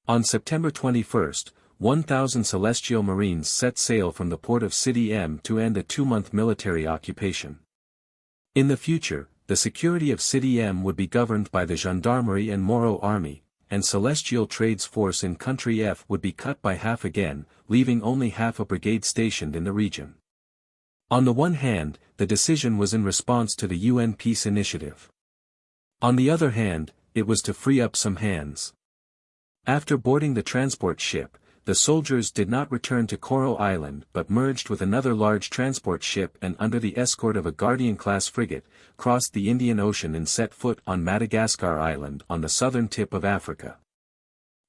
On September 21, 1,000 Celestial Marines set sail from the port of City M to end a 2-month military occupation. In the future, the security of City M would be governed by the Gendarmerie and Moro Army, and Celestial Trade's force in Country F would be cut by half again, leaving only half a brigade stationed in the region. On the one hand, the decision was in response to the UN peace initiative. On the other hand, it was to free up some hands. After boarding the transport ship, the soldiers did not return to Coral Island but merged with another large transport ship and under the escort of a Guardian-class frigate, crossed the Indian Ocean and set foot on Madagascar Island on the southern tip of Africa.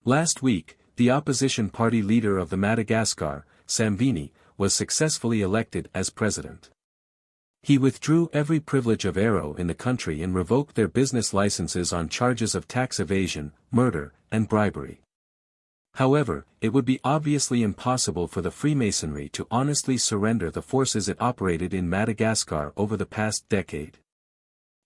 Last week, the opposition party leader of the Madagascar, Samvini, was successfully elected as president. He withdrew every privilege of Aero in the country and revoked their business licenses on charges of tax evasion, murder, and bribery. However, it would be obviously impossible for the Freemasonry to honestly surrender the forces it operated in Madagascar over the past decade.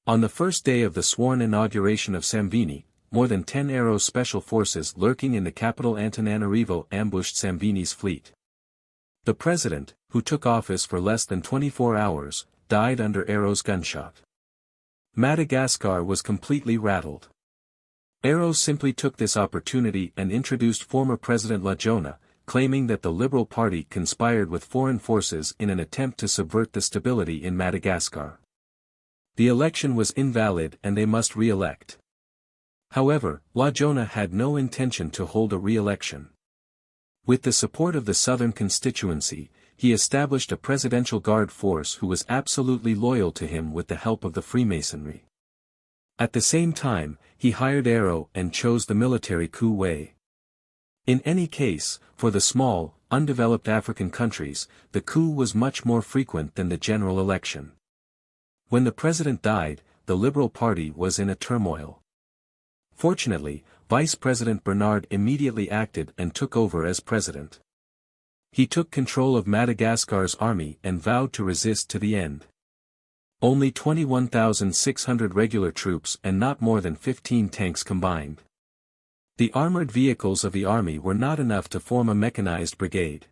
On the first day of the sworn inauguration of Samvini, more than 10 Aero special forces lurking in the capital Antananarivo ambushed Samvini's fleet. The president, who took office for less than 24 hours, died under Aero's gunshot. Madagascar was completely rattled. Aero simply took this opportunity and introduced former President Lajona, claiming that the Liberal Party conspired with foreign forces in an attempt to subvert the stability in Madagascar. The election was invalid and they must re-elect. However, Lajona had no intention to hold a re-election. With the support of the southern constituency, he established a presidential guard force who was absolutely loyal to him with the help of the Freemasonry. At the same time, he hired Aero and chose the military coup way. In any case, for the small, undeveloped African countries, the coup was much more frequent than the general election. When the president died, the Liberal Party was in a turmoil. Fortunately, Vice President Bernard immediately acted and took over as president. He took control of Madagascar's army and vowed to resist to the end. Only 21,600 regular troops and not more than 15 tanks combined. The armored vehicles of the army were not enough to form a mechanized brigade.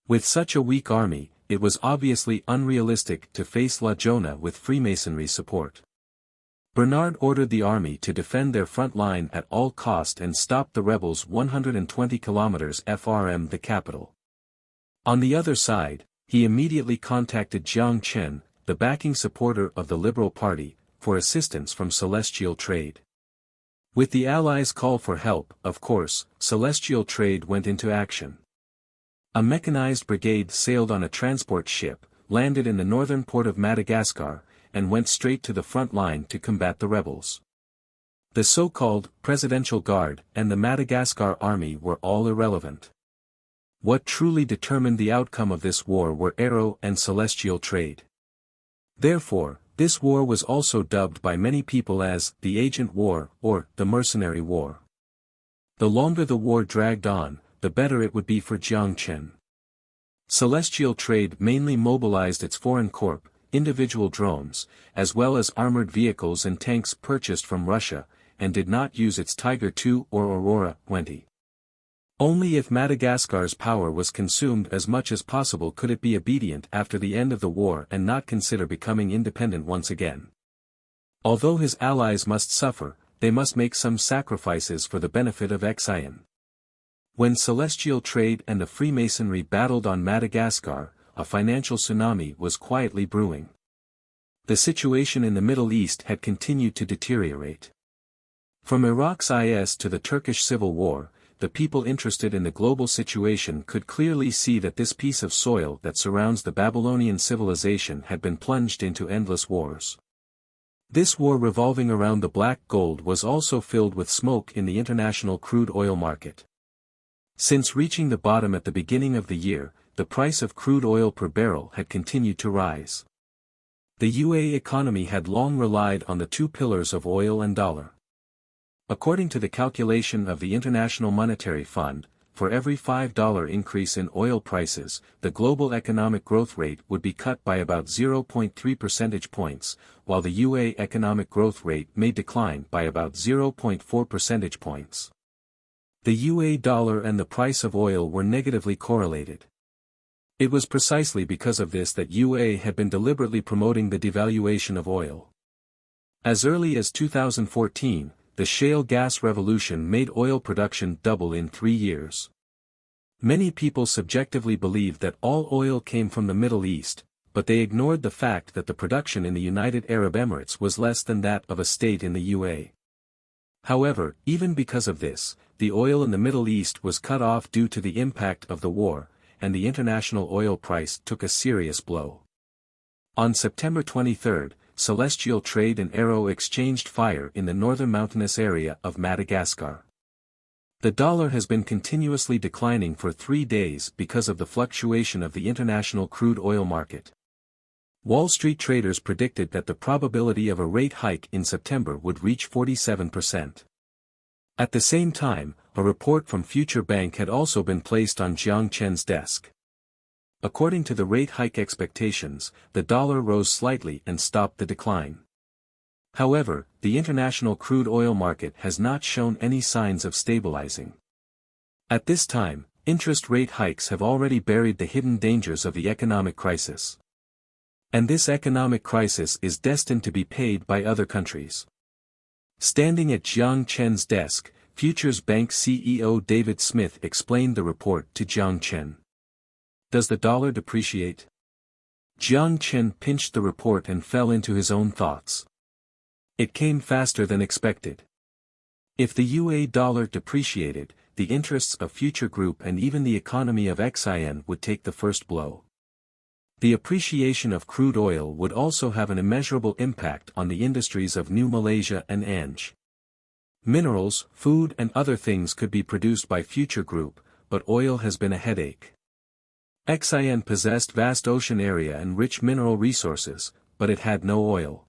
With such a weak army, it was obviously unrealistic to face Lajona with Freemasonry support. Bernard ordered the army to defend their front line at all cost and stop the rebels 120 kilometers from the capital. On the other side, he immediately contacted Jiang Chen, the backing supporter of the Liberal Party, for assistance from Celestial Trade. With the Allies' call for help, of course, Celestial Trade went into action. A mechanized brigade sailed on a transport ship, landed in the northern port of Madagascar, and went straight to the front line to combat the rebels. The so-called Presidential Guard and the Madagascar Army were all irrelevant. What truly determined the outcome of this war were Aero and Celestial Trade. Therefore, this war was also dubbed by many people as the Agent War or the Mercenary War. The longer the war dragged on, the better it would be for Jiang Chen. Celestial Trade mainly mobilized its foreign corps, individual drones, as well as armored vehicles and tanks purchased from Russia, and did not use its Tiger II or Aurora 20. Only if Madagascar's power was consumed as much as possible could it be obedient after the end of the war and not consider becoming independent once again. Although his allies must suffer, they must make some sacrifices for the benefit of Xian. When Celestial Trade and the Freemasonry battled on Madagascar, a financial tsunami was quietly brewing. The situation in the Middle East had continued to deteriorate. From Iraq's IS to the Turkish Civil War, the people interested in the global situation could clearly see that this piece of soil that surrounds the Babylonian civilization had been plunged into endless wars. This war revolving around the black gold was also filled with smoke in the international crude oil market. Since reaching the bottom at the beginning of the year, the price of crude oil per barrel had continued to rise. The UAE economy had long relied on the two pillars of oil and dollar. According to the calculation of the International Monetary Fund, for every $5 increase in oil prices, the global economic growth rate would be cut by about 0.3 percentage points, while the UAE economic growth rate may decline by about 0.4 percentage points. The UA dollar and the price of oil were negatively correlated. It was precisely because of this that UA had been deliberately promoting the devaluation of oil. As early as 2014, the shale gas revolution made oil production double in 3 years. Many people subjectively believed that all oil came from the Middle East, but they ignored the fact that the production in the United Arab Emirates was less than that of a state in the UA. However, even because of this, the oil in the Middle East was cut off due to the impact of the war, and the international oil price took a serious blow. On September 23, celestial trade and aero exchanged fire in the northern mountainous area of Madagascar. The dollar has been continuously declining for 3 days because of the fluctuation of the international crude oil market. Wall Street traders predicted that the probability of a rate hike in September would reach 47%. At the same time, a report from Future Bank had also been placed on Jiang Chen's desk. According to the rate hike expectations, the dollar rose slightly and stopped the decline. However, the international crude oil market has not shown any signs of stabilizing. At this time, interest rate hikes have already buried the hidden dangers of the economic crisis. And this economic crisis is destined to be paid by other countries. Standing at Jiang Chen's desk, Futures Bank CEO David Smith explained the report to Jiang Chen. Does the dollar depreciate? Jiang Chen pinched the report and fell into his own thoughts. It came faster than expected. If the UA dollar depreciated, the interests of Future Group and even the economy of XIN would take the first blow. The appreciation of crude oil would also have an immeasurable impact on the industries of New Malaysia and Ange. Minerals, food and other things could be produced by Future Group, but oil has been a headache. XIN possessed vast ocean area and rich mineral resources, but it had no oil.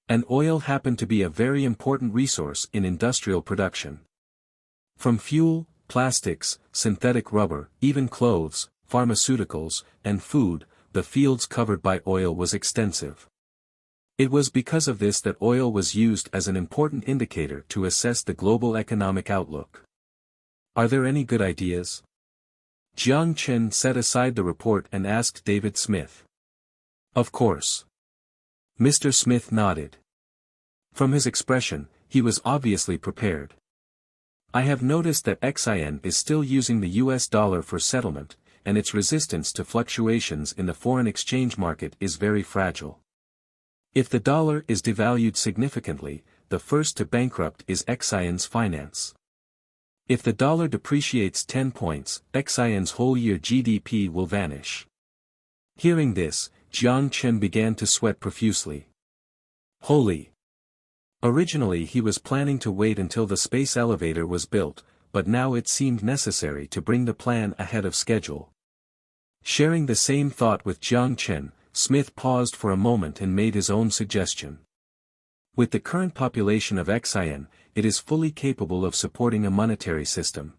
And oil happened to be a very important resource in industrial production. From fuel, plastics, synthetic rubber, even clothes, pharmaceuticals, and food, the fields covered by oil was extensive. It was because of this that oil was used as an important indicator to assess the global economic outlook. Are there any good ideas? Jiang Chen set aside the report and asked David Smith. Of course. Mr. Smith nodded. From his expression, he was obviously prepared. I have noticed that XIN is still using the US dollar for settlement, and its resistance to fluctuations in the foreign exchange market is very fragile. If the dollar is devalued significantly, the first to bankrupt is XIN's finance. If the dollar depreciates 10 points, XIN's whole year GDP will vanish. Hearing this, Jiang Chen began to sweat profusely. Holy! Originally he was planning to wait until the space elevator was built, but now it seemed necessary to bring the plan ahead of schedule. Sharing the same thought with Jiang Chen, Smith paused for a moment and made his own suggestion. With the current population of XIN, it is fully capable of supporting a monetary system.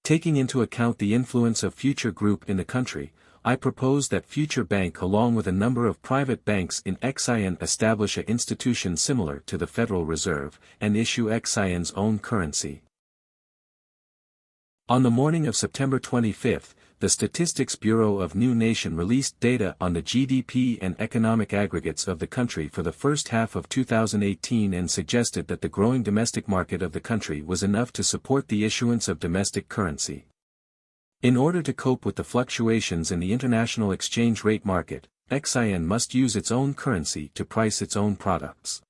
Taking into account the influence of Future Group in the country, I propose that Future Bank along with a number of private banks in XIN establish an institution similar to the Federal Reserve, and issue XIN's own currency. On the morning of September 25, the Statistics Bureau of New Nation released data on the GDP and economic aggregates of the country for the first half of 2018 and suggested that the growing domestic market of the country was enough to support the issuance of domestic currency. In order to cope with the fluctuations in the international exchange rate market, XIN must use its own currency to price its own products.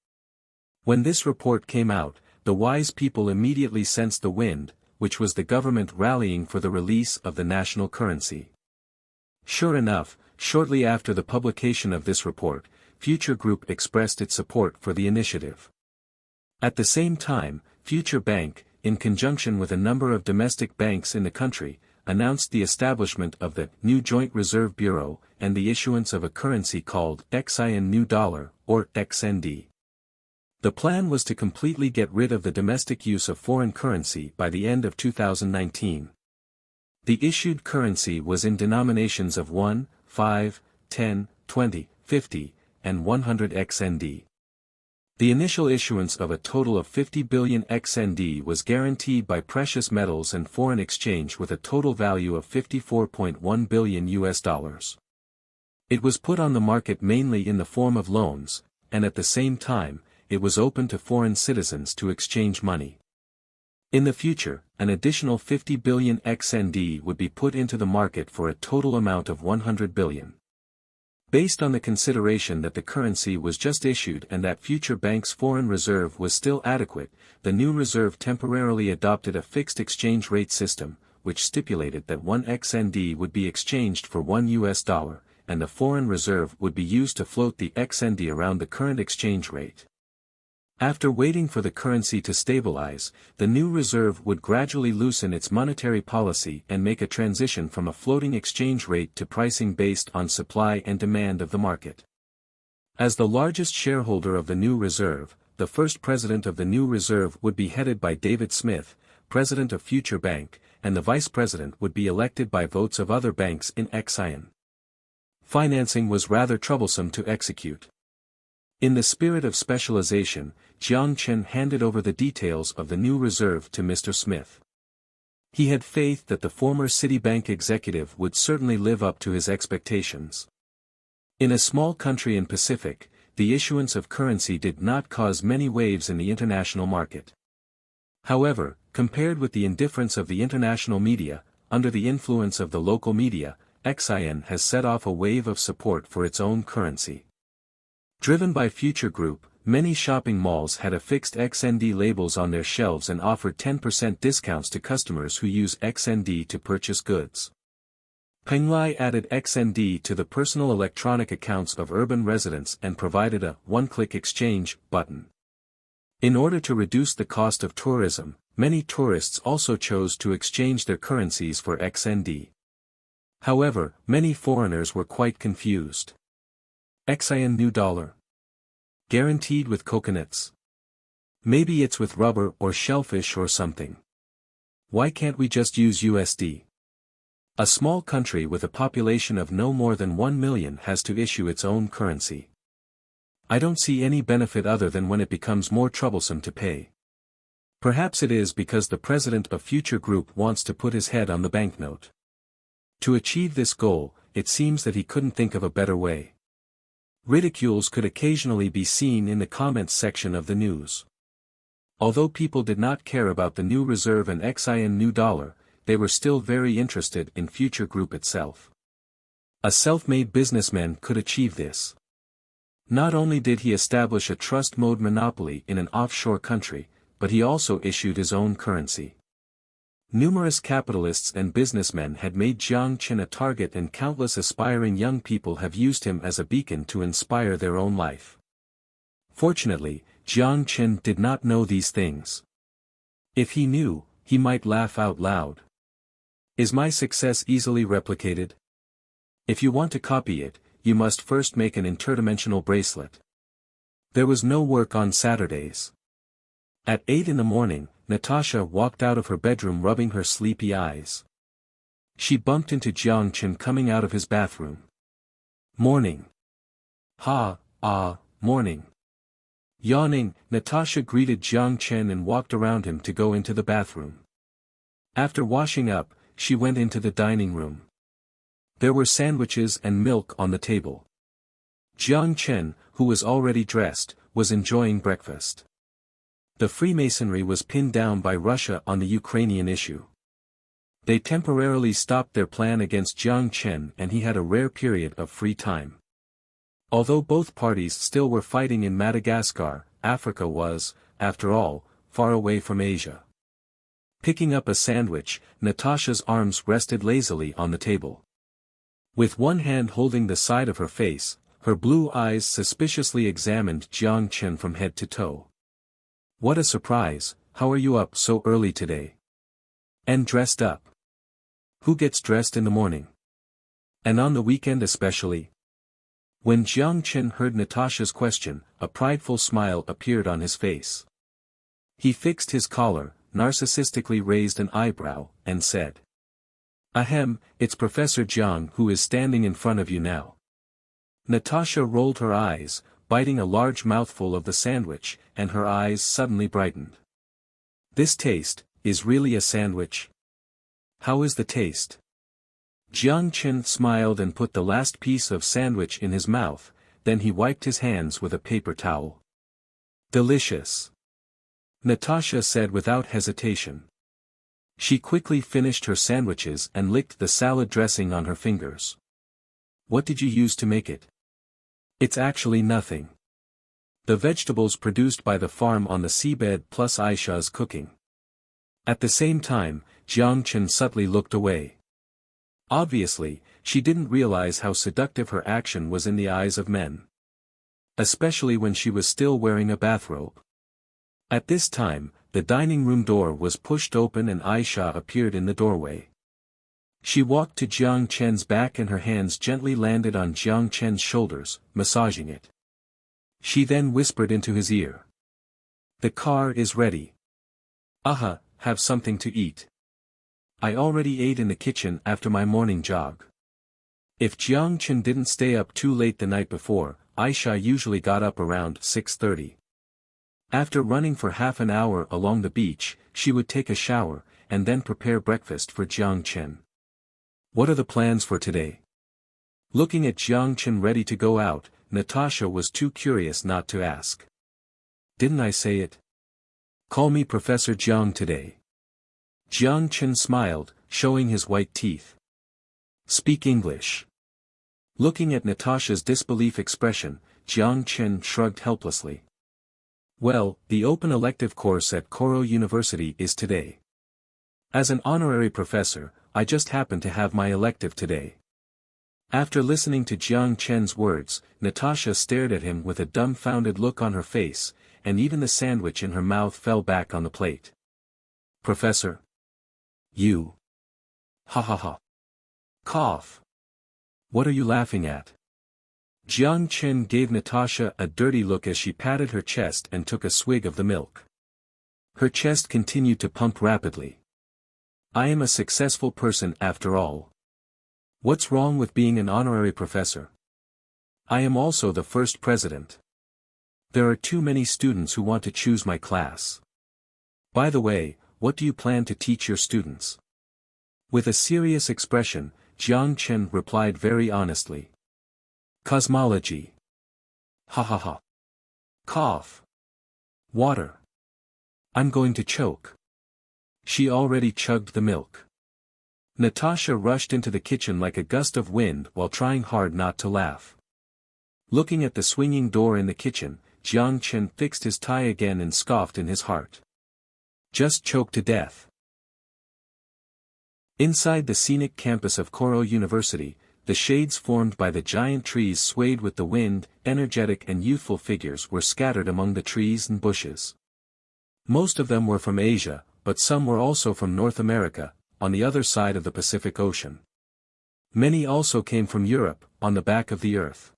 When this report came out, the wise people immediately sensed the wind, which was the government rallying for the release of the national currency. Sure enough, shortly after the publication of this report, Future Group expressed its support for the initiative. At the same time, Future Bank, in conjunction with a number of domestic banks in the country, announced the establishment of the New Joint Reserve Bureau and the issuance of a currency called XIN New Dollar, or XND. The plan was to completely get rid of the domestic use of foreign currency by the end of 2019. The issued currency was in denominations of 1, 5, 10, 20, 50, and 100 XND. The initial issuance of a total of 50 billion XND was guaranteed by precious metals and foreign exchange with a total value of $54.1 billion US. It was put on the market mainly in the form of loans, and at the same time, it was open to foreign citizens to exchange money. In the future, an additional 50 billion XND would be put into the market for a total amount of 100 billion. Based on the consideration that the currency was just issued and that future banks' foreign reserve was still adequate, the new reserve temporarily adopted a fixed exchange rate system, which stipulated that 1 XND would be exchanged for $1, and the foreign reserve would be used to float the XND around the current exchange rate. After waiting for the currency to stabilize, the new reserve would gradually loosen its monetary policy and make a transition from a floating exchange rate to pricing based on supply and demand of the market. As the largest shareholder of the new reserve, the first president of the new reserve would be headed by David Smith, president of Future Bank, and the vice president would be elected by votes of other banks in Xi'an. Financing was rather troublesome to execute. In the spirit of specialization, Jiang Chen handed over the details of the new reserve to Mr. Smith. He had faith that the former Citibank executive would certainly live up to his expectations. In a small country in Pacific, the issuance of currency did not cause many waves in the international market. However, compared with the indifference of the international media, under the influence of the local media, Xi'an has set off a wave of support for its own currency. Driven by Future Group, many shopping malls had affixed XND labels on their shelves and offered 10% discounts to customers who use XND to purchase goods. Penglai added XND to the personal electronic accounts of urban residents and provided a one-click exchange button. In order to reduce the cost of tourism, many tourists also chose to exchange their currencies for XND. However, many foreigners were quite confused. Xi'an new dollar. Guaranteed with coconuts. Maybe it's with rubber or shellfish or something. Why can't we just use USD? A small country with a population of no more than 1 million has to issue its own currency. I don't see any benefit other than when it becomes more troublesome to pay. Perhaps it is because the president of Future Group wants to put his head on the banknote. To achieve this goal, it seems that he couldn't think of a better way. Ridicules could occasionally be seen in the comments section of the news. Although people did not care about the new reserve and Xi'an new dollar, they were still very interested in Future Group itself. A self-made businessman could achieve this. Not only did he establish a trust mode monopoly in an offshore country, but he also issued his own currency. Numerous capitalists and businessmen had made Jiang Chen a target, and countless aspiring young people have used him as a beacon to inspire their own life. Fortunately, Jiang Chen did not know these things. If he knew, he might laugh out loud. Is my success easily replicated? If you want to copy it, you must first make an interdimensional bracelet. There was no work on Saturdays. At 8 in the morning, Natasha walked out of her bedroom rubbing her sleepy eyes. She bumped into Jiang Chen coming out of his bathroom. Morning. Morning. Yawning, Natasha greeted Jiang Chen and walked around him to go into the bathroom. After washing up, she went into the dining room. There were sandwiches and milk on the table. Jiang Chen, who was already dressed, was enjoying breakfast. The Freemasonry was pinned down by Russia on the Ukrainian issue. They temporarily stopped their plan against Jiang Chen, and he had a rare period of free time. Although both parties still were fighting in Madagascar, Africa was, after all, far away from Asia. Picking up a sandwich, Natasha's arms rested lazily on the table. With one hand holding the side of her face, her blue eyes suspiciously examined Jiang Chen from head to toe. What a surprise, how are you up so early today? And dressed up. Who gets dressed in the morning? And on the weekend especially? When Jiang Chen heard Natasha's question, a prideful smile appeared on his face. He fixed his collar, narcissistically raised an eyebrow, and said. Ahem, it's Professor Jiang who is standing in front of you now. Natasha rolled her eyes, biting a large mouthful of the sandwich, and her eyes suddenly brightened. "This taste, is really a sandwich? How is the taste?" Jiang Chen smiled and put the last piece of sandwich in his mouth, then he wiped his hands with a paper towel. "Delicious," Natasha said without hesitation. She quickly finished her sandwiches and licked the salad dressing on her fingers. "What did you use to make it?" "It's actually nothing. The vegetables produced by the farm on the seabed plus Aisha's cooking." At the same time, Jiang Chen subtly looked away. Obviously, she didn't realize how seductive her action was in the eyes of men. Especially when she was still wearing a bathrobe. At this time, the dining room door was pushed open and Aisha appeared in the doorway. She walked to Jiang Chen's back and her hands gently landed on Jiang Chen's shoulders, massaging it. She then whispered into his ear. "The car is ready. Aha, have something to eat. I already ate in the kitchen after my morning jog." If Jiang Chen didn't stay up too late the night before, Aisha usually got up around 6:30. After running for half an hour along the beach, she would take a shower, and then prepare breakfast for Jiang Chen. "What are the plans for today?" Looking at Jiang Chen ready to go out, Natasha was too curious not to ask. "Didn't I say it? Call me Professor Jiang today." Jiang Chen smiled, showing his white teeth. "Speak English." Looking at Natasha's disbelief expression, Jiang Chen shrugged helplessly. "Well, the open elective course at Koro University is today. As an honorary professor, I just happen to have my elective today." After listening to Jiang Chen's words, Natasha stared at him with a dumbfounded look on her face, and even the sandwich in her mouth fell back on the plate. "Professor? You? Ha ha ha. Cough. What are you laughing at?" Jiang Chen gave Natasha a dirty look as she patted her chest and took a swig of the milk. Her chest continued to pump rapidly. "I am a successful person after all. What's wrong with being an honorary professor? I am also the first president. There are too many students who want to choose my class. By the way, what do you plan to teach your students?" With a serious expression, Jiang Chen replied very honestly. "Cosmology. Ha ha ha. Cough. Water. I'm going to choke." She already chugged the milk. Natasha rushed into the kitchen like a gust of wind while trying hard not to laugh. Looking at the swinging door in the kitchen, Jiang Chen fixed his tie again and scoffed in his heart. Just choked to death. Inside the scenic campus of Koro University, the shades formed by the giant trees swayed with the wind, energetic and youthful figures were scattered among the trees and bushes. Most of them were from Asia, but some were also from North America, on the other side of the Pacific Ocean. Many also came from Europe, on the back of the earth.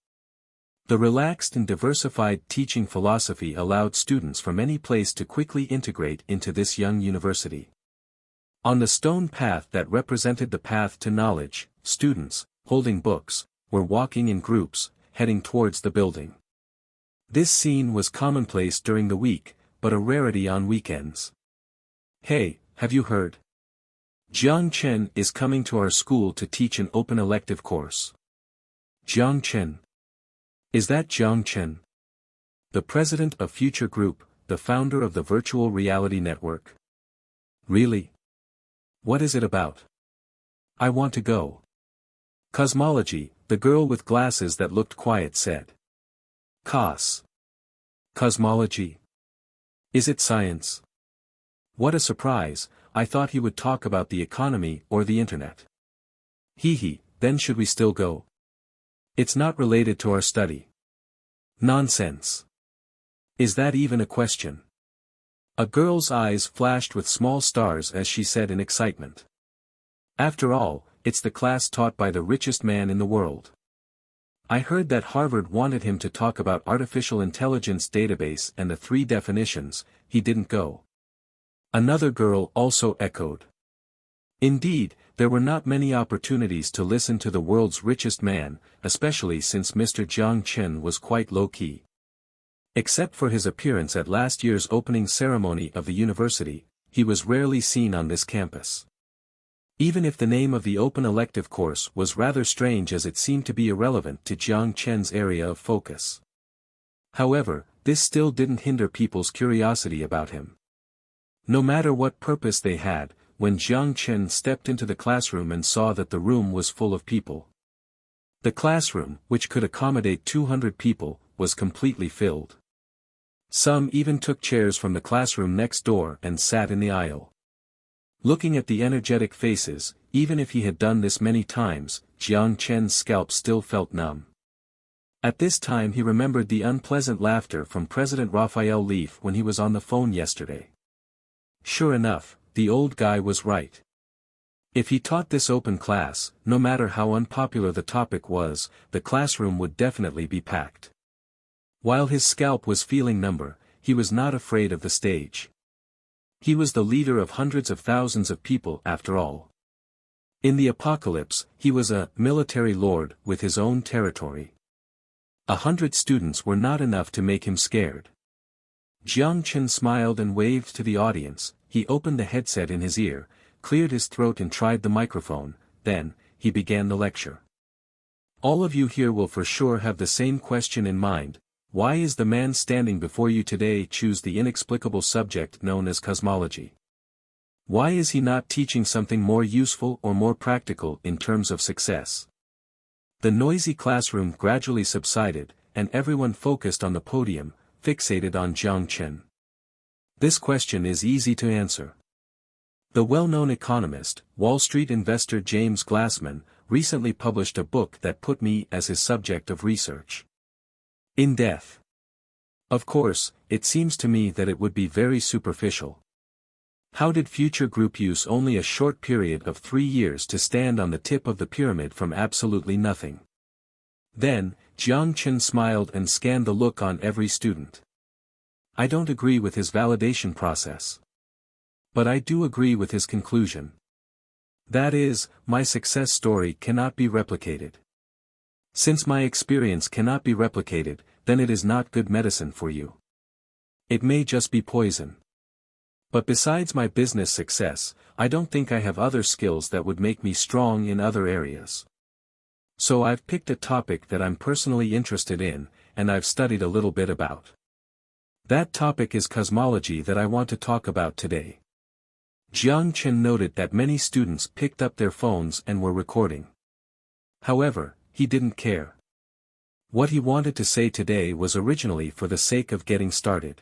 The relaxed and diversified teaching philosophy allowed students from any place to quickly integrate into this young university. On the stone path that represented the path to knowledge, students, holding books, were walking in groups, heading towards the building. This scene was commonplace during the week, but a rarity on weekends. "Hey, have you heard? Jiang Chen is coming to our school to teach an open elective course." Jiang Chen? Is that Jiang Chen? The president of Future Group, the founder of the virtual reality network? Really? What is it about? I want to go. Cosmology, the girl with glasses that looked quiet said. Cosmology? Is it science? What a surprise, I thought he would talk about the economy or the internet. Hee, then should we still go? It's not related to our study. Nonsense. Is that even a question? A girl's eyes flashed with small stars as she said in excitement. After all, it's the class taught by the richest man in the world. I heard that Harvard wanted him to talk about artificial intelligence database and the 3 definitions, he didn't go. Another girl also echoed. Indeed, there were not many opportunities to listen to the world's richest man, especially since Mr. Jiang Chen was quite low-key. Except for his appearance at last year's opening ceremony of the university, he was rarely seen on this campus. Even if the name of the open elective course was rather strange, as it seemed to be irrelevant to Jiang Chen's area of focus. However, this still didn't hinder people's curiosity about him. No matter what purpose they had, when Jiang Chen stepped into the classroom and saw that the room was full of people. The classroom, which could accommodate 200 people, was completely filled. Some even took chairs from the classroom next door and sat in the aisle. Looking at the energetic faces, even if he had done this many times, Jiang Chen's scalp still felt numb. At this time he remembered the unpleasant laughter from President Raphael Leaf when he was on the phone yesterday. Sure enough, the old guy was right. If he taught this open class, no matter how unpopular the topic was, the classroom would definitely be packed. While his scalp was feeling number, he was not afraid of the stage. He was the leader of hundreds of thousands of people after all. In the apocalypse, he was a military lord with his own territory. 100 students were not enough to make him scared. Jiang Chen smiled and waved to the audience. He opened the headset in his ear, cleared his throat and tried the microphone. Then, he began the lecture. All of you here will for sure have the same question in mind. Why is the man standing before you today choose the inexplicable subject known as cosmology? Why is he not teaching something more useful or more practical in terms of success? The noisy classroom gradually subsided, and everyone focused on the podium, fixated on Jiang Chen. This question is easy to answer. The well-known economist, Wall Street investor James Glassman, recently published a book that put me as his subject of research. In death. Of course, it seems to me that it would be very superficial. How did future group use only a short period of 3 years to stand on the tip of the pyramid from absolutely nothing? Then, Jiang Chen smiled and scanned the look on every student. I don't agree with his validation process. But I do agree with his conclusion. That is, my success story cannot be replicated. Since my experience cannot be replicated, then it is not good medicine for you. It may just be poison. But besides my business success, I don't think I have other skills that would make me strong in other areas. So I've picked a topic that I'm personally interested in, and I've studied a little bit about. That topic is cosmology that I want to talk about today. Jiang Chen noted that many students picked up their phones and were recording. However, he didn't care. What he wanted to say today was originally for the sake of getting started.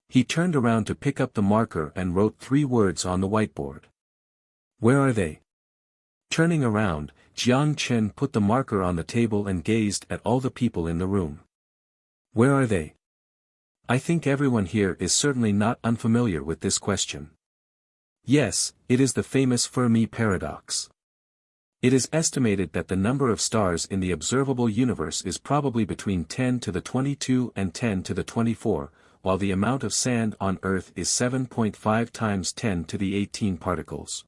He turned around to pick up the marker and wrote 3 words on the whiteboard. Where are they? Turning around, Jiang Chen put the marker on the table and gazed at all the people in the room. Where are they? I think everyone here is certainly not unfamiliar with this question. Yes, it is the famous Fermi paradox. It is estimated that the number of stars in the observable universe is probably between 10 to the 22 and 10 to the 24, while the amount of sand on Earth is 7.5 times 10 to the 18 particles.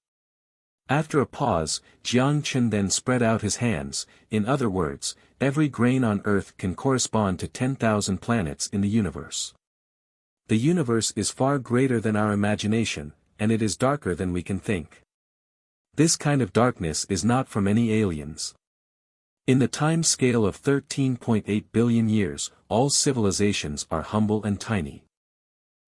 After a pause, Jiang Chen then spread out his hands. In other words, every grain on Earth can correspond to 10,000 planets in the universe. The universe is far greater than our imagination, and it is darker than we can think. This kind of darkness is not from any aliens. In the time scale of 13.8 billion years, all civilizations are humble and tiny.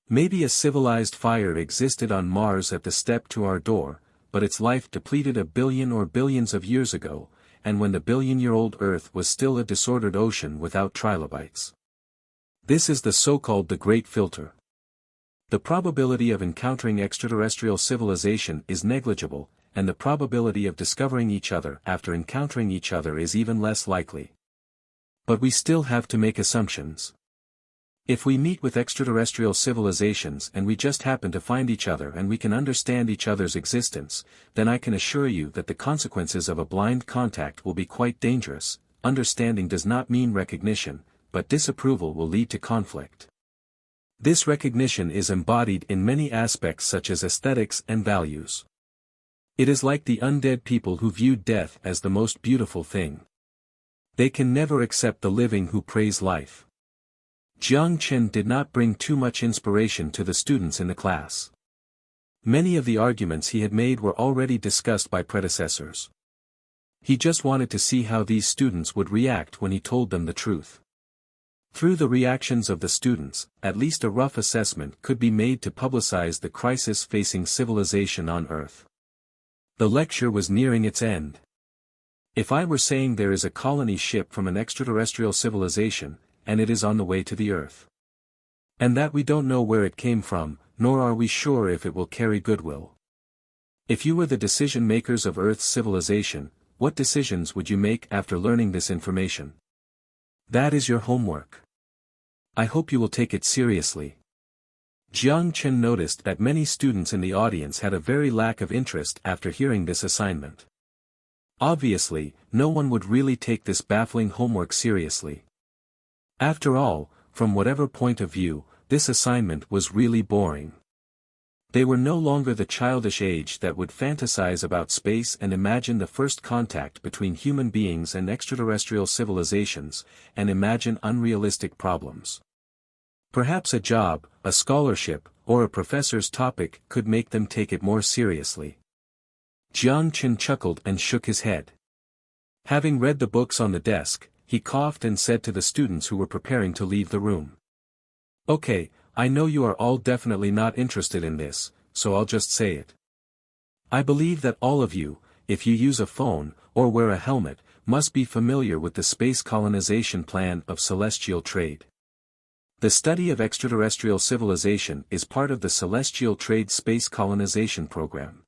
Maybe a civilized fire existed on Mars at the step to our door, but its life depleted a billion or billions of years ago, and when the billion-year-old Earth was still a disordered ocean without trilobites. This is the so-called the Great Filter. The probability of encountering extraterrestrial civilization is negligible, and the probability of discovering each other after encountering each other is even less likely. But we still have to make assumptions. If we meet with extraterrestrial civilizations and we just happen to find each other and we can understand each other's existence, then I can assure you that the consequences of a blind contact will be quite dangerous. Understanding does not mean recognition, but disapproval will lead to conflict. This recognition is embodied in many aspects such as aesthetics and values. It is like the undead people who viewed death as the most beautiful thing. They can never accept the living who praise life. Jiang Chen did not bring too much inspiration to the students in the class. Many of the arguments he had made were already discussed by predecessors. He just wanted to see how these students would react when he told them the truth. Through the reactions of the students, at least a rough assessment could be made to publicize the crisis facing civilization on Earth. The lecture was nearing its end. If I were saying there is a colony ship from an extraterrestrial civilization, and it is on the way to the Earth, and that we don't know where it came from, nor are we sure if it will carry goodwill. If you were the decision makers of Earth's civilization, what decisions would you make after learning this information? That is your homework. I hope you will take it seriously. Jiang Chen noticed that many students in the audience had a very lack of interest after hearing this assignment. Obviously, no one would really take this baffling homework seriously. After all, from whatever point of view, this assignment was really boring. They were no longer the childish age that would fantasize about space and imagine the first contact between human beings and extraterrestrial civilizations, and imagine unrealistic problems. Perhaps a job, a scholarship, or a professor's topic could make them take it more seriously. Jiang Chen chuckled and shook his head. Having read the books on the desk, he coughed and said to the students who were preparing to leave the room. Okay, I know you are all definitely not interested in this, so I'll just say it. I believe that all of you, if you use a phone, or wear a helmet, must be familiar with the space colonization plan of celestial trade. The study of extraterrestrial civilization is part of the celestial trade space colonization program.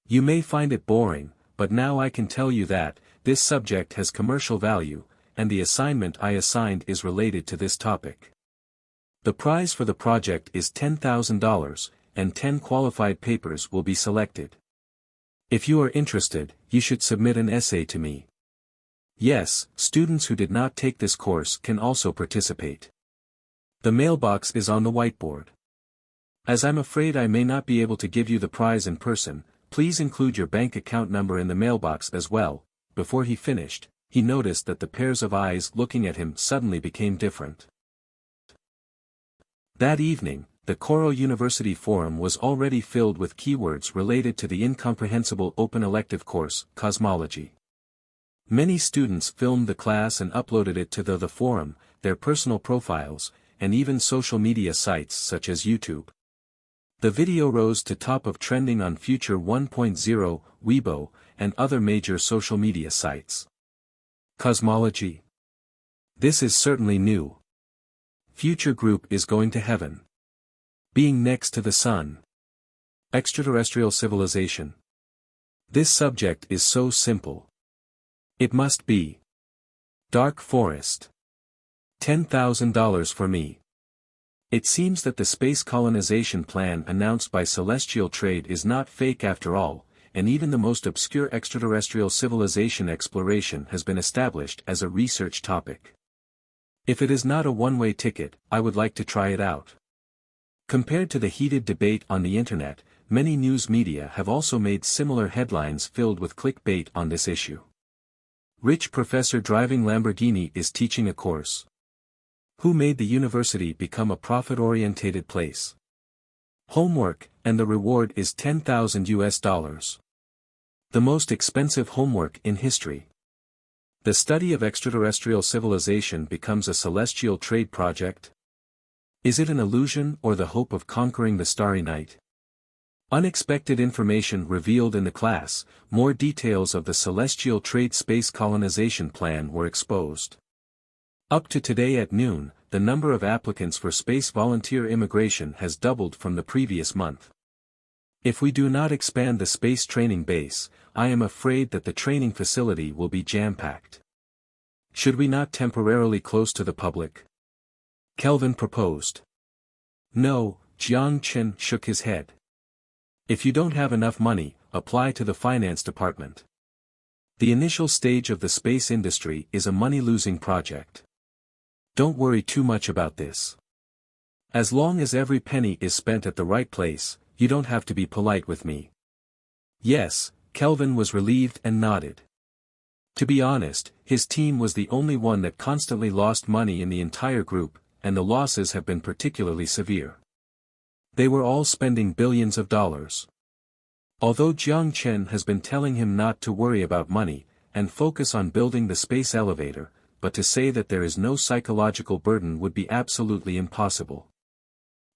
You may find it boring, but now I can tell you that, this subject has commercial value, and the assignment I assigned is related to this topic. The prize for the project is $10,000, and 10 qualified papers will be selected. If you are interested, you should submit an essay to me. Yes, students who did not take this course can also participate. The mailbox is on the whiteboard. As I'm afraid I may not be able to give you the prize in person, please include your bank account number in the mailbox as well. Before he finished, he noticed that the pairs of eyes looking at him suddenly became different. That evening, the Koro University forum was already filled with keywords related to the incomprehensible open elective course, Cosmology. Many students filmed the class and uploaded it to the forum, their personal profiles, and even social media sites such as YouTube. The video rose to top of trending on Future 1.0, Weibo, and other major social media sites. Cosmology. This is certainly new. Future group is going to heaven. Being next to the sun. Extraterrestrial civilization. This subject is so simple. It must be. Dark forest. $10,000 for me. It seems that the space colonization plan announced by Celestial Trade is not fake after all, and even the most obscure extraterrestrial civilization exploration has been established as a research topic. If it is not a one-way ticket, I would like to try it out. Compared to the heated debate on the internet, many news media have also made similar headlines filled with clickbait on this issue. Rich professor driving Lamborghini is teaching a course. Who made the university become a profit-orientated place? Homework, and the reward is $10,000. The most expensive homework in history. The study of extraterrestrial civilization becomes a celestial trade project? Is it an illusion or the hope of conquering the starry night? Unexpected information revealed in the class, more details of the celestial trade space colonization plan were exposed. Up to today at noon, the number of applicants for space volunteer immigration has doubled from the previous month. If we do not expand the space training base, I am afraid that the training facility will be jam-packed. Should we not temporarily close to the public? Kelvin proposed. No, Jiang Chen shook his head. If you don't have enough money, apply to the finance department. The initial stage of the space industry is a money-losing project. Don't worry too much about this. As long as every penny is spent at the right place, you don't have to be polite with me. Yes, Kelvin was relieved and nodded. To be honest, his team was the only one that constantly lost money in the entire group, and the losses have been particularly severe. They were all spending billions of dollars. Although Jiang Chen has been telling him not to worry about money, and focus on building the space elevator, but to say that there is no psychological burden would be absolutely impossible.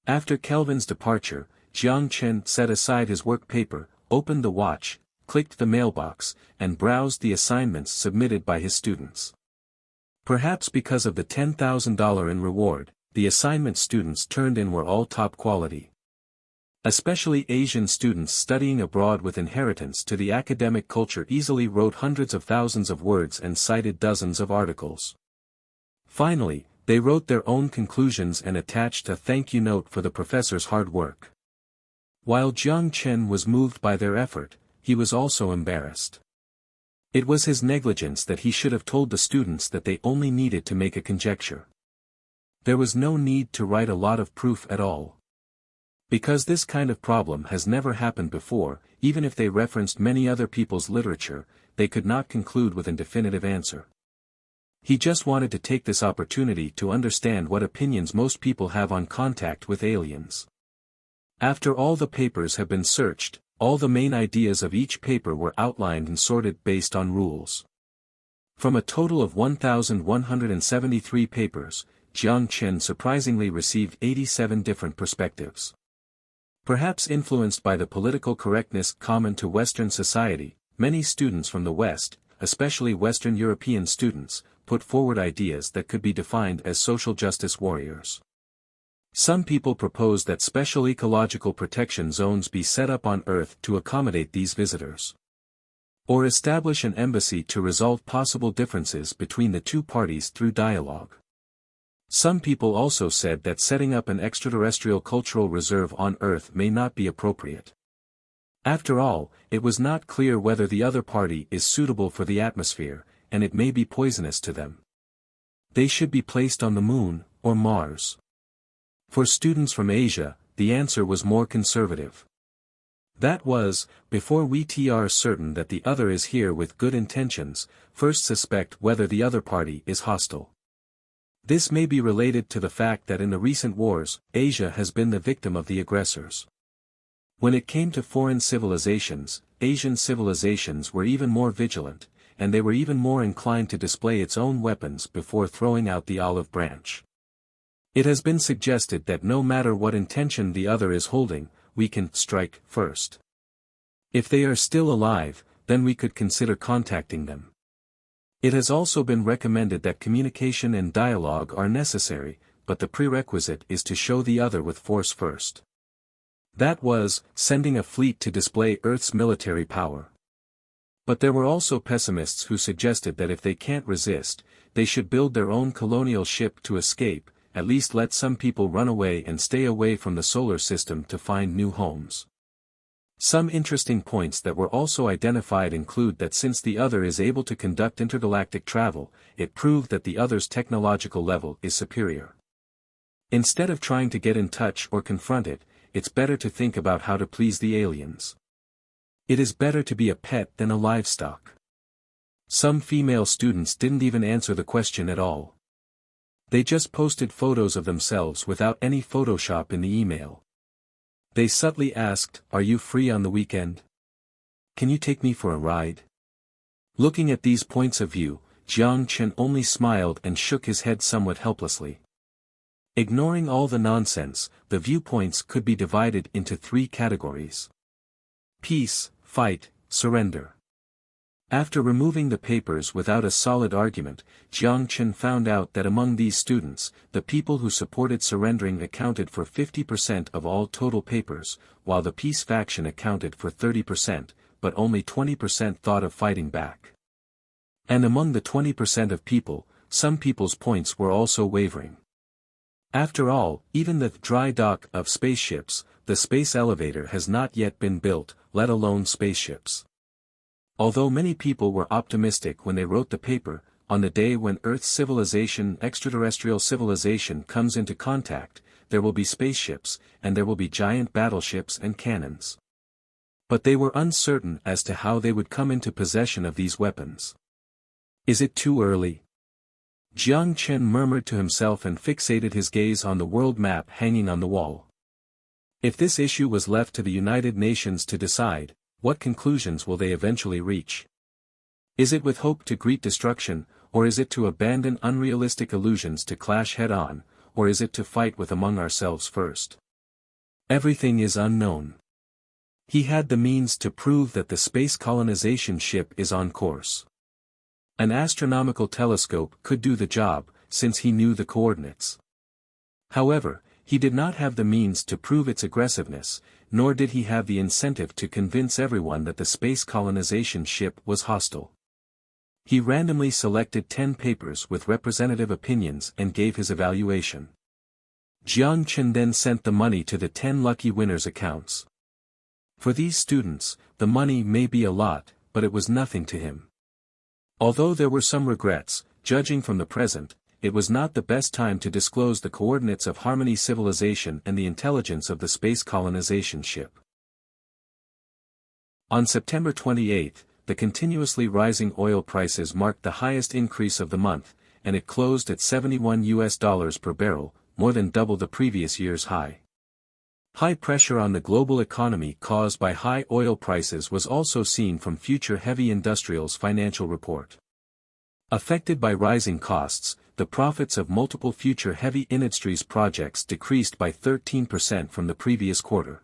After Kelvin's departure, Jiang Chen set aside his work paper, opened the watch, clicked the mailbox, and browsed the assignments submitted by his students. Perhaps because of the $10,000 in reward, the assignment students turned in were all top quality. Especially Asian students studying abroad with inheritance to the academic culture easily wrote hundreds of thousands of words and cited dozens of articles. Finally, they wrote their own conclusions and attached a thank you note for the professor's hard work. While Jiang Chen was moved by their effort, he was also embarrassed. It was his negligence that he should have told the students that they only needed to make a conjecture. There was no need to write a lot of proof at all. Because this kind of problem has never happened before, even if they referenced many other people's literature, they could not conclude with a definitive answer. He just wanted to take this opportunity to understand what opinions most people have on contact with aliens. After all the papers have been searched, all the main ideas of each paper were outlined and sorted based on rules. From a total of 1,173 papers, Jiang Chen surprisingly received 87 different perspectives. Perhaps influenced by the political correctness common to Western society, many students from the West, especially Western European students, put forward ideas that could be defined as social justice warriors. Some people proposed that special ecological protection zones be set up on Earth to accommodate these visitors. Or establish an embassy to resolve possible differences between the two parties through dialogue. Some people also said that setting up an extraterrestrial cultural reserve on Earth may not be appropriate. After all, it was not clear whether the other party is suitable for the atmosphere, and it may be poisonous to them. They should be placed on the Moon, or Mars. For students from Asia, the answer was more conservative. That was, before we are certain that the other is here with good intentions, first suspect whether the other party is hostile. This may be related to the fact that in the recent wars, Asia has been the victim of the aggressors. When it came to foreign civilizations, Asian civilizations were even more vigilant, and they were even more inclined to display its own weapons before throwing out the olive branch. It has been suggested that no matter what intention the other is holding, we can strike first. If they are still alive, then we could consider contacting them. It has also been recommended that communication and dialogue are necessary, but the prerequisite is to show the other with force first. That was, sending a fleet to display Earth's military power. But there were also pessimists who suggested that if they can't resist, they should build their own colonial ship to escape, at least let some people run away and stay away from the solar system to find new homes. Some interesting points that were also identified include that since the other is able to conduct intergalactic travel, it proved that the other's technological level is superior. Instead of trying to get in touch or confront it, it's better to think about how to please the aliens. It is better to be a pet than a livestock. Some female students didn't even answer the question at all. They just posted photos of themselves without any Photoshop in the email. They subtly asked, "Are you free on the weekend? Can you take me for a ride?" Looking at these points of view, Jiang Chen only smiled and shook his head somewhat helplessly. Ignoring all the nonsense, the viewpoints could be divided into three categories: peace, fight, surrender. After removing the papers without a solid argument, Jiang Chen found out that among these students, the people who supported surrendering accounted for 50% of all total papers, while the peace faction accounted for 30%, but only 20% thought of fighting back. And among the 20% of people, some people's points were also wavering. After all, even the dry dock of spaceships, the space elevator has not yet been built, let alone spaceships. Although many people were optimistic when they wrote the paper, on the day when Earth's extraterrestrial civilization comes into contact, there will be spaceships, and there will be giant battleships and cannons. But they were uncertain as to how they would come into possession of these weapons. Is it too early? Jiang Chen murmured to himself and fixated his gaze on the world map hanging on the wall. If this issue was left to the United Nations to decide, what conclusions will they eventually reach? Is it with hope to greet destruction, or is it to abandon unrealistic illusions to clash head-on, or is it to fight with among ourselves first? Everything is unknown. He had the means to prove that the space colonization ship is on course. An astronomical telescope could do the job, since he knew the coordinates. However, he did not have the means to prove its aggressiveness, nor did he have the incentive to convince everyone that the space colonization ship was hostile. He randomly selected 10 papers with representative opinions and gave his evaluation. Jiang Chen then sent the money to the 10 lucky winners' accounts. For these students, the money may be a lot, but it was nothing to him. Although there were some regrets, judging from the present, it was not the best time to disclose the coordinates of Harmony civilization and the intelligence of the space colonization ship. On September 28, the continuously rising oil prices marked the highest increase of the month, and it closed at $71 per barrel, more than double the previous year's high. High pressure on the global economy caused by high oil prices was also seen from Future Heavy Industrial's financial report. Affected by rising costs, the profits of multiple Future Heavy Industries projects decreased by 13% from the previous quarter.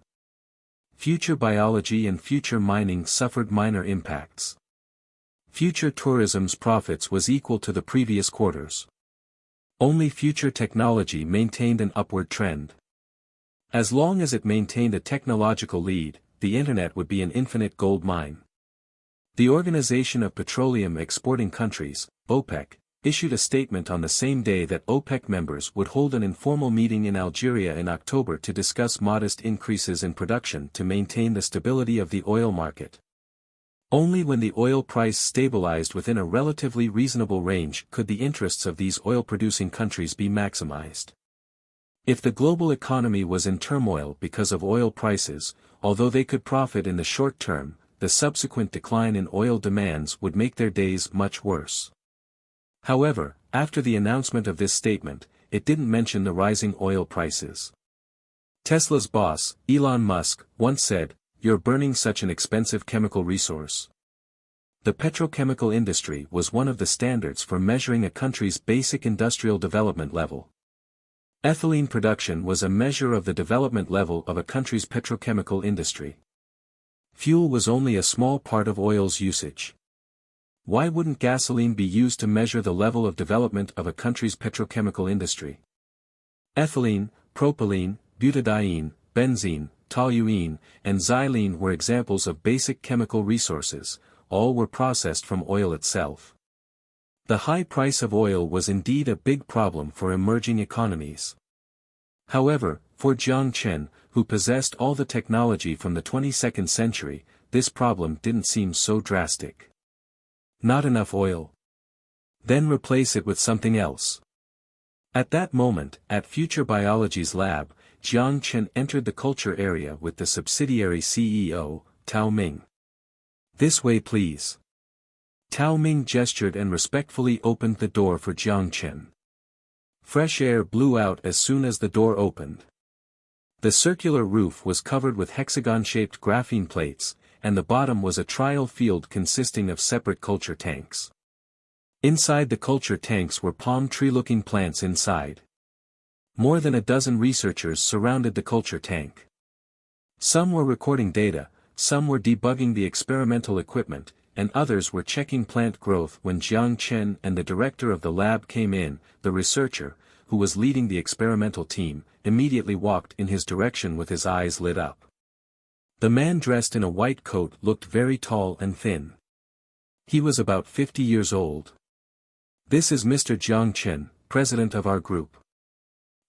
Future Biology and Future Mining suffered minor impacts. Future Tourism's profits was equal to the previous quarters. Only Future Technology maintained an upward trend. As long as it maintained a technological lead, the Internet would be an infinite gold mine. The Organization of Petroleum Exporting Countries, OPEC, issued a statement on the same day that OPEC members would hold an informal meeting in Algeria in October to discuss modest increases in production to maintain the stability of the oil market. Only when the oil price stabilized within a relatively reasonable range could the interests of these oil-producing countries be maximized. If the global economy was in turmoil because of oil prices, although they could profit in the short term, the subsequent decline in oil demands would make their days much worse. However, after the announcement of this statement, it didn't mention the rising oil prices. Tesla's boss, Elon Musk, once said, "You're burning such an expensive chemical resource." The petrochemical industry was one of the standards for measuring a country's basic industrial development level. Ethylene production was a measure of the development level of a country's petrochemical industry. Fuel was only a small part of oil's usage. Why wouldn't gasoline be used to measure the level of development of a country's petrochemical industry? Ethylene, propylene, butadiene, benzene, toluene, and xylene were examples of basic chemical resources, all were processed from oil itself. The high price of oil was indeed a big problem for emerging economies. However, for Jiang Chen, who possessed all the technology from the 22nd century, this problem didn't seem so drastic. Not enough oil? Then replace it with something else. At that moment, at Future Biology's lab, Jiang Chen entered the culture area with the subsidiary CEO, Tao Ming. "This way please." Tao Ming gestured and respectfully opened the door for Jiang Chen. Fresh air blew out as soon as the door opened. The circular roof was covered with hexagon-shaped graphene plates, and the bottom was a trial field consisting of separate culture tanks. Inside the culture tanks were palm tree-looking plants inside. More than a dozen researchers surrounded the culture tank. Some were recording data, some were debugging the experimental equipment, and others were checking plant growth when Jiang Chen and the director of the lab came in. The researcher, who was leading the experimental team, immediately walked in his direction with his eyes lit up. The man dressed in a white coat looked very tall and thin. He was about 50 years old. "This is Mr. Jiang Chen, president of our group."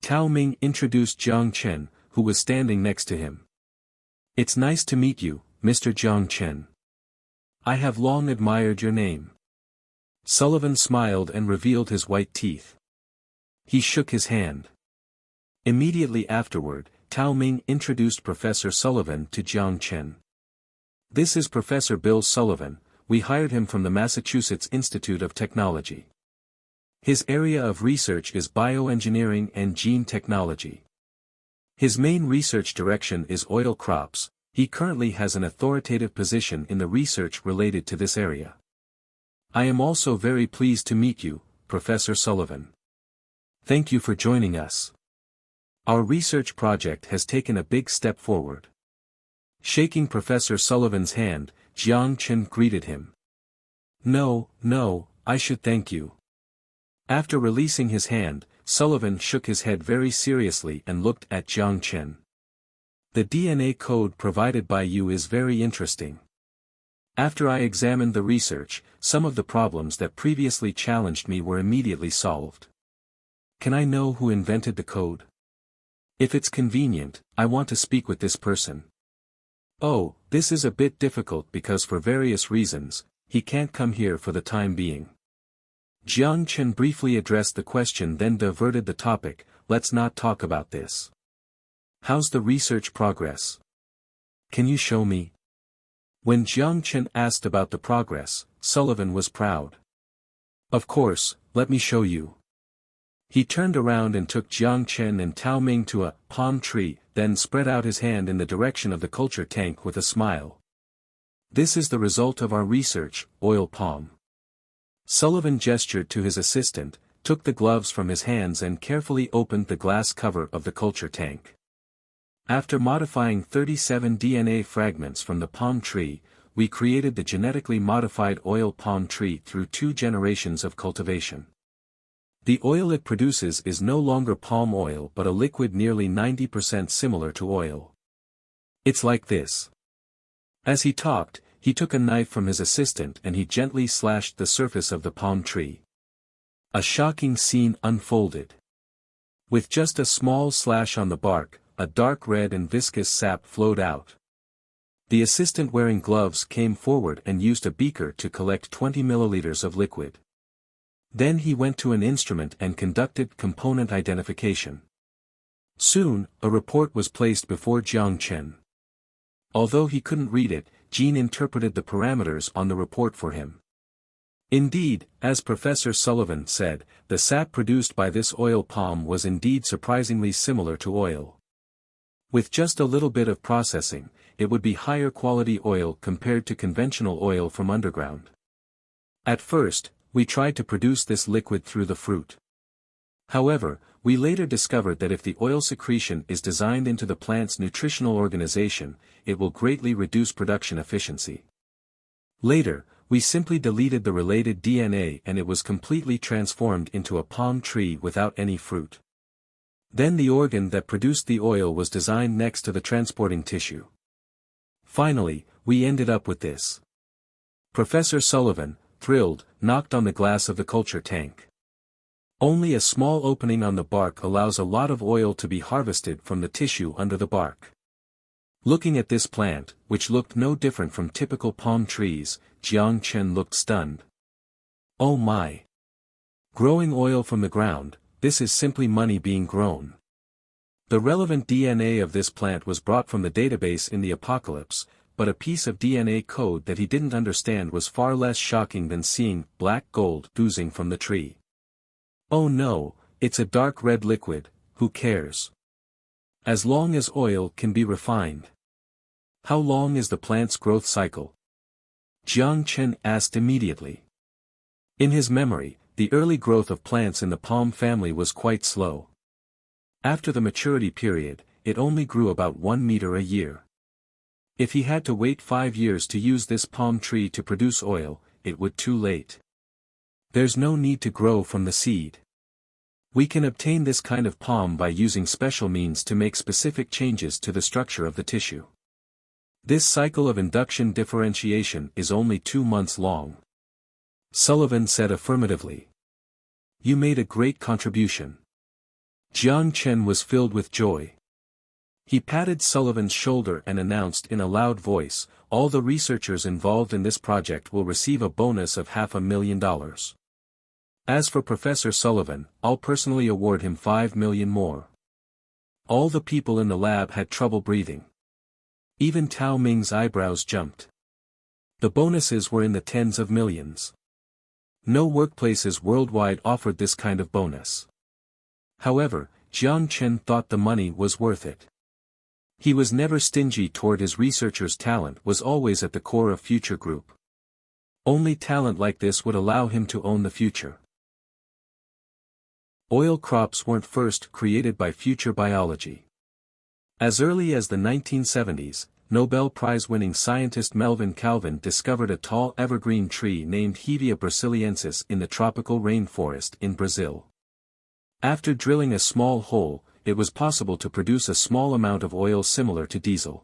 Tao Ming introduced Jiang Chen, who was standing next to him. "It's nice to meet you, Mr. Jiang Chen. I have long admired your name." Sullivan smiled and revealed his white teeth. He shook his hand. Immediately afterward, Tao Ming introduced Professor Sullivan to Jiang Chen. "This is Professor Bill Sullivan, we hired him from the Massachusetts Institute of Technology. His area of research is bioengineering and gene technology. His main research direction is oil crops. He currently has an authoritative position in the research related to this area. I am also very pleased to meet you, Professor Sullivan. Thank you for joining us. Our research project has taken a big step forward. Shaking Professor Sullivan's hand, Jiang Chen greeted him. No, I should thank you. After releasing his hand, Sullivan shook his head very seriously and looked at Jiang Chen. The DNA code provided by you is very interesting. After I examined the research, some of the problems that previously challenged me were immediately solved. Can I know who invented the code? If it's convenient, I want to speak with this person. Oh, this is a bit difficult because for various reasons, he can't come here for the time being. Jiang Chen briefly addressed the question then diverted the topic. Let's not talk about this. How's the research progress? Can you show me? When Jiang Chen asked about the progress, Sullivan was proud. Of course, let me show you. He turned around and took Jiang Chen and Tao Ming to a palm tree, then spread out his hand in the direction of the culture tank with a smile. This is the result of our research, oil palm. Sullivan gestured to his assistant, took the gloves from his hands and carefully opened the glass cover of the culture tank. After modifying 37 DNA fragments from the palm tree, we created the genetically modified oil palm tree through 2 generations of cultivation. The oil it produces is no longer palm oil but a liquid nearly 90% similar to oil. It's like this. As he talked, he took a knife from his assistant and he gently slashed the surface of the palm tree. A shocking scene unfolded. With just a small slash on the bark, a dark red and viscous sap flowed out. The assistant wearing gloves came forward and used a beaker to collect 20 milliliters of liquid. Then he went to an instrument and conducted component identification. Soon, a report was placed before Jiang Chen. Although he couldn't read it, Jean interpreted the parameters on the report for him. Indeed, as Professor Sullivan said, the sap produced by this oil palm was indeed surprisingly similar to oil. With just a little bit of processing, it would be higher quality oil compared to conventional oil from underground. At first, we tried to produce this liquid through the fruit. However, we later discovered that if the oil secretion is designed into the plant's nutritional organization, it will greatly reduce production efficiency. Later, we simply deleted the related DNA and it was completely transformed into a palm tree without any fruit. Then the organ that produced the oil was designed next to the transporting tissue. Finally, we ended up with this. Professor Sullivan, thrilled, knocked on the glass of the culture tank. Only a small opening on the bark allows a lot of oil to be harvested from the tissue under the bark. Looking at this plant, which looked no different from typical palm trees, Jiang Chen looked stunned. Oh my! Growing oil from the ground, this is simply money being grown. The relevant DNA of this plant was brought from the database in the apocalypse, but a piece of DNA code that he didn't understand was far less shocking than seeing black gold oozing from the tree. Oh no, it's a dark red liquid, who cares? As long as oil can be refined. How long is the plant's growth cycle? Jiang Chen asked immediately. In his memory, the early growth of plants in the palm family was quite slow. After the maturity period, it only grew about 1 meter a year. If he had to wait 5 years to use this palm tree to produce oil, it would too late. There's no need to grow from the seed. We can obtain this kind of palm by using special means to make specific changes to the structure of the tissue. This cycle of induction differentiation is only 2 months long. Sullivan said affirmatively. You made a great contribution. Jiang Chen was filled with joy. He patted Sullivan's shoulder and announced in a loud voice, all the researchers involved in this project will receive a bonus of $500,000. As for Professor Sullivan, I'll personally award him $5 million more. All the people in the lab had trouble breathing. Even Tao Ming's eyebrows jumped. The bonuses were in the tens of millions. No workplaces worldwide offered this kind of bonus. However, Jiang Chen thought the money was worth it. He was never stingy toward his researchers' talent was always at the core of Future Group. Only talent like this would allow him to own the future. Oil crops weren't first created by future biology. As early as the 1970s, Nobel Prize-winning scientist Melvin Calvin discovered a tall evergreen tree named Hevea brasiliensis in the tropical rainforest in Brazil. After drilling a small hole, it was possible to produce a small amount of oil similar to diesel.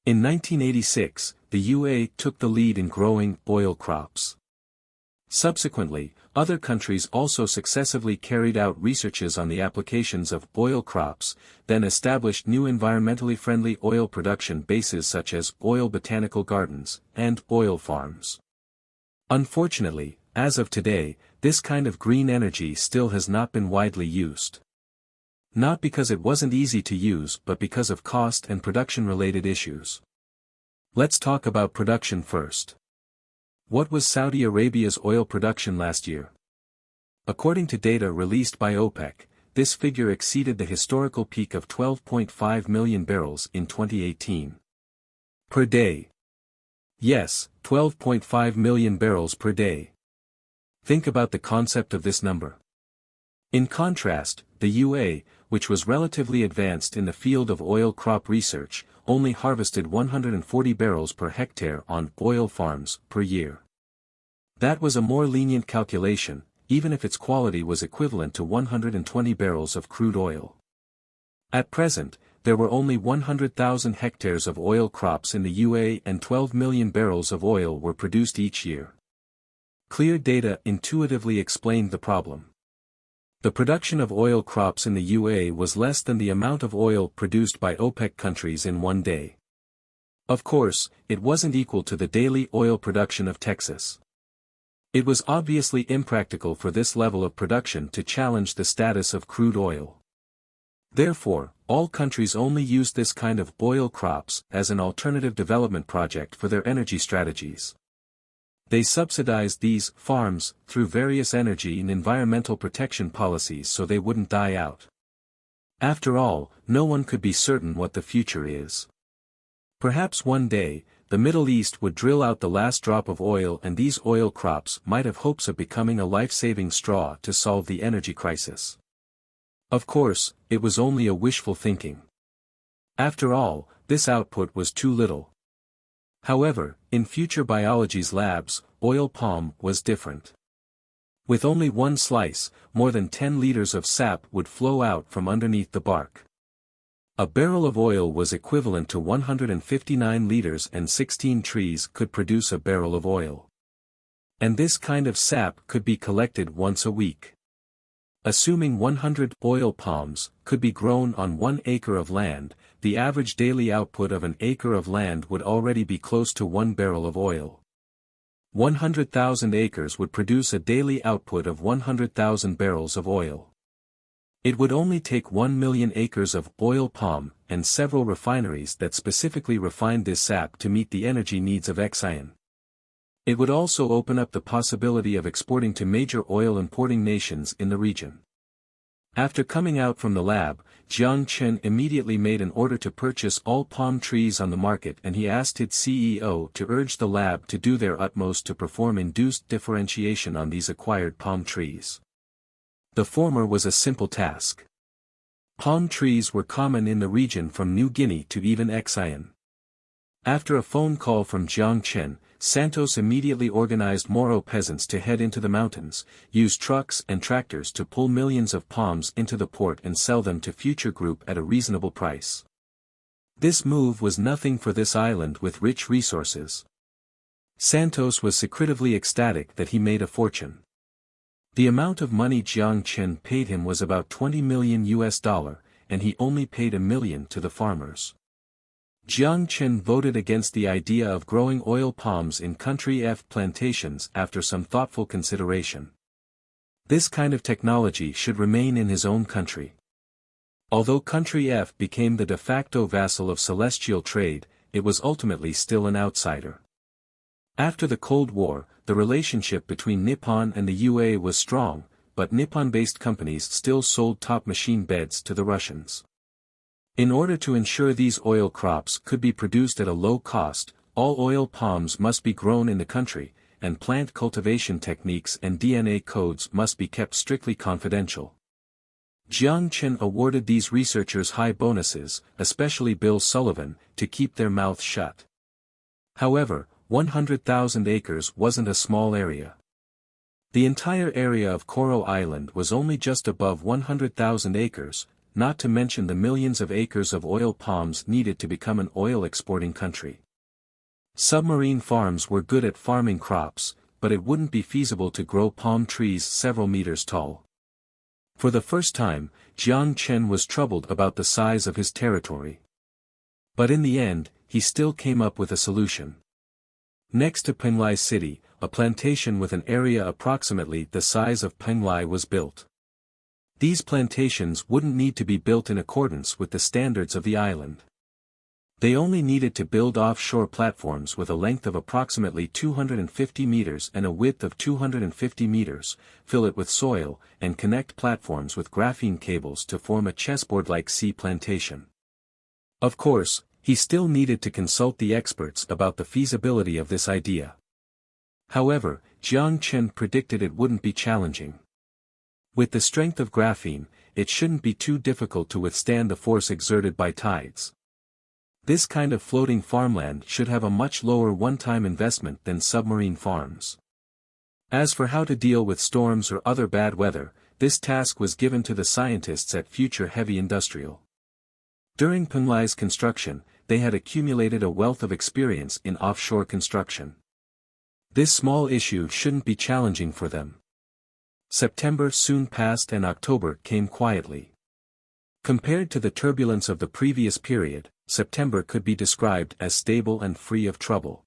In 1986, the UA took the lead in growing oil crops. Subsequently, other countries also successively carried out researches on the applications of oil crops, then established new environmentally friendly oil production bases such as oil botanical gardens and oil farms. Unfortunately, as of today, this kind of green energy still has not been widely used. Not because it wasn't easy to use but because of cost and production-related issues. Let's talk about production first. What was Saudi Arabia's oil production last year? According to data released by OPEC, this figure exceeded the historical peak of 12.5 million barrels in 2018. Per day. Yes, 12.5 million barrels per day. Think about the concept of this number. In contrast, the UA, which was relatively advanced in the field of oil crop research, only harvested 140 barrels per hectare on oil farms per year. That was a more lenient calculation, even if its quality was equivalent to 120 barrels of crude oil. At present, there were only 100,000 hectares of oil crops in the UA and 12 million barrels of oil were produced each year. Clear data intuitively explained the problem. The production of oil crops in the UA was less than the amount of oil produced by OPEC countries in one day. Of course, it wasn't equal to the daily oil production of Texas. It was obviously impractical for this level of production to challenge the status of crude oil. Therefore, all countries only used this kind of oil crops as an alternative development project for their energy strategies. They subsidized these farms through various energy and environmental protection policies so they wouldn't die out. After all, no one could be certain what the future is. Perhaps one day, the Middle East would drill out the last drop of oil and these oil crops might have hopes of becoming a life-saving straw to solve the energy crisis. Of course, it was only a wishful thinking. After all, this output was too little. However, in future biology's labs, oil palm was different. With only one slice, more than 10 liters of sap would flow out from underneath the bark. A barrel of oil was equivalent to 159 liters and 16 trees could produce a barrel of oil. And this kind of sap could be collected once a week. Assuming 100 oil palms could be grown on 1 acre of land, the average daily output of an acre of land would already be close to 1 barrel of oil. 100,000 acres would produce a daily output of 100,000 barrels of oil. It would only take 1 million acres of oil palm and several refineries that specifically refined this sap to meet the energy needs of Exxon. It would also open up the possibility of exporting to major oil importing nations in the region. After coming out from the lab, Jiang Chen immediately made an order to purchase all palm trees on the market and he asked its CEO to urge the lab to do their utmost to perform induced differentiation on these acquired palm trees. The former was a simple task. Palm trees were common in the region from New Guinea to even Exxon. After a phone call from Jiang Chen, Santos immediately organized Moro peasants to head into the mountains, use trucks and tractors to pull millions of palms into the port and sell them to Future Group at a reasonable price. This move was nothing for this island with rich resources. Santos was secretively ecstatic that he made a fortune. The amount of money Jiang Chen paid him was about $20 million, and he only paid $1 million to the farmers. Jiang Chen voted against the idea of growing oil palms in Country F plantations after some thoughtful consideration. This kind of technology should remain in his own country. Although Country F became the de facto vassal of celestial trade, it was ultimately still an outsider. After the Cold War, the relationship between Nippon and the UA was strong, but Nippon-based companies still sold top machine beds to the Russians. In order to ensure these oil crops could be produced at a low cost, all oil palms must be grown in the country, and plant cultivation techniques and DNA codes must be kept strictly confidential. Jiang Chen awarded these researchers high bonuses, especially Bill Sullivan, to keep their mouths shut. However, 100,000 acres wasn't a small area. The entire area of Coral Island was only just above 100,000 acres, not to mention the millions of acres of oil palms needed to become an oil exporting country. Submarine farms were good at farming crops, but it wouldn't be feasible to grow palm trees several meters tall. For the first time, Jiang Chen was troubled about the size of his territory. But in the end, he still came up with a solution. Next to Penglai City, a plantation with an area approximately the size of Penglai was built. These plantations wouldn't need to be built in accordance with the standards of the island. They only needed to build offshore platforms with a length of approximately 250 meters and a width of 250 meters, fill it with soil, and connect platforms with graphene cables to form a chessboard-like sea plantation. Of course, he still needed to consult the experts about the feasibility of this idea. However, Jiang Chen predicted it wouldn't be challenging. With the strength of graphene, it shouldn't be too difficult to withstand the force exerted by tides. This kind of floating farmland should have a much lower one-time investment than submarine farms. As for how to deal with storms or other bad weather, this task was given to the scientists at Future Heavy Industrial. During Penglai's construction, they had accumulated a wealth of experience in offshore construction. This small issue shouldn't be challenging for them. September soon passed and October came quietly. Compared to the turbulence of the previous period, September could be described as stable and free of trouble.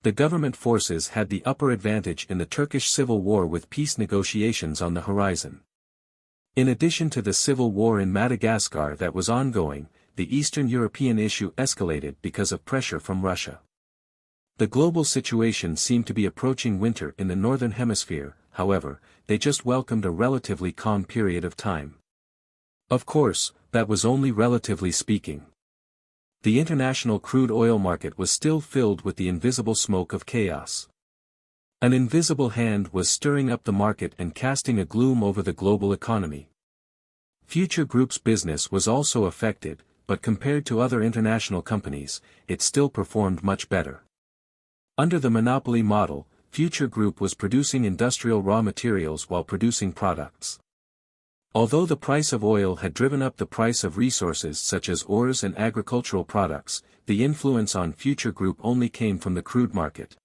The government forces had the upper advantage in the Turkish civil war with peace negotiations on the horizon. In addition to the civil war in Madagascar that was ongoing, the Eastern European issue escalated because of pressure from Russia. The global situation seemed to be approaching winter in the Northern Hemisphere, however, they just welcomed a relatively calm period of time. Of course, that was only relatively speaking. The international crude oil market was still filled with the invisible smoke of chaos. An invisible hand was stirring up the market and casting a gloom over the global economy. Future Group's business was also affected, but compared to other international companies, it still performed much better. Under the monopoly model, Future Group was producing industrial raw materials while producing products. Although the price of oil had driven up the price of resources such as ores and agricultural products, the influence on Future Group only came from the crude market.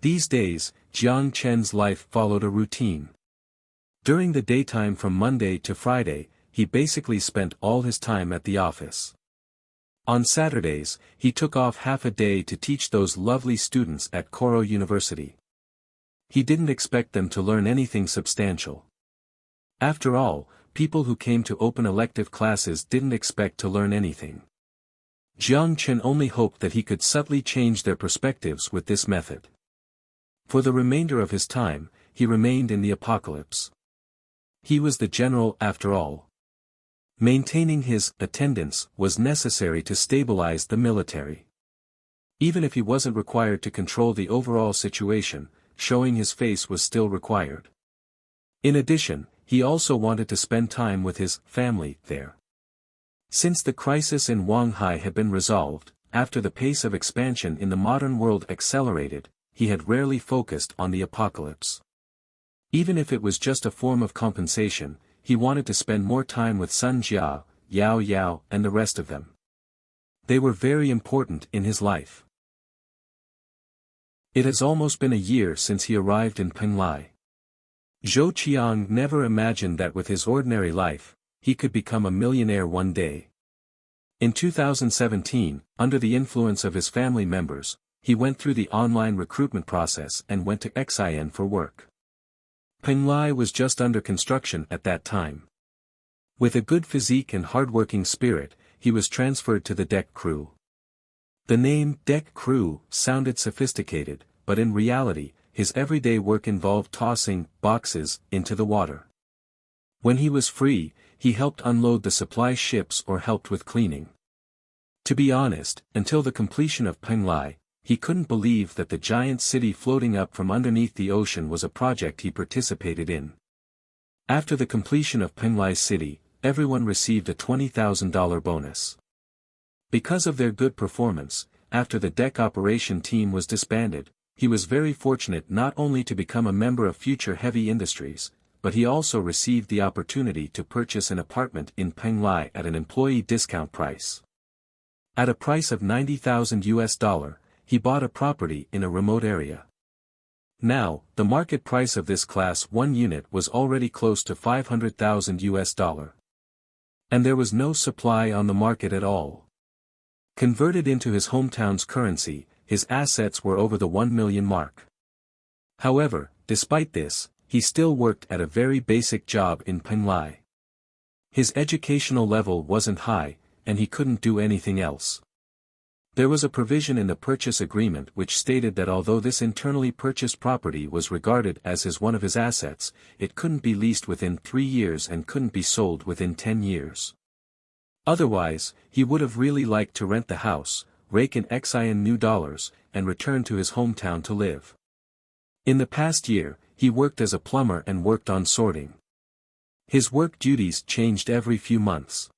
These days, Jiang Chen's life followed a routine. During the daytime from Monday to Friday, he basically spent all his time at the office. On Saturdays, he took off half a day to teach those lovely students at Koro University. He didn't expect them to learn anything substantial. After all, people who came to open elective classes didn't expect to learn anything. Jiang Chen only hoped that he could subtly change their perspectives with this method. For the remainder of his time, he remained in the apocalypse. He was the general after all. Maintaining his attendance was necessary to stabilize the military. Even if he wasn't required to control the overall situation, showing his face was still required. In addition, he also wanted to spend time with his family there. Since the crisis in Shanghai had been resolved, after the pace of expansion in the modern world accelerated, he had rarely focused on the apocalypse. Even if it was just a form of compensation, he wanted to spend more time with Sun Jia, Yao Yao, and the rest of them. They were very important in his life. It has almost been a year since he arrived in Penglai. Zhou Qiang never imagined that with his ordinary life, he could become a millionaire one day. In 2017, under the influence of his family members, he went through the online recruitment process and went to Xi'an for work. Penglai was just under construction at that time. With a good physique and hard-working spirit, he was transferred to the deck crew. The name deck crew sounded sophisticated, but in reality, his everyday work involved tossing boxes into the water. When he was free, he helped unload the supply ships or helped with cleaning. To be honest, until the completion of Penglai, he couldn't believe that the giant city floating up from underneath the ocean was a project he participated in. After the completion of Penglai City, everyone received a $20,000 bonus. Because of their good performance, after the deck operation team was disbanded, he was very fortunate not only to become a member of Future Heavy Industries, but he also received the opportunity to purchase an apartment in Penglai at an employee discount price. At a price of $90,000, he bought a property in a remote area. Now, the market price of this Class 1 unit was already close to $500,000. And there was no supply on the market at all. Converted into his hometown's currency, his assets were over the 1 million mark. However, despite this, he still worked at a very basic job in Penglai. His educational level wasn't high, and he couldn't do anything else. There was a provision in the purchase agreement which stated that although this internally purchased property was regarded as one of his assets, it couldn't be leased within 3 years and couldn't be sold within 10 years. Otherwise, he would have really liked to rent the house, rake in XIN new dollars, and return to his hometown to live. In the past year, he worked as a plumber and worked on sorting. His work duties changed every few months.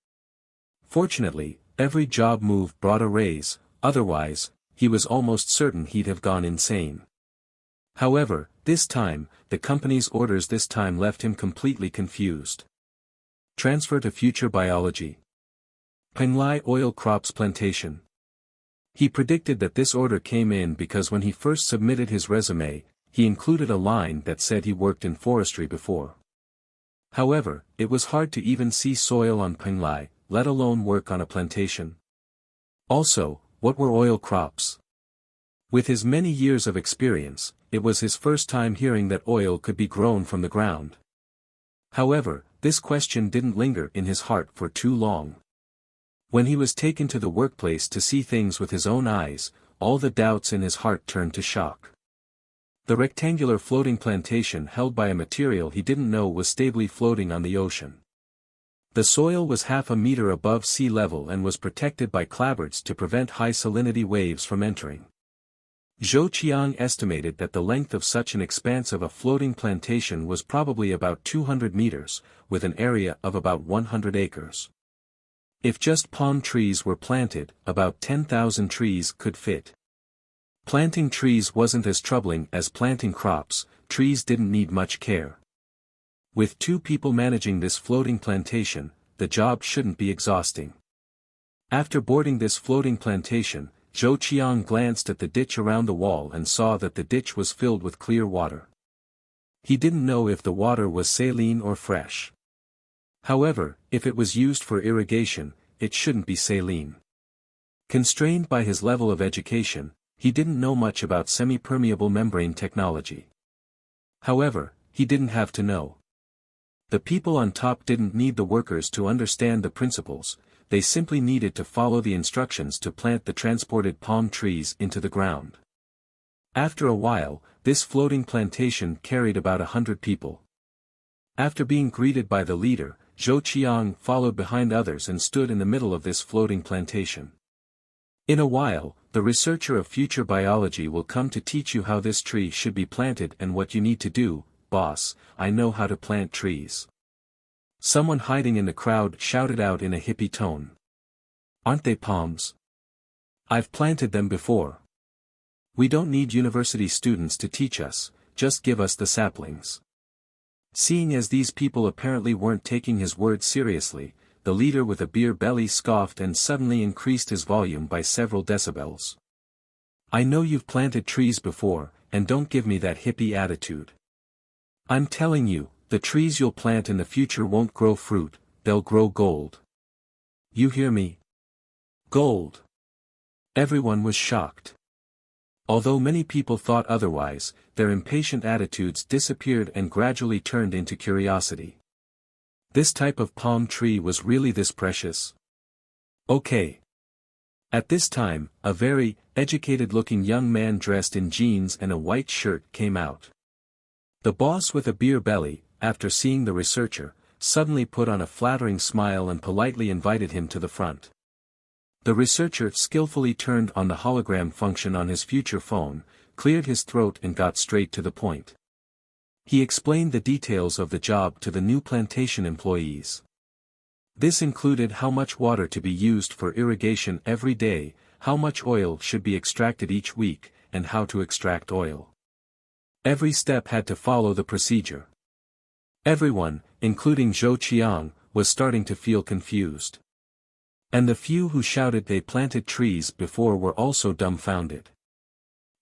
Fortunately, every job move brought a raise, otherwise, he was almost certain he'd have gone insane. However, this time, the company's orders this time left him completely confused. Transfer to Future Biology. Penglai Oil Crops Plantation. He predicted that this order came in because when he first submitted his resume, he included a line that said he worked in forestry before. However, it was hard to even see soil on Penglai, let alone work on a plantation. Also, what were oil crops? With his many years of experience, it was his first time hearing that oil could be grown from the ground. However, this question didn't linger in his heart for too long. When he was taken to the workplace to see things with his own eyes, all the doubts in his heart turned to shock. The rectangular floating plantation held by a material he didn't know was stably floating on the ocean. The soil was half a meter above sea level and was protected by clapboards to prevent high salinity waves from entering. Zhou Qiang estimated that the length of such an expanse of a floating plantation was probably about 200 meters, with an area of about 100 acres. If just palm trees were planted, about 10,000 trees could fit. Planting trees wasn't as troubling as planting crops, trees didn't need much care. With 2 people managing this floating plantation, the job shouldn't be exhausting. After boarding this floating plantation, Zhou Qiang glanced at the ditch around the wall and saw that the ditch was filled with clear water. He didn't know if the water was saline or fresh. However, if it was used for irrigation, it shouldn't be saline. Constrained by his level of education, he didn't know much about semi-permeable membrane technology. However, he didn't have to know. The people on top didn't need the workers to understand the principles, they simply needed to follow the instructions to plant the transported palm trees into the ground. After a while, this floating plantation carried about 100 people. After being greeted by the leader, Zhou Qiang followed behind others and stood in the middle of this floating plantation. In a while, the researcher of Future Biology will come to teach you how this tree should be planted and what you need to do. Boss, I know how to plant trees. Someone hiding in the crowd shouted out in a hippie tone. Aren't they palms? I've planted them before. We don't need university students to teach us, just give us the saplings. Seeing as these people apparently weren't taking his words seriously, the leader with a beer belly scoffed and suddenly increased his volume by several decibels. I know you've planted trees before, and don't give me that hippie attitude. I'm telling you, the trees you'll plant in the future won't grow fruit, they'll grow gold. You hear me? Gold. Everyone was shocked. Although many people thought otherwise, their impatient attitudes disappeared and gradually turned into curiosity. This type of palm tree was really this precious? Okay. At this time, a very educated-looking young man dressed in jeans and a white shirt came out. The boss with a beer belly, after seeing the researcher, suddenly put on a flattering smile and politely invited him to the front. The researcher skillfully turned on the hologram function on his future phone, cleared his throat and got straight to the point. He explained the details of the job to the new plantation employees. This included how much water to be used for irrigation every day, how much oil should be extracted each week, and how to extract oil. Every step had to follow the procedure. Everyone, including Zhou Qiang, was starting to feel confused. And the few who shouted they planted trees before were also dumbfounded.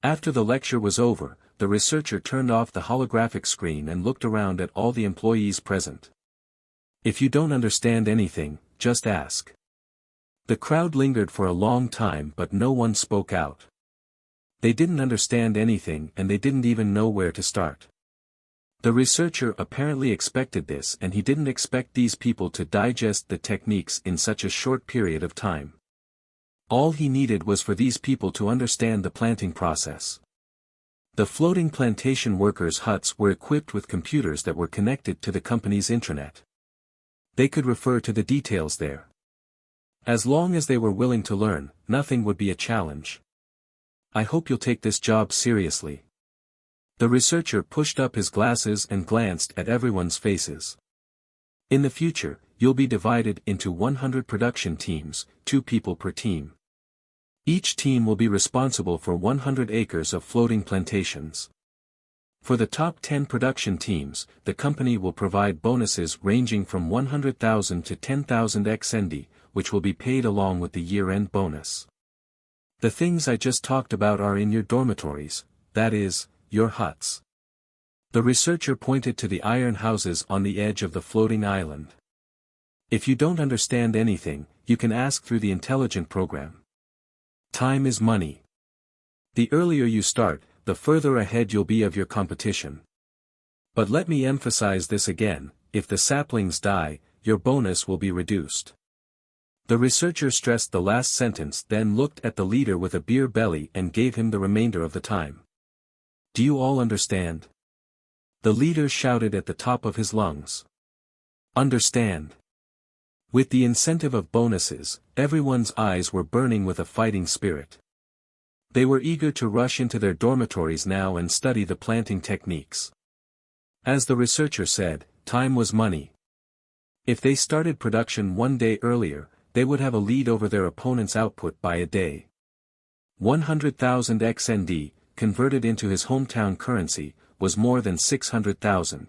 After the lecture was over, the researcher turned off the holographic screen and looked around at all the employees present. If you don't understand anything, just ask. The crowd lingered for a long time but no one spoke out. They didn't understand anything and they didn't even know where to start. The researcher apparently expected this and he didn't expect these people to digest the techniques in such a short period of time. All he needed was for these people to understand the planting process. The floating plantation workers' huts were equipped with computers that were connected to the company's intranet. They could refer to the details there. As long as they were willing to learn, nothing would be a challenge. I hope you'll take this job seriously. The researcher pushed up his glasses and glanced at everyone's faces. In the future, you'll be divided into 100 production teams, 2 people per team. Each team will be responsible for 100 acres of floating plantations. For the top 10 production teams, the company will provide bonuses ranging from 100,000 to 10,000 XND, which will be paid along with the year-end bonus. The things I just talked about are in your dormitories, that is, your huts. The researcher pointed to the iron houses on the edge of the floating island. If you don't understand anything, you can ask through the intelligent program. Time is money. The earlier you start, the further ahead you'll be of your competition. But let me emphasize this again, if the saplings die, your bonus will be reduced. The researcher stressed the last sentence, then looked at the leader with a beer belly and gave him the remainder of the time. Do you all understand? The leader shouted at the top of his lungs. Understand. With the incentive of bonuses, everyone's eyes were burning with a fighting spirit. They were eager to rush into their dormitories now and study the planting techniques. As the researcher said, time was money. If they started production 1 day earlier, they would have a lead over their opponent's output by a day. 100,000 XND, converted into his hometown currency, was more than 600,000.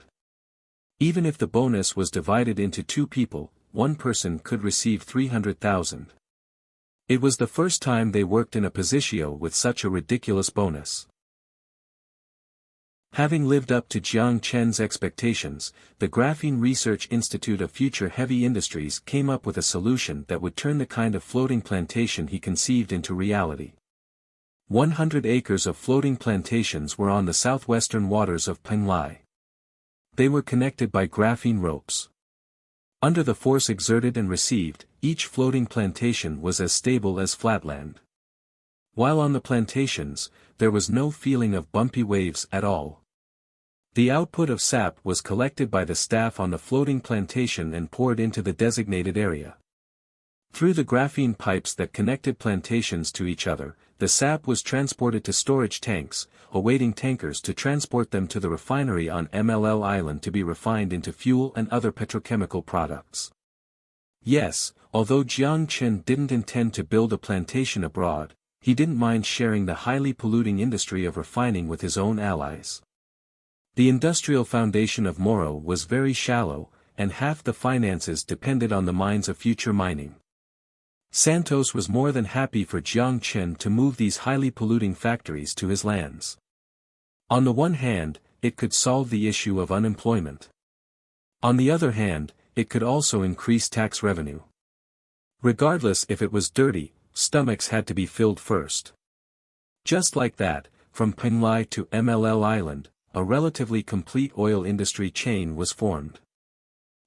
Even if the bonus was divided into 2 people, one person could receive 300,000. It was the first time they worked in a positio with such a ridiculous bonus. Having lived up to Jiang Chen's expectations, the Graphene Research Institute of Future Heavy Industries came up with a solution that would turn the kind of floating plantation he conceived into reality. 100 acres of floating plantations were on the southwestern waters of Penglai. They were connected by graphene ropes. Under the force exerted and received, each floating plantation was as stable as flatland. While on the plantations, there was no feeling of bumpy waves at all. The output of sap was collected by the staff on the floating plantation and poured into the designated area. Through the graphene pipes that connected plantations to each other, the sap was transported to storage tanks, awaiting tankers to transport them to the refinery on MLL Island to be refined into fuel and other petrochemical products. Yes, although Jiang Chen didn't intend to build a plantation abroad, he didn't mind sharing the highly polluting industry of refining with his own allies. The industrial foundation of Moro was very shallow, and half the finances depended on the mines of future mining. Santos was more than happy for Jiang Chen to move these highly polluting factories to his lands. On the one hand, it could solve the issue of unemployment. On the other hand, it could also increase tax revenue. Regardless if it was dirty, stomachs had to be filled first. Just like that, from Penglai to MLL Island, a relatively complete oil industry chain was formed.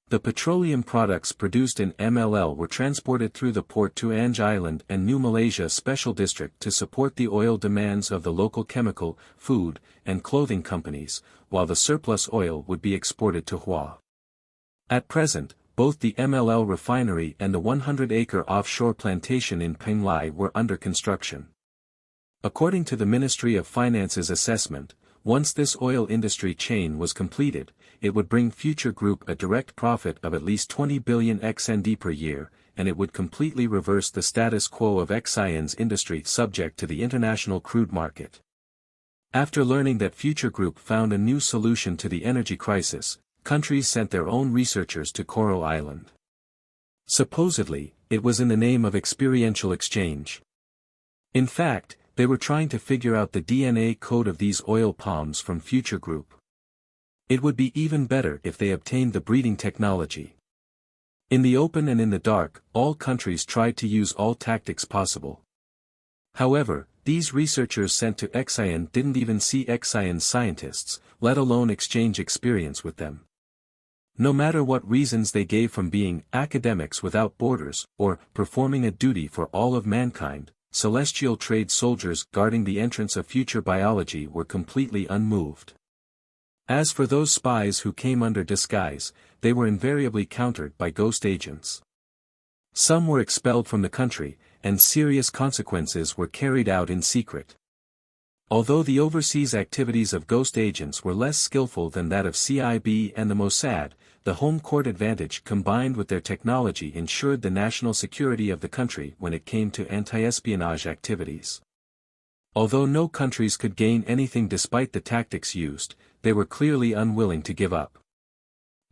The petroleum products produced in MLL were transported through the port to Anj Island and New Malaysia Special District to support the oil demands of the local chemical, food, and clothing companies, while the surplus oil would be exported to Hua. At present, both the MLL refinery and the 100-acre offshore plantation in Penglai were under construction. According to the Ministry of Finance's assessment, once this oil industry chain was completed, it would bring Future Group a direct profit of at least 20 billion XND per year, and it would completely reverse the status quo of Xian's industry subject to the international crude market. After learning that Future Group found a new solution to the energy crisis, countries sent their own researchers to Coral Island. Supposedly, it was in the name of experiential exchange. In fact, they were trying to figure out the DNA code of these oil palms from Future Group. It would be even better if they obtained the breeding technology. In the open and in the dark, all countries tried to use all tactics possible. However, these researchers sent to Xian didn't even see Xian's scientists, let alone exchange experience with them. No matter what reasons they gave from being academics without borders, or performing a duty for all of mankind, celestial trade soldiers guarding the entrance of future biology were completely unmoved. As for those spies who came under disguise, they were invariably countered by ghost agents. Some were expelled from the country, and serious consequences were carried out in secret. Although the overseas activities of ghost agents were less skillful than that of CIB and the Mossad, the home court advantage combined with their technology ensured the national security of the country when it came to anti-espionage activities. Although no countries could gain anything despite the tactics used, they were clearly unwilling to give up.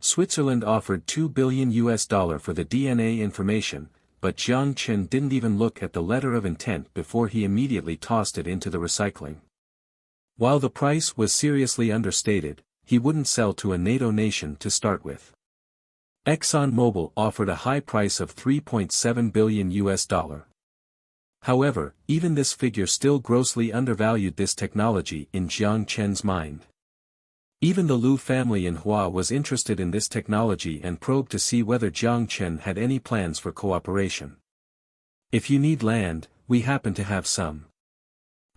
Switzerland offered $2 billion for the DNA information, but Jiang Chen didn't even look at the letter of intent before he immediately tossed it into the recycling. While the price was seriously understated, he wouldn't sell to a NATO nation to start with. ExxonMobil offered a high price of $3.7 billion. However, even this figure still grossly undervalued this technology in Jiang Chen's mind. Even the Liu family in Hua was interested in this technology and probed to see whether Jiang Chen had any plans for cooperation. If you need land, we happen to have some.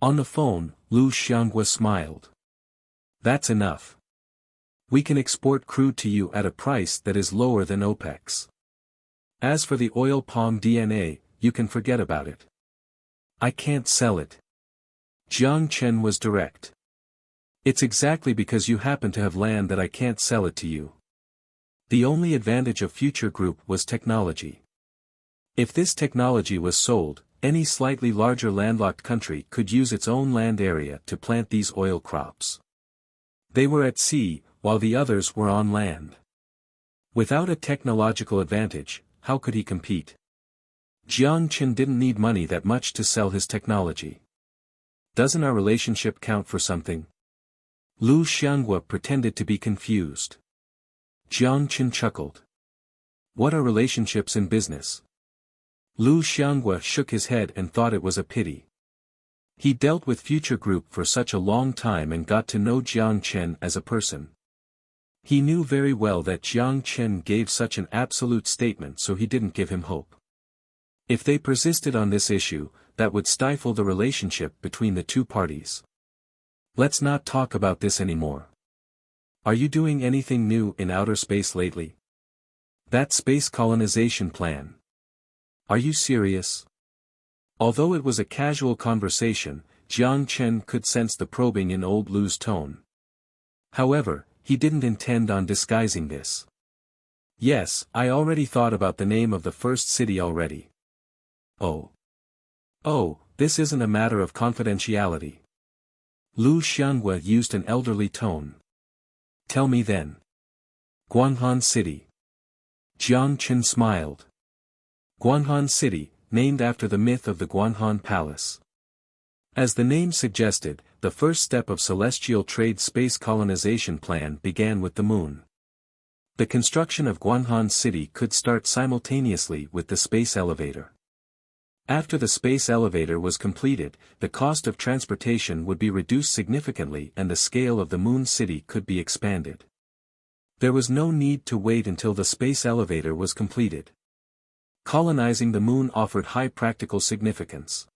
On the phone, Liu Xianghua smiled. That's enough. We can export crude to you at a price that is lower than OPEC's. As for the oil palm DNA, you can forget about it. I can't sell it. Jiang Chen was direct. It's exactly because you happen to have land that I can't sell it to you. The only advantage of Future Group was technology. If this technology was sold, any slightly larger landlocked country could use its own land area to plant these oil crops. They were at sea, while the others were on land. Without a technological advantage, how could he compete? Jiang Chen didn't need money that much to sell his technology. Doesn't our relationship count for something? Liu Xianghua pretended to be confused. Jiang Chen chuckled. What are relationships in business? Liu Xianghua shook his head and thought it was a pity. He dealt with Future Group for such a long time and got to know Jiang Chen as a person. He knew very well that Jiang Chen gave such an absolute statement, so he didn't give him hope. If they persisted on this issue, that would stifle the relationship between the two parties. Let's not talk about this anymore. Are you doing anything new in outer space lately? That space colonization plan. Are you serious? Although it was a casual conversation, Jiang Chen could sense the probing in old Liu's tone. However, he didn't intend on disguising this. Yes, I already thought about the name of the first city already. Oh. Oh, this isn't a matter of confidentiality. Liu Xianghua used an elderly tone. Tell me then. Guanghan City. Jiang Chen smiled. Guanghan City, named after the myth of the Guanghan Palace. As the name suggested, the first step of celestial trade space colonization plan began with the moon. The construction of Guanghan City could start simultaneously with the space elevator. After the space elevator was completed, the cost of transportation would be reduced significantly and the scale of the moon city could be expanded. There was no need to wait until the space elevator was completed. Colonizing the moon offered high practical significance.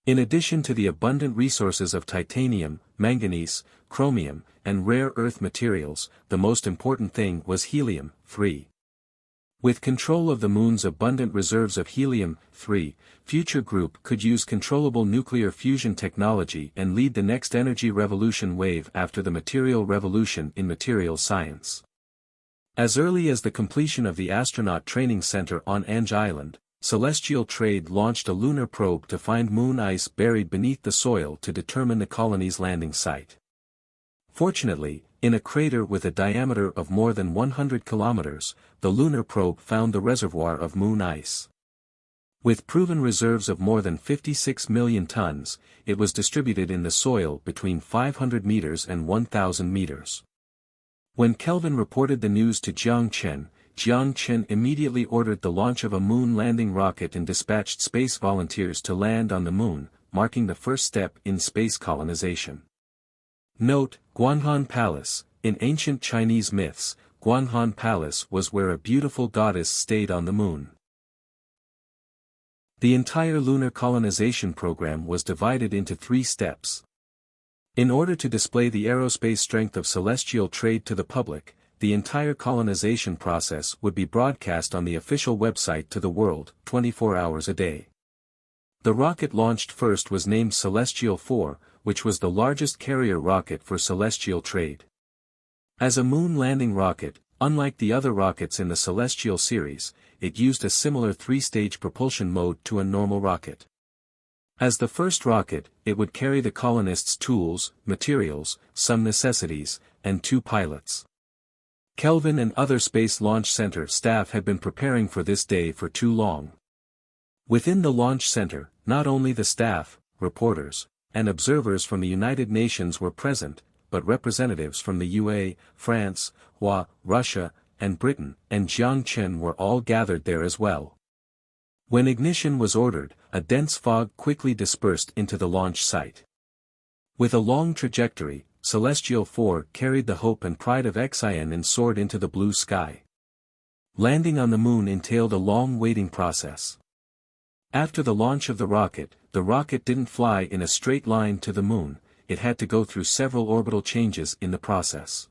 In addition to the abundant resources of titanium, manganese, chromium, and rare earth materials, the most important thing was helium-3. With control of the moon's abundant reserves of helium-3, Future Group could use controllable nuclear fusion technology and lead the next energy revolution wave after the material revolution in materials science. As early as the completion of the astronaut training center on Ange Island, Celestial Trade launched a lunar probe to find moon ice buried beneath the soil to determine the colony's landing site. Fortunately, in a crater with a diameter of more than 100 kilometers, the lunar probe found the reservoir of moon ice. With proven reserves of more than 56 million tons, it was distributed in the soil between 500 meters and 1,000 meters. When Kelvin reported the news to Jiang Chen immediately ordered the launch of a moon landing rocket and dispatched space volunteers to land on the moon, marking the first step in space colonization. Note, Guanhan Palace. In ancient Chinese myths, Guanhan Palace was where a beautiful goddess stayed on the moon. The entire lunar colonization program was divided into 3 steps. In order to display the aerospace strength of Celestial Trade to the public, the entire colonization process would be broadcast on the official website to the world, 24 hours a day. The rocket launched first was named Celestial 4, which was the largest carrier rocket for Celestial Trade. As a moon landing rocket, unlike the other rockets in the Celestial series, it used a similar 3-stage propulsion mode to a normal rocket. As the first rocket, it would carry the colonists' tools, materials, some necessities, and 2 pilots. Kelvin and other Space Launch Center staff had been preparing for this day for too long. Within the Launch Center, not only the staff, reporters, and observers from the United Nations were present, but representatives from the UA, France, Russia, and Britain, and Jiang Chen were all gathered there as well. When ignition was ordered, a dense fog quickly dispersed into the launch site. With a long trajectory, Celestial 4 carried the hope and pride of Xi'an and soared into the blue sky. Landing on the moon entailed a long waiting process. After the launch of the rocket didn't fly in a straight line to the moon, it had to go through several orbital changes in the process.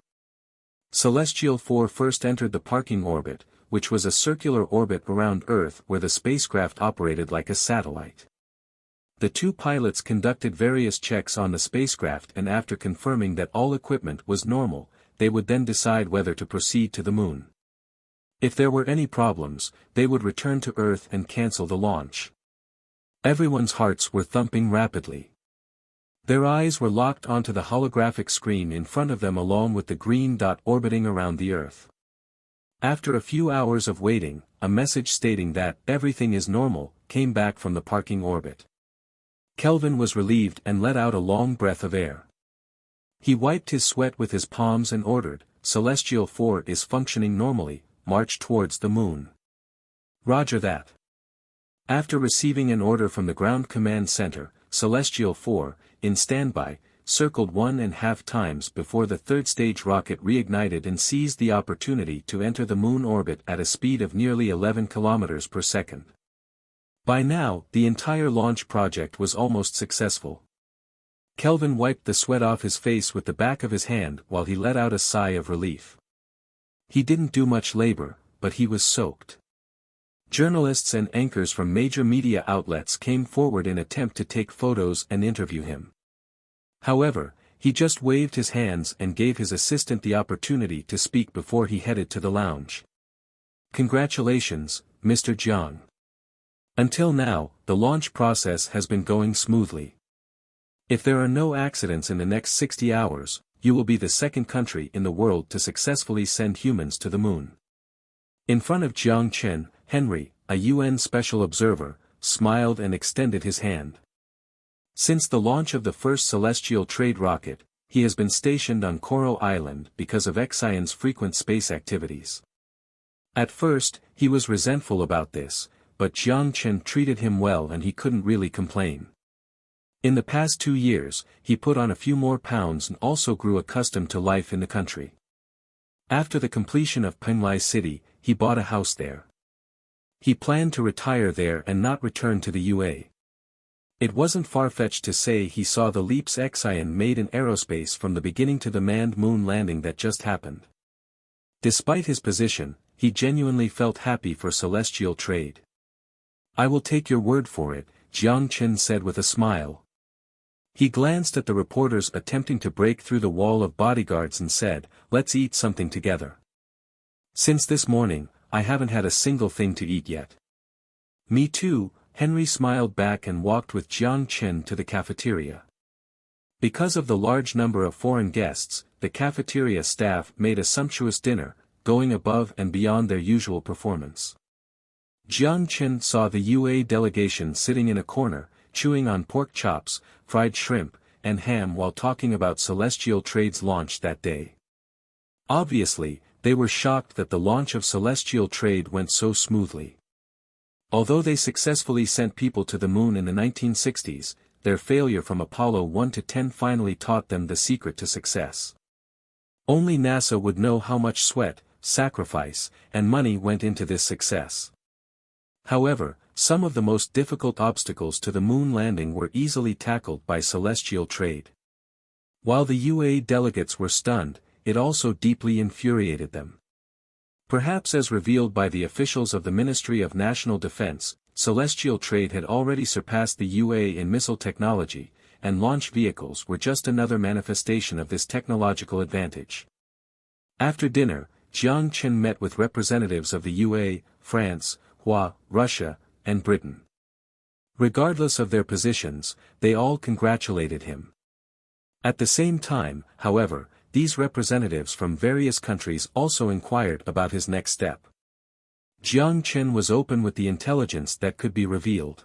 Celestial 4 first entered the parking orbit, which was a circular orbit around Earth where the spacecraft operated like a satellite. The 2 pilots conducted various checks on the spacecraft, and after confirming that all equipment was normal, they would then decide whether to proceed to the moon. If there were any problems, they would return to Earth and cancel the launch. Everyone's hearts were thumping rapidly. Their eyes were locked onto the holographic screen in front of them along with the green dot orbiting around the Earth. After a few hours of waiting, a message stating that everything is normal came back from the parking orbit. Kelvin was relieved and let out a long breath of air. He wiped his sweat with his palms and ordered, "Celestial 4 is functioning normally, march towards the moon." Roger that. After receiving an order from the Ground Command Center, Celestial 4, in standby, circled 1.5 times before the 3rd-stage rocket reignited and seized the opportunity to enter the moon orbit at a speed of nearly 11 kilometers per second. By now, the entire launch project was almost successful. Kelvin wiped the sweat off his face with the back of his hand while he let out a sigh of relief. He didn't do much labor, but he was soaked. Journalists and anchors from major media outlets came forward in attempt to take photos and interview him. However, he just waved his hands and gave his assistant the opportunity to speak before he headed to the lounge. "Congratulations, Mr. Jiang. Until now, the launch process has been going smoothly. If there are no accidents in the next 60 hours, you will be the 2nd country in the world to successfully send humans to the moon." In front of Jiang Chen, Henry, a UN special observer, smiled and extended his hand. Since the launch of the first Celestial Trade rocket, he has been stationed on Coral Island because of Xi'an's frequent space activities. At first, he was resentful about this, but Jiang Chen treated him well and he couldn't really complain. In the past 2 years, he put on a few more pounds and also grew accustomed to life in the country. After the completion of Penglai City, he bought a house there. He planned to retire there and not return to the UA. It wasn't far-fetched to say he saw the leaps Xian made in aerospace from the beginning to the manned moon landing that just happened. Despite his position, he genuinely felt happy for celestial trade. "I will take your word for it," Jiang Chen said with a smile. He glanced at the reporters attempting to break through the wall of bodyguards and said, "Let's eat something together. Since this morning, I haven't had a single thing to eat yet." "Me too," Henry smiled back and walked with Jiang Chen to the cafeteria. Because of the large number of foreign guests, the cafeteria staff made a sumptuous dinner, going above and beyond their usual performance. Jiang Chen saw the UA delegation sitting in a corner, chewing on pork chops, fried shrimp, and ham while talking about Celestial Trade's launch that day. Obviously, they were shocked that the launch of Celestial Trade went so smoothly. Although they successfully sent people to the moon in the 1960s, their failure from Apollo 1 to 10 finally taught them the secret to success. Only NASA would know how much sweat, sacrifice, and money went into this success. However, some of the most difficult obstacles to the moon landing were easily tackled by Celestial Trade. While the UA delegates were stunned, it also deeply infuriated them. Perhaps as revealed by the officials of the Ministry of National Defense, Celestial Trade had already surpassed the UA in missile technology, and launch vehicles were just another manifestation of this technological advantage. After dinner, Jiang Chen met with representatives of the UA, France, Russia, and Britain. Regardless of their positions, they all congratulated him. At the same time, however, these representatives from various countries also inquired about his next step. Jiang Chen was open with the intelligence that could be revealed.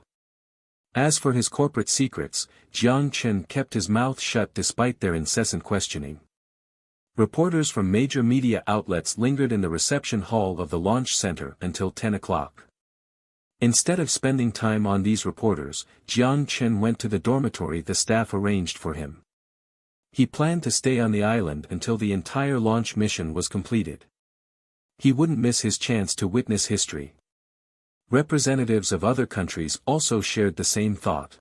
As for his corporate secrets, Jiang Chen kept his mouth shut despite their incessant questioning. Reporters from major media outlets lingered in the reception hall of the launch center until 10 o'clock. Instead of spending time on these reporters, Jiang Chen went to the dormitory the staff arranged for him. He planned to stay on the island until the entire launch mission was completed. He wouldn't miss his chance to witness history. Representatives of other countries also shared the same thought.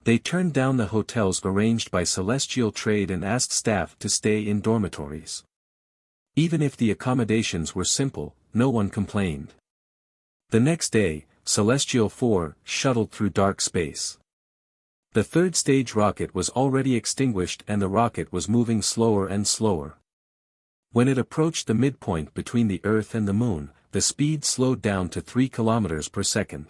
They turned down the hotels arranged by Celestial Trade and asked staff to stay in dormitories. Even if the accommodations were simple, no one complained. The next day, Celestial 4 shuttled through dark space. The third stage rocket was already extinguished and the rocket was moving slower and slower. When it approached the midpoint between the Earth and the Moon, the speed slowed down to 3 km per second.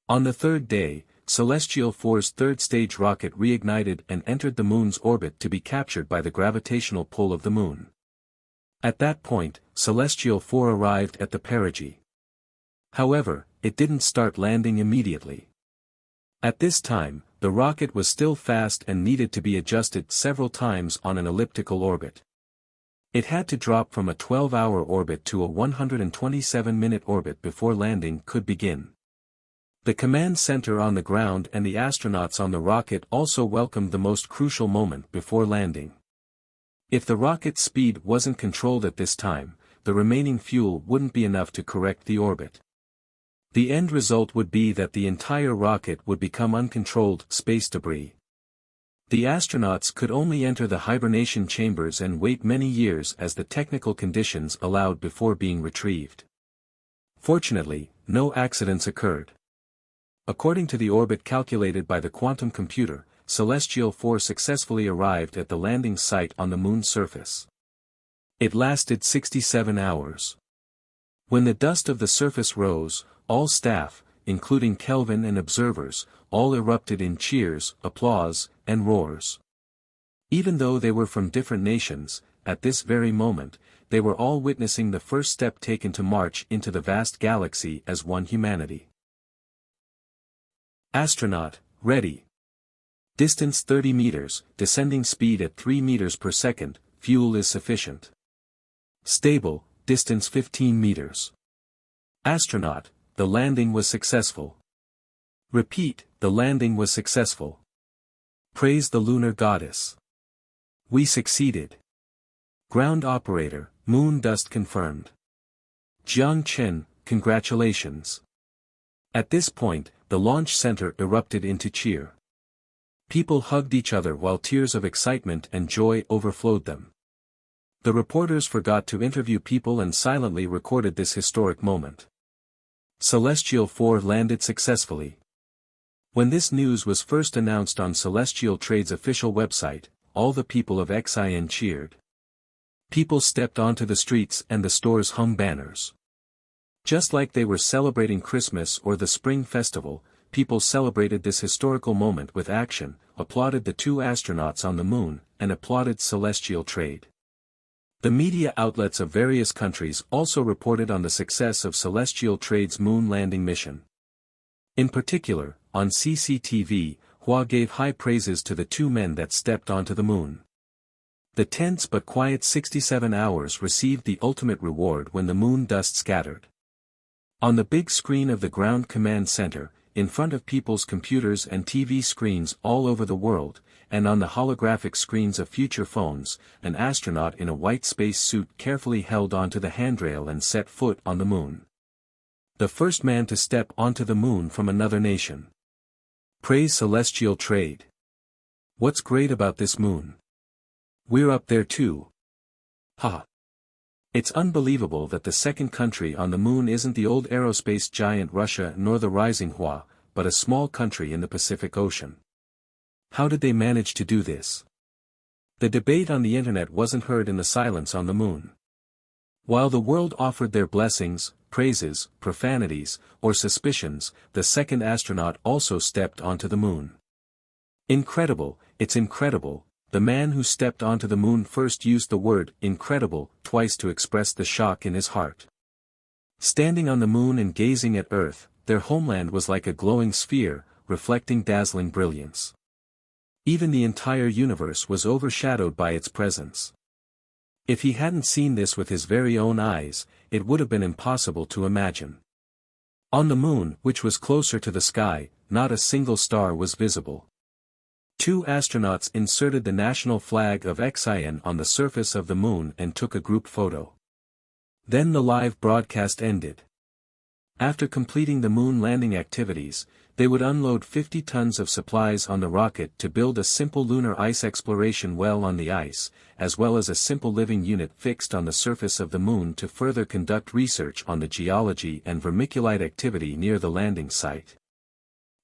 On the third day, Celestial 4's third stage rocket reignited and entered the Moon's orbit to be captured by the gravitational pull of the Moon. At that point, Celestial 4 arrived at the perigee. However, it didn't start landing immediately. At this time, the rocket was still fast and needed to be adjusted several times on an elliptical orbit. It had to drop from a 12-hour orbit to a 127-minute orbit before landing could begin. The command center on the ground and the astronauts on the rocket also welcomed the most crucial moment before landing. If the rocket's speed wasn't controlled at this time, the remaining fuel wouldn't be enough to correct the orbit. The end result would be that the entire rocket would become uncontrolled space debris. The astronauts could only enter the hibernation chambers and wait many years as the technical conditions allowed before being retrieved. Fortunately, no accidents occurred. According to the orbit calculated by the quantum computer, Celestial 4 successfully arrived at the landing site on the Moon's surface. It lasted 67 hours. When the dust of the surface rose, all staff, including Kelvin and observers, all erupted in cheers, applause, and roars. Even though they were from different nations, at this very moment, they were all witnessing the first step taken to march into the vast galaxy as one humanity. Astronaut, ready. Distance 30 meters, descending speed at 3 meters per second, fuel is sufficient. Stable, distance 15 meters. Astronaut, the landing was successful. Repeat, the landing was successful. Praise the lunar goddess. We succeeded. Ground operator, moon dust confirmed. Jiang Chen, congratulations. At this point, the launch center erupted into cheer. People hugged each other while tears of excitement and joy overflowed them. The reporters forgot to interview people and silently recorded this historic moment. Celestial 4 landed successfully. When this news was first announced on Celestial Trade's official website, all the people of Xian cheered. People stepped onto the streets and the stores hung banners. Just like they were celebrating Christmas or the Spring Festival, people celebrated this historical moment with action, applauded the 2 astronauts on the moon, and applauded Celestial Trade. The media outlets of various countries also reported on the success of Celestial Trade's moon landing mission. In particular, on CCTV, Hua gave high praises to the 2 men that stepped onto the moon. The tense but quiet 67 hours received the ultimate reward when the moon dust scattered. On the big screen of the ground command center, in front of people's computers and TV screens all over the world, and on the holographic screens of future phones, an astronaut in a white space suit carefully held onto the handrail and set foot on the moon. The first man to step onto the moon from another nation. Praise Celestial Trade. What's great about this moon? We're up there too. Ha! It's unbelievable that the second country on the moon isn't the old aerospace giant Russia nor the rising Hua, but a small country in the Pacific Ocean. How did they manage to do this? The debate on the internet wasn't heard in the silence on the moon. While the world offered their blessings, praises, profanities, or suspicions, the second astronaut also stepped onto the moon. Incredible, it's incredible. The man who stepped onto the moon first used the word incredible twice to express the shock in his heart. Standing on the moon and gazing at Earth, their homeland was like a glowing sphere, reflecting dazzling brilliance. Even the entire universe was overshadowed by its presence. If he hadn't seen this with his very own eyes, it would have been impossible to imagine. On the moon, which was closer to the sky, not a single star was visible. 2 astronauts inserted the national flag of Xian on the surface of the moon and took a group photo. Then the live broadcast ended. After completing the moon landing activities, they would unload 50 tons of supplies on the rocket to build a simple lunar ice exploration well on the ice, as well as a simple living unit fixed on the surface of the moon to further conduct research on the geology and vermiculite activity near the landing site.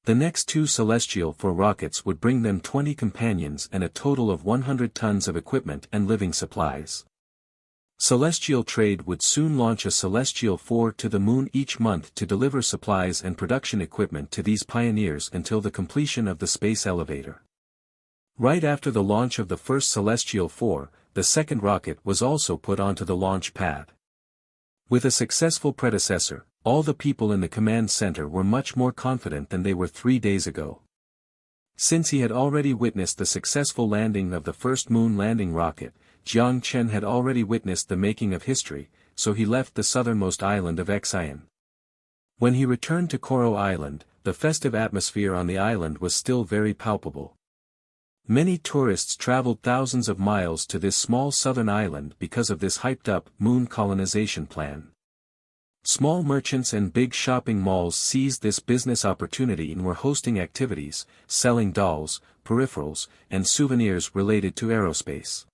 The next 2 Celestial 4 rockets would bring them 20 companions and a total of 100 tons of equipment and living supplies. Celestial Trade would soon launch a Celestial 4 to the moon each month to deliver supplies and production equipment to these pioneers until the completion of the space elevator. Right after the launch of the first Celestial 4, the second rocket was also put onto the launch pad. With a successful predecessor, all the people in the command center were much more confident than they were 3 days ago. Since he had already witnessed the successful landing of the first moon landing rocket, Jiang Chen had already witnessed the making of history, so he left the southernmost island of Xian. When he returned to Koro Island, the festive atmosphere on the island was still very palpable. Many tourists traveled thousands of miles to this small southern island because of this hyped-up moon colonization plan. Small merchants and big shopping malls seized this business opportunity and were hosting activities, selling dolls, peripherals, and souvenirs related to aerospace.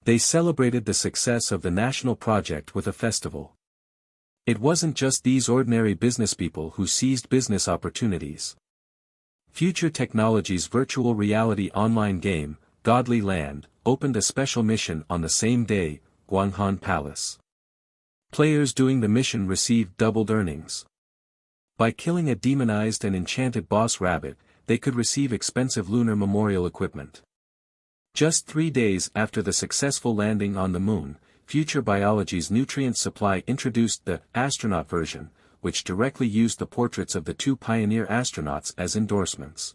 They celebrated the success of the national project with a festival. It wasn't just these ordinary businesspeople who seized business opportunities. Future Technologies' virtual reality online game, Godly Land, opened a special mission on the same day, Guanghan Palace. Players doing the mission received doubled earnings. By killing a demonized and enchanted boss rabbit, they could receive expensive lunar memorial equipment. Just 3 days after the successful landing on the moon, Future Biology's nutrient supply introduced the astronaut version, which directly used the portraits of the 2 pioneer astronauts as endorsements.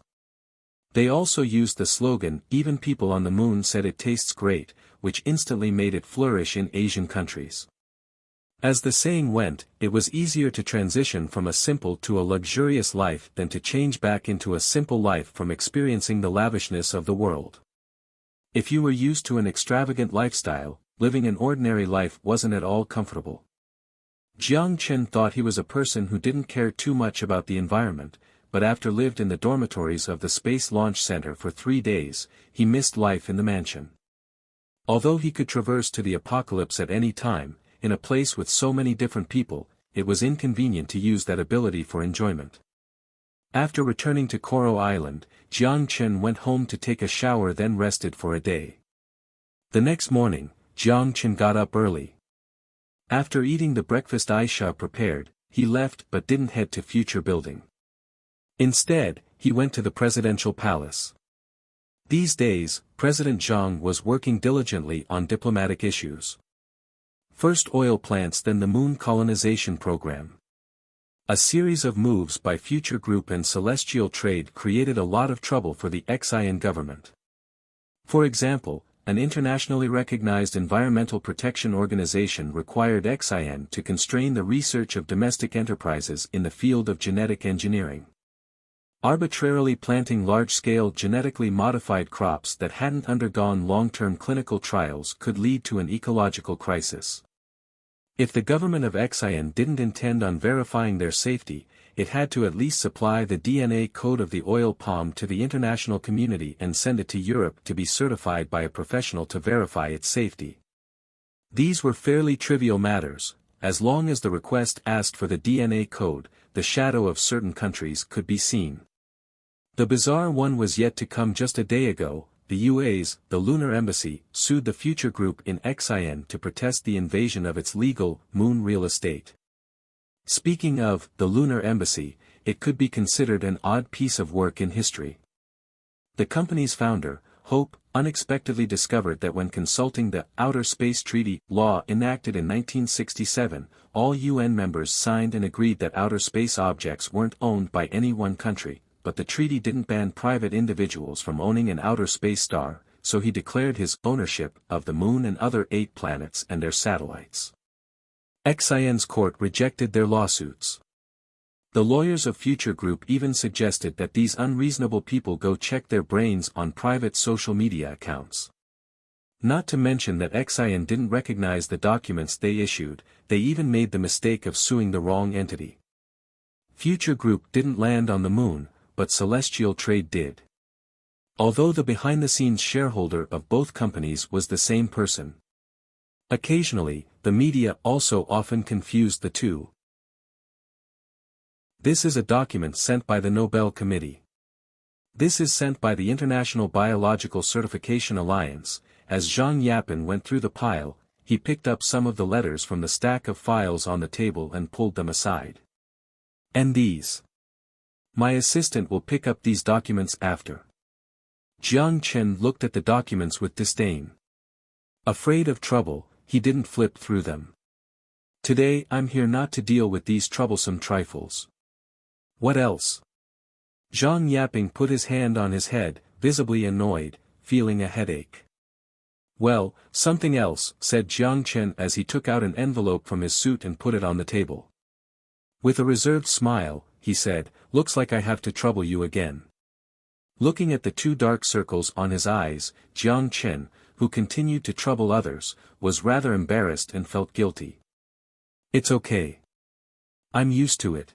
They also used the slogan, "Even people on the moon said it tastes great," which instantly made it flourish in Asian countries. As the saying went, it was easier to transition from a simple to a luxurious life than to change back into a simple life from experiencing the lavishness of the world. If you were used to an extravagant lifestyle, living an ordinary life wasn't at all comfortable. Jiang Chen thought he was a person who didn't care too much about the environment, but after lived in the dormitories of the Space Launch Center for 3 days, he missed life in the mansion. Although he could traverse to the apocalypse at any time, in a place with so many different people, it was inconvenient to use that ability for enjoyment. After returning to Coral Island, Jiang Chen went home to take a shower, then rested for a day. The next morning, Jiang Chen got up early. After eating the breakfast Aisha prepared, he left but didn't head to Future Building. Instead, he went to the presidential palace. These days, President Jiang was working diligently on diplomatic issues. First oil plants, then the moon colonization program. A series of moves by Future Group and Celestial Trade created a lot of trouble for the Xian government. For example, an internationally recognized environmental protection organization required Xian to constrain the research of domestic enterprises in the field of genetic engineering. Arbitrarily planting large-scale genetically modified crops that hadn't undergone long-term clinical trials could lead to an ecological crisis. If the government of Xian didn't intend on verifying their safety, it had to at least supply the DNA code of the oil palm to the international community and send it to Europe to be certified by a professional to verify its safety. These were fairly trivial matters. As long as the request asked for the DNA code, the shadow of certain countries could be seen. The bizarre one was yet to come. Just a day ago, the UA's, the Lunar Embassy, sued the Future Group in Xian to protest the invasion of its legal, moon real estate. Speaking of the Lunar Embassy, it could be considered an odd piece of work in history. The company's founder, Hope, unexpectedly discovered that when consulting the Outer Space Treaty law enacted in 1967, all UN members signed and agreed that outer space objects weren't owned by any one country, but the treaty didn't ban private individuals from owning an outer space star, so he declared his ownership of the Moon and other 8 planets and their satellites. Xian's court rejected their lawsuits. The lawyers of Future Group even suggested that these unreasonable people go check their brains on private social media accounts. Not to mention that Xian didn't recognize the documents they issued, they even made the mistake of suing the wrong entity. Future Group didn't land on the moon, but Celestial Trade did. Although the behind-the-scenes shareholder of both companies was the same person. Occasionally, the media also often confused the two. This is a document sent by the Nobel Committee. This is sent by the International Biological Certification Alliance. As Zhang Yapin went through the pile, he picked up some of the letters from the stack of files on the table and pulled them aside. And these? My assistant will pick up these documents after. Jiang Chen looked at the documents with disdain. Afraid of trouble, he didn't flip through them. Today I'm here not to deal with these troublesome trifles. What else? Zhang Yaping put his hand on his head, visibly annoyed, feeling a headache. Well, something else, said Jiang Chen as he took out an envelope from his suit and put it on the table. With a reserved smile, he said, looks like I have to trouble you again. Looking at the 2 dark circles on his eyes, Jiang Chen, who continued to trouble others, was rather embarrassed and felt guilty. It's okay. I'm used to it.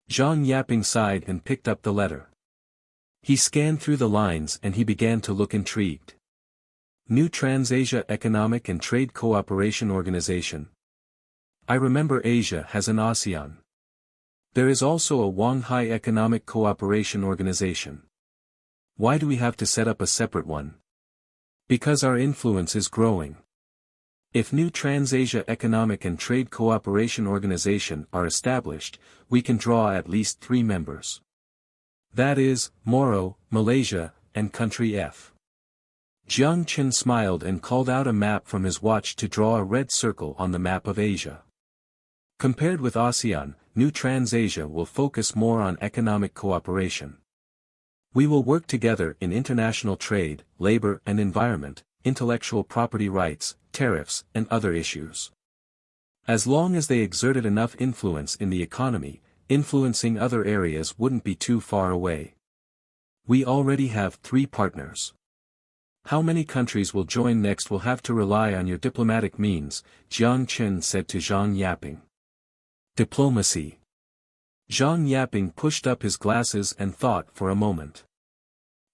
Zhang Yaping sighed and picked up the letter. He scanned through the lines and he began to look intrigued. New Trans-Asia Economic and Trade Cooperation Organization. I remember Asia has an ASEAN. There is also a Shanghai Economic Cooperation Organization. Why do we have to set up a separate one? Because our influence is growing. If new Trans-Asia Economic and Trade Cooperation Organization are established, we can draw at least 3 members. That is, Moro, Malaysia, and Country F. Jiang Chen smiled and called out a map from his watch to draw a red circle on the map of Asia. Compared with ASEAN, New Trans-Asia will focus more on economic cooperation. We will work together in international trade, labor and environment, intellectual property rights, tariffs, and other issues. As long as they exerted enough influence in the economy, influencing other areas wouldn't be too far away. We already have 3 partners. How many countries will join next will have to rely on your diplomatic means, Jiang Chen said to Zhang Yaping. Diplomacy. Zhang Yaping pushed up his glasses and thought for a moment.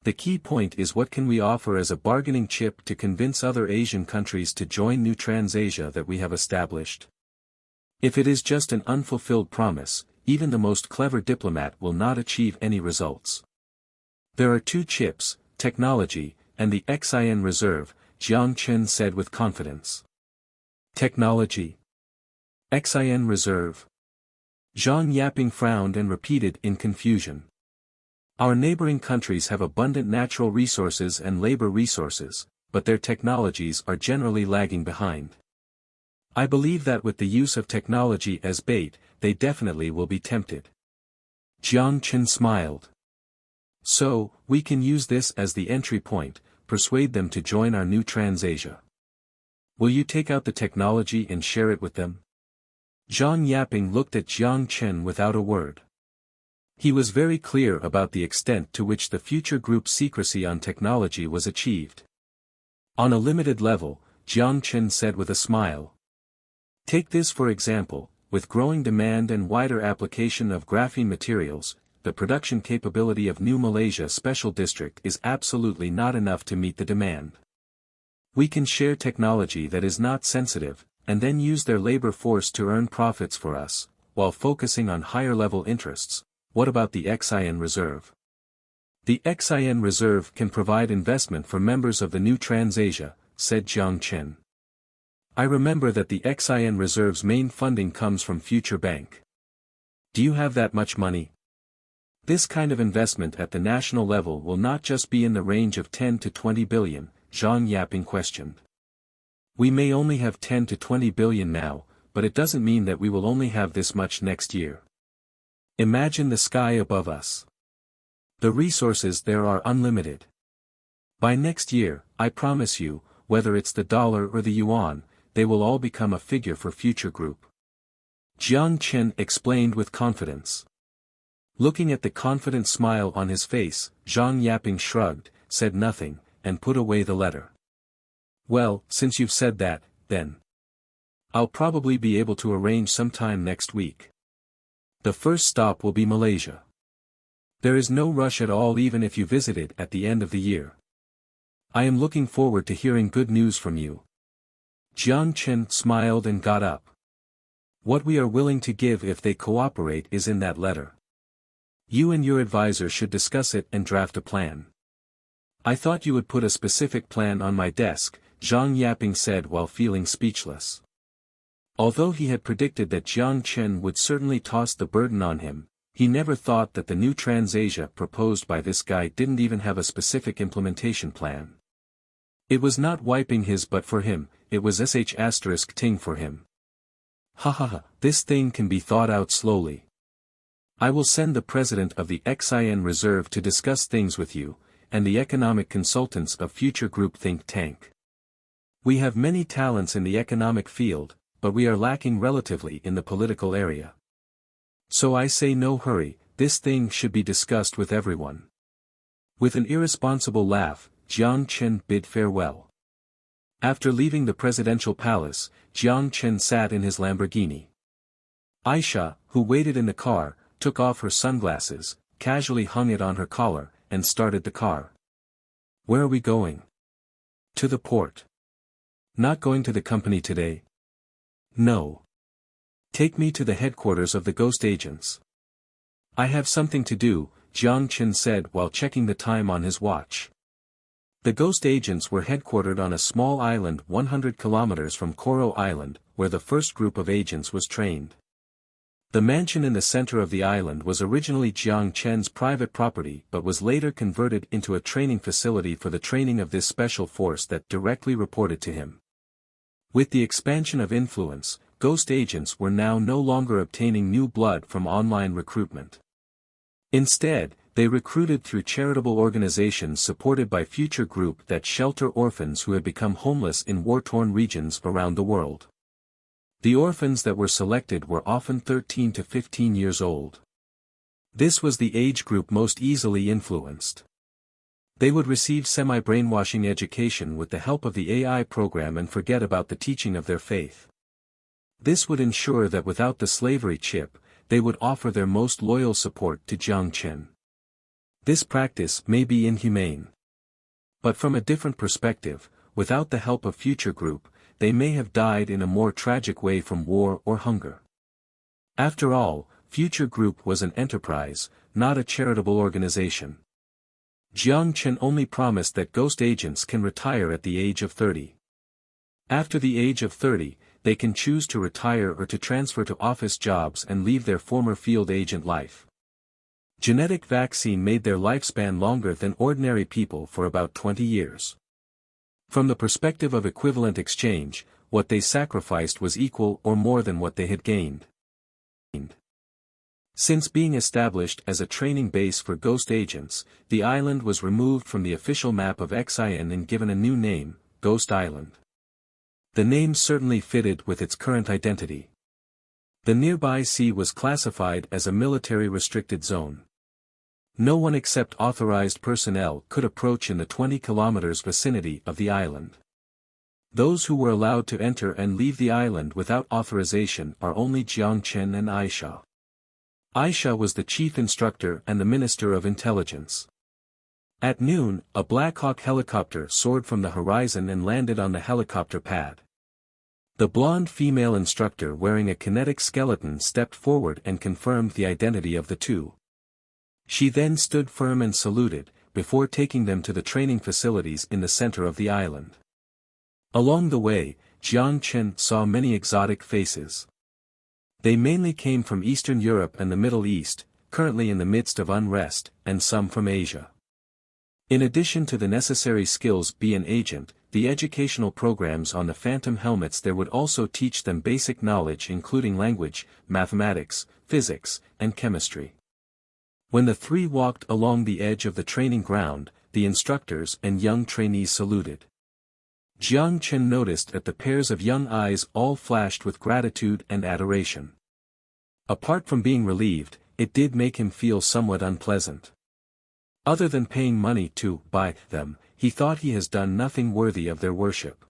The key point is, what can we offer as a bargaining chip to convince other Asian countries to join New Transasia that we have established? If it is just an unfulfilled promise, even the most clever diplomat will not achieve any results. There are two chips, technology, and the xin reserve, Jiang Chen said with confidence. Technology. Xin reserve. Zhang Yaping frowned and repeated in confusion. Our neighboring countries have abundant natural resources and labor resources, but their technologies are generally lagging behind. I believe that with the use of technology as bait, they definitely will be tempted. Jiang Chen smiled. So, we can use this as the entry point, persuade them to join our New Transasia. Will you take out the technology and share it with them? Zhang Yaping looked at Jiang Chen without a word. He was very clear about the extent to which the future group's secrecy on technology was achieved. On a limited level, Jiang Chen said with a smile. Take this for example, with growing demand and wider application of graphene materials, the production capability of New Malaysia Special District is absolutely not enough to meet the demand. We can share technology that is not sensitive, and then use their labor force to earn profits for us, while focusing on higher-level interests. What about the xin reserve? The xin reserve can provide investment for members of the New Transasia, said Jiang Chen. I remember that the xin reserve's main funding comes from Future Bank. Do you have that much money? This kind of investment at the national level will not just be in the range of 10 to 20 billion, Zhang Yaping questioned. We may only have 10 to 20 billion now, but it doesn't mean that we will only have this much next year. Imagine the sky above us. The resources there are unlimited. By next year, I promise you, whether it's the dollar or the yuan, they will all become a figure for Future Group. Jiang Chen explained with confidence. Looking at the confident smile on his face, Zhang Yaping shrugged, said nothing, and put away the letter. Well, since you've said that, then. I'll probably be able to arrange some time next week. The first stop will be Malaysia. There is no rush at all even if you visit it at the end of the year. I am looking forward to hearing good news from you. Jiang Chen smiled and got up. What we are willing to give if they cooperate is in that letter. You and your advisor should discuss it and draft a plan. I thought you would put a specific plan on my desk, Zhang Yaping said while feeling speechless. Although he had predicted that Jiang Chen would certainly toss the burden on him, he never thought that the New Transasia proposed by this guy didn't even have a specific implementation plan. It was not wiping his butt for him, it was *ting for him. Ha ha ha, this thing can be thought out slowly. I will send the president of the xin reserve to discuss things with you, and the economic consultants of Future Group think tank. We have many talents in the economic field, but we are lacking relatively in the political area. So I say no hurry, this thing should be discussed with everyone. With an irresponsible laugh, Jiang Chen bid farewell. After leaving the presidential palace, Jiang Chen sat in his Lamborghini. Aisha, who waited in the car, took off her sunglasses, casually hung it on her collar, and started the car. Where are we going? To the port. Not going to the company today? No. Take me to the headquarters of the ghost agents. I have something to do, Jiang Chen said while checking the time on his watch. The ghost agents were headquartered on a small island 100 kilometers from Koro Island, where the first group of agents was trained. The mansion in the center of the island was originally Jiang Chen's private property but was later converted into a training facility for the training of this special force that directly reported to him. With the expansion of influence, ghost agents were now no longer obtaining new blood from online recruitment. Instead, they recruited through charitable organizations supported by Future Group that shelter orphans who had become homeless in war-torn regions around the world. The orphans that were selected were often 13 to 15 years old. This was the age group most easily influenced. They would receive semi-brainwashing education with the help of the AI program and forget about the teaching of their faith. This would ensure that without the slavery chip, they would offer their most loyal support to Jiang Chen. This practice may be inhumane. But from a different perspective, without the help of Future Group, they may have died in a more tragic way from war or hunger. After all, Future Group was an enterprise, not a charitable organization. Jiang Chen only promised that ghost agents can retire at the age of 30. After the age of 30, they can choose to retire or to transfer to office jobs and leave their former field agent life. Genetic vaccine made their lifespan longer than ordinary people for about 20 years. From the perspective of equivalent exchange, what they sacrificed was equal or more than what they had gained. Since being established as a training base for ghost agents, the island was removed from the official map of Xian and given a new name, Ghost Island. The name certainly fitted with its current identity. The nearby sea was classified as a military restricted zone. No one except authorized personnel could approach in the 20 kilometers vicinity of the island. Those who were allowed to enter and leave the island without authorization are only Jiang Chen and Aisha. Aisha was the chief instructor and the minister of intelligence. At noon, a Black Hawk helicopter soared from the horizon and landed on the helicopter pad. The blonde female instructor wearing a kinetic skeleton stepped forward and confirmed the identity of the two. She then stood firm and saluted, before taking them to the training facilities in the center of the island. Along the way, Jiang Chen saw many exotic faces. They mainly came from Eastern Europe and the Middle East, currently in the midst of unrest, and some from Asia. In addition to the necessary skills be an agent, the educational programs on the Phantom helmets there would also teach them basic knowledge including language, mathematics, physics, and chemistry. When the three walked along the edge of the training ground, the instructors and young trainees saluted. Jiang Chen noticed that the pairs of young eyes all flashed with gratitude and adoration. Apart from being relieved, it did make him feel somewhat unpleasant. Other than paying money to buy them, he thought he has done nothing worthy of their worship.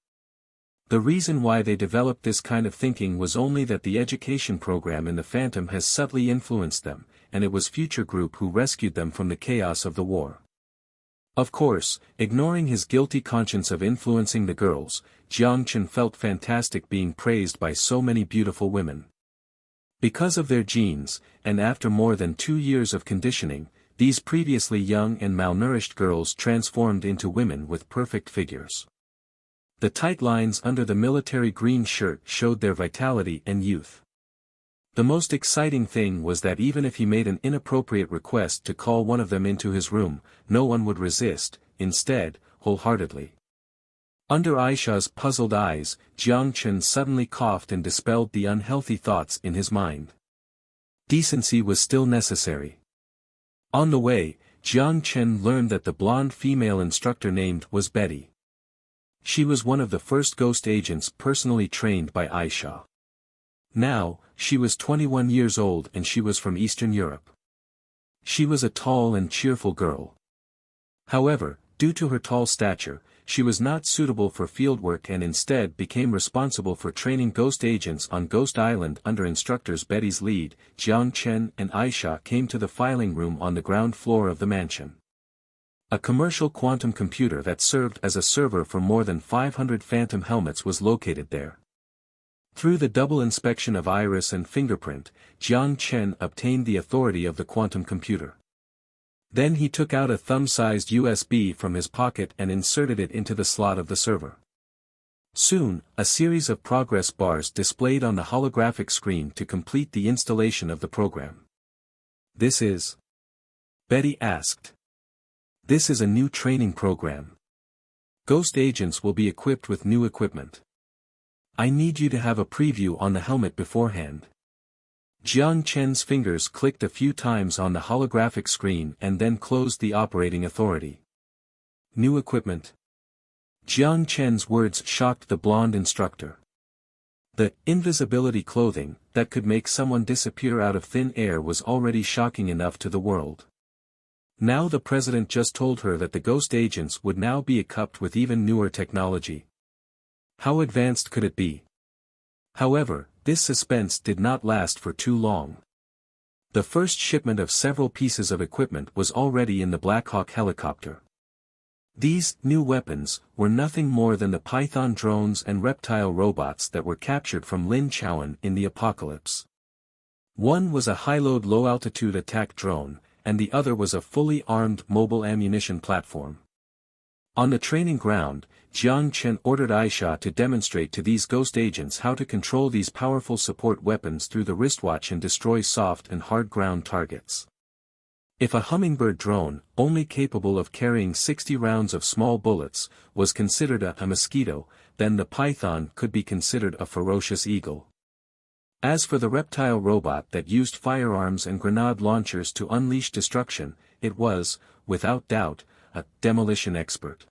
The reason why they developed this kind of thinking was only that the education program in the Phantom has subtly influenced them, and it was Future Group who rescued them from the chaos of the war. Of course, ignoring his guilty conscience of influencing the girls, Jiang Chen felt fantastic being praised by so many beautiful women. Because of their genes, and after more than 2 years of conditioning, these previously young and malnourished girls transformed into women with perfect figures. The tight lines under the military green shirt showed their vitality and youth. The most exciting thing was that even if he made an inappropriate request to call one of them into his room, no one would resist, instead, wholeheartedly. Under Aisha's puzzled eyes, Jiang Chen suddenly coughed and dispelled the unhealthy thoughts in his mind. Decency was still necessary. On the way, Jiang Chen learned that the blonde female instructor named was Betty. She was one of the first ghost agents personally trained by Aisha. Now, she was 21 years old and she was from Eastern Europe. She was a tall and cheerful girl. However, due to her tall stature, she was not suitable for fieldwork and instead became responsible for training ghost agents on Ghost Island under instructors Betty's lead. Jiang Chen and Aisha came to the filing room on the ground floor of the mansion. A commercial quantum computer that served as a server for more than 500 Phantom helmets was located there. Through the double inspection of iris and fingerprint, Jiang Chen obtained the authority of the quantum computer. Then he took out a thumb-sized USB from his pocket and inserted it into the slot of the server. Soon, a series of progress bars displayed on the holographic screen to complete the installation of the program. "This is?" Betty asked. "This is a new training program. Ghost agents will be equipped with new equipment. I need you to have a preview on the helmet beforehand." Jiang Chen's fingers clicked a few times on the holographic screen and then closed the operating authority. "New equipment?" Jiang Chen's words shocked the blonde instructor. The invisibility clothing that could make someone disappear out of thin air was already shocking enough to the world. Now the president just told her that the ghost agents would now be equipped with even newer technology. How advanced could it be? However, this suspense did not last for too long. The first shipment of several pieces of equipment was already in the Black Hawk helicopter. These new weapons were nothing more than the Python drones and reptile robots that were captured from Lin Chowan in the Apocalypse. One was a high-load low-altitude attack drone, and the other was a fully armed mobile ammunition platform. On the training ground, Jiang Chen ordered Aisha to demonstrate to these ghost agents how to control these powerful support weapons through the wristwatch and destroy soft and hard ground targets. If a hummingbird drone, only capable of carrying 60 rounds of small bullets, was considered a mosquito, then the Python could be considered a ferocious eagle. As for the reptile robot that used firearms and grenade launchers to unleash destruction, it was, without doubt, a demolition expert.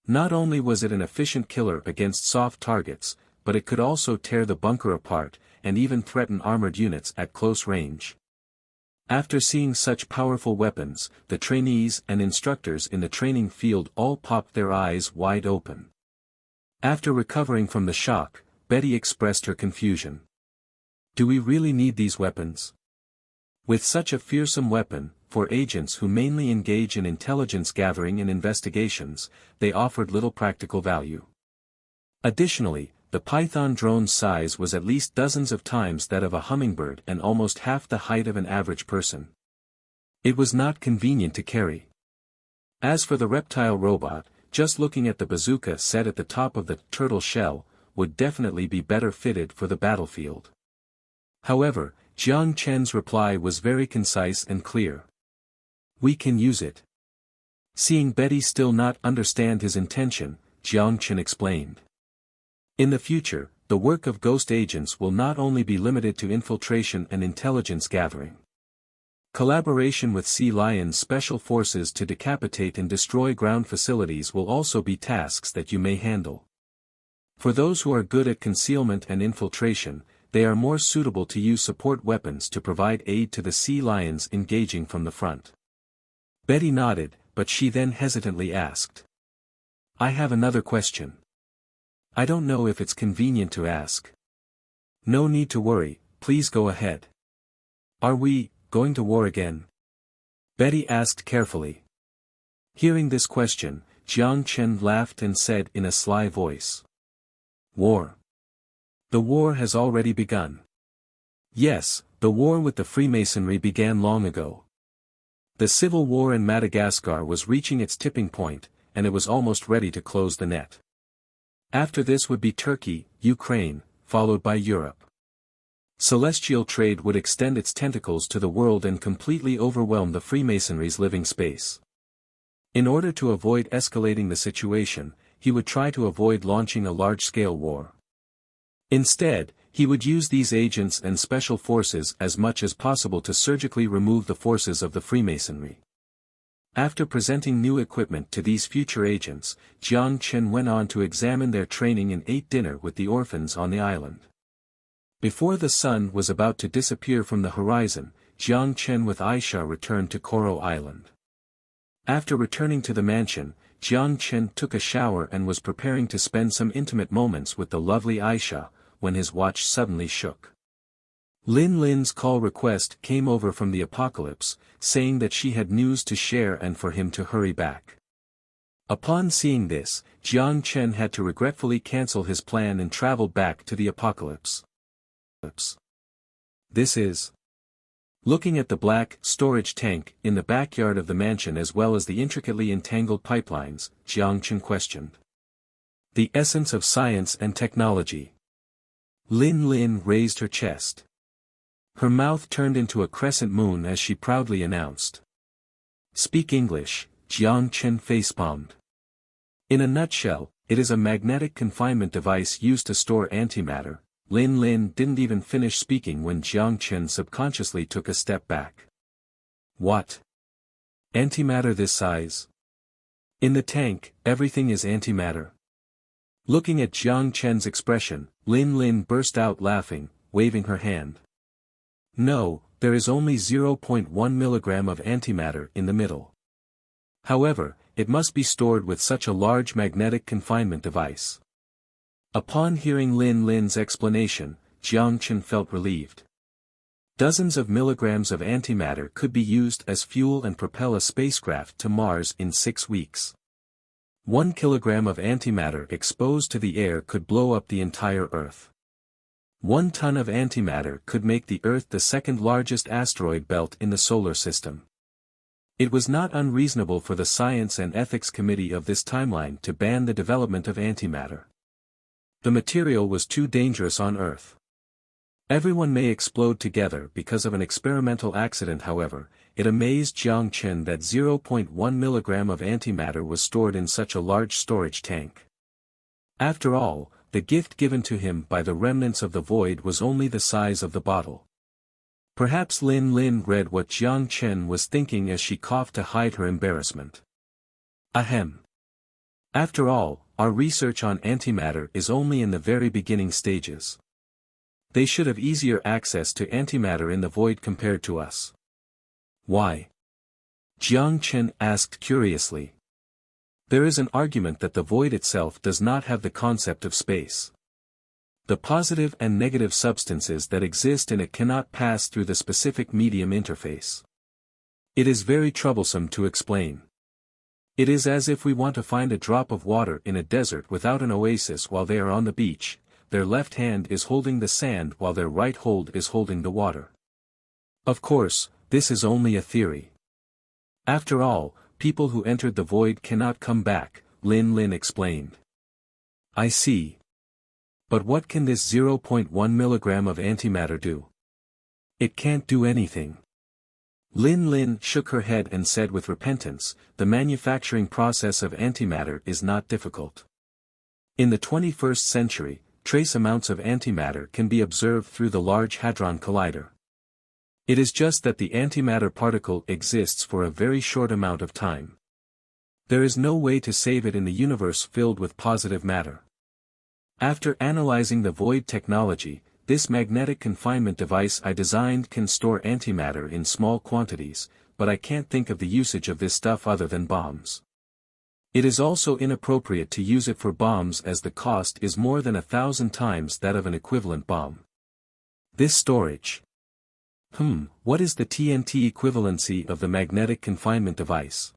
Not only was it an efficient killer against soft targets, but it could also tear the bunker apart, and even threaten armored units at close range. After seeing such powerful weapons, the trainees and instructors in the training field all popped their eyes wide open. After recovering from the shock, Betty expressed her confusion. Do we really need these weapons? With such a fearsome weapon, for agents who mainly engage in intelligence gathering and investigations, they offered little practical value. Additionally, the Python drone's size was at least dozens of times that of a hummingbird and almost half the height of an average person. It was not convenient to carry. As for the reptile robot, just looking at the bazooka set at the top of the turtle shell, would definitely be better fitted for the battlefield. However, Jiang Chen's reply was very concise and clear. We can use it. Seeing Betty still not understand his intention, Jiang Chen explained. In the future, the work of ghost agents will not only be limited to infiltration and intelligence gathering. Collaboration with Sea Lion's special forces to decapitate and destroy ground facilities will also be tasks that you may handle. For those who are good at concealment and infiltration, they are more suitable to use support weapons to provide aid to the Sea Lions engaging from the front. Betty nodded, but she then hesitantly asked. I have another question. I don't know if it's convenient to ask. No need to worry, please go ahead. Are we going to war again? Betty asked carefully. Hearing this question, Jiang Chen laughed and said in a sly voice. War. The war has already begun. Yes, the war with the Freemasonry began long ago. The civil war in Madagascar was reaching its tipping point, and it was almost ready to close the net. After this would be Turkey, Ukraine, followed by Europe. Celestial trade would extend its tentacles to the world and completely overwhelm the Freemasonry's living space. In order to avoid escalating the situation, he would try to avoid launching a large-scale war. Instead, he would use these agents and special forces as much as possible to surgically remove the forces of the Freemasonry. After presenting new equipment to these future agents, Jiang Chen went on to examine their training and ate dinner with the orphans on the island. Before the sun was about to disappear from the horizon, Jiang Chen with Aisha returned to Koro Island. After returning to the mansion, Jiang Chen took a shower and was preparing to spend some intimate moments with the lovely Aisha, when his watch suddenly shook. Lin's call request came over from the Apocalypse, saying that she had news to share and for him to hurry back. Upon seeing this, Jiang Chen had to regretfully cancel his plan and traveled back to the Apocalypse. This is... Looking at the black storage tank in the backyard of the mansion as well as the intricately entangled pipelines, Jiang Chen questioned. The essence of science and technology. Lin raised her chest. Her mouth turned into a crescent moon as she proudly announced. Speak English, Jiang Chen facepalmed. In a nutshell, it is a magnetic confinement device used to store antimatter. Lin didn't even finish speaking when Jiang Chen subconsciously took a step back. What? Antimatter this size? In the tank, everything is antimatter. Looking at Jiang Chen's expression, Lin burst out laughing, waving her hand. No, there is only 0.1 milligram of antimatter in the middle. However, it must be stored with such a large magnetic confinement device. Upon hearing Lin Lin's explanation, Jiang Chen felt relieved. Dozens of milligrams of antimatter could be used as fuel and propel a spacecraft to Mars in 6 weeks. 1 kilogram of antimatter exposed to the air could blow up the entire Earth. 1 ton of antimatter could make the Earth the second largest asteroid belt in the solar system. It was not unreasonable for the Science and Ethics Committee of this timeline to ban the development of antimatter. The material was too dangerous on Earth. Everyone may explode together because of an experimental accident. However, it amazed Jiang Chen that 0.1 milligram of antimatter was stored in such a large storage tank. After all, the gift given to him by the remnants of the void was only the size of the bottle. Perhaps Lin Lin read what Jiang Chen was thinking as she coughed to hide her embarrassment. Ahem. After all, our research on antimatter is only in the very beginning stages. They should have easier access to antimatter in the void compared to us. Why? Jiang Chen asked curiously. There is an argument that the void itself does not have the concept of space. The positive and negative substances that exist in it cannot pass through the specific medium interface. It is very troublesome to explain. It is as if we want to find a drop of water in a desert without an oasis while they are on the beach. Their left hand is holding the sand while their right hold is holding the water. Of course, this is only a theory. After all, people who entered the void cannot come back, Lin Lin explained. I see. But what can this 0.1 milligram of antimatter do? It can't do anything. Lin Lin shook her head and said with repentance, the manufacturing process of antimatter is not difficult. In the 21st century, trace amounts of antimatter can be observed through the Large Hadron Collider. It is just that the antimatter particle exists for a very short amount of time. There is no way to save it in the universe filled with positive matter. After analyzing the void technology, this magnetic confinement device I designed can store antimatter in small quantities, but I can't think of the usage of this stuff other than bombs. It is also inappropriate to use it for bombs as the cost is more than 1,000 times that of an equivalent bomb. This storage. What is the TNT equivalency of the magnetic confinement device?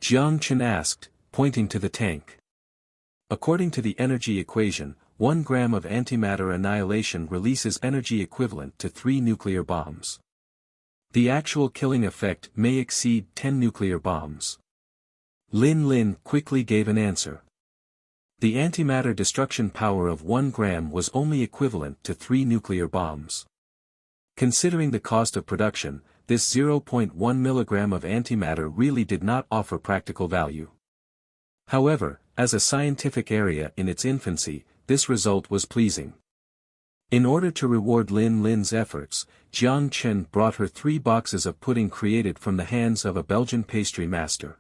Jiang Chen asked, pointing to the tank. According to the energy equation, 1 gram of antimatter annihilation releases energy equivalent to 3 nuclear bombs. The actual killing effect may exceed 10 nuclear bombs. Lin Lin quickly gave an answer. The antimatter destruction power of 1 gram was only equivalent to 3 nuclear bombs. Considering the cost of production, this 0.1 milligram of antimatter really did not offer practical value. However, as a scientific area in its infancy, this result was pleasing. In order to reward Lin Lin's efforts, Jiang Chen brought her 3 boxes of pudding created from the hands of a Belgian pastry master.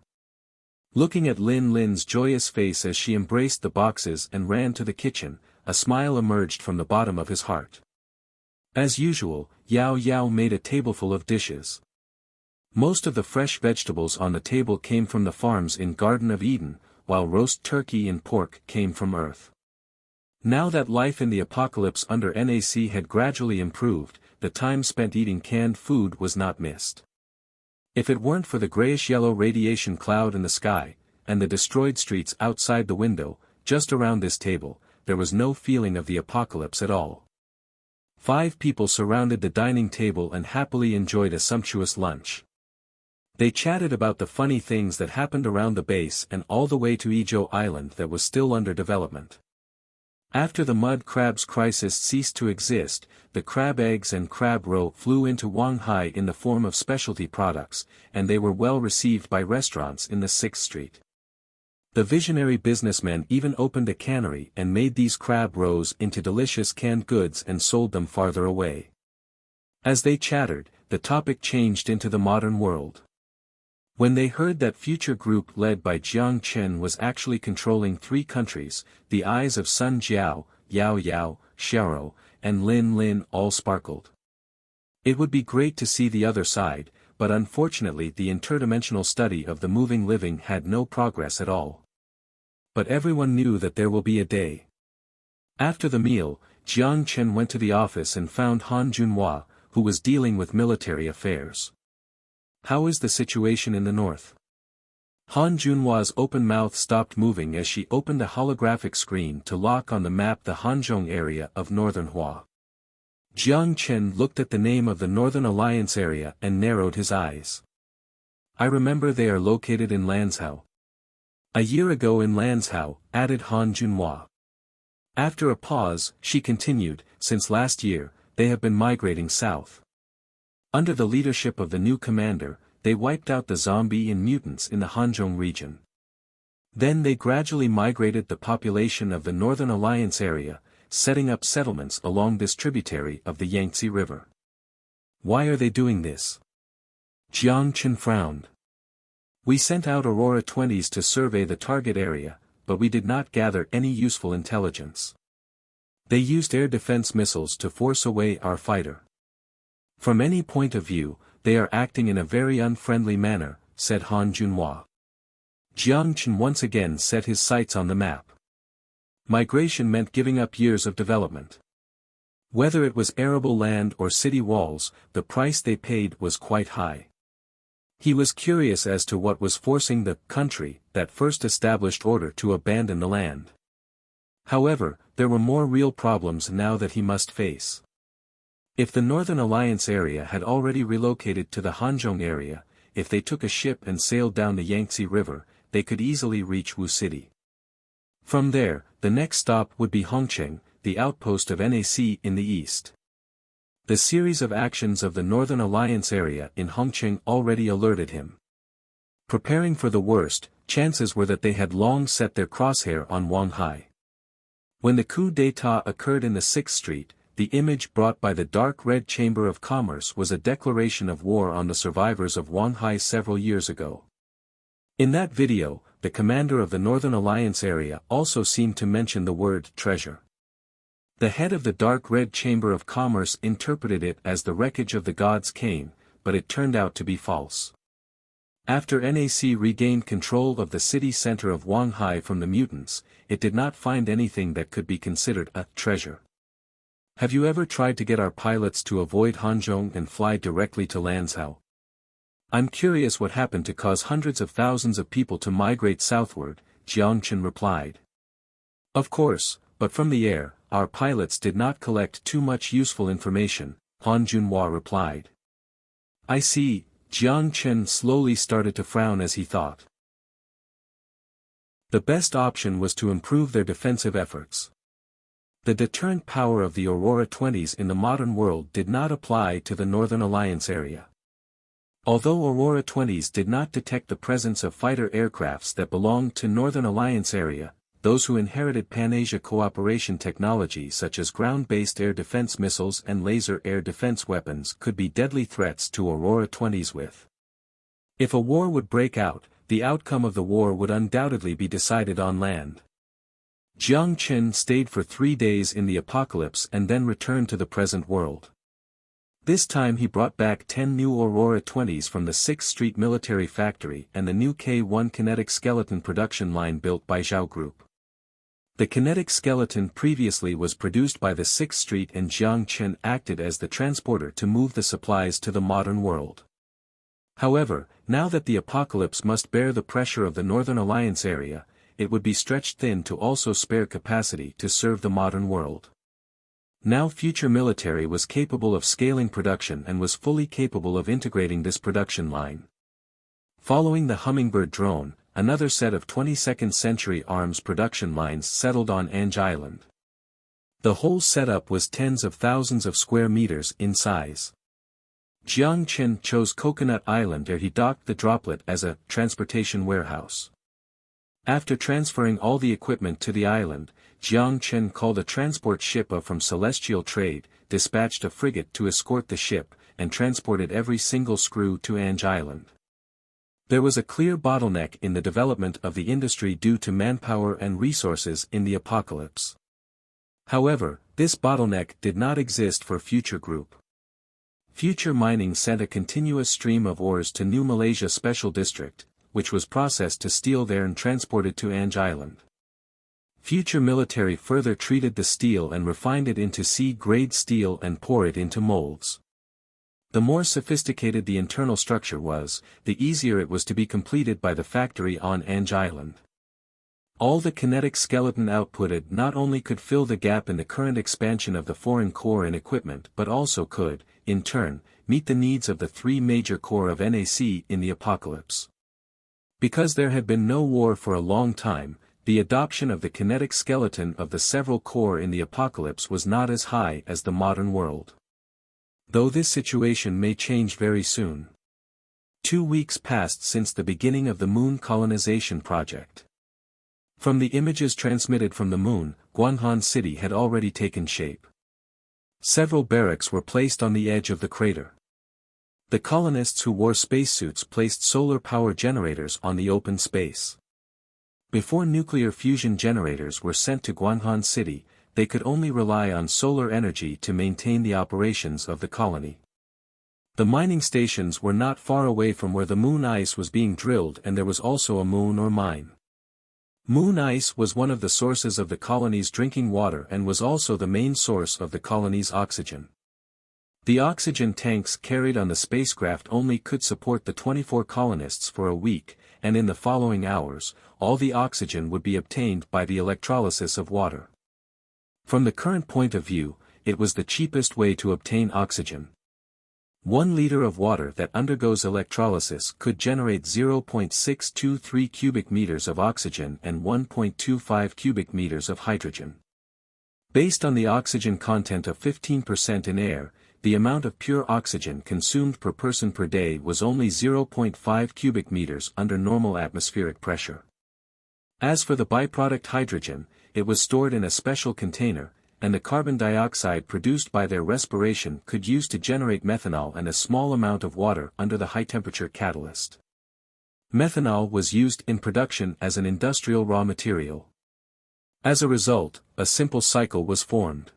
Looking at Lin Lin's joyous face as she embraced the boxes and ran to the kitchen, a smile emerged from the bottom of his heart. As usual, Yao Yao made a tableful of dishes. Most of the fresh vegetables on the table came from the farms in Garden of Eden, while roast turkey and pork came from Earth. Now that life in the apocalypse under NAC had gradually improved, the time spent eating canned food was not missed. If it weren't for the grayish-yellow radiation cloud in the sky, and the destroyed streets outside the window, just around this table, there was no feeling of the apocalypse at all. 5 people surrounded the dining table and happily enjoyed a sumptuous lunch. They chatted about the funny things that happened around the base and all the way to Ijo Island that was still under development. After the mud crab's crisis ceased to exist, the crab eggs and crab roe flew into Wanghai in the form of specialty products, and they were well received by restaurants in the 6th Street. The visionary businessmen even opened a cannery and made these crab roes into delicious canned goods and sold them farther away. As they chattered, the topic changed into the modern world. When they heard that future group led by Jiang Chen was actually controlling 3 countries, the eyes of Sun Jiao, Yao Yao, Xiaoro, and Lin Lin all sparkled. It would be great to see the other side, but unfortunately the interdimensional study of the moving living had no progress at all. But everyone knew that there will be a day. After the meal, Jiang Chen went to the office and found Han Junhua, who was dealing with military affairs. How is the situation in the north? Han Junhua's open mouth stopped moving as she opened a holographic screen to lock on the map the Hanzhong area of northern Hua. Jiang Chen looked at the name of the Northern Alliance area and narrowed his eyes. I remember they are located in Lanzhou. A year ago in Lanzhou, added Han Junhua. After a pause, she continued, since last year, they have been migrating south. Under the leadership of the new commander, they wiped out the zombie and mutants in the Hanzhong region. Then they gradually migrated the population of the Northern Alliance area, setting up settlements along this tributary of the Yangtze River. Why are they doing this? Jiang Chen frowned. We sent out Aurora 20s to survey the target area, but we did not gather any useful intelligence. They used air defense missiles to force away our fighter. From any point of view, they are acting in a very unfriendly manner, said Han Junhua. Jiang Chen once again set his sights on the map. Migration meant giving up years of development. Whether it was arable land or city walls, the price they paid was quite high. He was curious as to what was forcing the country that first established order to abandon the land. However, there were more real problems now that he must face. If the Northern Alliance area had already relocated to the Hanzhong area, if they took a ship and sailed down the Yangtze River, they could easily reach Wu City. From there, the next stop would be Hongqing, the outpost of NAC in the east. The series of actions of the Northern Alliance area in Hongqing already alerted him. Preparing for the worst, chances were that they had long set their crosshair on Wanghai. When the coup d'état occurred in the 6th Street, the image brought by the dark red Chamber of Commerce was a declaration of war on the survivors of Wanghai several years ago. In that video, the commander of the Northern Alliance area also seemed to mention the word treasure. The head of the dark red Chamber of Commerce interpreted it as the wreckage of the gods came, but it turned out to be false. After NAC regained control of the city center of Wanghai from the mutants, it did not find anything that could be considered a treasure. Have you ever tried to get our pilots to avoid Hanzhong and fly directly to Lanzhou? I'm curious what happened to cause hundreds of thousands of people to migrate southward, Jiang Chen replied. Of course, but from the air, our pilots did not collect too much useful information, Han Junhua replied. I see, Jiang Chen slowly started to frown as he thought. The best option was to improve their defensive efforts. The deterrent power of the Aurora 20s in the modern world did not apply to the Northern Alliance area. Although Aurora 20s did not detect the presence of fighter aircrafts that belonged to Northern Alliance area, those who inherited Pan-Asia cooperation technology such as ground-based air defense missiles and laser air defense weapons could be deadly threats to Aurora 20s with. If a war would break out, the outcome of the war would undoubtedly be decided on land. Jiang Chen stayed for 3 days in the apocalypse and then returned to the present world. This time he brought back 10 new Aurora 20s from the 6th Street military factory and the new K1 kinetic skeleton production line built by Zhao Group. The kinetic skeleton previously was produced by the 6th Street and Jiang Chen acted as the transporter to move the supplies to the modern world. However, now that the apocalypse must bear the pressure of the Northern Alliance area, it would be stretched thin to also spare capacity to serve the modern world. Now future military was capable of scaling production and was fully capable of integrating this production line. Following the Hummingbird drone, another set of 22nd century arms production lines settled on Ange Island. The whole setup was tens of thousands of square meters in size. Jiang Chen chose Coconut Island where he docked the droplet as a transportation warehouse. After transferring all the equipment to the island, Jiang Chen called a transport ship from Celestial Trade, dispatched a frigate to escort the ship, and transported every single screw to Ange Island. There was a clear bottleneck in the development of the industry due to manpower and resources in the apocalypse. However, this bottleneck did not exist for Future Group. Future mining sent a continuous stream of ores to New Malaysia Special District, which was processed to steel there and transported to Ange Island. Future military further treated the steel and refined it into C-grade steel and pour it into molds. The more sophisticated the internal structure was, the easier it was to be completed by the factory on Ange Island. All the kinetic skeleton outputted not only could fill the gap in the current expansion of the foreign core and equipment but also could, in turn, meet the needs of the three major core of NAC in the apocalypse. Because there had been no war for a long time, the adoption of the kinetic skeleton of the several core in the apocalypse was not as high as the modern world. Though this situation may change very soon. 2 weeks passed since the beginning of the moon colonization project. From the images transmitted from the moon, Guanghan City had already taken shape. Several barracks were placed on the edge of the crater. The colonists who wore spacesuits placed solar power generators on the open space. Before nuclear fusion generators were sent to Guanghan City, they could only rely on solar energy to maintain the operations of the colony. The mining stations were not far away from where the moon ice was being drilled, and there was also a moon or mine. Moon ice was one of the sources of the colony's drinking water and was also the main source of the colony's oxygen. The oxygen tanks carried on the spacecraft only could support the 24 colonists for a week, and in the following hours, all the oxygen would be obtained by the electrolysis of water. From the current point of view, it was the cheapest way to obtain oxygen. 1 liter of water that undergoes electrolysis could generate 0.623 cubic meters of oxygen and 1.25 cubic meters of hydrogen. Based on the oxygen content of 15% in air, the amount of pure oxygen consumed per person per day was only 0.5 cubic meters under normal atmospheric pressure. As for the byproduct hydrogen, it was stored in a special container, and the carbon dioxide produced by their respiration could use to generate methanol and a small amount of water under the high-temperature catalyst. Methanol was used in production as an industrial raw material. As a result, a simple cycle was formed.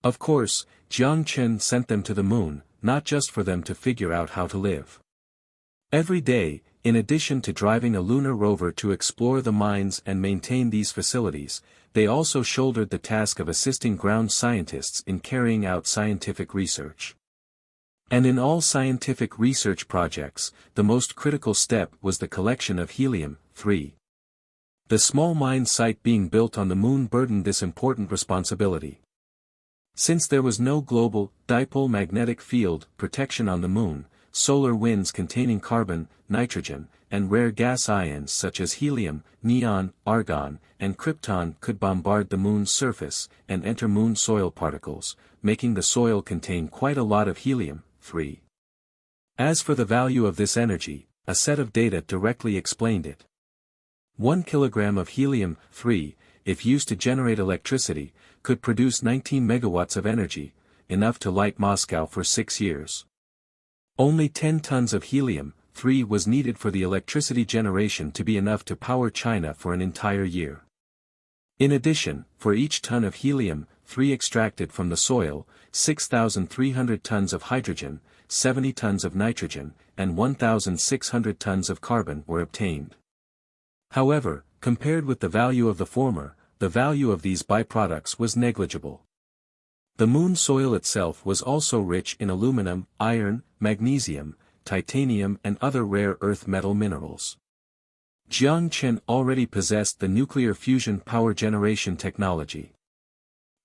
Of course, Jiang Chen sent them to the moon, not just for them to figure out how to live. Every day, in addition to driving a lunar rover to explore the mines and maintain these facilities, they also shouldered the task of assisting ground scientists in carrying out scientific research. And in all scientific research projects, the most critical step was the collection of helium-3. The small mine site being built on the moon burdened this important responsibility. Since there was no global, dipole magnetic field protection on the moon, solar winds containing carbon, nitrogen, and rare gas ions such as helium, neon, argon, and krypton could bombard the moon's surface and enter moon soil particles, making the soil contain quite a lot of helium-3. As for the value of this energy, a set of data directly explained it. 1 kilogram of helium-3, if used to generate electricity, could produce 19 megawatts of energy, enough to light Moscow for 6 years. Only 10 tons of helium-3 was needed for the electricity generation to be enough to power China for an entire year. In addition, for each ton of helium-3 extracted from the soil, 6,300 tons of hydrogen, 70 tons of nitrogen, and 1,600 tons of carbon were obtained. However, compared with the value of the former, the value of these byproducts was negligible. The moon soil itself was also rich in aluminum, iron, magnesium, titanium and other rare earth metal minerals. Jiang Chen already possessed the nuclear fusion power generation technology.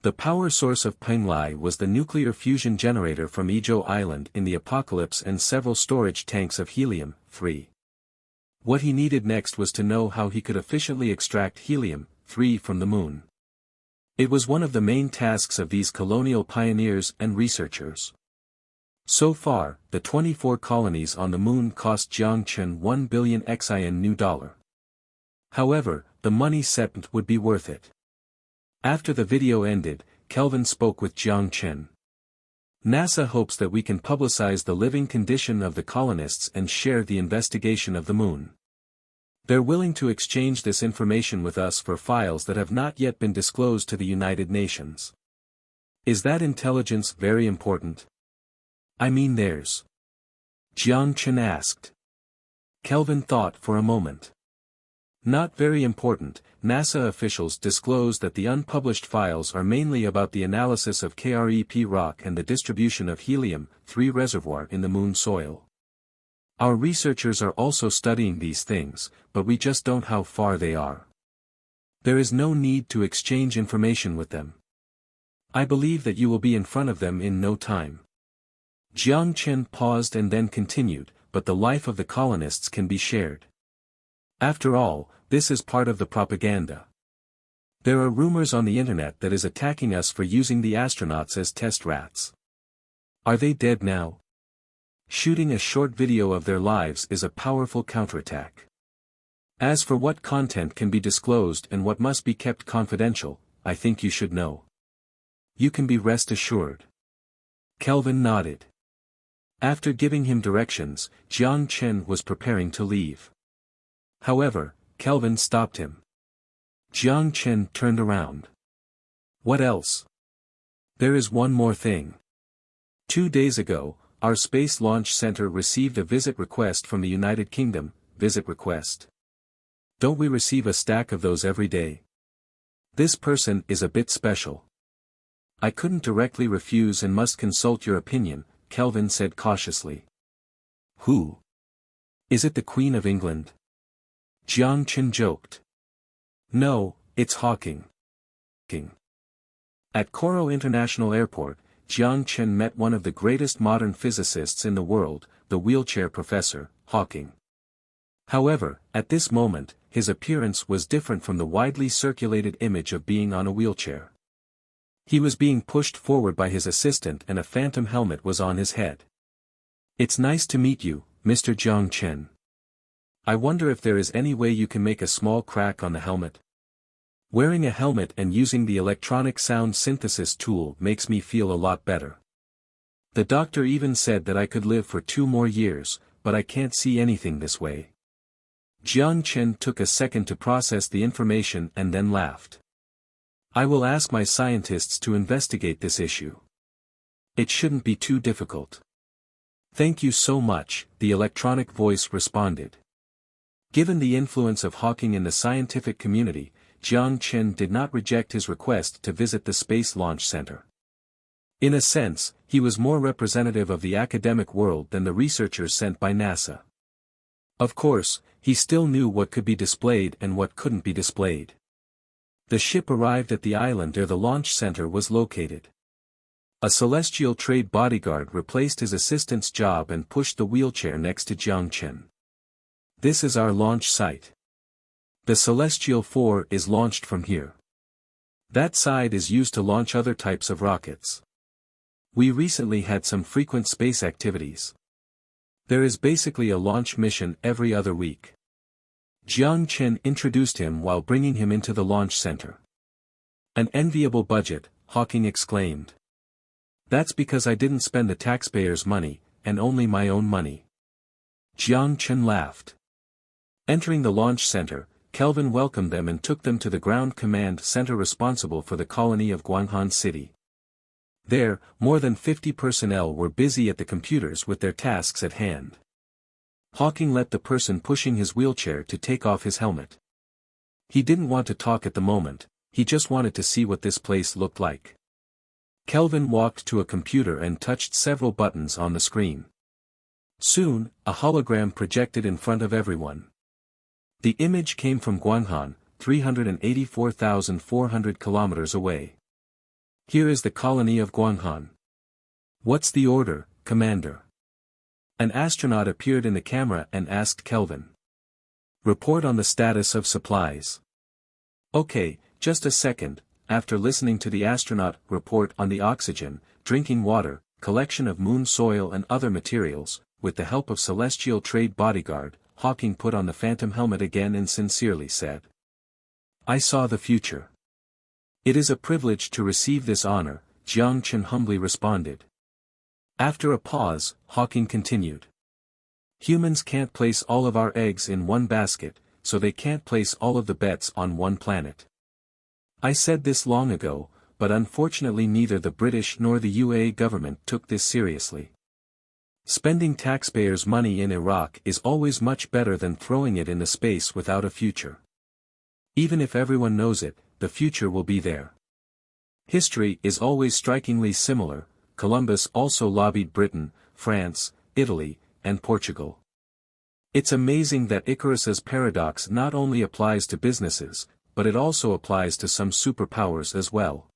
The power source of Penglai was the nuclear fusion generator from Ijo Island in the apocalypse and several storage tanks of helium-3. What he needed next was to know how he could efficiently extract helium-3 from the moon. It was one of the main tasks of these colonial pioneers and researchers. So far, the 24 colonies on the moon cost Jiang Chen 1 billion XIN new dollar. However, the money spent would be worth it. After the video ended, Kelvin spoke with Jiang Chen. NASA hopes that we can publicize the living condition of the colonists and share the investigation of the moon. They're willing to exchange this information with us for files that have not yet been disclosed to the United Nations. Is that intelligence very important? I mean theirs. Jiang Chen asked. Kelvin thought for a moment. Not very important. NASA officials disclosed that the unpublished files are mainly about the analysis of KREP rock and the distribution of helium-3 reservoir in the moon soil. Our researchers are also studying these things, but we just don't know how far they are. There is no need to exchange information with them. I believe that you will be in front of them in no time. Jiang Chen paused and then continued, but the life of the colonists can be shared. After all, this is part of the propaganda. There are rumors on the internet that is attacking us for using the astronauts as test rats. Are they dead now? Shooting a short video of their lives is a powerful counterattack. As for what content can be disclosed and what must be kept confidential, I think you should know. You can be rest assured. Kelvin nodded. After giving him directions, Jiang Chen was preparing to leave. However, Kelvin stopped him. Jiang Chen turned around. What else? There is one more thing. 2 days ago, our Space Launch Center received a visit request from the United Kingdom. Visit request. Don't we receive a stack of those every day? This person is a bit special. I couldn't directly refuse and must consult your opinion, Kelvin said cautiously. Who? Is it the Queen of England? Jiang Chen joked. No, it's Hawking. At Kourou International Airport, Jiang Chen met one of the greatest modern physicists in the world, the wheelchair professor, Hawking. However, at this moment, his appearance was different from the widely circulated image of being on a wheelchair. He was being pushed forward by his assistant and a phantom helmet was on his head. It's nice to meet you, Mr. Jiang Chen. I wonder if there is any way you can make a small crack on the helmet. Wearing a helmet and using the electronic sound synthesis tool makes me feel a lot better. The doctor even said that I could live for 2 more years, but I can't see anything this way. Jiang Chen took a second to process the information and then laughed. I will ask my scientists to investigate this issue. It shouldn't be too difficult. Thank you so much, the electronic voice responded. Given the influence of Hawking in the scientific community, Jiang Chen did not reject his request to visit the Space Launch Center. In a sense, he was more representative of the academic world than the researchers sent by NASA. Of course, he still knew what could be displayed and what couldn't be displayed. The ship arrived at the island where the launch center was located. A celestial trade bodyguard replaced his assistant's job and pushed the wheelchair next to Jiang Chen. This is our launch site. The Celestial 4 is launched from here. That side is used to launch other types of rockets. We recently had some frequent space activities. There is basically a launch mission every other week. Jiang Chen introduced him while bringing him into the launch center. An enviable budget, Hawking exclaimed. That's because I didn't spend the taxpayers' money, and only my own money. Jiang Chen laughed. Entering the launch center, Kelvin welcomed them and took them to the ground command center responsible for the colony of Guanghan City. There, more than 50 personnel were busy at the computers with their tasks at hand. Hawking let the person pushing his wheelchair to take off his helmet. He didn't want to talk at the moment, he just wanted to see what this place looked like. Kelvin walked to a computer and touched several buttons on the screen. Soon, a hologram projected in front of everyone. The image came from Guanghan, 384,400 kilometers away. Here is the colony of Guanghan. What's the order, Commander? An astronaut appeared in the camera and asked Kelvin. Report on the status of supplies. Okay, just a second. After listening to the astronaut report on the oxygen, drinking water, collection of moon soil and other materials, with the help of Celestial Trade Bodyguard, Hawking put on the phantom helmet again and sincerely said. I saw the future. It is a privilege to receive this honor, Jiang Chen humbly responded. After a pause, Hawking continued. Humans can't place all of our eggs in one basket, so they can't place all of the bets on one planet. I said this long ago, but unfortunately neither the British nor the UAE government took this seriously. Spending taxpayers' money in Iraq is always much better than throwing it in the space without a future. Even if everyone knows it, the future will be there. History is always strikingly similar. Columbus also lobbied Britain, France, Italy, and Portugal. It's amazing that Icarus's paradox not only applies to businesses, but it also applies to some superpowers as well.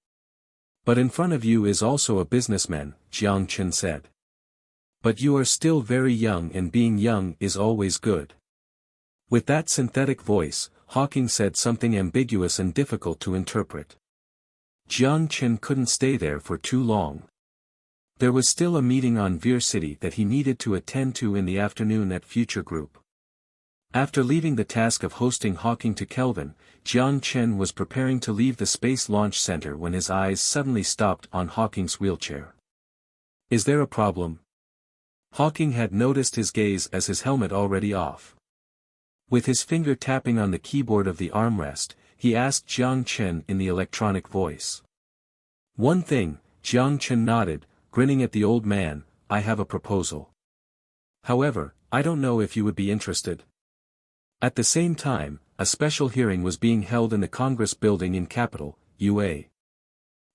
But in front of you is also a businessman, Jiang Chen said. But you are still very young, and being young is always good. With that synthetic voice, Hawking said something ambiguous and difficult to interpret. Jiang Chen couldn't stay there for too long. There was still a meeting on Veer City that he needed to attend to in the afternoon at Future Group. After leaving the task of hosting Hawking to Kelvin, Jiang Chen was preparing to leave the Space Launch Center when his eyes suddenly stopped on Hawking's wheelchair. "Is there a problem?" Hawking had noticed his gaze as his helmet already off. With his finger tapping on the keyboard of the armrest, he asked Jiang Chen in the electronic voice. "One thing," Jiang Chen nodded, grinning at the old man, "I have a proposal. However, I don't know if you would be interested." At the same time, a special hearing was being held in the Congress building in Capitol, UA.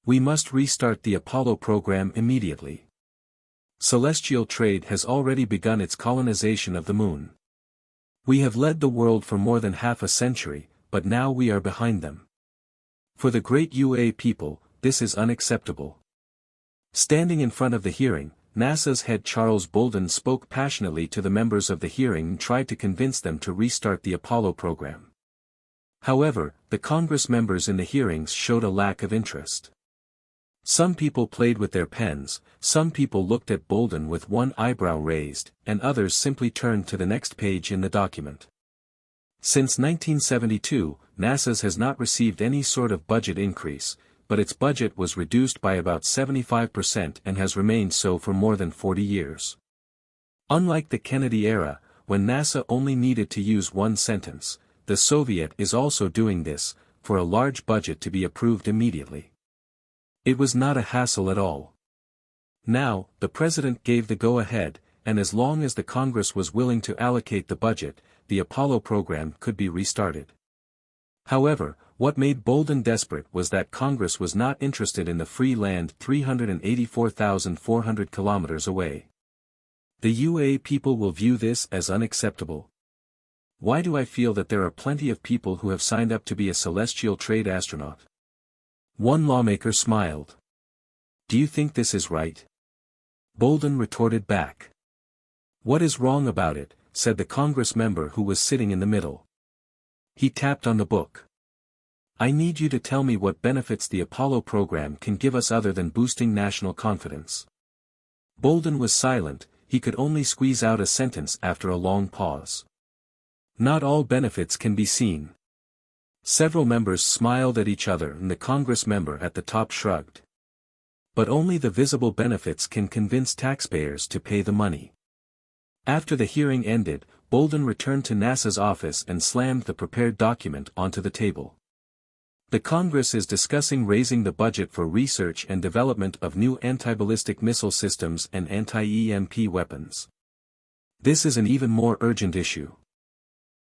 "We must restart the Apollo program immediately. Celestial trade has already begun its colonization of the moon. We have led the world for more than half a century, but now we are behind them. For the great UA people, this is unacceptable." Standing in front of the hearing, NASA's head Charles Bolden spoke passionately to the members of the hearing and tried to convince them to restart the Apollo program. However, the Congress members in the hearings showed a lack of interest. Some people played with their pens, some people looked at Bolden with one eyebrow raised, and others simply turned to the next page in the document. Since 1972, NASA has not received any sort of budget increase, but its budget was reduced by about 75% and has remained so for more than 40 years. Unlike the Kennedy era, when NASA only needed to use one sentence, the Soviet is also doing this, for a large budget to be approved immediately. It was not a hassle at all. Now, the president gave the go-ahead, and as long as the Congress was willing to allocate the budget, the Apollo program could be restarted. However, what made Bolden desperate was that Congress was not interested in the free land 384,400 kilometers away. The UA people will view this as unacceptable. Why do I feel that there are plenty of people who have signed up to be a celestial trade astronaut? One lawmaker smiled. Do you think this is right? Bolden retorted back. What is wrong about it, said the Congress member who was sitting in the middle. He tapped on the book. I need you to tell me what benefits the Apollo program can give us other than boosting national confidence. Bolden was silent, he could only squeeze out a sentence after a long pause. Not all benefits can be seen. Several members smiled at each other and the Congress member at the top shrugged. But only the visible benefits can convince taxpayers to pay the money. After the hearing ended, Bolden returned to NASA's office and slammed the prepared document onto the table. The Congress is discussing raising the budget for research and development of new anti-ballistic missile systems and anti-EMP weapons. This is an even more urgent issue.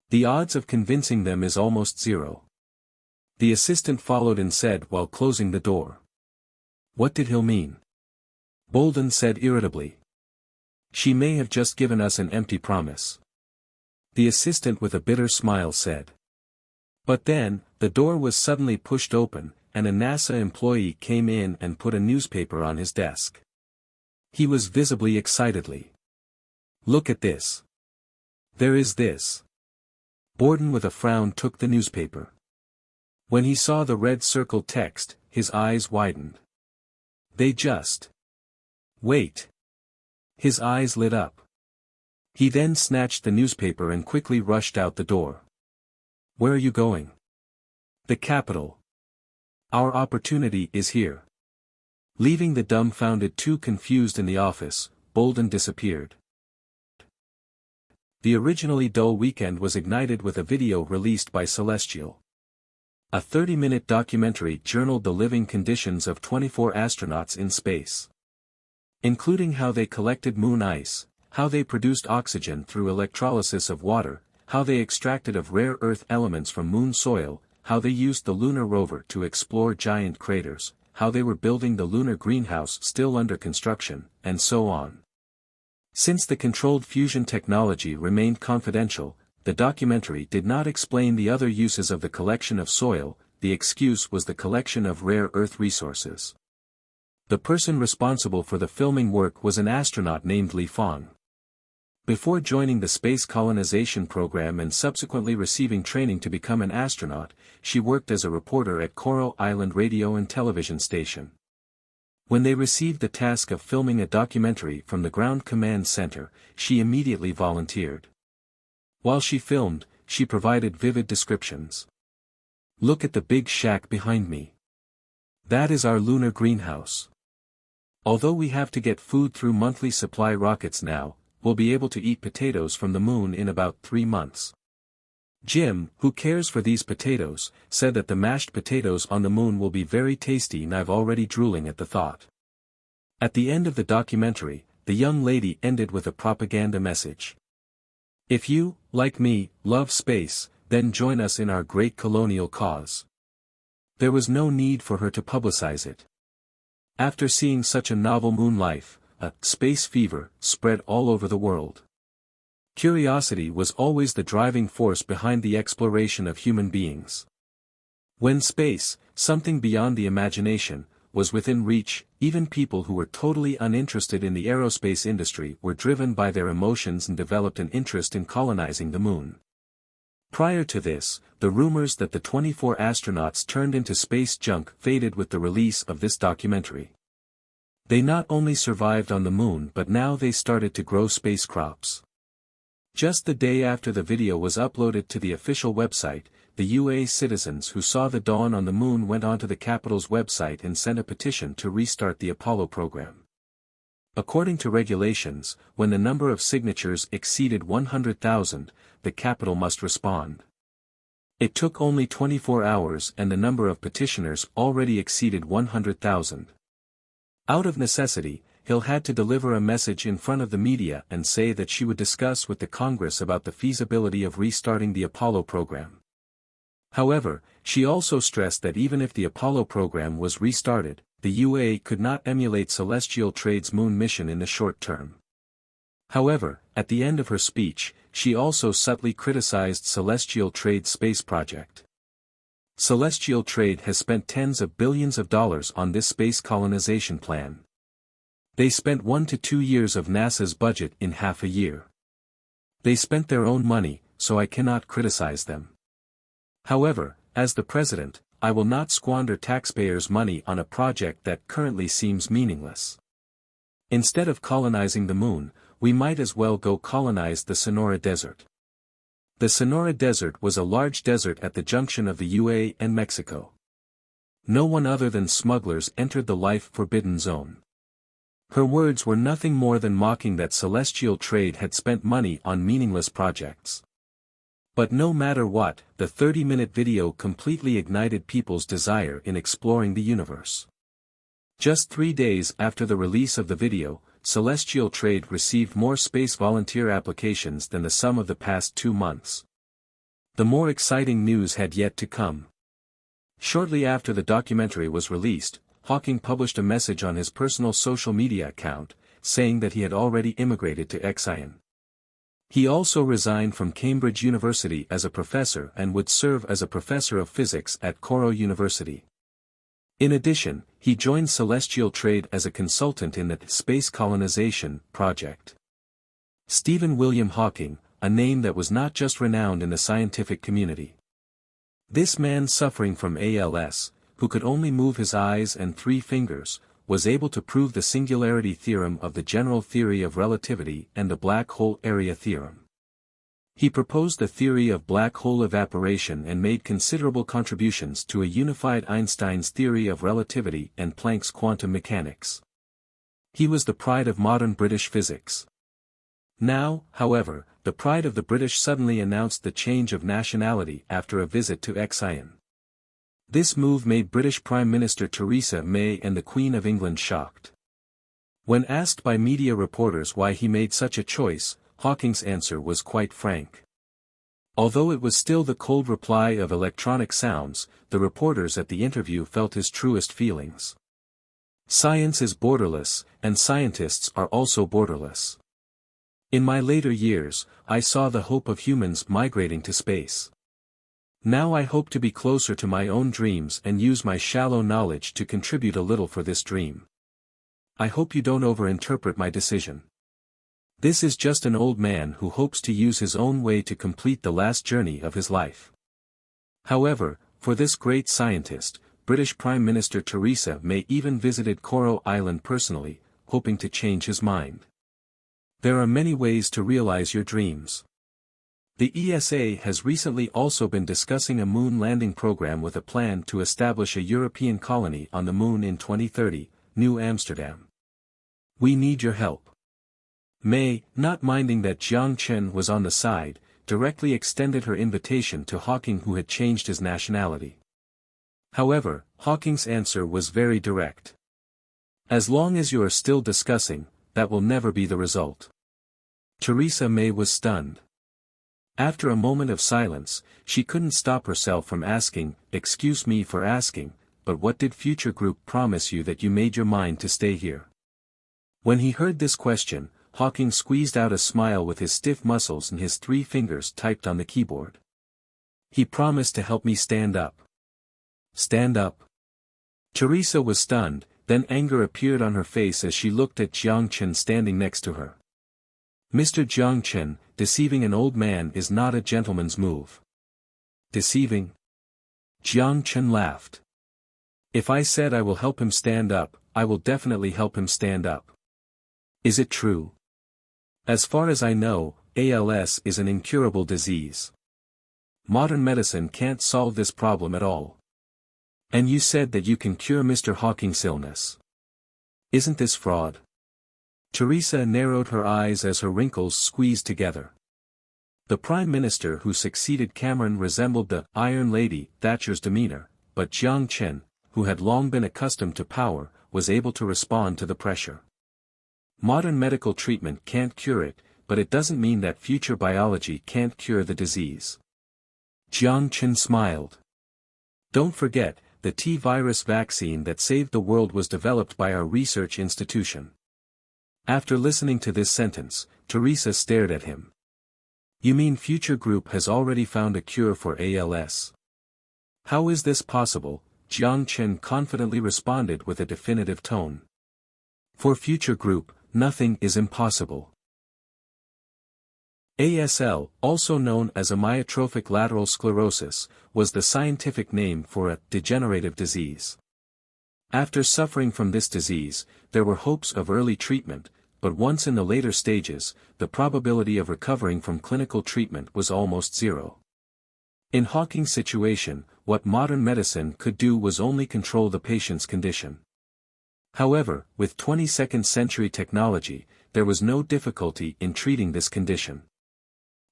The odds of convincing them is almost zero. The assistant followed and said while closing the door. What did he mean? Bolden said irritably. She may have just given us an empty promise. The assistant with a bitter smile said. But then, the door was suddenly pushed open, and a NASA employee came in and put a newspaper on his desk. He was visibly excitedly. Look at this. There is this. Bolden with a frown took the newspaper. When he saw the red circled text, his eyes widened. They just. Wait. His eyes lit up. He then snatched the newspaper and quickly rushed out the door. Where are you going? The Capitol. Our opportunity is here. Leaving the dumbfounded two confused in the office, Bolden disappeared. The originally dull weekend was ignited with a video released by Celestial. A 30-minute documentary journaled the living conditions of 24 astronauts in space. Including how they collected moon ice, how they produced oxygen through electrolysis of water, how they extracted of rare earth elements from moon soil, how they used the lunar rover to explore giant craters, how they were building the lunar greenhouse still under construction, and so on. Since the controlled fusion technology remained confidential, the documentary did not explain the other uses of the collection of soil. The excuse was the collection of rare earth resources. The person responsible for the filming work was an astronaut named Li Fang. Before joining the space colonization program and subsequently receiving training to become an astronaut, she worked as a reporter at Coral Island radio and television station. When they received the task of filming a documentary from the Ground Command Center, she immediately volunteered. While she filmed, she provided vivid descriptions. "Look at the big shack behind me. That is our lunar greenhouse. Although we have to get food through monthly supply rockets now, we'll be able to eat potatoes from the moon in about 3 months. Jim, who cares for these potatoes, said that the mashed potatoes on the moon will be very tasty and I'm already drooling at the thought." At the end of the documentary, the young lady ended with a propaganda message. "If you, like me, love space, then join us in our great colonial cause." There was no need for her to publicize it. After seeing such a novel moon life, a space fever spread all over the world. Curiosity was always the driving force behind the exploration of human beings. When space, something beyond the imagination, was within reach, even people who were totally uninterested in the aerospace industry were driven by their emotions and developed an interest in colonizing the moon. Prior to this, the rumors that the 24 astronauts turned into space junk faded with the release of this documentary. They not only survived on the moon but now they started to grow space crops. Just the day after the video was uploaded to the official website, the UAE citizens who saw the dawn on the moon went onto the capital's website and sent a petition to restart the Apollo program. According to regulations, when the number of signatures exceeded 100,000, the capital must respond. It took only 24 hours and the number of petitioners already exceeded 100,000. Out of necessity, Hill had to deliver a message in front of the media and say that she would discuss with the Congress about the feasibility of restarting the Apollo program. However, she also stressed that even if the Apollo program was restarted, the UAE could not emulate Celestial Trade's moon mission in the short term. However, at the end of her speech, she also subtly criticized Celestial Trade's space project. Celestial Trade has spent tens of billions of dollars on this space colonization plan. They spent 1 to 2 years of NASA's budget in half a year. They spent their own money, so I cannot criticize them. However, as the president, I will not squander taxpayers' money on a project that currently seems meaningless. Instead of colonizing the moon, we might as well go colonize the Sonora Desert. The Sonora Desert was a large desert at the junction of the UAE and Mexico. No one other than smugglers entered the life-forbidden zone. Her words were nothing more than mocking that Celestial Trade had spent money on meaningless projects. But no matter what, the 30-minute video completely ignited people's desire in exploring the universe. Just 3 days after the release of the video, Celestial Trade received more space volunteer applications than the sum of the past 2 months. The more exciting news had yet to come. Shortly after the documentary was released, Hawking published a message on his personal social media account, saying that he had already immigrated to Xi'an. He also resigned from Cambridge University as a professor and would serve as a professor of physics at Coral University. In addition, he joined Celestial Trade as a consultant in the space colonization project. Stephen William Hawking, a name that was not just renowned in the scientific community. This man suffering from ALS, who could only move his eyes and 3 fingers, was able to prove the singularity theorem of the general theory of relativity and the black hole area theorem. He proposed the theory of black hole evaporation and made considerable contributions to a unified Einstein's theory of relativity and Planck's quantum mechanics. He was the pride of modern British physics. Now, however, the pride of the British suddenly announced the change of nationality after a visit to Xi'an. This move made British Prime Minister Theresa May and the Queen of England shocked. When asked by media reporters why he made such a choice, Hawking's answer was quite frank. Although it was still the cold reply of electronic sounds, the reporters at the interview felt his truest feelings. Science is borderless, and scientists are also borderless. In my later years, I saw the hope of humans migrating to space. Now I hope to be closer to my own dreams and use my shallow knowledge to contribute a little for this dream. I hope you don't overinterpret my decision. This is just an old man who hopes to use his own way to complete the last journey of his life. However, for this great scientist, British Prime Minister Theresa May even visited Coral Island personally, hoping to change his mind. There are many ways to realize your dreams. The ESA has recently also been discussing a moon landing program with a plan to establish a European colony on the moon in 2030, New Amsterdam. We need your help. May, not minding that Jiang Chen was on the side, directly extended her invitation to Hawking, who had changed his nationality. However, Hawking's answer was very direct. As long as you are still discussing, that will never be the result. Theresa May was stunned. After a moment of silence, she couldn't stop herself from asking, "Excuse me for asking, but what did Future Group promise you that you made your mind to stay here?" When he heard this question, Hawking squeezed out a smile with his stiff muscles and his 3 fingers typed on the keyboard. "He promised to help me stand up." Stand up? Theresa was stunned, then anger appeared on her face as she looked at Jiang Chen standing next to her. "Mr. Jiang Chen, deceiving an old man is not a gentleman's move." "Deceiving?" Jiang Chen laughed. "If I said I will help him stand up, I will definitely help him stand up. Is it true? As far as I know, ALS is an incurable disease. Modern medicine can't solve this problem at all. And you said that you can cure Mr. Hawking's illness. Isn't this fraud?" Theresa narrowed her eyes as her wrinkles squeezed together. The Prime Minister who succeeded Cameron resembled the Iron Lady Thatcher's demeanor, but Jiang Chen, who had long been accustomed to power, was able to respond to the pressure. Modern medical treatment can't cure it, but it doesn't mean that future biology can't cure the disease. Jiang Chen smiled. "Don't forget, the T-virus vaccine that saved the world was developed by our research institution." After listening to this sentence, Theresa stared at him. "You mean Future Group has already found a cure for ALS?" "How is this possible?" Jiang Chen confidently responded with a definitive tone. "For Future Group, nothing is impossible." ASL, also known as amyotrophic lateral sclerosis, was the scientific name for a degenerative disease. After suffering from this disease, there were hopes of early treatment, but once in the later stages, the probability of recovering from clinical treatment was almost zero. In Hawking's situation, what modern medicine could do was only control the patient's condition. However, with 22nd century technology, there was no difficulty in treating this condition.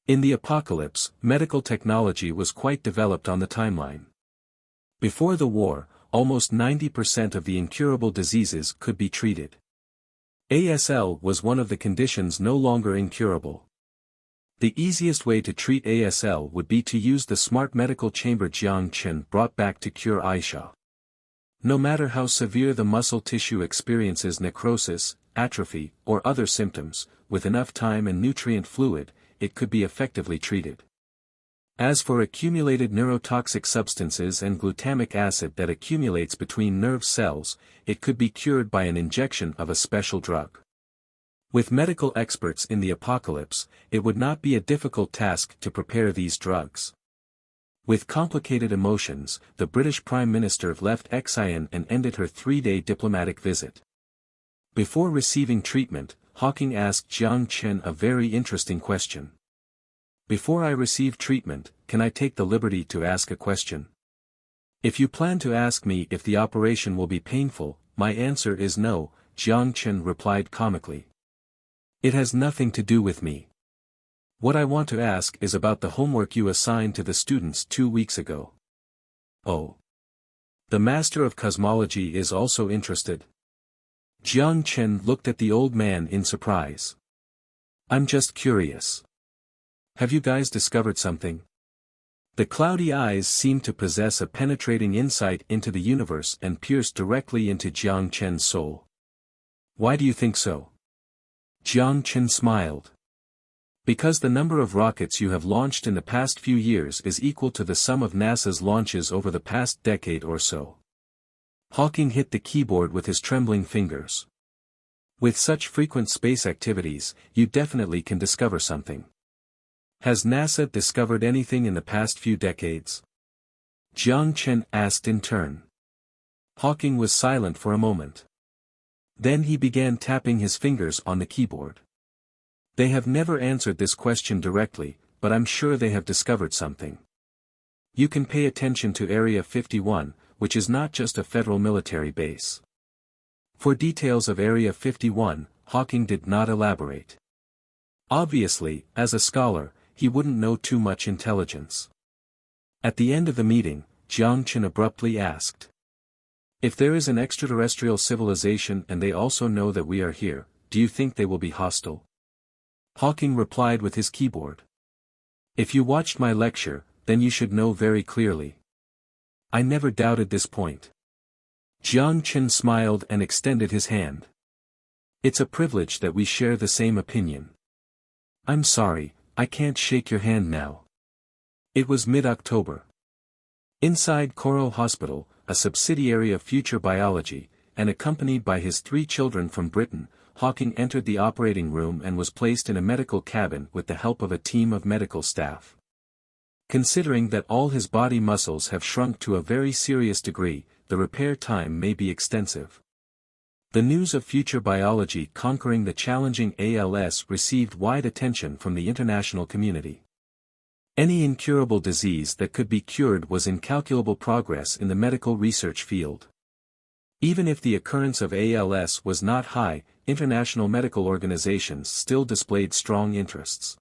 In the apocalypse, medical technology was quite developed on the timeline. Before the war, almost 90% of the incurable diseases could be treated. ASL was one of the conditions no longer incurable. The easiest way to treat ASL would be to use the smart medical chamber Jiang Chen brought back to cure Aisha. No matter how severe the muscle tissue experiences necrosis, atrophy, or other symptoms, with enough time and nutrient fluid, it could be effectively treated. As for accumulated neurotoxic substances and glutamic acid that accumulates between nerve cells, it could be cured by an injection of a special drug. With medical experts in the apocalypse, it would not be a difficult task to prepare these drugs. With complicated emotions, the British Prime Minister left Xi'an and ended her 3-day diplomatic visit. Before receiving treatment, Hawking asked Jiang Chen a very interesting question. "Before I receive treatment, can I take the liberty to ask a question? If you plan to ask me if the operation will be painful, my answer is no," Jiang Chen replied comically. "It has nothing to do with me. What I want to ask is about the homework you assigned to the students 2 weeks ago." "Oh. The Master of Cosmology is also interested?" Jiang Chen looked at the old man in surprise. I'm just curious. Have you guys discovered something? The cloudy eyes seemed to possess a penetrating insight into the universe and pierced directly into Jiang Chen's soul. Why do you think so? Jiang Chen smiled. Because the number of rockets you have launched in the past few years is equal to the sum of NASA's launches over the past decade or so. Hawking hit the keyboard with his trembling fingers. With such frequent space activities, you definitely can discover something. Has NASA discovered anything in the past few decades? Jiang Chen asked in turn. Hawking was silent for a moment. Then he began tapping his fingers on the keyboard. They have never answered this question directly, but I'm sure they have discovered something. You can pay attention to Area 51, which is not just a federal military base. For details of Area 51, Hawking did not elaborate. Obviously, as a scholar, he wouldn't know too much intelligence. At the end of the meeting, Jiang Chen abruptly asked. If there is an extraterrestrial civilization and they also know that we are here, do you think they will be hostile? Hawking replied with his keyboard. If you watched my lecture, then you should know very clearly. I never doubted this point. Jiang Chen smiled and extended his hand. It's a privilege that we share the same opinion. I'm sorry, I can't shake your hand now. It was mid-October. Inside Coro Hospital, a subsidiary of Future Biology, and accompanied by his 3 children from Britain, Hawking entered the operating room and was placed in a medical cabin with the help of a team of medical staff. Considering that all his body muscles have shrunk to a very serious degree, the repair time may be extensive. The news of Future Biology conquering the challenging ALS received wide attention from the international community. Any incurable disease that could be cured was incalculable progress in the medical research field. Even if the occurrence of ALS was not high, international medical organizations still displayed strong interests.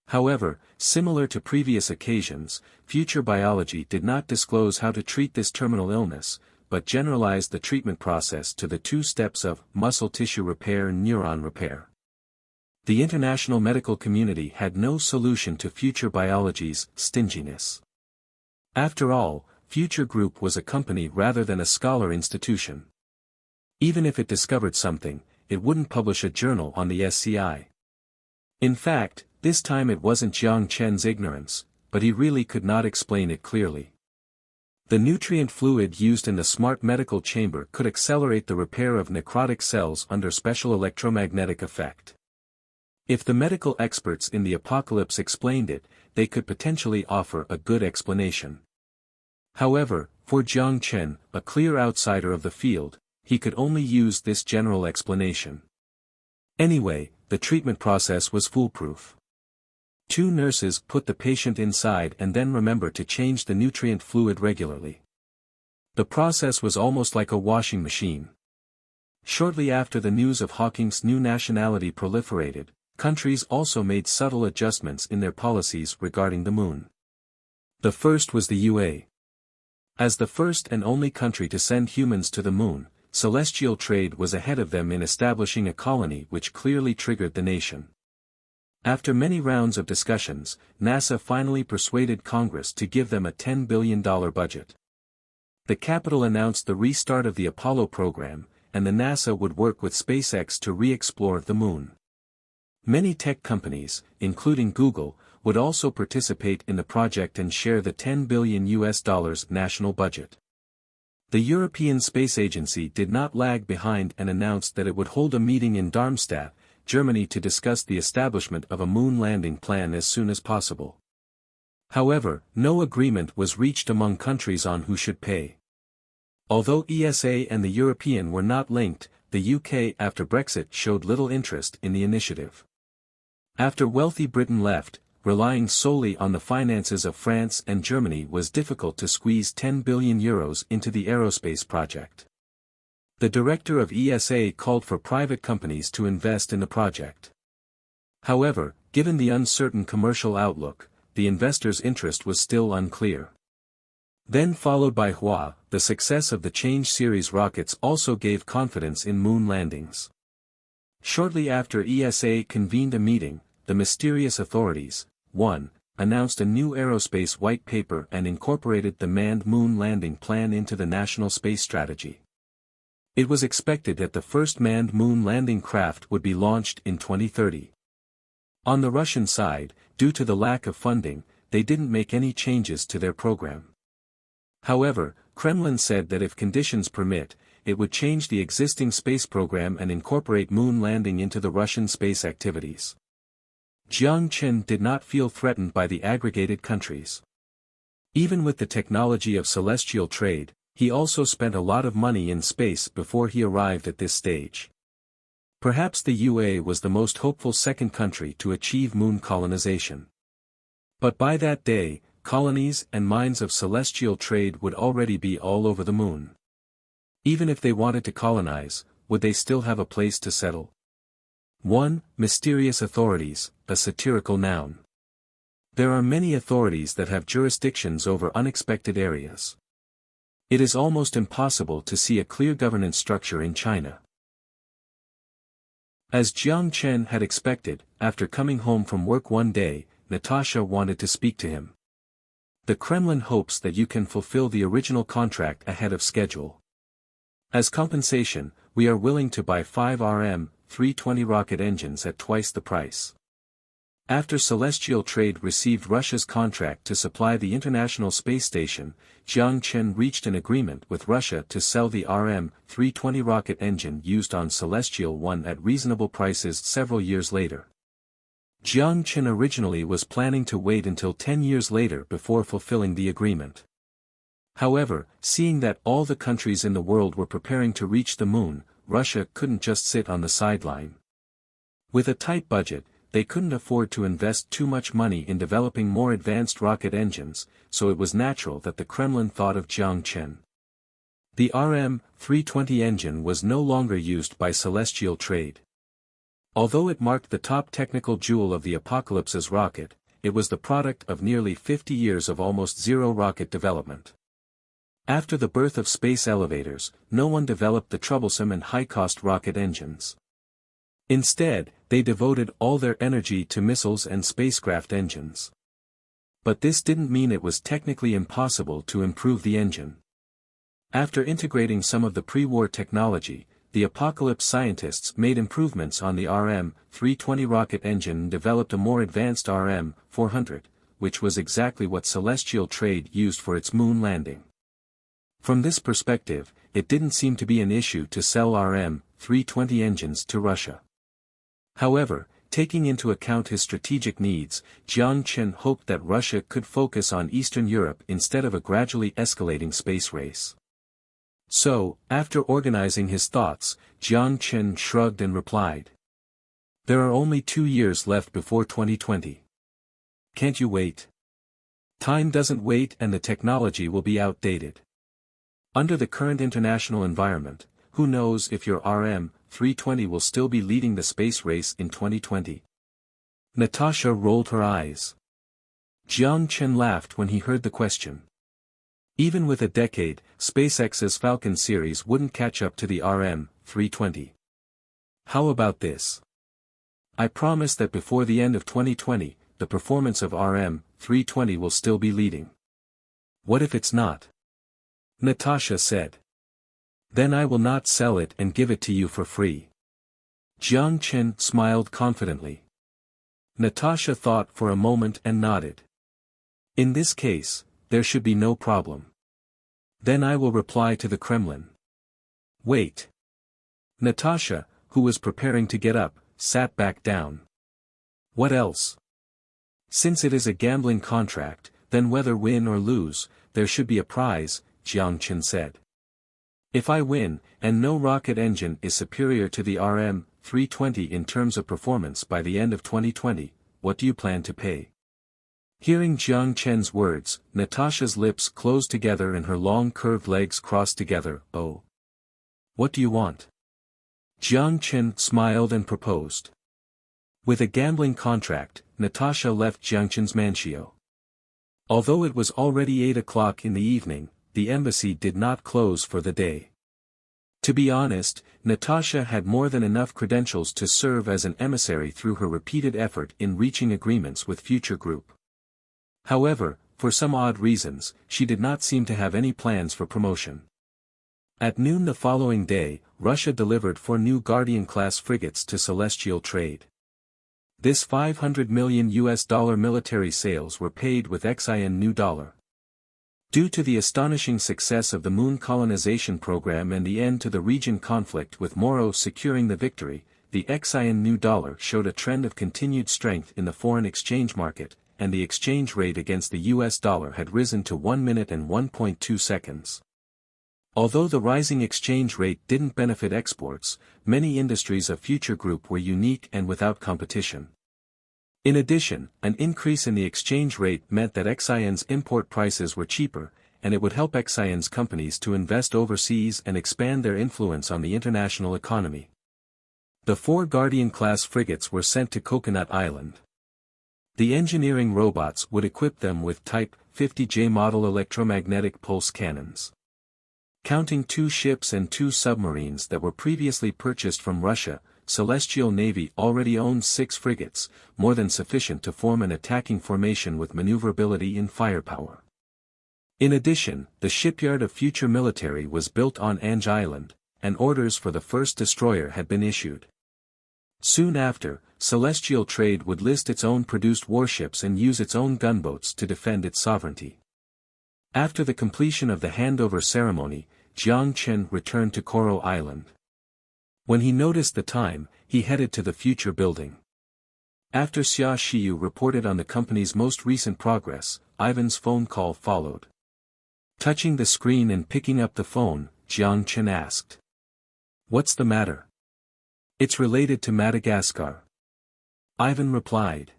However, similar to previous occasions, Future Biology did not disclose how to treat this terminal illness, but generalized the treatment process to the 2 steps of muscle tissue repair and neuron repair. The international medical community had no solution to Future Biology's stinginess. After all, Future Group was a company rather than a scholar institution. Even if it discovered something, it wouldn't publish a journal on the SCI. In fact, this time it wasn't Jiang Chen's ignorance, but he really could not explain it clearly. The nutrient fluid used in the smart medical chamber could accelerate the repair of necrotic cells under special electromagnetic effect. If the medical experts in the apocalypse explained it, they could potentially offer a good explanation. However, for Jiang Chen, a clear outsider of the field, he could only use this general explanation. Anyway, the treatment process was foolproof. 2 nurses put the patient inside and then remembered to change the nutrient fluid regularly. The process was almost like a washing machine. Shortly after the news of Hawking's new nationality proliferated, countries also made subtle adjustments in their policies regarding the moon. The first was the UA. As the first and only country to send humans to the moon, celestial trade was ahead of them in establishing a colony which clearly triggered the nation. After many rounds of discussions, NASA finally persuaded Congress to give them a $10 billion budget. The Capitol announced the restart of the Apollo program, and the NASA would work with SpaceX to re-explore the moon. Many tech companies, including Google, would also participate in the project and share the $10 billion national budget. The European Space Agency did not lag behind and announced that it would hold a meeting in Darmstadt, Germany to discuss the establishment of a moon landing plan as soon as possible. However, no agreement was reached among countries on who should pay. Although ESA and the European were not linked, the UK after Brexit showed little interest in the initiative. After wealthy Britain left, relying solely on the finances of France and Germany was difficult to squeeze €10 billion into the aerospace project. The director of ESA called for private companies to invest in the project. However, given the uncertain commercial outlook, the investors' interest was still unclear. Then followed by Hua, the success of the Change series rockets also gave confidence in moon landings. Shortly after ESA convened a meeting, the mysterious authorities, 1. Announced a new aerospace white paper and incorporated the manned moon landing plan into the national space strategy. It was expected that the first manned moon landing craft would be launched in 2030. On the Russian side, due to the lack of funding, they didn't make any changes to their program. However, Kremlin said that if conditions permit, it would change the existing space program and incorporate moon landing into the Russian space activities. Jiang Chen did not feel threatened by the aggregated countries. Even with the technology of celestial trade, he also spent a lot of money in space before he arrived at this stage. Perhaps the UA was the most hopeful second country to achieve moon colonization. But by that day, colonies and mines of celestial trade would already be all over the moon. Even if they wanted to colonize, would they still have a place to settle? 1. Mysterious authorities, a satirical noun. There are many authorities that have jurisdictions over unexpected areas. It is almost impossible to see a clear governance structure in China. As Jiang Chen had expected, after coming home from work one day, Natasha wanted to speak to him. The Kremlin hopes that you can fulfill the original contract ahead of schedule. As compensation, we are willing to buy 5 RM-320 rocket engines at twice the price. After Celestial Trade received Russia's contract to supply the International Space Station, Jiang Chen reached an agreement with Russia to sell the RM-320 rocket engine used on Celestial 1 at reasonable prices several years later. Jiang Chen originally was planning to wait until 10 years later before fulfilling the agreement. However, seeing that all the countries in the world were preparing to reach the moon, Russia couldn't just sit on the sideline. With a tight budget, they couldn't afford to invest too much money in developing more advanced rocket engines, so it was natural that the Kremlin thought of Jiang Chen. The RM-320 engine was no longer used by Celestial Trade. Although it marked the top technical jewel of the Apocalypse's rocket, it was the product of nearly 50 years of almost zero rocket development. After the birth of space elevators, no one developed the troublesome and high-cost rocket engines. Instead, they devoted all their energy to missiles and spacecraft engines. But this didn't mean it was technically impossible to improve the engine. After integrating some of the pre-war technology, the Apocalypse scientists made improvements on the RM-320 rocket engine and developed a more advanced RM-400, which was exactly what Celestial Trade used for its moon landing. From this perspective, it didn't seem to be an issue to sell RM-320 engines to Russia. However, taking into account his strategic needs, Jiang Chen hoped that Russia could focus on Eastern Europe instead of a gradually escalating space race. So, after organizing his thoughts, Jiang Chen shrugged and replied. There are only 2 years left before 2020. Can't you wait? Time doesn't wait and the technology will be outdated. Under the current international environment, who knows if your RM-320 will still be leading the space race in 2020? Natasha rolled her eyes. Jiang Chen laughed when he heard the question. Even with a decade, SpaceX's Falcon series wouldn't catch up to the RM-320. How about this? I promise that before the end of 2020, the performance of RM-320 will still be leading. What if it's not? Natasha said. Then I will not sell it and give it to you for free. Jiang Chen smiled confidently. Natasha thought for a moment and nodded. In this case, there should be no problem. Then I will reply to the Kremlin. Wait. Natasha, who was preparing to get up, sat back down. What else? Since it is a gambling contract, then whether win or lose, there should be a prize, Jiang Chen said. If I win, and no rocket engine is superior to the RM-320 in terms of performance by the end of 2020, what do you plan to pay? Hearing Jiang Chen's words, Natasha's lips closed together and her long curved legs crossed together. Oh. What do you want? Jiang Chen smiled and proposed. With a gambling contract, Natasha left Jiang Chen's mansion. Although it was already 8 o'clock in the evening, the embassy did not close for the day. To be honest, Natasha had more than enough credentials to serve as an emissary through her repeated effort in reaching agreements with Future Group. However, for some odd reasons, she did not seem to have any plans for promotion. At noon the following day, Russia delivered 4 new Guardian-class frigates to Celestial Trade. This $500 million military sales were paid with XIN new dollar. Due to the astonishing success of the moon colonization program and the end to the region conflict with Moro securing the victory, the XIN new dollar showed a trend of continued strength in the foreign exchange market, and the exchange rate against the US dollar had risen to 1 minute and 1.2 seconds. Although the rising exchange rate didn't benefit exports, many industries of Future Group were unique and without competition. In addition, an increase in the exchange rate meant that XIN's import prices were cheaper, and it would help XIN's companies to invest overseas and expand their influence on the international economy. The 4 Guardian-class frigates were sent to Coconut Island. The engineering robots would equip them with Type 50J model electromagnetic pulse cannons. Counting 2 ships and 2 submarines that were previously purchased from Russia, Celestial Navy already owned 6 frigates, more than sufficient to form an attacking formation with maneuverability and firepower. In addition, the shipyard of Future Military was built on Ange Island, and orders for the first destroyer had been issued. Soon after, Celestial Trade would list its own produced warships and use its own gunboats to defend its sovereignty. After the completion of the handover ceremony, Jiang Chen returned to Coral Island. When he noticed the time, he headed to the Future Building. After Xia Xiyu reported on the company's most recent progress, Ivan's phone call followed. Touching the screen and picking up the phone, Jiang Chen asked. "What's the matter?" "It's related to Madagascar." Ivan replied.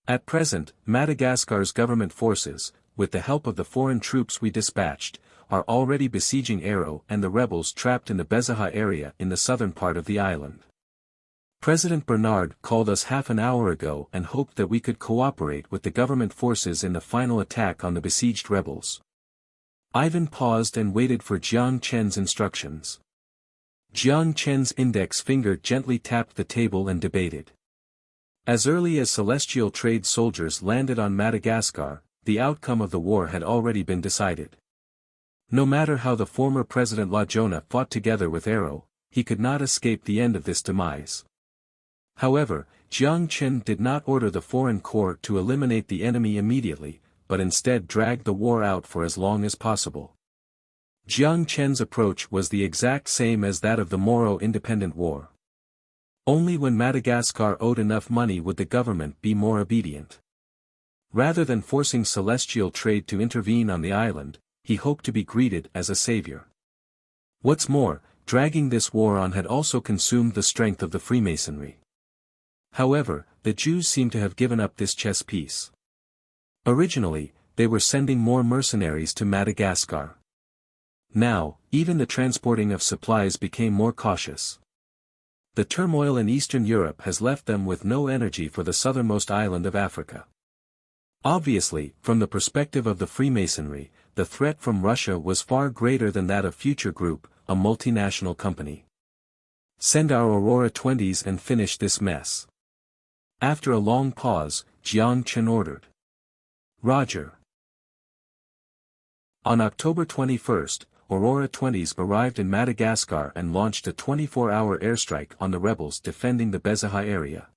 "At present, Madagascar's government forces, with the help of the foreign troops we dispatched, are already besieging Aero and the rebels trapped in the Bezaha area in the southern part of the island. President Bernard called us half an hour ago and hoped that we could cooperate with the government forces in the final attack on the besieged rebels." Ivan paused and waited for Jiang Chen's instructions. Jiang Chen's index finger gently tapped the table and debated. As early as Celestial Trade soldiers landed on Madagascar, the outcome of the war had already been decided. No matter how the former President Lajona fought together with Aero, he could not escape the end of this demise. However, Jiang Chen did not order the Foreign Corps to eliminate the enemy immediately, but instead dragged the war out for as long as possible. Jiang Chen's approach was the exact same as that of the Moro Independent War. Only when Madagascar owed enough money would the government be more obedient. Rather than forcing Celestial Trade to intervene on the island, he hoped to be greeted as a savior. What's more, dragging this war on had also consumed the strength of the Freemasonry. However, the Jews seemed to have given up this chess piece. Originally, they were sending more mercenaries to Madagascar. Now, even the transporting of supplies became more cautious. The turmoil in Eastern Europe has left them with no energy for the southernmost island of Africa. Obviously, from the perspective of the Freemasonry, the threat from Russia was far greater than that of Future Group, a multinational company. "Send our Aurora 20s and finish this mess." After a long pause, Jiang Chen ordered. "Roger." On October 21, Aurora 20s arrived in Madagascar and launched a 24-hour airstrike on the rebels defending the Bezaha area.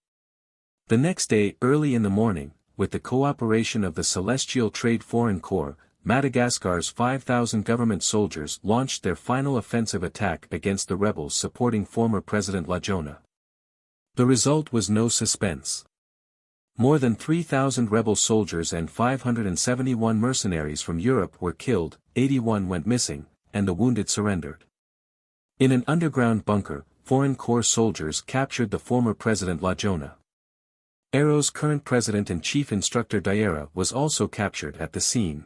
The next day early in the morning, with the cooperation of the Celestial Trade Foreign Corps, Madagascar's 5,000 government soldiers launched their final offensive attack against the rebels supporting former President Lajona. The result was no suspense. More than 3,000 rebel soldiers and 571 mercenaries from Europe were killed, 81 went missing, and the wounded surrendered. In an underground bunker, Foreign Corps soldiers captured the former President Lajona. Aero's current president and chief instructor Diarra was also captured at the scene.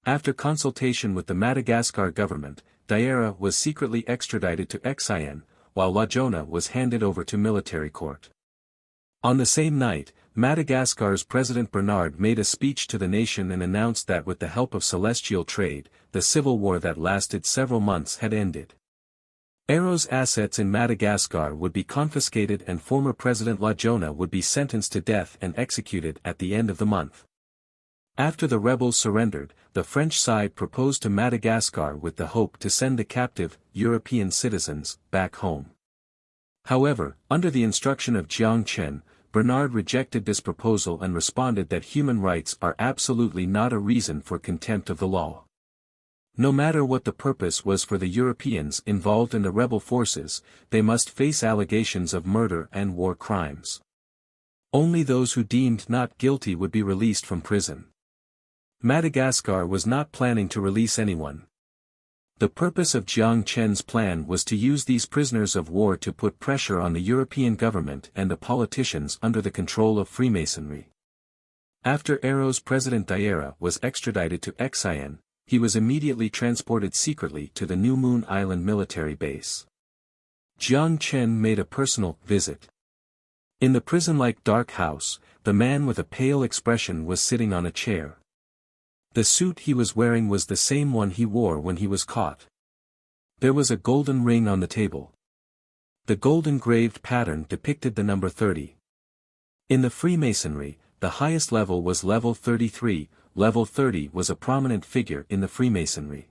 After consultation with the Madagascar government, Diarra was secretly extradited to XIN, while Lajona was handed over to military court. On the same night, Madagascar's President Bernard made a speech to the nation and announced that with the help of celestial trade, the civil war that lasted several months had ended. Aero's assets in Madagascar would be confiscated and former President Lajona would be sentenced to death and executed at the end of the month. After the rebels surrendered, the French side proposed to Madagascar with the hope to send the captive, European citizens, back home. However, under the instruction of Jiang Chen, Bernard rejected this proposal and responded that human rights are absolutely not a reason for contempt of the law. No matter what the purpose was for the Europeans involved in the rebel forces, they must face allegations of murder and war crimes. Only those who deemed not guilty would be released from prison. Madagascar was not planning to release anyone. The purpose of Jiang Chen's plan was to use these prisoners of war to put pressure on the European government and the politicians under the control of Freemasonry. After Aero's President Diarra was extradited to Xi'an, he was immediately transported secretly to the New Moon Island military base. Jiang Chen made a personal visit. In the prison-like dark house, the man with a pale expression was sitting on a chair. The suit he was wearing was the same one he wore when he was caught. There was a golden ring on the table. The gold engraved pattern depicted the number 30. In the Freemasonry, the highest level was level 33, level 30 was a prominent figure in the Freemasonry.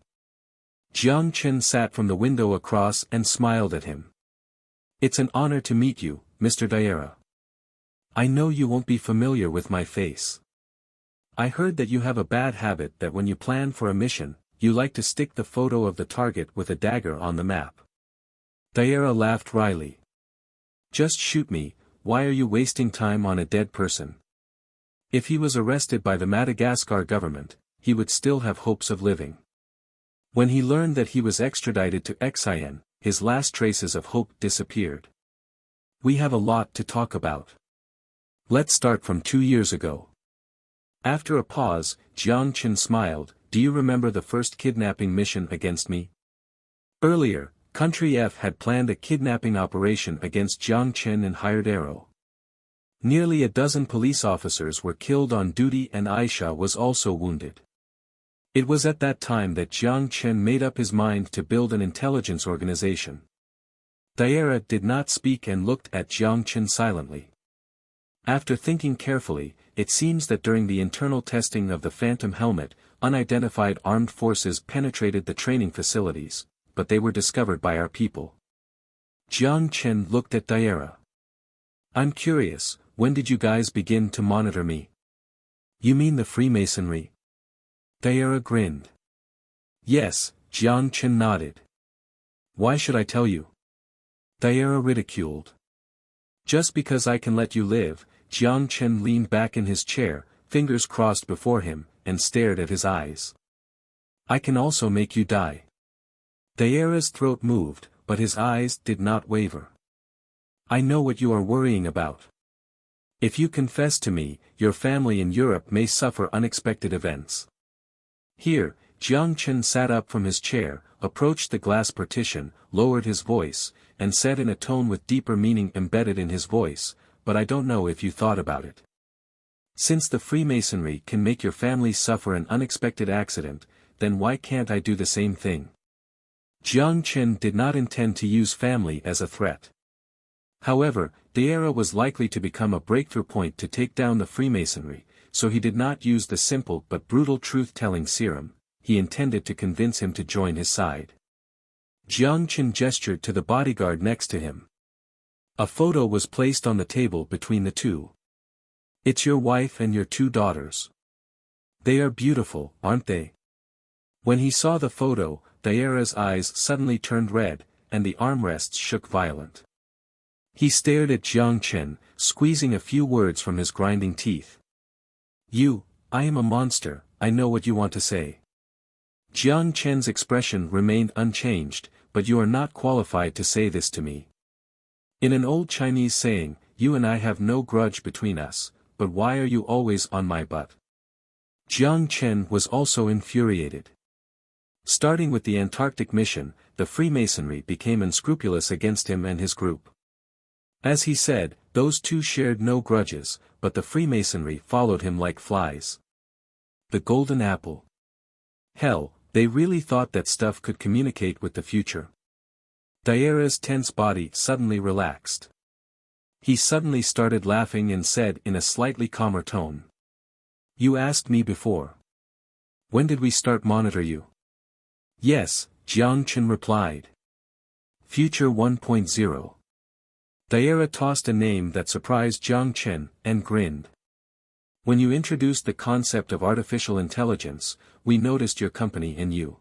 Jiang Chen sat from the window across and smiled at him. "It's an honor to meet you, Mr. Diarra. I know you won't be familiar with my face. I heard that you have a bad habit that when you plan for a mission, you like to stick the photo of the target with a dagger on the map." Diarra laughed wryly. "Just shoot me, why are you wasting time on a dead person?" If he was arrested by the Madagascar government, he would still have hopes of living. When he learned that he was extradited to Xi'an, his last traces of hope disappeared. "We have a lot to talk about. Let's start from 2 years ago." After a pause, Jiang Chen smiled. "Do you remember the first kidnapping mission against me?" Earlier, Country F had planned a kidnapping operation against Jiang Chen and hired Aero. Nearly a dozen police officers were killed on duty and Aisha was also wounded. It was at that time that Jiang Chen made up his mind to build an intelligence organization. Diarra did not speak and looked at Jiang Chen silently. After thinking carefully, it seems that during the internal testing of the Phantom helmet, unidentified armed forces penetrated the training facilities, but they were discovered by our people. Jiang Chen looked at Diarra. "I'm curious, when did you guys begin to monitor me?" "You mean the Freemasonry?" Diarra grinned. "Yes," Jiang Chen nodded. "Why should I tell you?" Diarra ridiculed. "Just because I can let you live." Jiang Chen leaned back in his chair, fingers crossed before him, and stared at his eyes. "I can also make you die." Diarra's throat moved, but his eyes did not waver. "I know what you are worrying about. If you confess to me, your family in Europe may suffer unexpected events." Here, Jiang Chen sat up from his chair, approached the glass partition, lowered his voice, and said in a tone with deeper meaning embedded in his voice, "But I don't know if you thought about it. Since the Freemasonry can make your family suffer an unexpected accident, then why can't I do the same thing?" Jiang Chen did not intend to use family as a threat. However, Diarra was likely to become a breakthrough point to take down the Freemasonry, so he did not use the simple but brutal truth-telling serum. He intended to convince him to join his side. Jiang Chen gestured to the bodyguard next to him. A photo was placed on the table between the two. "It's your wife and your 2 daughters. They are beautiful, aren't they?" When he saw the photo, Diarra's eyes suddenly turned red, and the armrests shook violent. He stared at Jiang Chen, squeezing a few words from his grinding teeth. I am a monster, I know what you want to say." Jiang Chen's expression remained unchanged, "But you are not qualified to say this to me. In an old Chinese saying, you and I have no grudge between us, but why are you always on my butt?" Jiang Chen was also infuriated. Starting with the Antarctic mission, the Freemasonry became unscrupulous against him and his group. As he said, those two shared no grudges, but the Freemasonry followed him like flies. The golden apple. Hell, they really thought that stuff could communicate with the future. Daira's tense body suddenly relaxed. He suddenly started laughing and said in a slightly calmer tone. You asked me before. When did we start monitor you? Yes, Jiang Chen replied. Future 1.0. Daira tossed a name that surprised Jiang Chen, and grinned. When you introduced the concept of artificial intelligence, we noticed your company in you.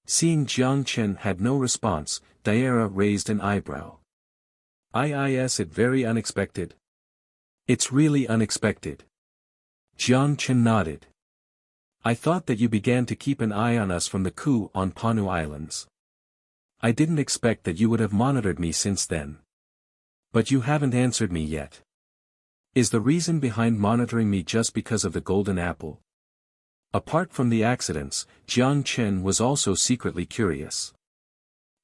Seeing Jiang Chen had no response, Daira raised an eyebrow. Is it very unexpected? It's really unexpected. Jiang Chen nodded. I thought that you began to keep an eye on us from the coup on Panu Islands. I didn't expect that you would have monitored me since then. But you haven't answered me yet. Is the reason behind monitoring me just because of the golden apple? Apart from the accidents, Jiang Chen was also secretly curious.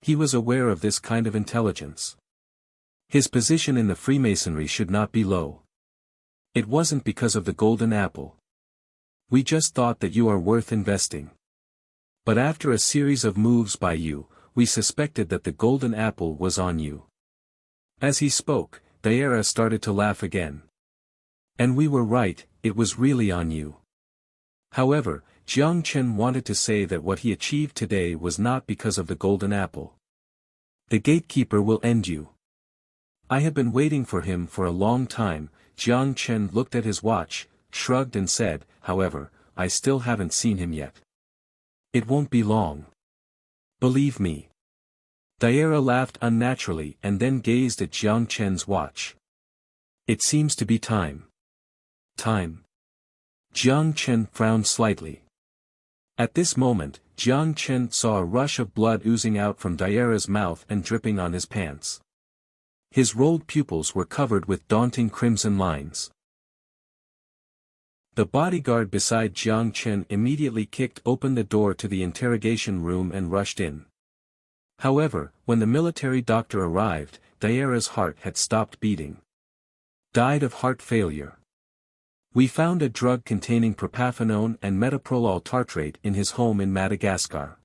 He was aware of this kind of intelligence. His position in the Freemasonry should not be low. It wasn't because of the golden apple. We just thought that you are worth investing. But after a series of moves by you, we suspected that the golden apple was on you. As he spoke, Daira started to laugh again. And we were right, it was really on you. However, Jiang Chen wanted to say that what he achieved today was not because of the golden apple. The gatekeeper will end you. I have been waiting for him for a long time. Jiang Chen looked at his watch, shrugged and said, however, I still haven't seen him yet. It won't be long. Believe me. Daira laughed unnaturally and then gazed at Jiang Chen's watch. It seems to be time. Time. Jiang Chen frowned slightly. At this moment, Jiang Chen saw a rush of blood oozing out from Daira's mouth and dripping on his pants. His rolled pupils were covered with daunting crimson lines. The bodyguard beside Jiang Chen immediately kicked open the door to the interrogation room and rushed in. However, when the military doctor arrived, Daira's heart had stopped beating. Died of heart failure. We found a drug containing propafenone and metoprolol tartrate in his home in Madagascar.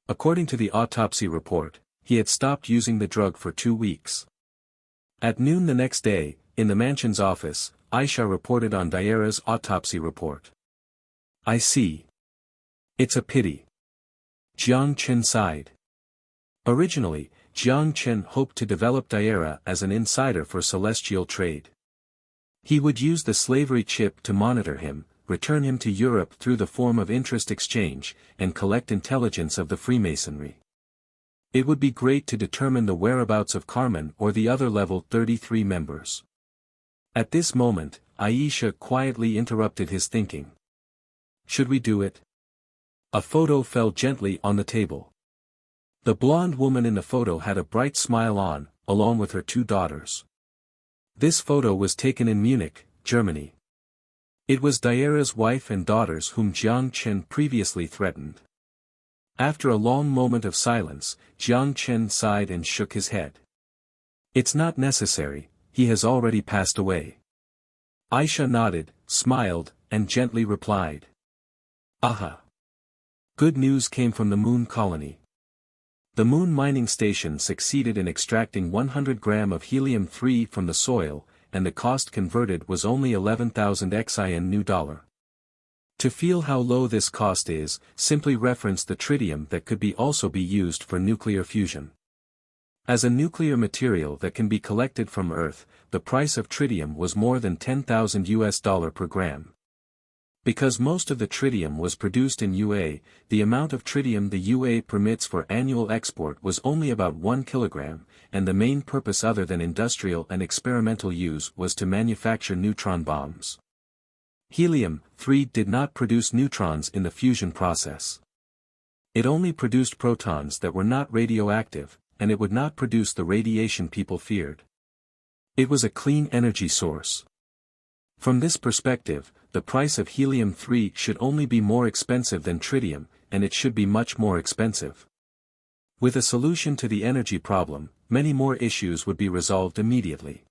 According to the autopsy report, he had stopped using the drug for 2 weeks. At noon the next day, in the mansion's office, Aisha reported on Daira's autopsy report. I see. It's a pity. Jiang Chen sighed. Originally, Jiang Chen hoped to develop Daira as an insider for celestial trade. He would use the slavery chip to monitor him, return him to Europe through the form of interest exchange, and collect intelligence of the Freemasonry. It would be great to determine the whereabouts of Carmen or the other level 33 members. At this moment, Aisha quietly interrupted his thinking. Should we do it? A photo fell gently on the table. The blonde woman in the photo had a bright smile on, along with her 2 daughters. This photo was taken in Munich, Germany. It was Daira's wife and daughters whom Jiang Chen previously threatened. After a long moment of silence, Jiang Chen sighed and shook his head. It's not necessary, he has already passed away. Aisha nodded, smiled, and gently replied. Aha! Good news came from the moon colony. The moon mining station succeeded in extracting 100 grams of helium-3 from the soil, and the cost converted was only 11,000 XIN new dollar. To feel how low this cost is, simply reference the tritium that could also be used for nuclear fusion. As a nuclear material that can be collected from Earth, the price of tritium was more than $10,000 per gram. Because most of the tritium was produced in UA, the amount of tritium the UA permits for annual export was only about 1 kilogram, and the main purpose other than industrial and experimental use was to manufacture neutron bombs. Helium-3 did not produce neutrons in the fusion process. It only produced protons that were not radioactive, and it would not produce the radiation people feared. It was a clean energy source. From this perspective, the price of helium-3 should only be more expensive than tritium, and it should be much more expensive. With a solution to the energy problem, many more issues would be resolved immediately.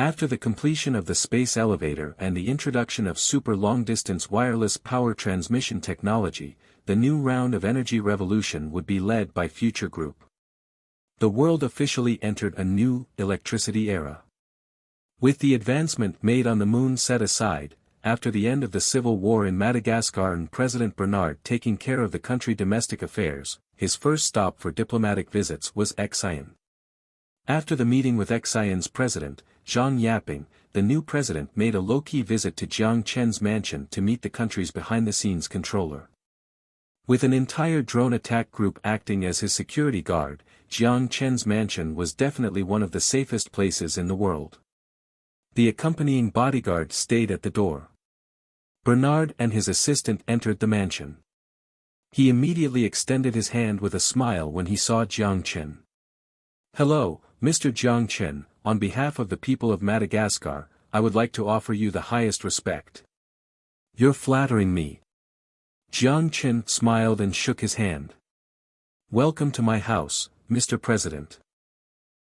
After the completion of the space elevator and the introduction of super long-distance wireless power transmission technology, the new round of energy revolution would be led by Future Group. The world officially entered a new, electricity era. With the advancement made on the moon set aside, after the end of the civil war in Madagascar and President Bernard taking care of the country's domestic affairs, his first stop for diplomatic visits was Xi'an. After the meeting with Xi'an's president, Zhang Yaping, the new president made a low-key visit to Jiang Chen's mansion to meet the country's behind-the-scenes controller. With an entire drone attack group acting as his security guard, Jiang Chen's mansion was definitely one of the safest places in the world. The accompanying bodyguard stayed at the door. Bernard and his assistant entered the mansion. He immediately extended his hand with a smile when he saw Jiang Chen. "Hello, Mr. Jiang Chen, on behalf of the people of Madagascar, I would like to offer you the highest respect." "You're flattering me." Jiang Chen smiled and shook his hand. "Welcome to my house, Mr. President."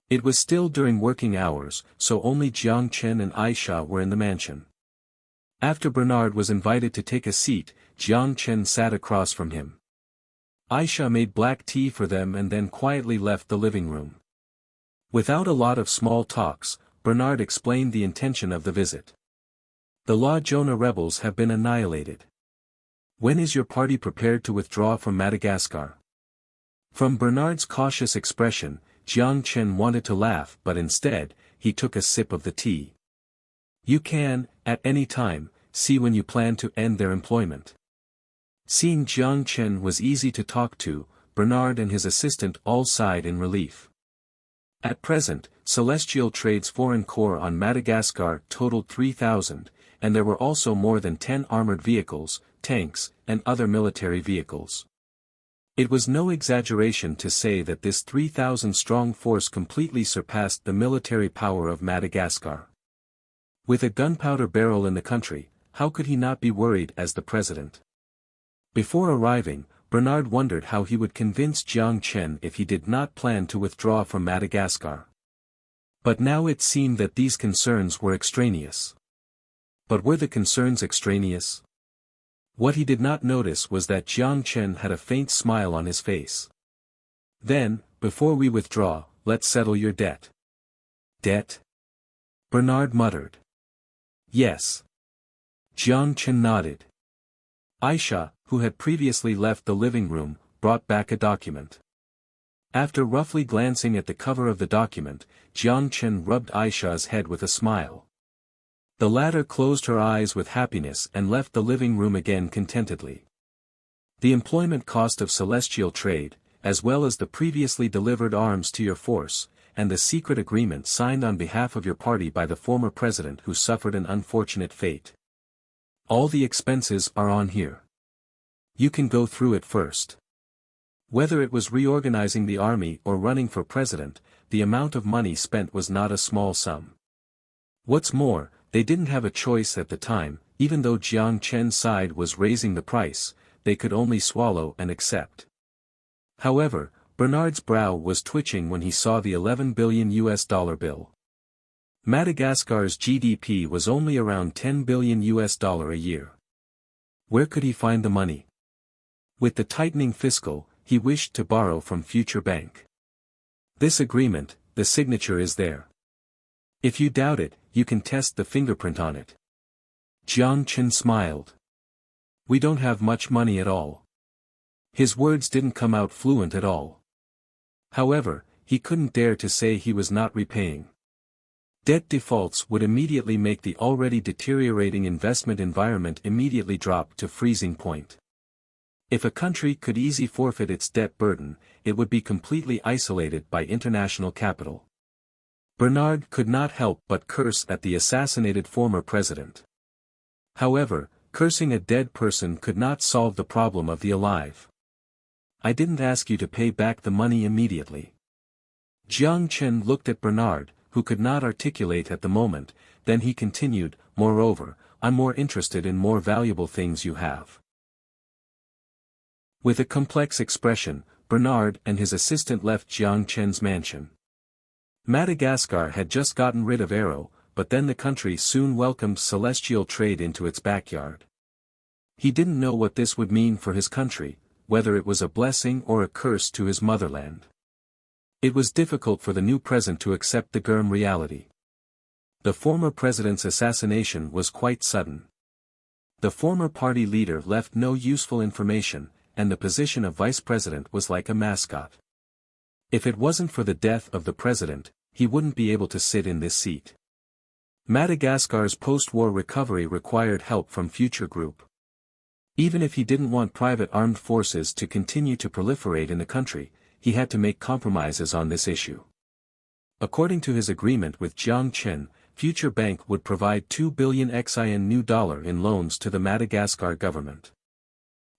It was still during working hours, so only Jiang Chen and Aisha were in the mansion. After Bernard was invited to take a seat, Jiang Chen sat across from him. Aisha made black tea for them and then quietly left the living room. Without a lot of small talks, Bernard explained the intention of the visit. "The La Jona rebels have been annihilated. When is your party prepared to withdraw from Madagascar?" From Bernard's cautious expression, Jiang Chen wanted to laugh but instead, he took a sip of the tea. "You can, at any time, see when you plan to end their employment." Seeing Jiang Chen was easy to talk to, Bernard and his assistant all sighed in relief. At present, Celestial Trade's foreign corps on Madagascar totaled 3,000, and there were also more than 10 armored vehicles, tanks, and other military vehicles. It was no exaggeration to say that this 3,000-strong force completely surpassed the military power of Madagascar. With a gunpowder barrel in the country, how could he not be worried as the president? Before arriving, Bernard wondered how he would convince Jiang Chen if he did not plan to withdraw from Madagascar. But now it seemed that these concerns were extraneous. But were the concerns extraneous? What he did not notice was that Jiang Chen had a faint smile on his face. "Then, before we withdraw, let's settle your debt." "Debt?" Bernard muttered. "Yes." Jiang Chen nodded. Aisha, who had previously left the living room, brought back a document. After roughly glancing at the cover of the document, Jiang Chen rubbed Aisha's head with a smile. The latter closed her eyes with happiness and left the living room again contentedly. The employment cost of Celestial Trade, as well as the previously delivered arms to your force, and the secret agreement signed on behalf of your party by the former president who suffered an unfortunate fate. All the expenses are on here. You can go through it first. Whether it was reorganizing the army or running for president, the amount of money spent was not a small sum. What's more, they didn't have a choice at the time, even though Jiang Chen's side was raising the price, they could only swallow and accept. However, Bernard's brow was twitching when he saw the $11 billion bill. Madagascar's GDP was only around $10 billion a year. Where could he find the money? With the tightening fiscal, he wished to borrow from Future Bank. This agreement, the signature is there. If you doubt it, you can test the fingerprint on it. Jiang Chen smiled. We don't have much money at all. His words didn't come out fluent at all. However, he couldn't dare to say he was not repaying. Debt defaults would immediately make the already deteriorating investment environment immediately drop to freezing point. If a country could easily forfeit its debt burden, it would be completely isolated by international capital. Bernard could not help but curse at the assassinated former president. However, cursing a dead person could not solve the problem of the alive. I didn't ask you to pay back the money immediately. Jiang Chen looked at Bernard, who could not articulate at the moment, then he continued, moreover, I'm more interested in more valuable things you have. With a complex expression, Bernard and his assistant left Jiang Chen's mansion. Madagascar had just gotten rid of Arrow, but then the country soon welcomed celestial trade into its backyard. He didn't know what this would mean for his country, whether it was a blessing or a curse to his motherland. It was difficult for the new president to accept the grim reality. The former president's assassination was quite sudden. The former party leader left no useful information, and the position of vice president was like a mascot. If it wasn't for the death of the president, he wouldn't be able to sit in this seat. Madagascar's post-war recovery required help from Future Group. Even if he didn't want private armed forces to continue to proliferate in the country, he had to make compromises on this issue. According to his agreement with Jiang Chen, Future Bank would provide 2 billion XIN new dollar in loans to the Madagascar government.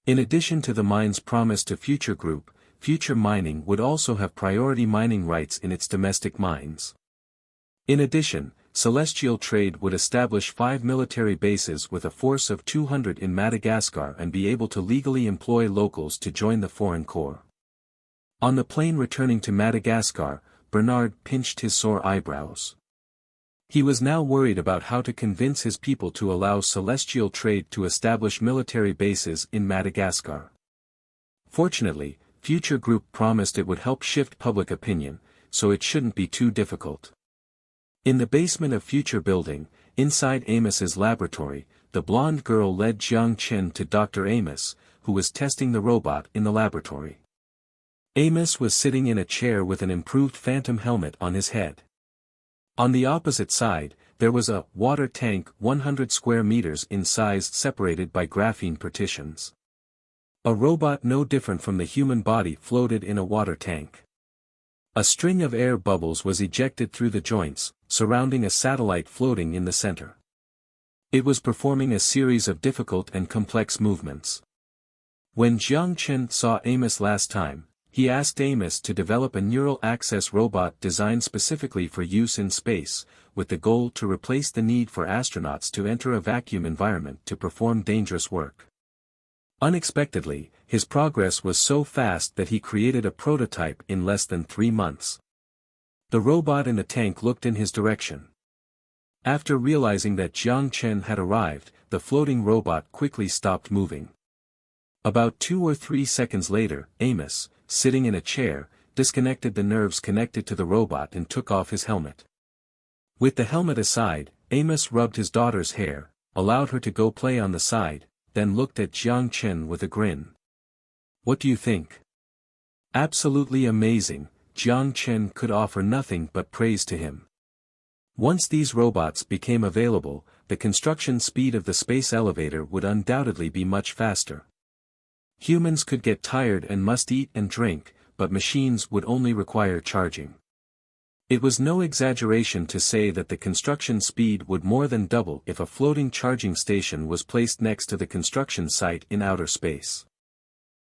In addition to the mines promised to Future Group, Future Mining would also have priority mining rights in its domestic mines. In addition, Celestial Trade would establish 5 military bases with a force of 200 in Madagascar and be able to legally employ locals to join the Foreign Corps. On the plane returning to Madagascar, Bernard pinched his sore eyebrows. He was now worried about how to convince his people to allow Celestial Trade to establish military bases in Madagascar. Fortunately, Future Group promised it would help shift public opinion, so it shouldn't be too difficult. In the basement of Future Building, inside Amos's laboratory, the blonde girl led Jiang Chen to Dr. Amos, who was testing the robot in the laboratory. Amos was sitting in a chair with an improved phantom helmet on his head. On the opposite side, there was a water tank 100 square meters in size separated by graphene partitions. A robot no different from the human body floated in a water tank. A string of air bubbles was ejected through the joints, surrounding a satellite floating in the center. It was performing a series of difficult and complex movements. When Jiang Chen saw Amos last time, he asked Amos to develop a neural access robot designed specifically for use in space, with the goal to replace the need for astronauts to enter a vacuum environment to perform dangerous work. Unexpectedly, his progress was so fast that he created a prototype in less than 3 months. The robot in the tank looked in his direction. After realizing that Jiang Chen had arrived, the floating robot quickly stopped moving. About 2 or 3 seconds later, Amos, sitting in a chair, disconnected the nerves connected to the robot and took off his helmet. With the helmet aside, Amos rubbed his daughter's hair, allowed her to go play on the side, then looked at Jiang Chen with a grin. "What do you think?" "Absolutely amazing," Jiang Chen could offer nothing but praise to him. Once these robots became available, the construction speed of the space elevator would undoubtedly be much faster. Humans could get tired and must eat and drink, but machines would only require charging. It was no exaggeration to say that the construction speed would more than double if a floating charging station was placed next to the construction site in outer space.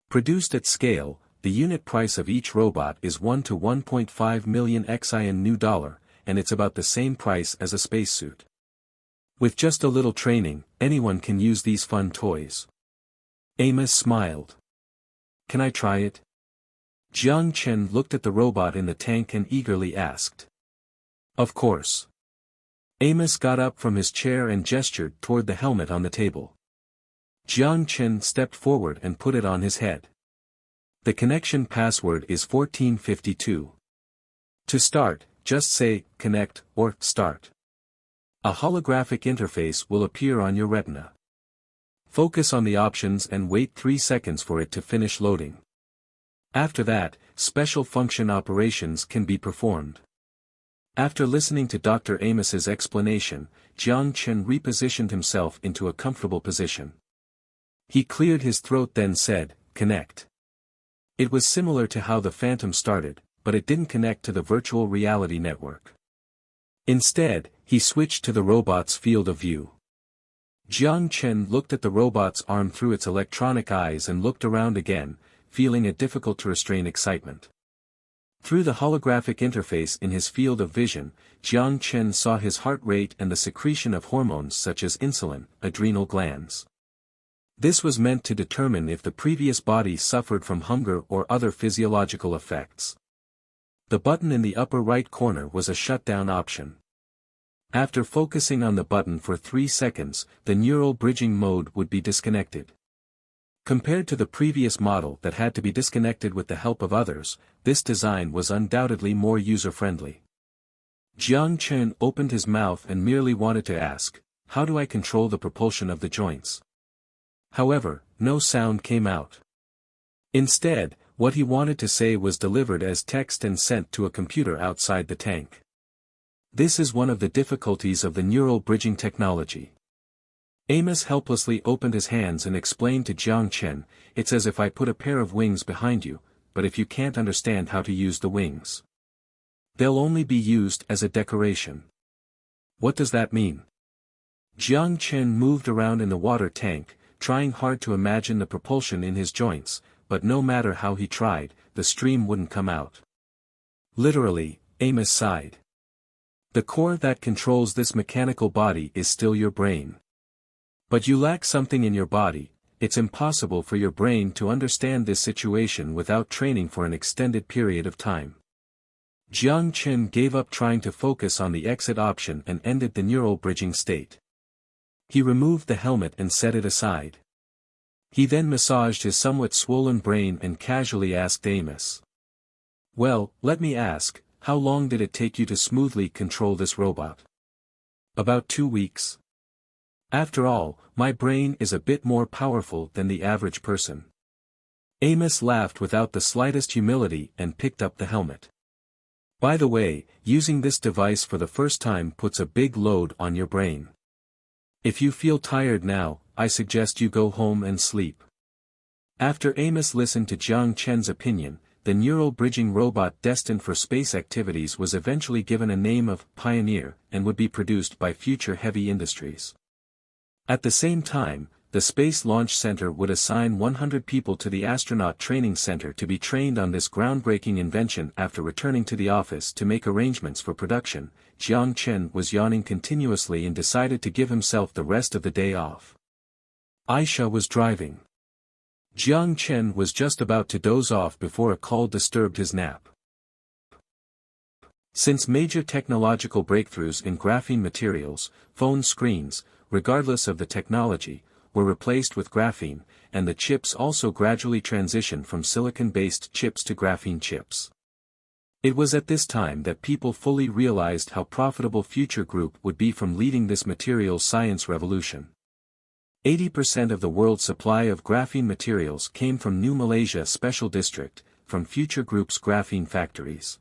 Produced at scale, the unit price of each robot is 1 to 1.5 million XIN new dollar, and it's about the same price as a spacesuit. With just a little training, anyone can use these fun toys. Amos smiled. "Can I try it?" Jiang Chen looked at the robot in the tank and eagerly asked. "Of course." Amos got up from his chair and gestured toward the helmet on the table. Jiang Chen stepped forward and put it on his head. "The connection password is 1452. To start, just say, 'connect,' or 'start.' A holographic interface will appear on your retina. Focus on the options and wait 3 seconds for it to finish loading. After that, special function operations can be performed." After listening to Dr. Amos's explanation, Jiang Chen repositioned himself into a comfortable position. He cleared his throat then said, "Connect." It was similar to how the Phantom started, but it didn't connect to the virtual reality network. Instead, he switched to the robot's field of view. Jiang Chen looked at the robot's arm through its electronic eyes and looked around again, feeling it difficult to restrain excitement. Through the holographic interface in his field of vision, Jiang Chen saw his heart rate and the secretion of hormones such as insulin, adrenal glands. This was meant to determine if the previous body suffered from hunger or other physiological effects. The button in the upper right corner was a shutdown option. After focusing on the button for 3 seconds, the neural bridging mode would be disconnected. Compared to the previous model that had to be disconnected with the help of others, this design was undoubtedly more user-friendly. Jiang Chen opened his mouth and merely wanted to ask, "How do I control the propulsion of the joints?" However, no sound came out. Instead, what he wanted to say was delivered as text and sent to a computer outside the tank. This is one of the difficulties of the neural bridging technology. Amos helplessly opened his hands and explained to Jiang Chen, "It's as if I put a pair of wings behind you, but if you can't understand how to use the wings, they'll only be used as a decoration." What does that mean? Jiang Chen moved around in the water tank, trying hard to imagine the propulsion in his joints, but no matter how he tried, the stream wouldn't come out. Literally, Amos sighed. The core that controls this mechanical body is still your brain. But you lack something in your body. It's impossible for your brain to understand this situation without training for an extended period of time. Jiang Chen gave up trying to focus on the exit option and ended the neural bridging state. He removed the helmet and set it aside. He then massaged his somewhat swollen brain and casually asked Amos, "Well, let me ask, how long did it take you to smoothly control this robot?" "About 2 weeks. After all, my brain is a bit more powerful than the average person." Amos laughed without the slightest humility and picked up the helmet. "By the way, using this device for the first time puts a big load on your brain. If you feel tired now, I suggest you go home and sleep." After Amos listened to Jiang Chen's opinion, the neural bridging robot destined for space activities was eventually given a name of Pioneer and would be produced by Future Heavy Industries. At the same time, the Space Launch Center would assign 100 people to the Astronaut Training Center to be trained on this groundbreaking invention. After returning to the office to make arrangements for production, Jiang Chen was yawning continuously and decided to give himself the rest of the day off. Aisha was driving. Jiang Chen was just about to doze off before a call disturbed his nap. Since major technological breakthroughs in graphene materials, phone screens, regardless of the technology, were replaced with graphene, and the chips also gradually transitioned from silicon-based chips to graphene chips. It was at this time that people fully realized how profitable Future Group would be from leading this materials science revolution. 80% of the world's supply of graphene materials came from New Malaysia Special District, from Future Group's graphene factories.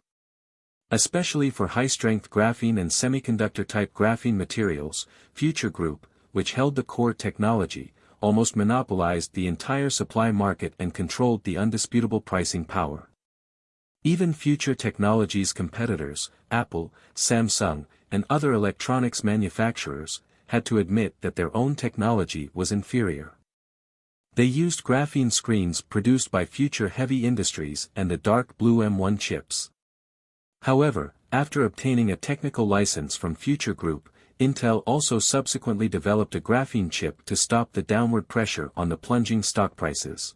Especially for high-strength graphene and semiconductor-type graphene materials, Future Group, which held the core technology, almost monopolized the entire supply market and controlled the undisputable pricing power. Even Future Technologies' competitors, Apple, Samsung, and other electronics manufacturers, had to admit that their own technology was inferior. They used graphene screens produced by Future Heavy Industries and the dark blue M1 chips. However, after obtaining a technical license from Future Group, Intel also subsequently developed a graphene chip to stop the downward pressure on the plunging stock prices.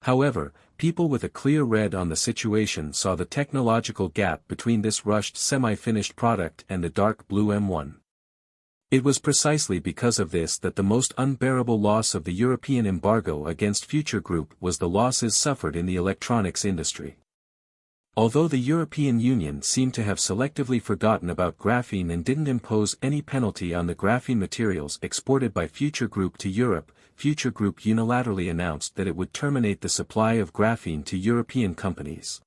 However, people with a clear read on the situation saw the technological gap between this rushed semi-finished product and the dark blue M1. It was precisely because of this that the most unbearable loss of the European embargo against Future Group was the losses suffered in the electronics industry. Although the European Union seemed to have selectively forgotten about graphene and didn't impose any penalty on the graphene materials exported by Future Group to Europe, Future Group unilaterally announced that it would terminate the supply of graphene to European companies.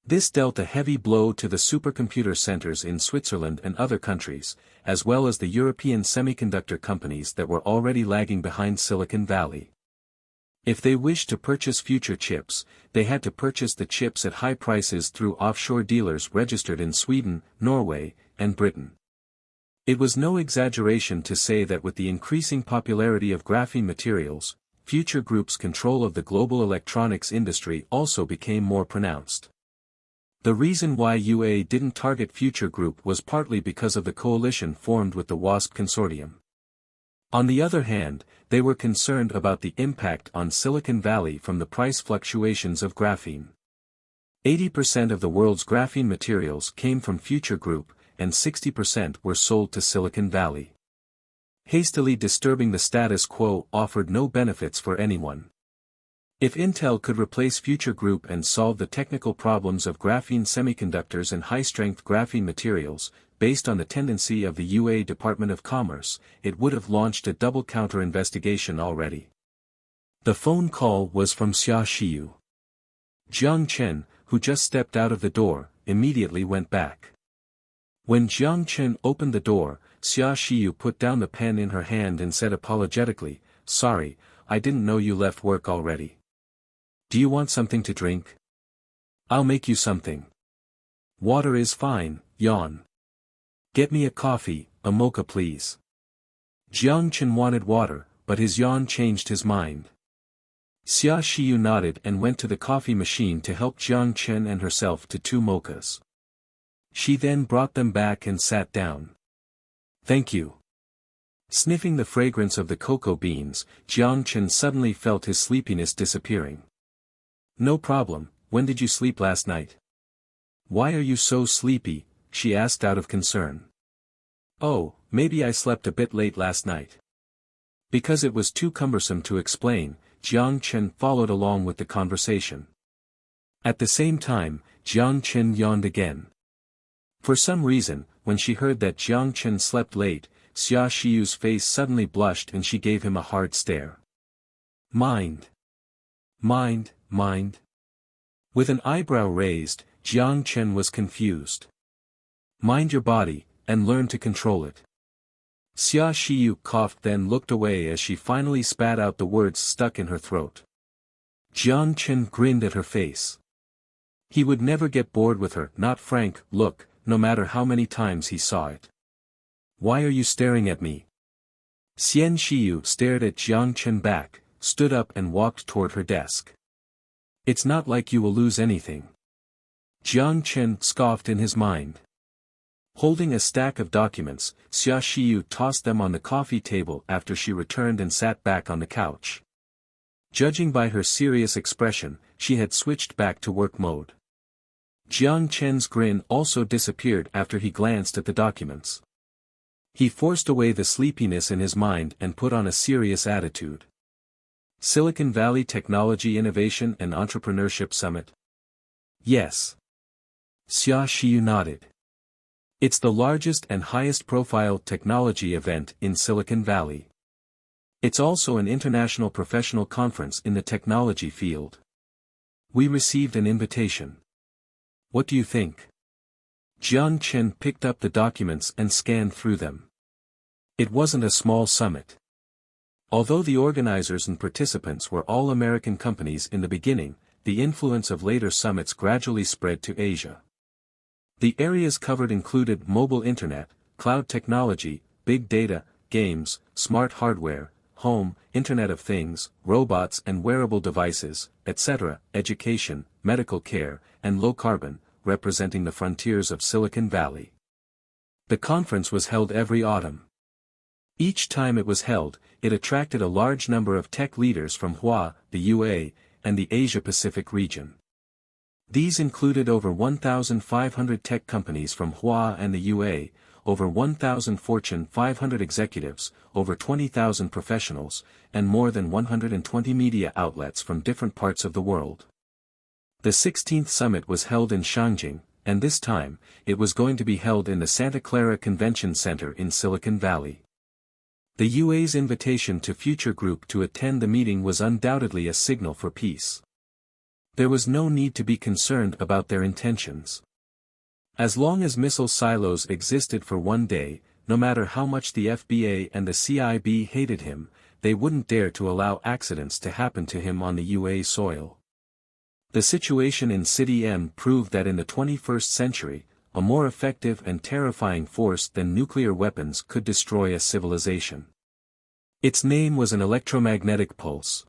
This dealt a heavy blow to the supercomputer centers in Switzerland and other countries, as well as the European semiconductor companies that were already lagging behind Silicon Valley. If they wished to purchase Future chips, they had to purchase the chips at high prices through offshore dealers registered in Sweden, Norway, and Britain. It was no exaggeration to say that with the increasing popularity of graphene materials, Future Group's control of the global electronics industry also became more pronounced. The reason why UA didn't target Future Group was partly because of the coalition formed with the WASP consortium. On the other hand, they were concerned about the impact on Silicon Valley from the price fluctuations of graphene. 80% of the world's graphene materials came from Future Group, and 60% were sold to Silicon Valley. Hastily disturbing the status quo offered no benefits for anyone. If Intel could replace Future Group and solve the technical problems of graphene semiconductors and high-strength graphene materials, based on the tendency of the UA Department of Commerce, it would have launched a double counter investigation already. The phone call was from Xia Xiyu. Jiang Chen, who just stepped out of the door, immediately went back. When Jiang Chen opened the door, Xia Xiyu put down the pen in her hand and said apologetically, "Sorry, I didn't know you left work already. Do you want something to drink? I'll make you something. Water is fine, yawn. Get me a coffee, a mocha please." Jiang Chen wanted water, but his yawn changed his mind. Xia Xiyu nodded and went to the coffee machine to help Jiang Chen and herself to 2 mochas. She then brought them back and sat down. "Thank you." Sniffing the fragrance of the cocoa beans, Jiang Chen suddenly felt his sleepiness disappearing. "No problem, when did you sleep last night?" "Why are you so sleepy?" she asked out of concern. "Oh, maybe I slept a bit late last night." Because it was too cumbersome to explain, Jiang Chen followed along with the conversation. At the same time, Jiang Chen yawned again. For some reason, when she heard that Jiang Chen slept late, Xia Xiyu's face suddenly blushed and she gave him a hard stare. Mind. With an eyebrow raised, Jiang Chen was confused. "Mind your body, and learn to control it." Xia Xiyu coughed then looked away as she finally spat out the words stuck in her throat. Jiang Chen grinned at her face. He would never get bored with her not frank look, no matter how many times he saw it. "Why are you staring at me?" Xian Xiyu stared at Jiang Chen back, stood up and walked toward her desk. "It's not like you will lose anything." Jiang Chen scoffed in his mind. Holding a stack of documents, Xia Xiyu tossed them on the coffee table after she returned and sat back on the couch. Judging by her serious expression, she had switched back to work mode. Jiang Chen's grin also disappeared after he glanced at the documents. He forced away the sleepiness in his mind and put on a serious attitude. Silicon Valley Technology Innovation and Entrepreneurship Summit? Yes. Xia Xiyu nodded. It's the largest and highest-profile technology event in Silicon Valley. It's also an international professional conference in the technology field. We received an invitation. What do you think? Jiang Chen picked up the documents and scanned through them. It wasn't a small summit. Although the organizers and participants were all American companies in the beginning, the influence of later summits gradually spread to Asia. The areas covered included mobile internet, cloud technology, big data, games, smart hardware, home, Internet of Things, robots and wearable devices, etc., education, medical care, and low carbon, representing the frontiers of Silicon Valley. The conference was held every autumn. Each time it was held, it attracted a large number of tech leaders from Hua, the UA, and the Asia-Pacific region. These included over 1,500 tech companies from Hua and the UA, over 1,000 Fortune 500 executives, over 20,000 professionals, and more than 120 media outlets from different parts of the world. The 16th summit was held in Shangjing, and this time, it was going to be held in the Santa Clara Convention Center in Silicon Valley. The UA's invitation to Future Group to attend the meeting was undoubtedly a signal for peace. There was no need to be concerned about their intentions. As long as missile silos existed for one day, no matter how much the FBA and the CIB hated him, they wouldn't dare to allow accidents to happen to him on the UA soil. The situation in City M proved that in the 21st century, a more effective and terrifying force than nuclear weapons could destroy a civilization. Its name was an electromagnetic pulse.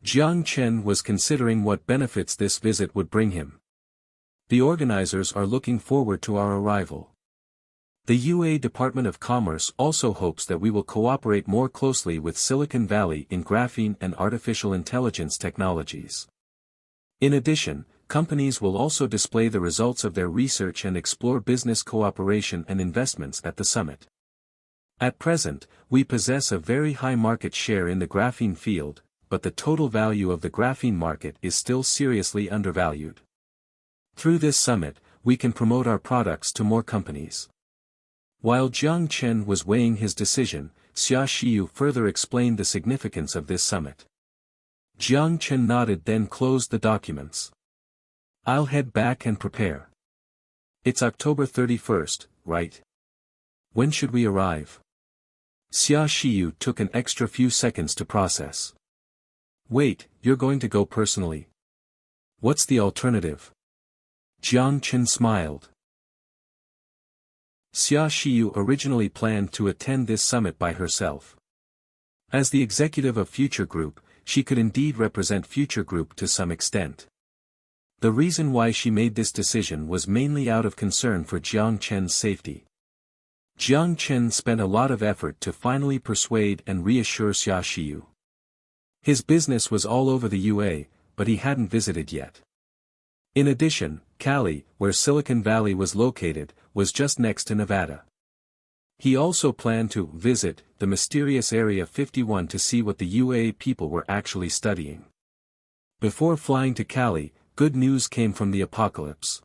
Jiang Chen was considering what benefits this visit would bring him. The organizers are looking forward to our arrival. The UA Department of Commerce also hopes that we will cooperate more closely with Silicon Valley in graphene and artificial intelligence technologies. In addition, companies will also display the results of their research and explore business cooperation and investments at the summit. At present, we possess a very high market share in the graphene field, but the total value of the graphene market is still seriously undervalued. Through this summit, we can promote our products to more companies. While Jiang Chen was weighing his decision, Xia Xiyu further explained the significance of this summit. Jiang Chen nodded, then closed the documents. I'll head back and prepare. It's October 31st, right? When should we arrive? Xia Xiyu took an extra few seconds to process. Wait, you're going to go personally? What's the alternative? Jiang Chen smiled. Xia Xiyu originally planned to attend this summit by herself. As the executive of Future Group, she could indeed represent Future Group to some extent. The reason why she made this decision was mainly out of concern for Jiang Chen's safety. Jiang Chen spent a lot of effort to finally persuade and reassure Xia Xiyu. His business was all over the UA, but he hadn't visited yet. In addition, Cali, where Silicon Valley was located, was just next to Nevada. He also planned to visit the mysterious Area 51 to see what the UA people were actually studying. Before flying to Cali, good news came from the apocalypse.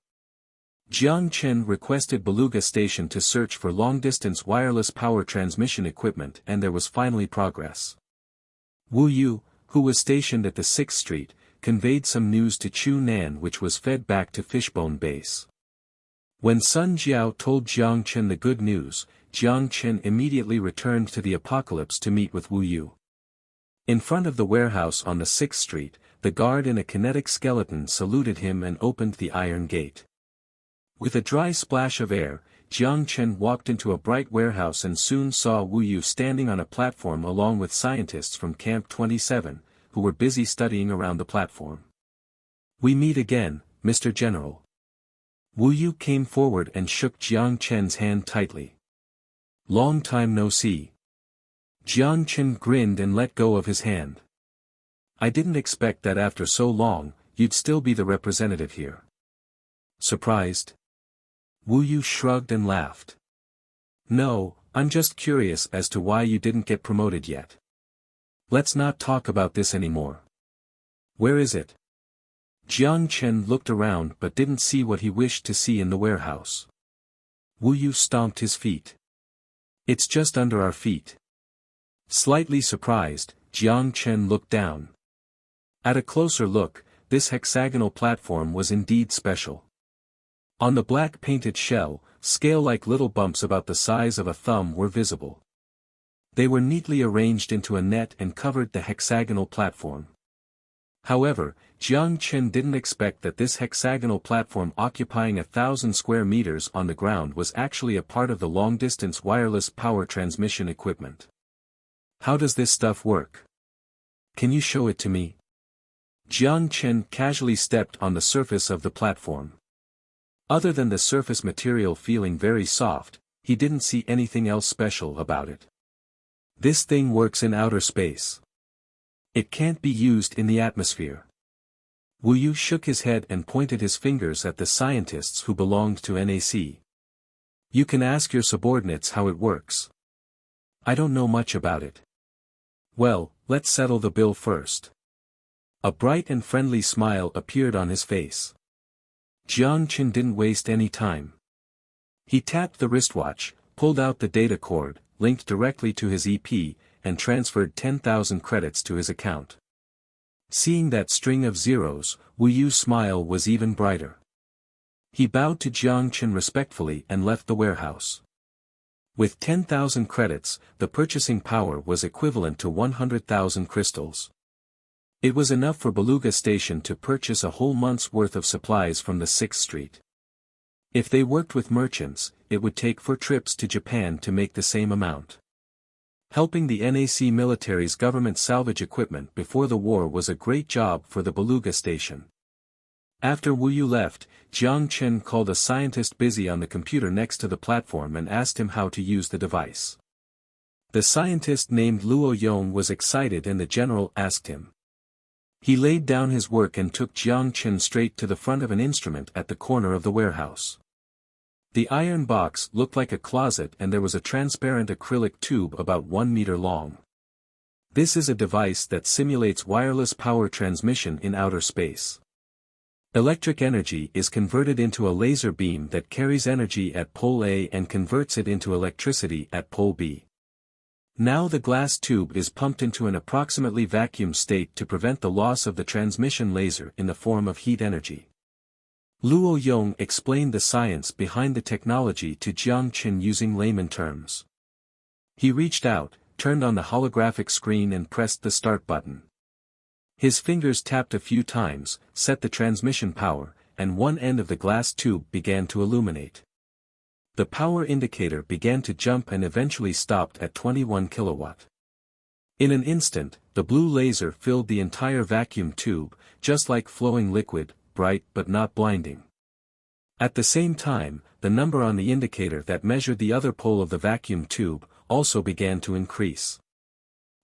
Jiang Chen requested Beluga Station to search for long-distance wireless power transmission equipment, and there was finally progress. Wu Yu, who was stationed at the 6th Street, conveyed some news to Chu Nan, which was fed back to Fishbone Base. When Sun Jiao told Jiang Chen the good news, Jiang Chen immediately returned to the apocalypse to meet with Wu Yu. In front of the warehouse on the 6th Street, the guard in a kinetic skeleton saluted him and opened the iron gate. With a dry splash of air, Jiang Chen walked into a bright warehouse and soon saw Wu Yu standing on a platform along with scientists from Camp 27, who were busy studying around the platform. We meet again, Mr. General. Wu Yu came forward and shook Jiang Chen's hand tightly. Long time no see. Jiang Chen grinned and let go of his hand. I didn't expect that after so long, you'd still be the representative here. Surprised? Wu Yu shrugged and laughed. No, I'm just curious as to why you didn't get promoted yet. Let's not talk about this anymore. Where is it? Jiang Chen looked around but didn't see what he wished to see in the warehouse. Wu Yu stomped his feet. It's just under our feet. Slightly surprised, Jiang Chen looked down. At a closer look, this hexagonal platform was indeed special. On the black painted shell, scale-like little bumps about the size of a thumb were visible. They were neatly arranged into a net and covered the hexagonal platform. However, Jiang Chen didn't expect that this hexagonal platform occupying 1,000 square meters on the ground was actually a part of the long-distance wireless power transmission equipment. How does this stuff work? Can you show it to me? Jiang Chen casually stepped on the surface of the platform. Other than the surface material feeling very soft, he didn't see anything else special about it. This thing works in outer space. It can't be used in the atmosphere. Wu Yu shook his head and pointed his fingers at the scientists who belonged to NAC. You can ask your subordinates how it works. I don't know much about it. Well, let's settle the bill first. A bright and friendly smile appeared on his face. Jiang Chen didn't waste any time. He tapped the wristwatch, pulled out the data cord, linked directly to his EP, and transferred 10,000 credits to his account. Seeing that string of zeros, Wu Yu's smile was even brighter. He bowed to Jiang Chen respectfully and left the warehouse. With 10,000 credits, the purchasing power was equivalent to 100,000 crystals. It was enough for Beluga Station to purchase a whole month's worth of supplies from the 6th Street. If they worked with merchants, it would take 4 trips to Japan to make the same amount. Helping the NAC military's government salvage equipment before the war was a great job for the Beluga Station. After Wu Yu left, Jiang Chen called a scientist busy on the computer next to the platform and asked him how to use the device. The scientist named Luo Yong was excited and the general asked him. He laid down his work and took Jiang Chen straight to the front of an instrument at the corner of the warehouse. The iron box looked like a closet and there was a transparent acrylic tube about 1 meter long. This is a device that simulates wireless power transmission in outer space. Electric energy is converted into a laser beam that carries energy at pole A and converts it into electricity at pole B. Now the glass tube is pumped into an approximately vacuum state to prevent the loss of the transmission laser in the form of heat energy. Luo Yong explained the science behind the technology to Jiang Chen using layman terms. He reached out, turned on the holographic screen and pressed the start button. His fingers tapped a few times, set the transmission power, and one end of the glass tube began to illuminate. The power indicator began to jump and eventually stopped at 21 kilowatt. In an instant, the blue laser filled the entire vacuum tube, just like flowing liquid, bright but not blinding. At the same time, the number on the indicator that measured the other pole of the vacuum tube also began to increase.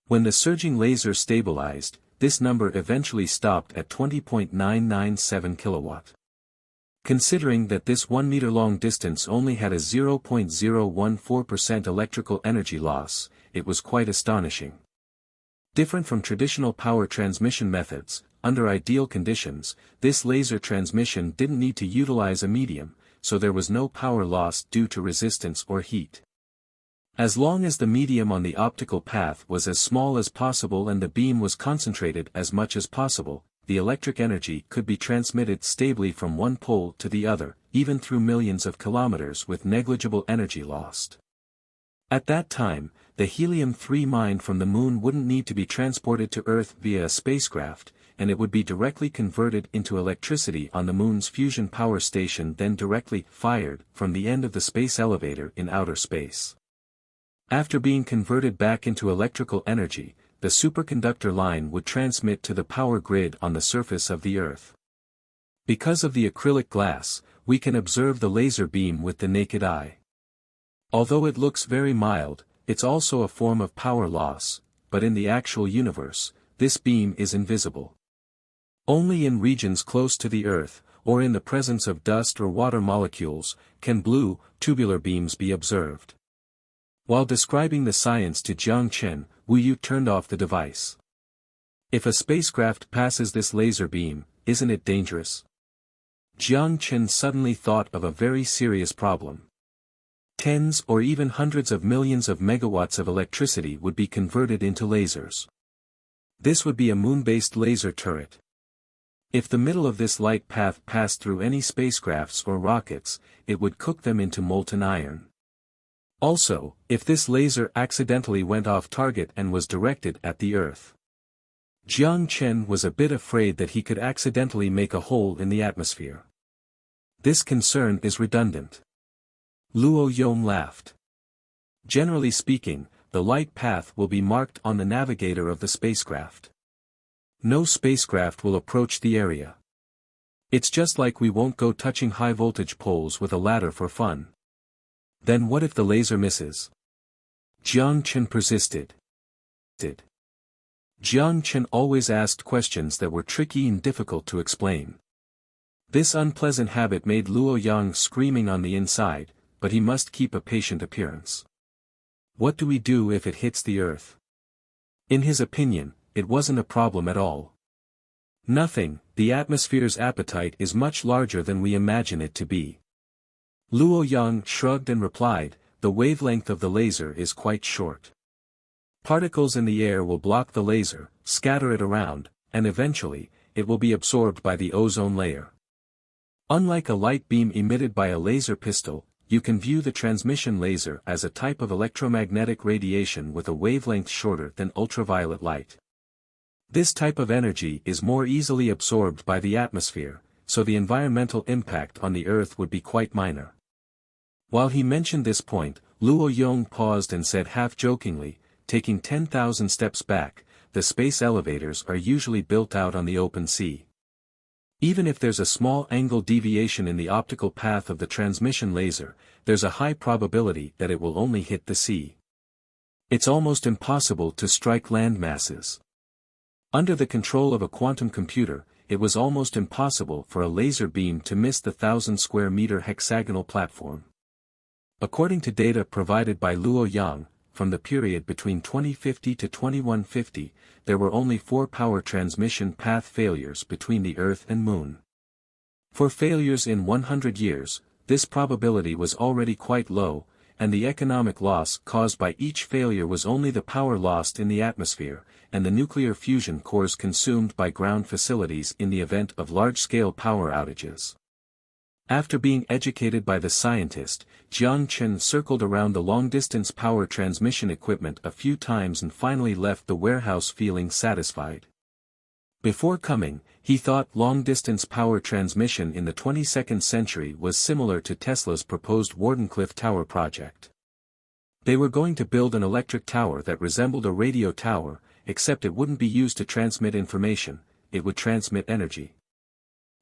When the surging laser stabilized, this number eventually stopped at 20.997 kilowatt. Considering that this 1 meter long distance only had a 0.014% electrical energy loss, it was quite astonishing. Different from traditional power transmission methods, under ideal conditions, this laser transmission didn't need to utilize a medium, so there was no power loss due to resistance or heat. As long as the medium on the optical path was as small as possible and the beam was concentrated as much as possible, the electric energy could be transmitted stably from one pole to the other, even through millions of kilometers with negligible energy lost. At that time, the helium-3 mined from the moon wouldn't need to be transported to Earth via a spacecraft, and it would be directly converted into electricity on the moon's fusion power station, then directly fired from the end of the space elevator in outer space. After being converted back into electrical energy, the superconductor line would transmit to the power grid on the surface of the Earth. Because of the acrylic glass, we can observe the laser beam with the naked eye. Although it looks very mild, it's also a form of power loss, but in the actual universe, this beam is invisible. Only in regions close to the Earth, or in the presence of dust or water molecules, can blue, tubular beams be observed. While describing the science to Jiang Chen, Wu Yu turned off the device. If a spacecraft passes this laser beam, isn't it dangerous? Jiang Chen suddenly thought of a very serious problem. Tens or even hundreds of millions of megawatts of electricity would be converted into lasers. This would be a moon-based laser turret. If the middle of this light path passed through any spacecrafts or rockets, it would cook them into molten iron. Also, if this laser accidentally went off target and was directed at the Earth. Jiang Chen was a bit afraid that he could accidentally make a hole in the atmosphere. This concern is redundant. Luo Yong laughed. Generally speaking, the light path will be marked on the navigator of the spacecraft. No spacecraft will approach the area. It's just like we won't go touching high-voltage poles with a ladder for fun. Then what if the laser misses? Jiang Chen persisted. Jiang Chen always asked questions that were tricky and difficult to explain. This unpleasant habit made Luo Yang screaming on the inside, but he must keep a patient appearance. What do we do if it hits the Earth? In his opinion, it wasn't a problem at all. Nothing, the atmosphere's appetite is much larger than we imagine it to be. Luo Yang shrugged and replied, the wavelength of the laser is quite short. Particles in the air will block the laser, scatter it around, and eventually, it will be absorbed by the ozone layer. Unlike a light beam emitted by a laser pistol, you can view the transmission laser as a type of electromagnetic radiation with a wavelength shorter than ultraviolet light. This type of energy is more easily absorbed by the atmosphere, so the environmental impact on the Earth would be quite minor. While he mentioned this point, Luo Yong paused and said half-jokingly, taking 10,000 steps back, the space elevators are usually built out on the open sea. Even if there's a small angle deviation in the optical path of the transmission laser, there's a high probability that it will only hit the sea. It's almost impossible to strike land masses. Under the control of a quantum computer, it was almost impossible for a laser beam to miss the 1,000-square-meter hexagonal platform. According to data provided by Luo Yang, from the period between 2050 to 2150, there were only 4 power transmission path failures between the Earth and Moon. For failures in 100 years, this probability was already quite low, and the economic loss caused by each failure was only the power lost in the atmosphere, and the nuclear fusion cores consumed by ground facilities in the event of large-scale power outages. After being educated by the scientist, Jiang Chen circled around the long-distance power transmission equipment a few times and finally left the warehouse feeling satisfied. Before coming, he thought long-distance power transmission in the 22nd century was similar to Tesla's proposed Wardenclyffe Tower project. They were going to build an electric tower that resembled a radio tower, except it wouldn't be used to transmit information, it would transmit energy.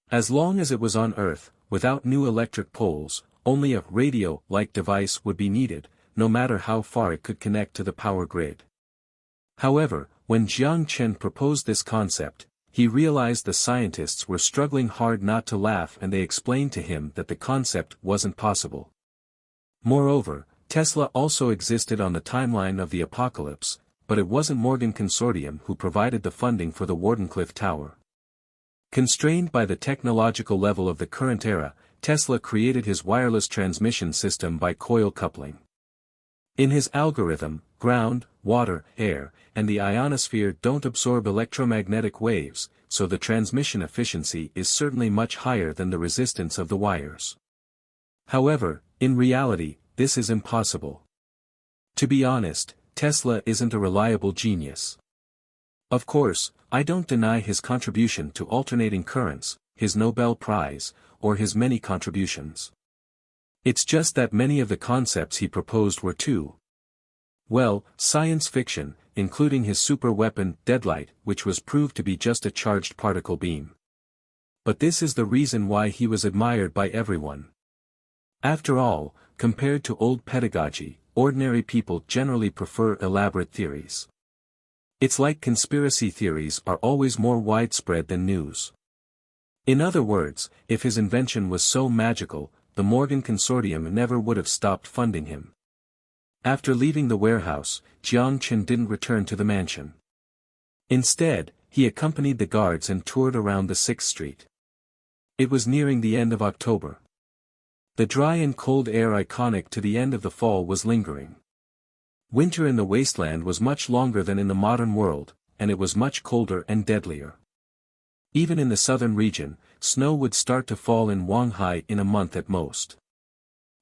As long as it was on Earth, without new electric poles, only a radio-like device would be needed, no matter how far it could connect to the power grid. However, when Jiang Chen proposed this concept, he realized the scientists were struggling hard not to laugh, and they explained to him that the concept wasn't possible. Moreover, Tesla also existed on the timeline of the apocalypse, but it wasn't Morgan Consortium who provided the funding for the Wardenclyffe Tower. Constrained by the technological level of the current era, Tesla created his wireless transmission system by coil coupling. In his algorithm, ground, water, air, and the ionosphere don't absorb electromagnetic waves, so the transmission efficiency is certainly much higher than the resistance of the wires. However, in reality, this is impossible. To be honest, Tesla isn't a reliable genius. Of course, I don't deny his contribution to alternating currents, his Nobel Prize, or his many contributions. It's just that many of the concepts he proposed were too, well, science fiction, including his superweapon, Deadlight, which was proved to be just a charged particle beam. But this is the reason why he was admired by everyone. After all, compared to old pedagogy, ordinary people generally prefer elaborate theories. It's like conspiracy theories are always more widespread than news. In other words, if his invention was so magical, the Morgan Consortium never would have stopped funding him. After leaving the warehouse, Jiang Chen didn't return to the mansion. Instead, he accompanied the guards and toured around the 6th Street. It was nearing the end of October. The dry and cold air iconic to the end of the fall was lingering. Winter in the wasteland was much longer than in the modern world, and it was much colder and deadlier. Even in the southern region, snow would start to fall in Shanghai in a month at most.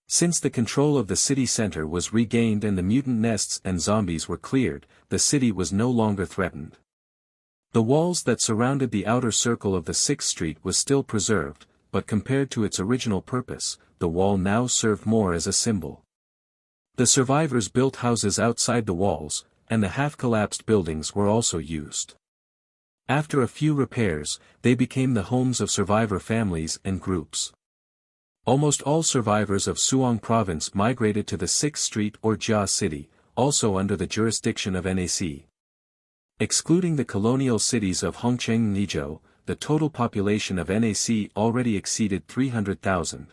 Since the control of the city center was regained and the mutant nests and zombies were cleared, the city was no longer threatened. The walls that surrounded the outer circle of the 6th Street was still preserved, but compared to its original purpose, the wall now served more as a symbol. The survivors built houses outside the walls, and the half-collapsed buildings were also used. After a few repairs, they became the homes of survivor families and groups. Almost all survivors of Suong Province migrated to the 6th Street or Jia City, also under the jurisdiction of NAC. Excluding the colonial cities of Hongcheng and Nizhou, the total population of NAC already exceeded 300,000.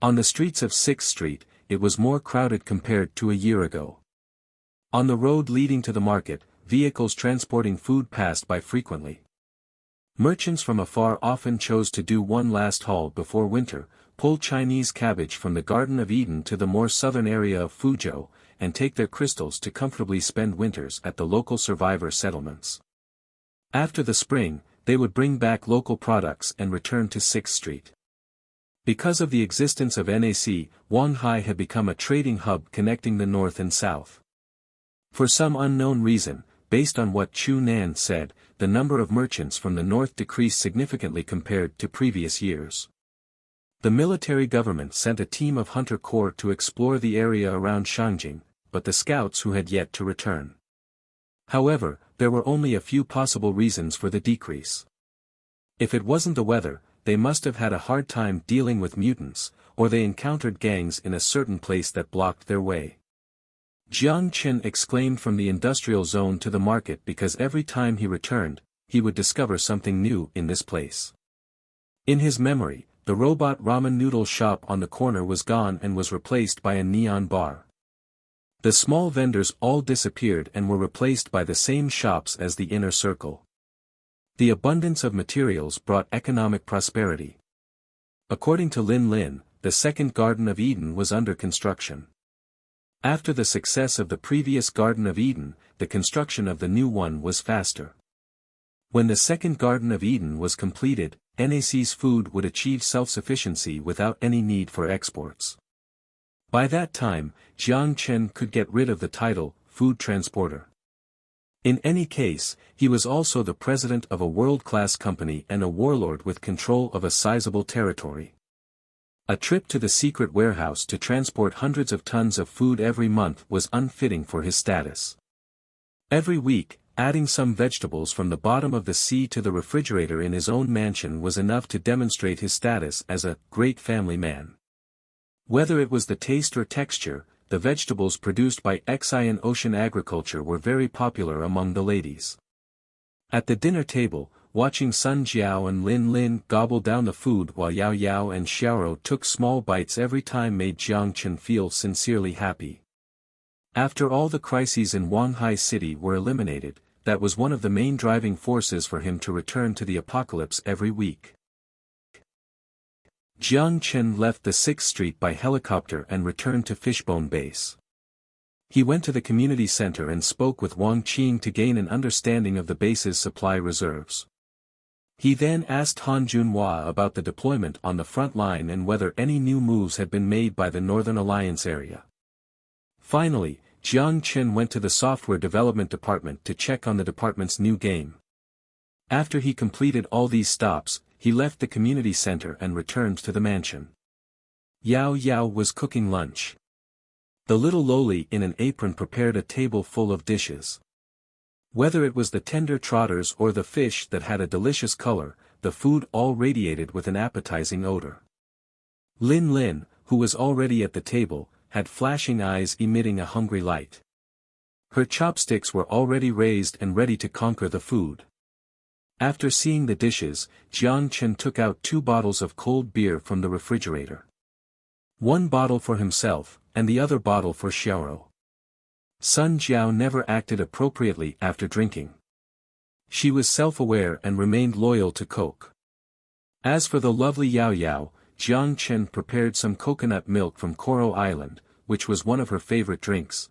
On the streets of 6th Street, it was more crowded compared to a year ago. On the road leading to the market, vehicles transporting food passed by frequently. Merchants from afar often chose to do one last haul before winter, pull Chinese cabbage from the Garden of Eden to the more southern area of Fuzhou, and take their crystals to comfortably spend winters at the local survivor settlements. After the spring, they would bring back local products and return to 6th Street. Because of the existence of NAC, Shanghai had become a trading hub connecting the north and south. For some unknown reason, based on what Chu Nan said, the number of merchants from the north decreased significantly compared to previous years. The military government sent a team of Hunter Corps to explore the area around Shangjing, but the scouts who had yet to return. However, there were only a few possible reasons for the decrease. If it wasn't the weather, they must have had a hard time dealing with mutants, or they encountered gangs in a certain place that blocked their way. Jiang Chen exclaimed from the industrial zone to the market because every time he returned, he would discover something new in this place. In his memory, the robot ramen noodle shop on the corner was gone and was replaced by a neon bar. The small vendors all disappeared and were replaced by the same shops as the inner circle. The abundance of materials brought economic prosperity. According to Lin Lin, the second Garden of Eden was under construction. After the success of the previous Garden of Eden, the construction of the new one was faster. When the second Garden of Eden was completed, NAC's food would achieve self-sufficiency without any need for exports. By that time, Jiang Chen could get rid of the title, food transporter. In any case, he was also the president of a world-class company and a warlord with control of a sizable territory. A trip to the secret warehouse to transport hundreds of tons of food every month was unfitting for his status. Every week, adding some vegetables from the bottom of the sea to the refrigerator in his own mansion was enough to demonstrate his status as a great family man. Whether it was the taste or texture, the vegetables produced by Xian Ocean Agriculture were very popular among the ladies. At the dinner table, watching Sun Jiao and Lin Lin gobble down the food while Yao Yao and Xiaoro took small bites every time made Jiang Chen feel sincerely happy. After all the crises in Wanghai City were eliminated, that was one of the main driving forces for him to return to the apocalypse every week. Jiang Chen left the 6th Street by helicopter and returned to Fishbone Base. He went to the community center and spoke with Wang Qing to gain an understanding of the base's supply reserves. He then asked Han Junhua about the deployment on the front line and whether any new moves had been made by the Northern Alliance area. Finally, Jiang Chen went to the software development department to check on the department's new game. After he completed all these stops, he left the community center and returned to the mansion. Yao Yao was cooking lunch. The little loli in an apron prepared a table full of dishes. Whether it was the tender trotters or the fish that had a delicious color, the food all radiated with an appetizing odor. Lin Lin, who was already at the table, had flashing eyes emitting a hungry light. Her chopsticks were already raised and ready to conquer the food. After seeing the dishes, Jiang Chen took out 2 bottles of cold beer from the refrigerator. 1 bottle for himself, and the other bottle for Xiaoro. Sun Jiao never acted appropriately after drinking. She was self-aware and remained loyal to Coke. As for the lovely Yao Yao, Jiang Chen prepared some coconut milk from Coral Island, which was one of her favorite drinks.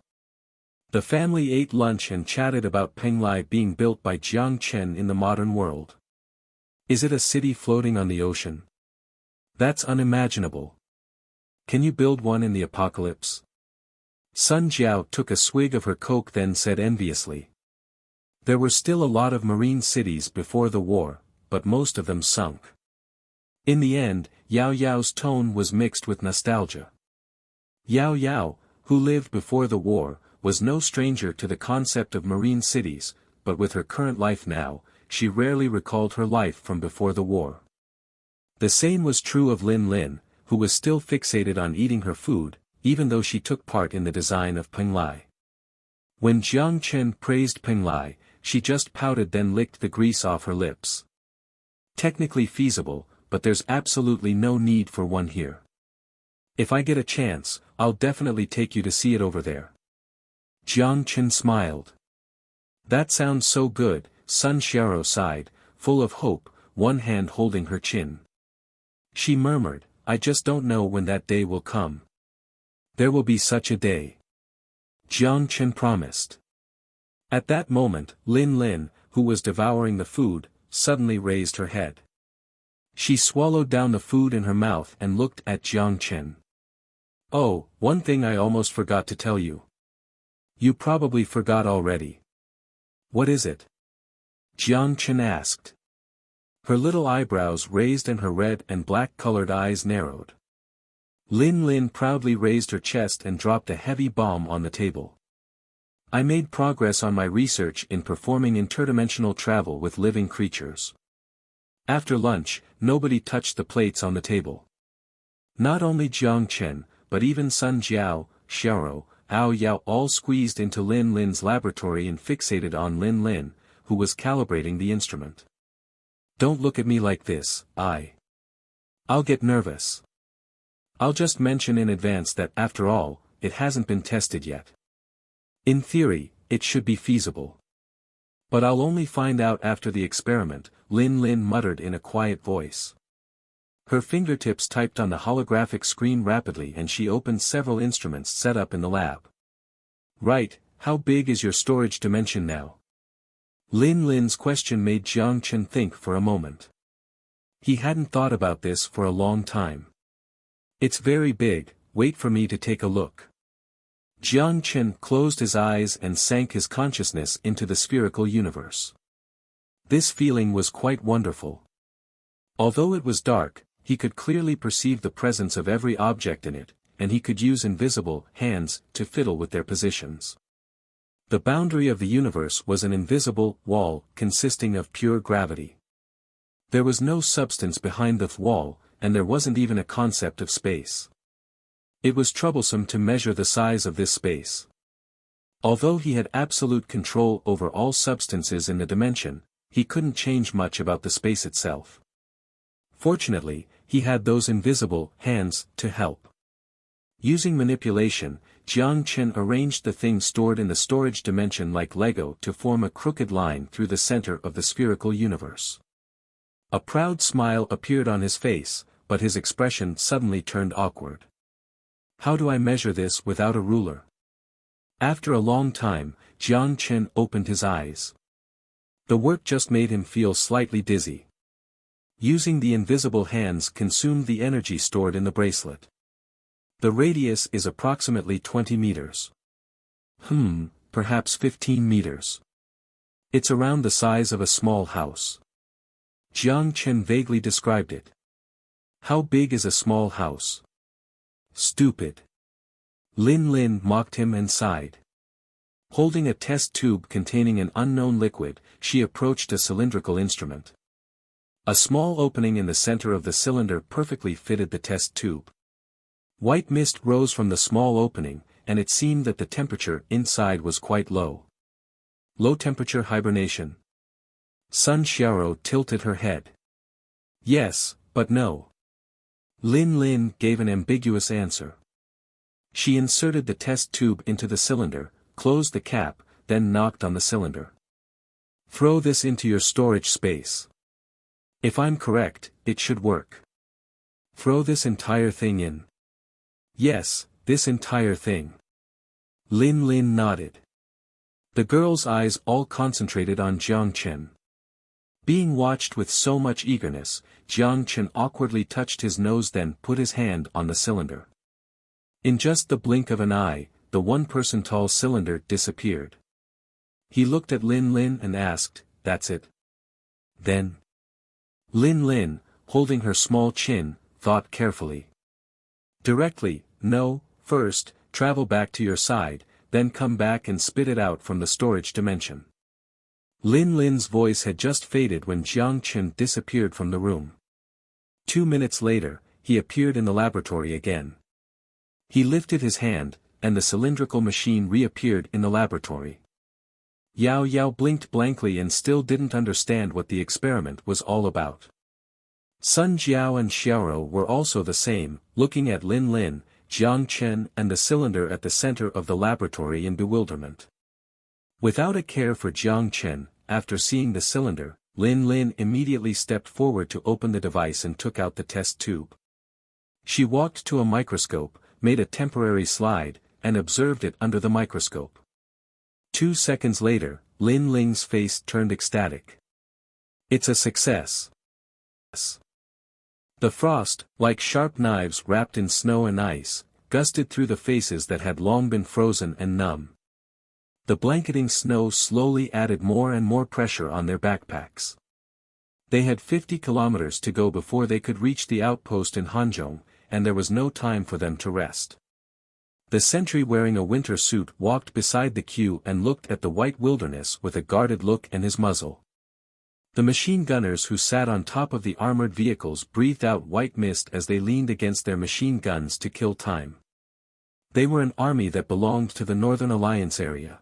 The family ate lunch and chatted about Penglai being built by Jiang Chen in the modern world. Is it a city floating on the ocean? That's unimaginable. Can you build one in the apocalypse? Sun Jiao took a swig of her Coke then said enviously. There were still a lot of marine cities before the war, but most of them sunk. In the end, Yao Yao's tone was mixed with nostalgia. Yao Yao, who lived before the war, was no stranger to the concept of marine cities, but with her current life now, she rarely recalled her life from before the war. The same was true of Lin Lin, who was still fixated on eating her food, even though she took part in the design of Penglai. When Jiang Chen praised Penglai, she just pouted then licked the grease off her lips. Technically feasible, but there's absolutely no need for one here. If I get a chance, I'll definitely take you to see it over there. Jiang Chen smiled. That sounds so good, Sun Xiaoro sighed, full of hope, one hand holding her chin. She murmured, I just don't know when that day will come. There will be such a day. Jiang Chen promised. At that moment, Lin Lin, who was devouring the food, suddenly raised her head. She swallowed down the food in her mouth and looked at Jiang Chen. Oh, one thing I almost forgot to tell you. You probably forgot already. What is it? Jiang Chen asked. Her little eyebrows raised and her red and black-colored eyes narrowed. Lin Lin proudly raised her chest and dropped a heavy bomb on the table. I made progress on my research in performing interdimensional travel with living creatures. After lunch, nobody touched the plates on the table. Not only Jiang Chen, but even Sun Jiao, Xiaoro, Ao Yao all squeezed into Lin Lin's laboratory and fixated on Lin Lin, who was calibrating the instrument. Don't look at me like this, I'll get nervous. I'll just mention in advance that after all, it hasn't been tested yet. In theory, it should be feasible. But I'll only find out after the experiment, Lin Lin muttered in a quiet voice. Her fingertips typed on the holographic screen rapidly and she opened several instruments set up in the lab. Right, how big is your storage dimension now? Lin Lin's question made Jiang Chen think for a moment. He hadn't thought about this for a long time. It's very big, wait for me to take a look. Jiang Chen closed his eyes and sank his consciousness into the spherical universe. This feeling was quite wonderful. Although it was dark, he could clearly perceive the presence of every object in it, and he could use invisible hands to fiddle with their positions. The boundary of the universe was an invisible wall consisting of pure gravity. There was no substance behind the wall, and there wasn't even a concept of space. It was troublesome to measure the size of this space. Although he had absolute control over all substances in the dimension, he couldn't change much about the space itself. Fortunately, he had those invisible hands to help. Using manipulation, Jiang Chen arranged the things stored in the storage dimension like Lego to form a crooked line through the center of the spherical universe. A proud smile appeared on his face, but his expression suddenly turned awkward. How do I measure this without a ruler? After a long time, Jiang Chen opened his eyes. The work just made him feel slightly dizzy. Using the invisible hands consumed the energy stored in the bracelet. The radius is approximately 20 meters. Perhaps 15 meters. It's around the size of a small house. Jiang Chen vaguely described it. How big is a small house? Stupid. Lin Lin mocked him and sighed. Holding a test tube containing an unknown liquid, she approached a cylindrical instrument. A small opening in the center of the cylinder perfectly fitted the test tube. White mist rose from the small opening, and it seemed that the temperature inside was quite low. Low temperature hibernation. Sun Xiaoro tilted her head. Yes, but no. Lin Lin gave an ambiguous answer. She inserted the test tube into the cylinder, closed the cap, then knocked on the cylinder. Throw this into your storage space. If I'm correct, it should work. Throw this entire thing in. Yes, this entire thing. Lin Lin nodded. The girl's eyes all concentrated on Jiang Chen. Being watched with so much eagerness, Jiang Chen awkwardly touched his nose then put his hand on the cylinder. In just the blink of an eye, the one-person tall cylinder disappeared. He looked at Lin Lin and asked, "That's it?" Then. Lin Lin, holding her small chin, thought carefully. Directly, no, first, travel back to your side, then come back and spit it out from the storage dimension. Lin Lin's voice had just faded when Jiang Chen disappeared from the room. 2 minutes later, he appeared in the laboratory again. He lifted his hand, and the cylindrical machine reappeared in the laboratory. Yao Yao blinked blankly and still didn't understand what the experiment was all about. Sun Jiao and Xiaoro were also the same, looking at Lin Lin, Jiang Chen and the cylinder at the center of the laboratory in bewilderment. Without a care for Jiang Chen, after seeing the cylinder, Lin Lin immediately stepped forward to open the device and took out the test tube. She walked to a microscope, made a temporary slide, and observed it under the microscope. 2 seconds later, Lin Lin's face turned ecstatic. It's a success. The frost, like sharp knives wrapped in snow and ice, gusted through the faces that had long been frozen and numb. The blanketing snow slowly added more and more pressure on their backpacks. They had 50 kilometers to go before they could reach the outpost in Hanzhong, and there was no time for them to rest. The sentry wearing a winter suit walked beside the queue and looked at the white wilderness with a guarded look in his muzzle. The machine gunners who sat on top of the armored vehicles breathed out white mist as they leaned against their machine guns to kill time. They were an army that belonged to the Northern Alliance area.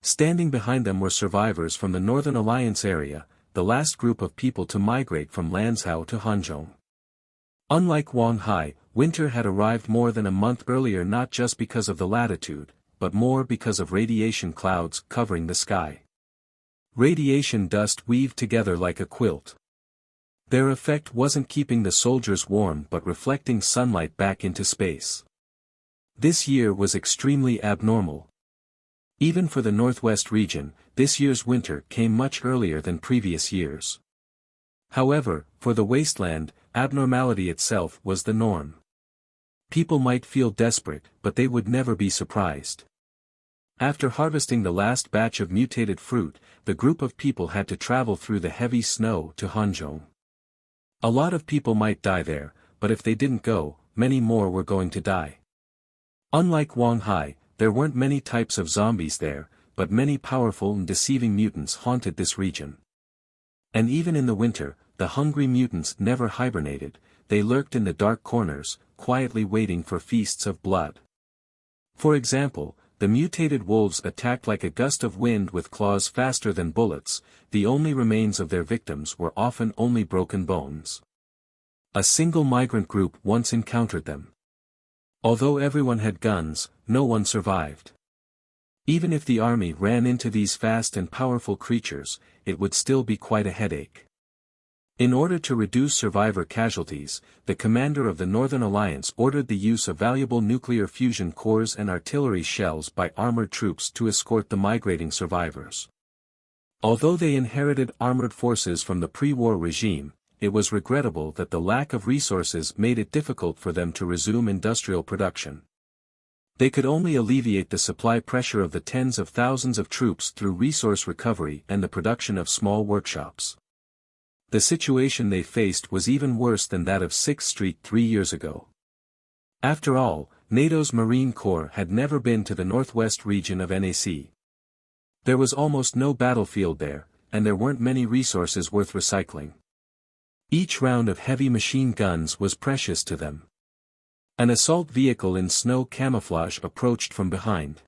Standing behind them were survivors from the Northern Alliance area, the last group of people to migrate from Lanzhou to Hanzhong. Unlike Wang Hai, winter had arrived more than a month earlier, not just because of the latitude, but more because of radiation clouds covering the sky. Radiation dust weaved together like a quilt. Their effect wasn't keeping the soldiers warm but reflecting sunlight back into space. This year was extremely abnormal. Even for the Northwest region, this year's winter came much earlier than previous years. However, for the wasteland, abnormality itself was the norm. People might feel desperate, but they would never be surprised. After harvesting the last batch of mutated fruit, the group of people had to travel through the heavy snow to Hanzhong. A lot of people might die there, but if they didn't go, many more were going to die. Unlike Wang Hai, there weren't many types of zombies there, but many powerful and deceiving mutants haunted this region. And even in the winter, the hungry mutants never hibernated, they lurked in the dark corners, quietly waiting for feasts of blood. For example, the mutated wolves attacked like a gust of wind with claws faster than bullets, the only remains of their victims were often only broken bones. A single migrant group once encountered them. Although everyone had guns, no one survived. Even if the army ran into these fast and powerful creatures, it would still be quite a headache. In order to reduce survivor casualties, the commander of the Northern Alliance ordered the use of valuable nuclear fusion cores and artillery shells by armored troops to escort the migrating survivors. Although they inherited armored forces from the pre-war regime, it was regrettable that the lack of resources made it difficult for them to resume industrial production. They could only alleviate the supply pressure of the tens of thousands of troops through resource recovery and the production of small workshops. The situation they faced was even worse than that of 6th Street 3 years ago. After all, NATO's Marine Corps had never been to the northwest region of NAC. There was almost no battlefield there, and there weren't many resources worth recycling. Each round of heavy machine guns was precious to them. An assault vehicle in snow camouflage approached from behind.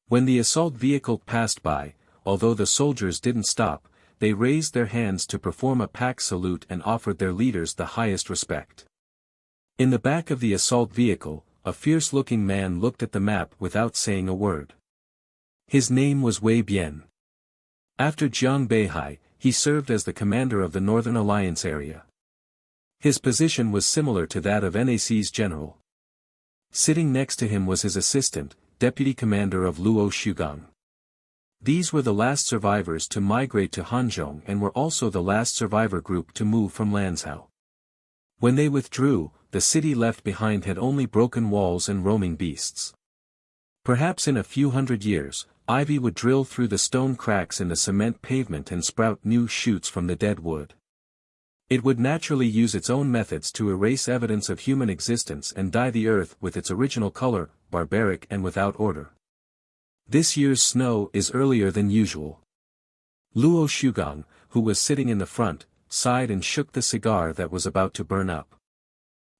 When the assault vehicle passed by, although the soldiers didn't stop, they raised their hands to perform a pack salute and offered their leaders the highest respect. In the back of the assault vehicle, a fierce-looking man looked at the map without saying a word. His name was Wei Bian. After Jiang Beihai, he served as the commander of the Northern Alliance area. His position was similar to that of NAC's general. Sitting next to him was his assistant, deputy commander of Luo Shugang. These were the last survivors to migrate to Hanzhong and were also the last survivor group to move from Lanzhou. When they withdrew, the city left behind had only broken walls and roaming beasts. Perhaps in a few hundred years, ivy would drill through the stone cracks in the cement pavement and sprout new shoots from the dead wood. It would naturally use its own methods to erase evidence of human existence and dye the earth with its original color, barbaric and without order. This year's snow is earlier than usual. Luo Shugang, who was sitting in the front, sighed and shook the cigar that was about to burn up.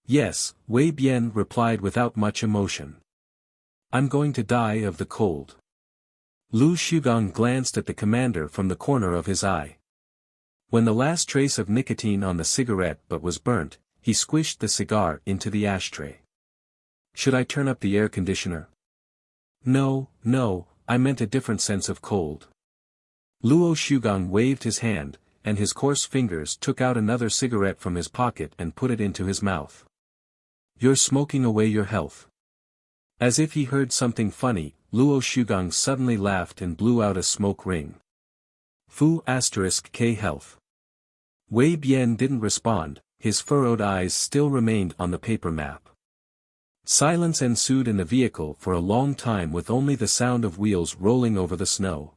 Yes, Wei Bian replied without much emotion. I'm going to die of the cold. Lu Shugang glanced at the commander from the corner of his eye. When the last trace of nicotine on the cigarette butt was burnt, he squished the cigar into the ashtray. Should I turn up the air conditioner? No, I meant a different sense of cold. Luo Shugang waved his hand, and his coarse fingers took out another cigarette from his pocket and put it into his mouth. You're smoking away your health. As if he heard something funny, Luo Shugang suddenly laughed and blew out a smoke ring. Fu *K health. Wei Bian didn't respond, his furrowed eyes still remained on the paper map. Silence ensued in the vehicle for a long time with only the sound of wheels rolling over the snow.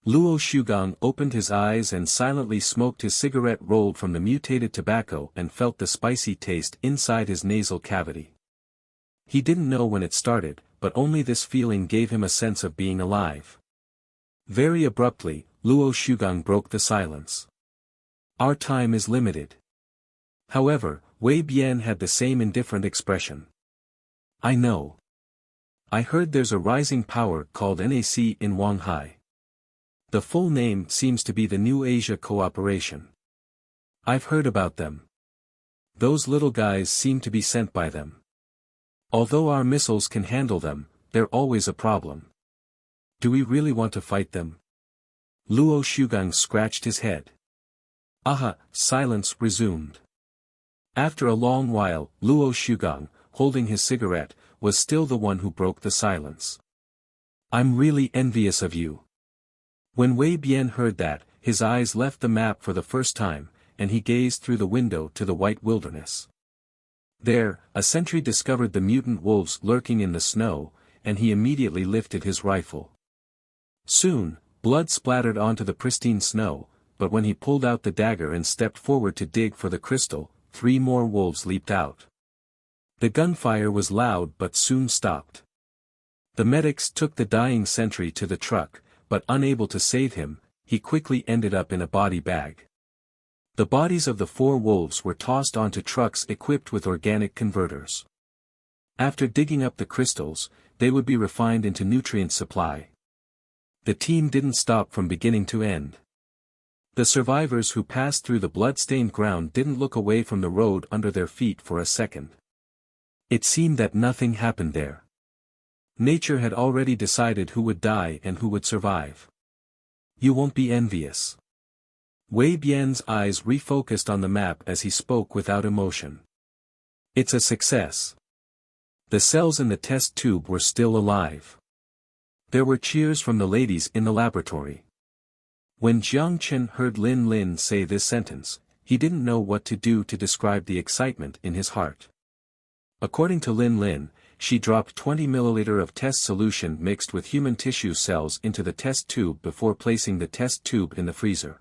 Luo Shugang opened his eyes and silently smoked his cigarette rolled from the mutated tobacco and felt the spicy taste inside his nasal cavity. He didn't know when it started, but only this feeling gave him a sense of being alive. Very abruptly, Luo Shugang broke the silence. Our time is limited. However, Wei Bian had the same indifferent expression. I know. I heard there's a rising power called NAC in Shanghai. The full name seems to be the New Asia Cooperation. I've heard about them. Those little guys seem to be sent by them. Although our missiles can handle them, they're always a problem. Do we really want to fight them? Luo Shugang scratched his head. Aha, silence resumed. After a long while, Luo Shugang, holding his cigarette, was still the one who broke the silence. I'm really envious of you. When Wei Bian heard that, his eyes left the map for the first time, and he gazed through the window to the white wilderness. There, a sentry discovered the mutant wolves lurking in the snow, and he immediately lifted his rifle. Soon, blood splattered onto the pristine snow, but when he pulled out the dagger and stepped forward to dig for the crystal, 3 more wolves leaped out. The gunfire was loud but soon stopped. The medics took the dying sentry to the truck, but unable to save him, he quickly ended up in a body bag. The bodies of the 4 wolves were tossed onto trucks equipped with organic converters. After digging up the crystals, they would be refined into nutrient supply. The team didn't stop from beginning to end. The survivors who passed through the blood-stained ground didn't look away from the road under their feet for a second. It seemed that nothing happened there. Nature had already decided who would die and who would survive. You won't be envious. Wei Bian's eyes refocused on the map as he spoke without emotion. It's a success. The cells in the test tube were still alive. There were cheers from the ladies in the laboratory. When Jiang Chen heard Lin Lin say this sentence, he didn't know what to do to describe the excitement in his heart. According to Lin Lin, she dropped 20 ml of test solution mixed with human tissue cells into the test tube before placing the test tube in the freezer.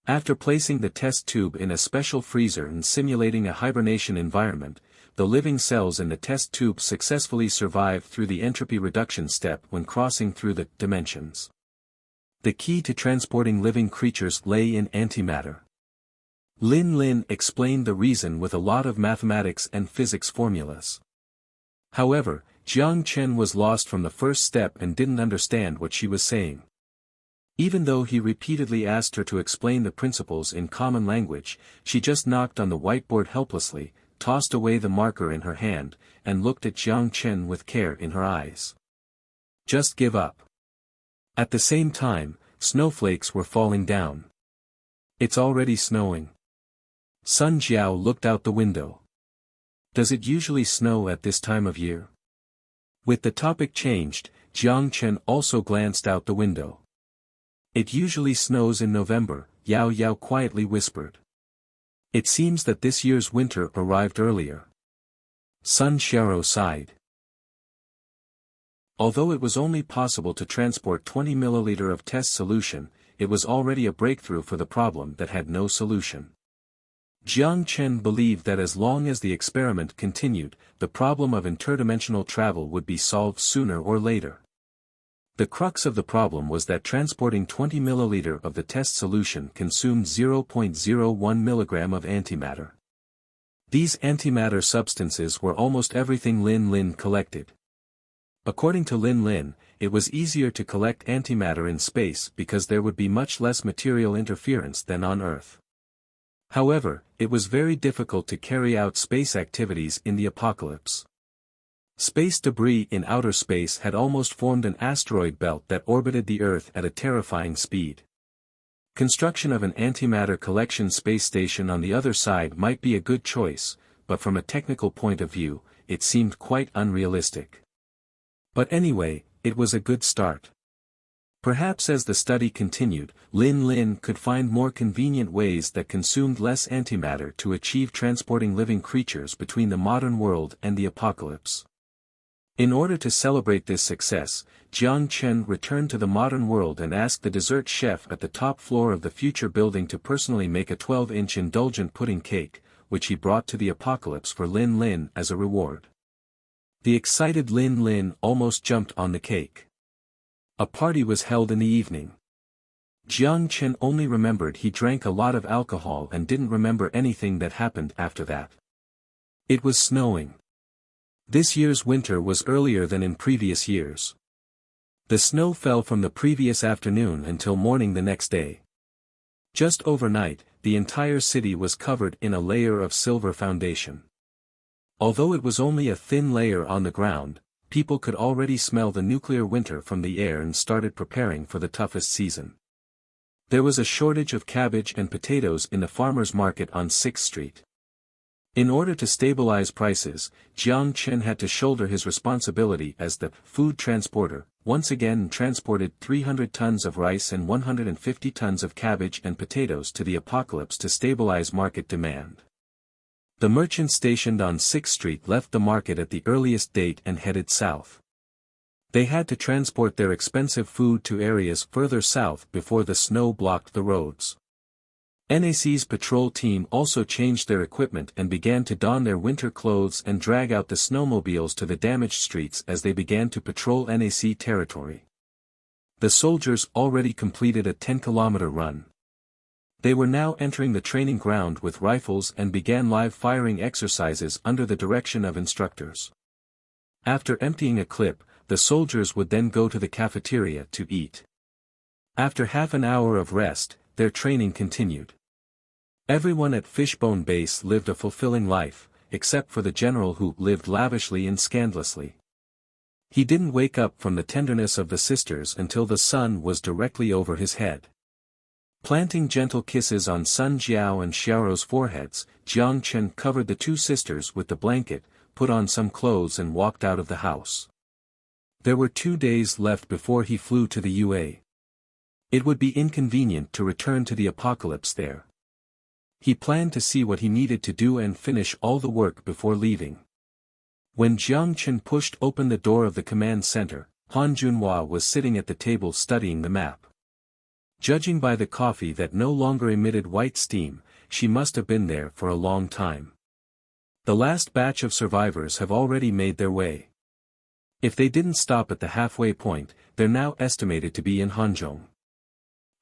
After placing the test tube in a special freezer and simulating a hibernation environment, the living cells in the test tube successfully survived through the entropy reduction step when crossing through the dimensions. The key to transporting living creatures lay in antimatter. Lin Lin explained the reason with a lot of mathematics and physics formulas. However, Jiang Chen was lost from the first step and didn't understand what she was saying. Even though he repeatedly asked her to explain the principles in common language, she just knocked on the whiteboard helplessly, tossed away the marker in her hand, and looked at Jiang Chen with care in her eyes. Just give up. At the same time, snowflakes were falling down. It's already snowing. Sun Jiao looked out the window. Does it usually snow at this time of year? With the topic changed, Jiang Chen also glanced out the window. It usually snows in November, Yao Yao quietly whispered. It seems that this year's winter arrived earlier. Sun Xiao sighed. Although it was only possible to transport 20 ml of test solution, it was already a breakthrough for the problem that had no solution. Jiang Chen believed that as long as the experiment continued, the problem of interdimensional travel would be solved sooner or later. The crux of the problem was that transporting 20 ml of the test solution consumed 0.01 mg of antimatter. These antimatter substances were almost everything Lin Lin collected. According to Lin Lin, it was easier to collect antimatter in space because there would be much less material interference than on Earth. However, it was very difficult to carry out space activities in the apocalypse. Space debris in outer space had almost formed an asteroid belt that orbited the Earth at a terrifying speed. Construction of an antimatter collection space station on the other side might be a good choice, but from a technical point of view, it seemed quite unrealistic. But anyway, it was a good start. Perhaps as the study continued, Lin Lin could find more convenient ways that consumed less antimatter to achieve transporting living creatures between the modern world and the apocalypse. In order to celebrate this success, Jiang Chen returned to the modern world and asked the dessert chef at the top floor of the future building to personally make a 12-inch indulgent pudding cake, which he brought to the apocalypse for Lin Lin as a reward. The excited Lin Lin almost jumped on the cake. A party was held in the evening. Jiang Chen only remembered he drank a lot of alcohol and didn't remember anything that happened after that. It was snowing. This year's winter was earlier than in previous years. The snow fell from the previous afternoon until morning the next day. Just overnight, the entire city was covered in a layer of silver foundation. Although it was only a thin layer on the ground, people could already smell the nuclear winter from the air and started preparing for the toughest season. There was a shortage of cabbage and potatoes in the farmers' market on 6th Street. In order to stabilize prices, Jiang Chen had to shoulder his responsibility as the food transporter, once again transported 300 tons of rice and 150 tons of cabbage and potatoes to the apocalypse to stabilize market demand. The merchants stationed on 6th Street left the market at the earliest date and headed south. They had to transport their expensive food to areas further south before the snow blocked the roads. NAC's patrol team also changed their equipment and began to don their winter clothes and drag out the snowmobiles to the damaged streets as they began to patrol NAC territory. The soldiers already completed a 10-kilometer run. They were now entering the training ground with rifles and began live firing exercises under the direction of instructors. After emptying a clip, the soldiers would then go to the cafeteria to eat. After half an hour of rest, their training continued. Everyone at Fishbone Base lived a fulfilling life, except for the general who lived lavishly and scandalously. He didn't wake up from the tenderness of the sisters until the sun was directly over his head. Planting gentle kisses on Sun Jiao and Xiaoro's foreheads, Jiang Chen covered the two sisters with the blanket, put on some clothes and walked out of the house. There were 2 days left before he flew to the UA. It would be inconvenient to return to the apocalypse there. He planned to see what he needed to do and finish all the work before leaving. When Jiang Chen pushed open the door of the command center, Han Junhua was sitting at the table studying the map. Judging by the coffee that no longer emitted white steam, she must have been there for a long time. The last batch of survivors have already made their way. If they didn't stop at the halfway point, they're now estimated to be in Hanzhong.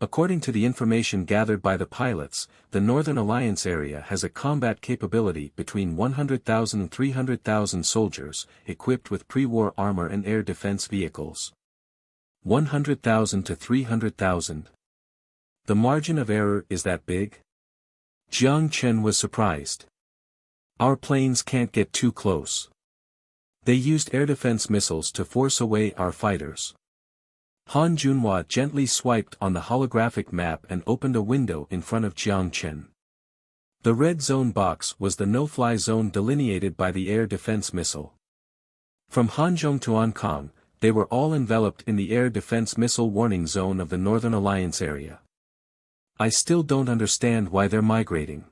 According to the information gathered by the pilots, the Northern Alliance area has a combat capability between 100,000 and 300,000 soldiers, equipped with pre-war armor and air defense vehicles. 100,000 to 300,000. The margin of error is that big? Jiang Chen was surprised. Our planes can't get too close. They used air defense missiles to force away our fighters. Han Junhua gently swiped on the holographic map and opened a window in front of Jiang Chen. The red zone box was the no-fly zone delineated by the air defense missile. From Hanzhong to Ankang, they were all enveloped in the air defense missile warning zone of the Northern Alliance area. I still don't understand why they're migrating.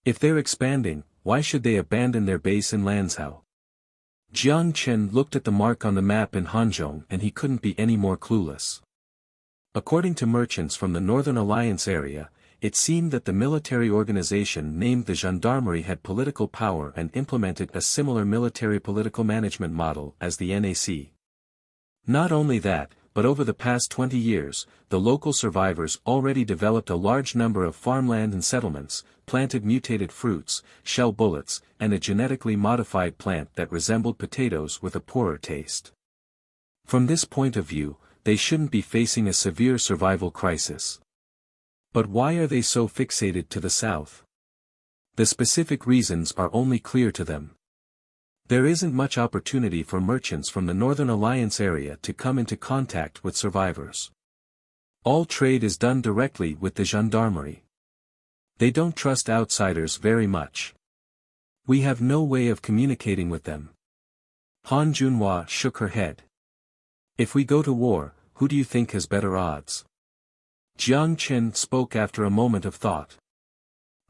If they're expanding, why should they abandon their base in Lanzhou? Jiang Chen looked at the mark on the map in Hanzhong and he couldn't be any more clueless. According to merchants from the Northern Alliance area, it seemed that the military organization named the Gendarmerie had political power and implemented a similar military political management model as the NAC. Not only that, but over the past 20 years, the local survivors already developed a large number of farmland and settlements, planted mutated fruits, shell bullets, and a genetically modified plant that resembled potatoes with a poorer taste. From this point of view, they shouldn't be facing a severe survival crisis. But why are they so fixated to the south? The specific reasons are only clear to them. There isn't much opportunity for merchants from the Northern Alliance area to come into contact with survivors. All trade is done directly with the Gendarmerie. They don't trust outsiders very much. We have no way of communicating with them. Han Junhua shook her head. If we go to war, who do you think has better odds? Jiang Chen spoke after a moment of thought.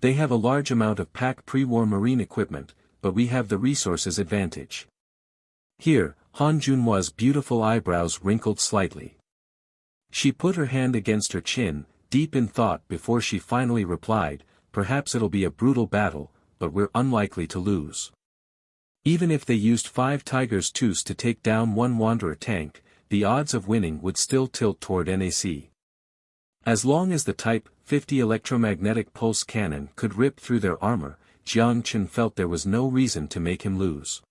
They have a large amount of pack pre-war marine equipment, but we have the resources advantage. Here, Han Junhua's beautiful eyebrows wrinkled slightly. She put her hand against her chin, deep in thought before she finally replied, perhaps it'll be a brutal battle, but we're unlikely to lose. Even if they used 5 Tigers IIs to take down 1 Wanderer tank, the odds of winning would still tilt toward NAC. As long as the Type 50 electromagnetic pulse cannon could rip through their armor, Jiang Chen felt there was no reason to make him lose.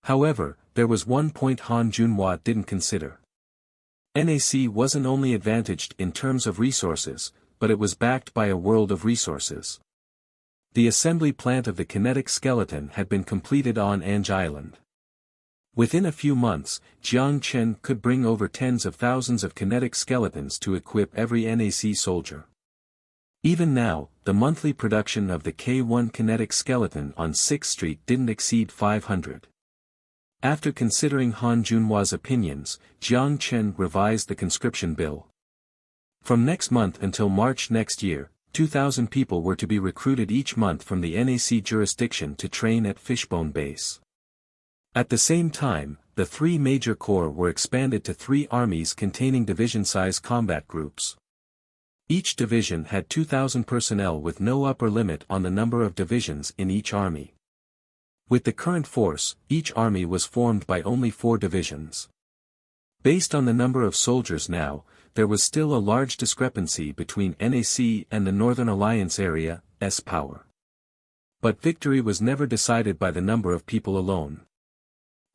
However, there was one point Han Junhua didn't consider. NAC wasn't only advantaged in terms of resources, but it was backed by a world of resources. The assembly plant of the kinetic skeleton had been completed on Ange Island. Within a few months, Jiang Chen could bring over tens of thousands of kinetic skeletons to equip every NAC soldier. Even now, the monthly production of the K1 kinetic skeleton on 6th Street didn't exceed 500. After considering Han Junhua's opinions, Jiang Chen revised the conscription bill. From next month until March next year, 2,000 people were to be recruited each month from the NAC jurisdiction to train at Fishbone Base. At the same time, the 3 major corps were expanded to 3 armies containing division-size combat groups. Each division had 2,000 personnel with no upper limit on the number of divisions in each army. With the current force, each army was formed by only 4 divisions. Based on the number of soldiers now, there was still a large discrepancy between NAC and the Northern Alliance area's power. But victory was never decided by the number of people alone.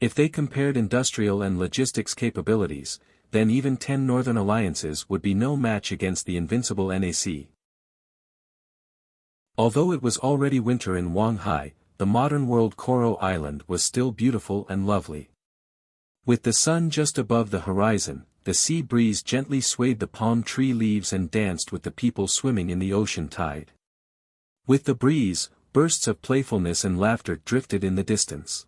If they compared industrial and logistics capabilities, then even 10 Northern Alliances would be no match against the invincible NAC. Although it was already winter in Wanghai, the modern world Koro Island was still beautiful and lovely. With the sun just above the horizon, the sea breeze gently swayed the palm tree leaves and danced with the people swimming in the ocean tide. With the breeze, bursts of playfulness and laughter drifted in the distance.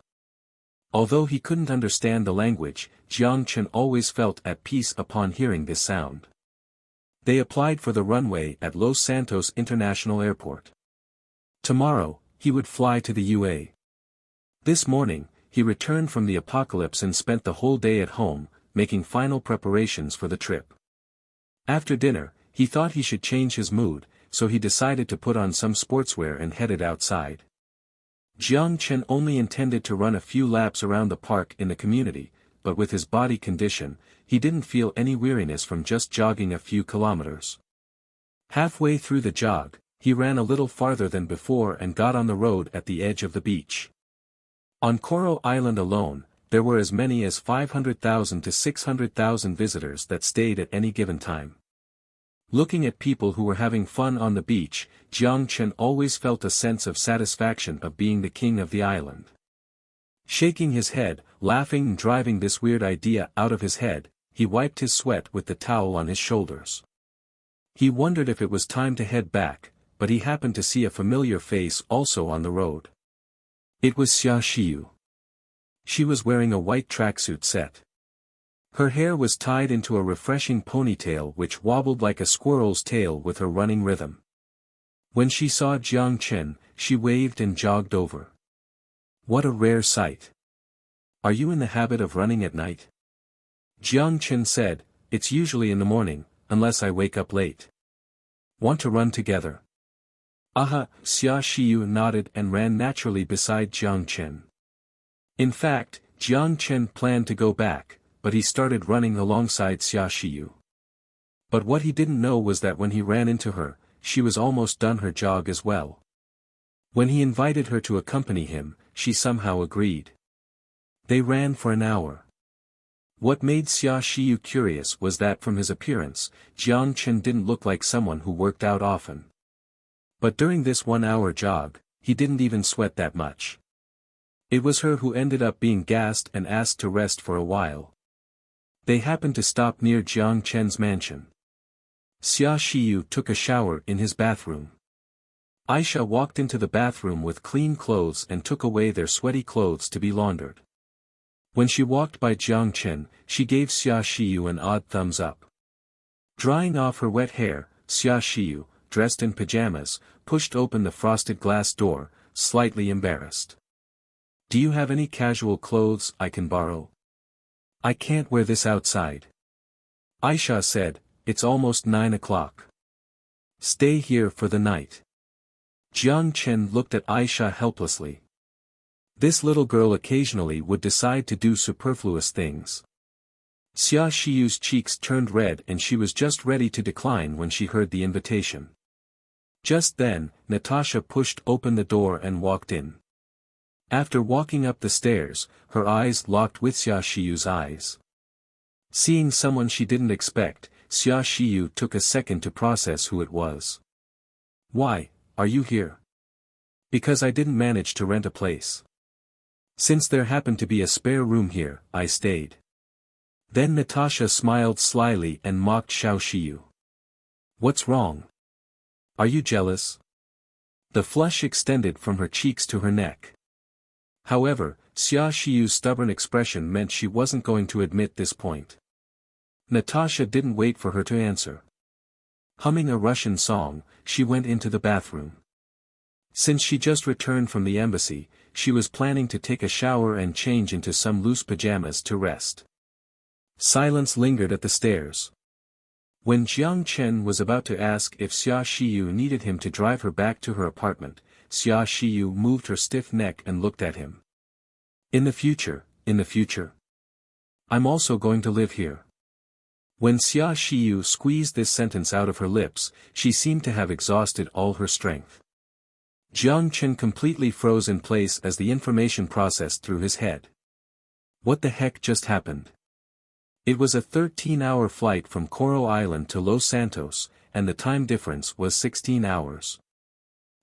Although he couldn't understand the language, Jiang Chen always felt at peace upon hearing this sound. They applied for the runway at Los Santos International Airport. Tomorrow, he would fly to the UA. This morning, he returned from the apocalypse and spent the whole day at home, making final preparations for the trip. After dinner, he thought he should change his mood, so he decided to put on some sportswear and headed outside. Jiang Chen only intended to run a few laps around the park in the community, but with his body condition, he didn't feel any weariness from just jogging a few kilometers. Halfway through the jog, he ran a little farther than before and got on the road at the edge of the beach. On Koro Island alone, there were as many as 500,000 to 600,000 visitors that stayed at any given time. Looking at people who were having fun on the beach, Jiang Chen always felt a sense of satisfaction of being the king of the island. Shaking his head, laughing and driving this weird idea out of his head, he wiped his sweat with the towel on his shoulders. He wondered if it was time to head back, but he happened to see a familiar face also on the road. It was Xia Xiu. She was wearing a white tracksuit set. Her hair was tied into a refreshing ponytail which wobbled like a squirrel's tail with her running rhythm. When she saw Jiang Chen, she waved and jogged over. What a rare sight. Are you in the habit of running at night? Jiang Chen said, it's usually in the morning, unless I wake up late. Want to run together? Aha, Xia Xiu nodded and ran naturally beside Jiang Chen. In fact, Jiang Chen planned to go back, but he started running alongside Xia Xiu. But what he didn't know was that when he ran into her, she was almost done her jog as well. When he invited her to accompany him, she somehow agreed. They ran for an hour. What made Xia Xiu curious was that from his appearance, Jiang Chen didn't look like someone who worked out often. But during this 1-hour jog, he didn't even sweat that much. It was her who ended up being gassed and asked to rest for a while. They happened to stop near Jiang Chen's mansion. Xia Xiu took a shower in his bathroom. Aisha walked into the bathroom with clean clothes and took away their sweaty clothes to be laundered. When she walked by Jiang Chen, she gave Xia Xiu an odd thumbs up. Drying off her wet hair, Xia Xiu, dressed in pajamas, pushed open the frosted glass door, slightly embarrassed. Do you have any casual clothes I can borrow? I can't wear this outside. Aisha said, it's almost 9 o'clock. Stay here for the night. Jiang Chen looked at Aisha helplessly. This little girl occasionally would decide to do superfluous things. Xia Xiu's cheeks turned red and she was just ready to decline when she heard the invitation. Just then, Natasha pushed open the door and walked in. After walking up the stairs, her eyes locked with Xia Shiyu's eyes. Seeing someone she didn't expect, Xia Shiyu took a second to process who it was. "Why, are you here?" "Because I didn't manage to rent a place. Since there happened to be a spare room here, I stayed." Then Natasha smiled slyly and mocked Xiao Shiyu. "What's wrong? Are you jealous?" The flush extended from her cheeks to her neck. However, Xia Shiyu's stubborn expression meant she wasn't going to admit this point. Natasha didn't wait for her to answer. Humming a Russian song, she went into the bathroom. Since she just returned from the embassy, she was planning to take a shower and change into some loose pajamas to rest. Silence lingered at the stairs. When Jiang Chen was about to ask if Xia Shiyu needed him to drive her back to her apartment, Xia Shiyu moved her stiff neck and looked at him. In the future. I'm also going to live here." When Xia Shiyu squeezed this sentence out of her lips, she seemed to have exhausted all her strength. Jiang Chen completely froze in place as the information processed through his head. What the heck just happened? It was a 13-hour flight from Coral Island to Los Santos, and the time difference was 16 hours.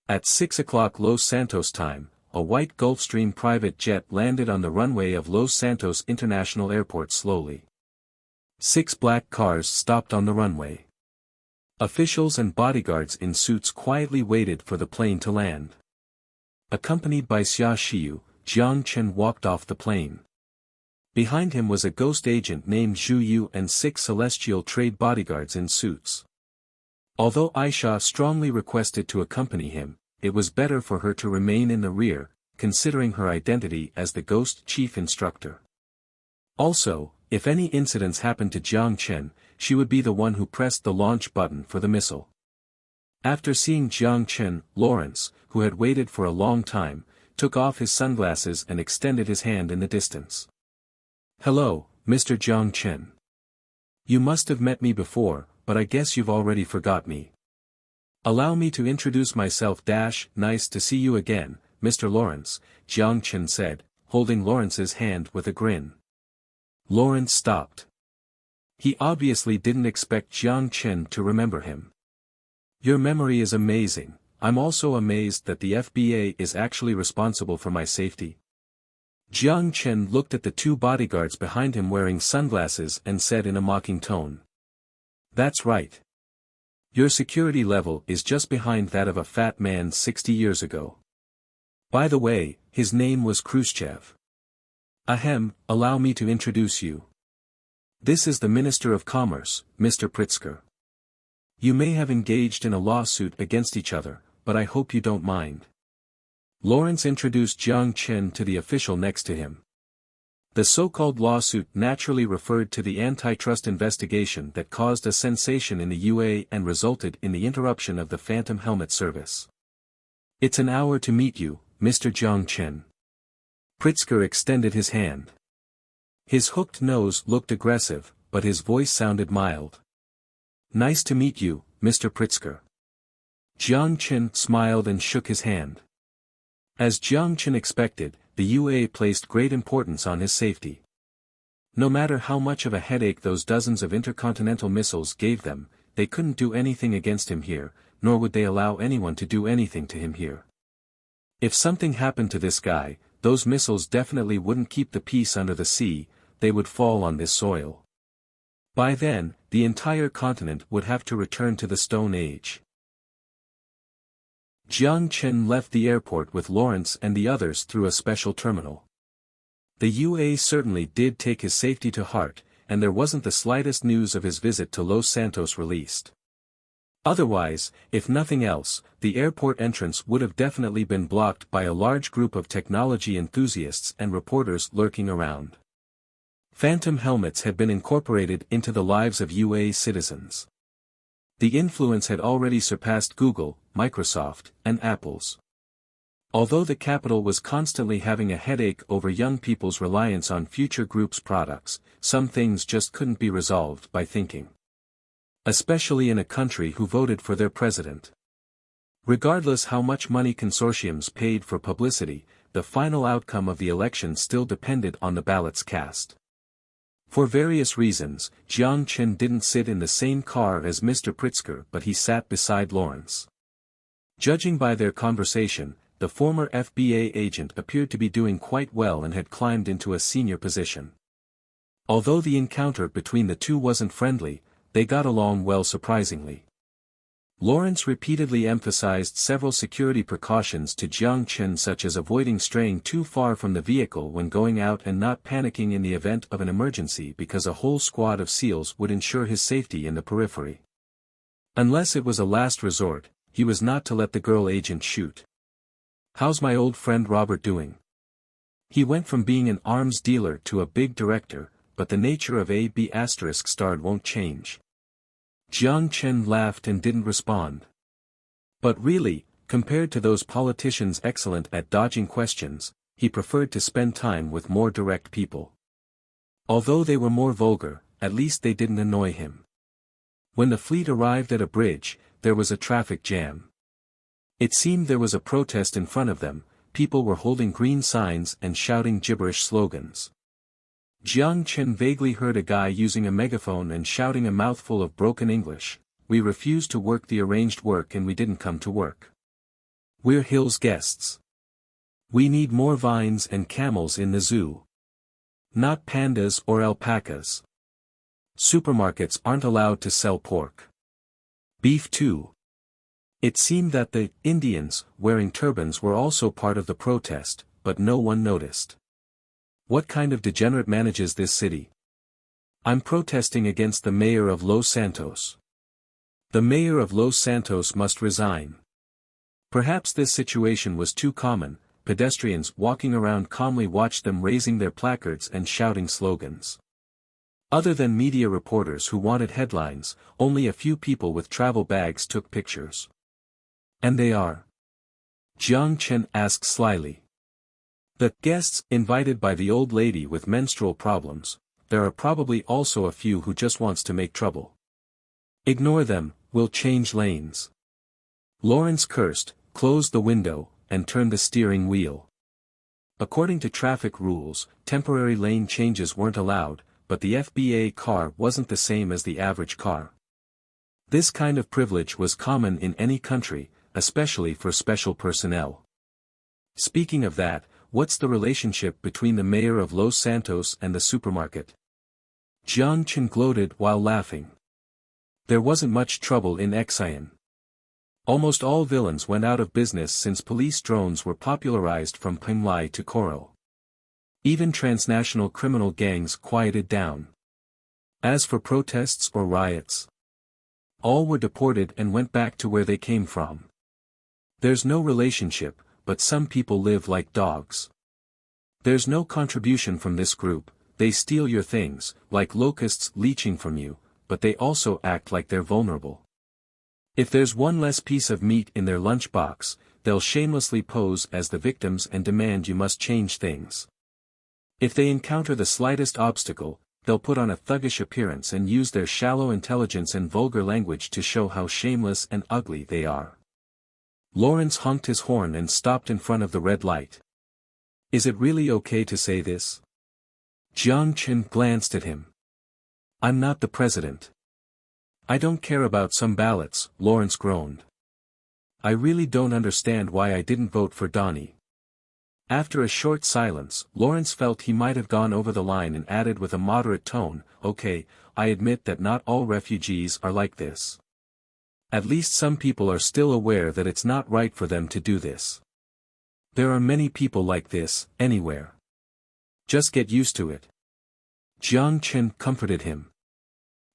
At 6 o'clock Los Santos time, a white Gulfstream private jet landed on the runway of Los Santos International Airport slowly. 6 black cars stopped on the runway. Officials and bodyguards in suits quietly waited for the plane to land. Accompanied by Xia Shiyu, Jiang Chen walked off the plane. Behind him was a ghost agent named Zhu Yu and 6 celestial trade bodyguards in suits. Although Aisha strongly requested to accompany him, it was better for her to remain in the rear, considering her identity as the ghost chief instructor. Also, if any incidents happened to Jiang Chen, she would be the one who pressed the launch button for the missile. After seeing Jiang Chen, Lawrence, who had waited for a long time, took off his sunglasses and extended his hand in the distance. "Hello, Mr. Jiang Chen. You must have met me before, but I guess you've already forgot me. Allow me to introduce myself. Nice to see you again, Mr. Lawrence," Jiang Chen said, holding Lawrence's hand with a grin. Lawrence stopped. He obviously didn't expect Jiang Chen to remember him. "Your memory is amazing. I'm also amazed that the FBA is actually responsible for my safety." Jiang Chen looked at the 2 bodyguards behind him wearing sunglasses and said in a mocking tone. "That's right. Your security level is just behind that of a fat man 60 years ago. By the way, his name was Khrushchev. Ahem, allow me to introduce you. This is the Minister of Commerce, Mr. Pritzker. You may have engaged in a lawsuit against each other, but I hope you don't mind." Lawrence introduced Jiang Chen to the official next to him. The so-called lawsuit naturally referred to the antitrust investigation that caused a sensation in the UA and resulted in the interruption of the Phantom Helmet service. "It's an hour to meet you, Mr. Jiang Chen." Pritzker extended his hand. His hooked nose looked aggressive, but his voice sounded mild. "Nice to meet you, Mr. Pritzker." Jiang Chen smiled and shook his hand. As Jiang Chen expected, the UA placed great importance on his safety. No matter how much of a headache those dozens of intercontinental missiles gave them, they couldn't do anything against him here, nor would they allow anyone to do anything to him here. If something happened to this guy, those missiles definitely wouldn't keep the peace under the sea, they would fall on this soil. By then, the entire continent would have to return to the Stone Age. Jiang Chen left the airport with Lawrence and the others through a special terminal. The UA certainly did take his safety to heart, and there wasn't the slightest news of his visit to Los Santos released. Otherwise, if nothing else, the airport entrance would have definitely been blocked by a large group of technology enthusiasts and reporters lurking around. Phantom helmets had been incorporated into the lives of UA citizens. The influence had already surpassed Google, Microsoft, and Apple's. Although the capital was constantly having a headache over young people's reliance on future groups' products, some things just couldn't be resolved by thinking. Especially in a country who voted for their president. Regardless how much money consortiums paid for publicity, the final outcome of the election still depended on the ballots cast. For various reasons, Jiang Chen didn't sit in the same car as Mr. Pritzker, but he sat beside Lawrence. Judging by their conversation, the former FBA agent appeared to be doing quite well and had climbed into a senior position. Although the encounter between the two wasn't friendly, they got along well surprisingly. Lawrence repeatedly emphasized several security precautions to Jiang Chen, such as avoiding straying too far from the vehicle when going out and not panicking in the event of an emergency, because a whole squad of SEALs would ensure his safety in the periphery. Unless it was a last resort, he was not to let the girl agent shoot. "How's my old friend Robert doing?" He went from being an arms dealer to a big director, but the nature of a B** starred won't change. Jiang Chen laughed and didn't respond. But really, compared to those politicians excellent at dodging questions, he preferred to spend time with more direct people. Although they were more vulgar, at least they didn't annoy him. When the fleet arrived at a bridge, there was a traffic jam. It seemed there was a protest in front of them, people were holding green signs and shouting gibberish slogans. Jiang Chen vaguely heard a guy using a megaphone and shouting a mouthful of broken English, "We refuse to work the arranged work and we didn't come to work. We're Hill's guests. We need more vines and camels in the zoo. Not pandas or alpacas. Supermarkets aren't allowed to sell pork. Beef too." It seemed that the Indians, wearing turbans, were also part of the protest, but no one noticed. "What kind of degenerate manages this city?" "I'm protesting against the mayor of Los Santos. The mayor of Los Santos must resign." Perhaps this situation was too common, pedestrians walking around calmly watched them raising their placards and shouting slogans. Other than media reporters who wanted headlines, only a few people with travel bags took pictures. "And they are?" Jiang Chen asked slyly. "The guests invited by the old lady with menstrual problems. There are probably also a few who just wants to make trouble." "Ignore them, we'll change lanes." Lawrence cursed, closed the window, and turned the steering wheel. According to traffic rules, temporary lane changes weren't allowed, but the FBA car wasn't the same as the average car. This kind of privilege was common in any country, especially for special personnel. Speaking of that, what's the relationship between the mayor of Los Santos and the supermarket? Jiang Chen gloated while laughing. There wasn't much trouble in Xi'an. Almost all villains went out of business since police drones were popularized from Pimlai to Coral. Even transnational criminal gangs quieted down. As for protests or riots, all were deported and went back to where they came from. There's no relationship, but some people live like dogs. There's no contribution from this group, they steal your things, like locusts leeching from you, but they also act like they're vulnerable. If there's one less piece of meat in their lunchbox, they'll shamelessly pose as the victims and demand you must change things. If they encounter the slightest obstacle, they'll put on a thuggish appearance and use their shallow intelligence and vulgar language to show how shameless and ugly they are. Lawrence honked his horn and stopped in front of the red light. "Is it really okay to say this?" Jiang Chen glanced at him. "I'm not the president." "I don't care about some ballots," Lawrence groaned. "I really don't understand why I didn't vote for Donnie." After a short silence, Lawrence felt he might have gone over the line and added with a moderate tone, "Okay, I admit that not all refugees are like this. At least some people are still aware that it's not right for them to do this. There are many people like this, anywhere. Just get used to it." Jiang Chen comforted him.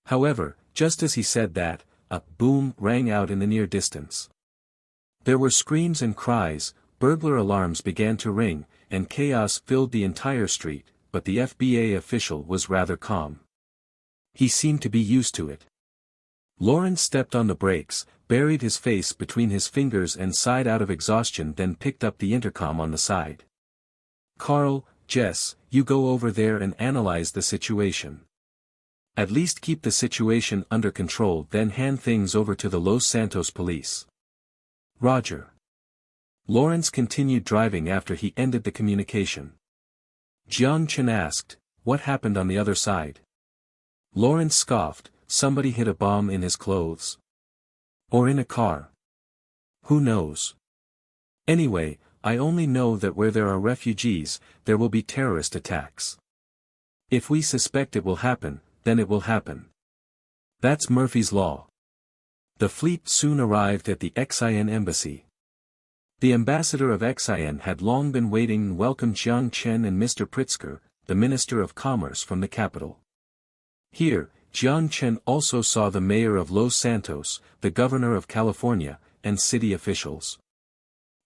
However, just as he said that, a boom rang out in the near distance. There were screams and cries, burglar alarms began to ring, and chaos filled the entire street, but the FBA official was rather calm. He seemed to be used to it. Lawrence stepped on the brakes, buried his face between his fingers and sighed out of exhaustion, then picked up the intercom on the side. "Carl, Jess, you go over there and analyze the situation. At least keep the situation under control, then hand things over to the Los Santos police." "Roger." Lawrence continued driving after he ended the communication. Jiang Chen asked, "What happened on the other side?" Lawrence scoffed, "Somebody hid a bomb in his clothes. Or in a car. Who knows? Anyway, I only know that where there are refugees, there will be terrorist attacks. If we suspect it will happen, then it will happen. That's Murphy's Law." The fleet soon arrived at the Xian embassy. The ambassador of Xian had long been waiting and welcomed Jiang Chen and Mr. Pritzker, the Minister of Commerce from the capital. Here, Jiang Chen also saw the mayor of Los Santos, the governor of California, and city officials.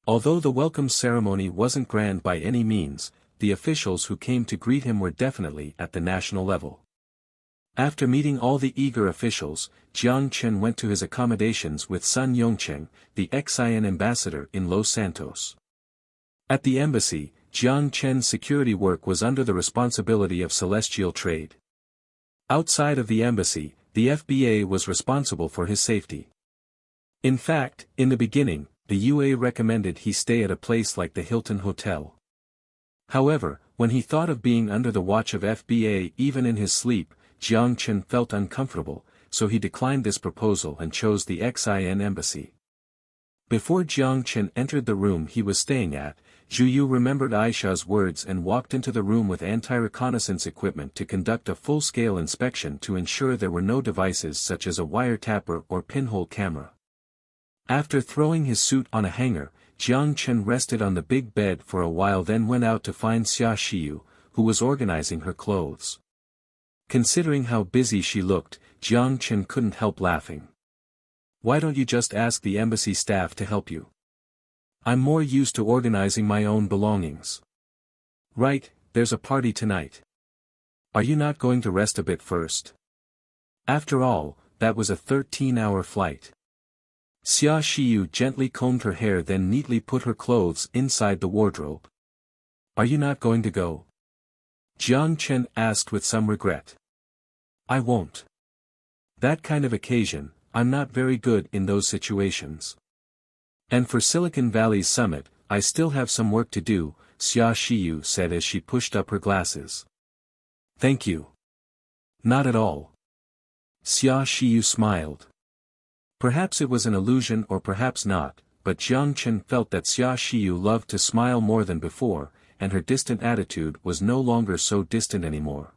Although the welcome ceremony wasn't grand by any means, the officials who came to greet him were definitely at the national level. After meeting all the eager officials, Jiang Chen went to his accommodations with Sun Yongcheng, the Xian ambassador in Los Santos. At the embassy, Jiang Chen's security work was under the responsibility of Celestial Trade. Outside of the embassy, the FBA was responsible for his safety. In fact, in the beginning, the UA recommended he stay at a place like the Hilton Hotel. However, when he thought of being under the watch of FBA even in his sleep, Jiang Chen felt uncomfortable, so he declined this proposal and chose the Xian embassy. Before Jiang Chen entered the room he was staying at, Zhu Yu remembered Aisha's words and walked into the room with anti-reconnaissance equipment to conduct a full-scale inspection to ensure there were no devices such as a wiretapper or pinhole camera. After throwing his suit on a hanger, Jiang Chen rested on the big bed for a while, then went out to find Xia Xiyu, who was organizing her clothes. Considering how busy she looked, Jiang Chen couldn't help laughing. "Why don't you just ask the embassy staff to help you? I'm more used to organizing my own belongings." "Right, there's a party tonight. Are you not going to rest a bit first? After all, that was a 13-hour flight." Xia Xiyu gently combed her hair, then neatly put her clothes inside the wardrobe. "Are you not going to go?" Jiang Chen asked with some regret. "I won't. That kind of occasion, I'm not very good in those situations. And for Silicon Valley's summit, I still have some work to do," Xia Xiyu said as she pushed up her glasses. "Thank you." "Not at all." Xia Xiyu smiled. Perhaps it was an illusion or perhaps not, but Jiang Chen felt that Xia Xiyu loved to smile more than before, and her distant attitude was no longer so distant anymore.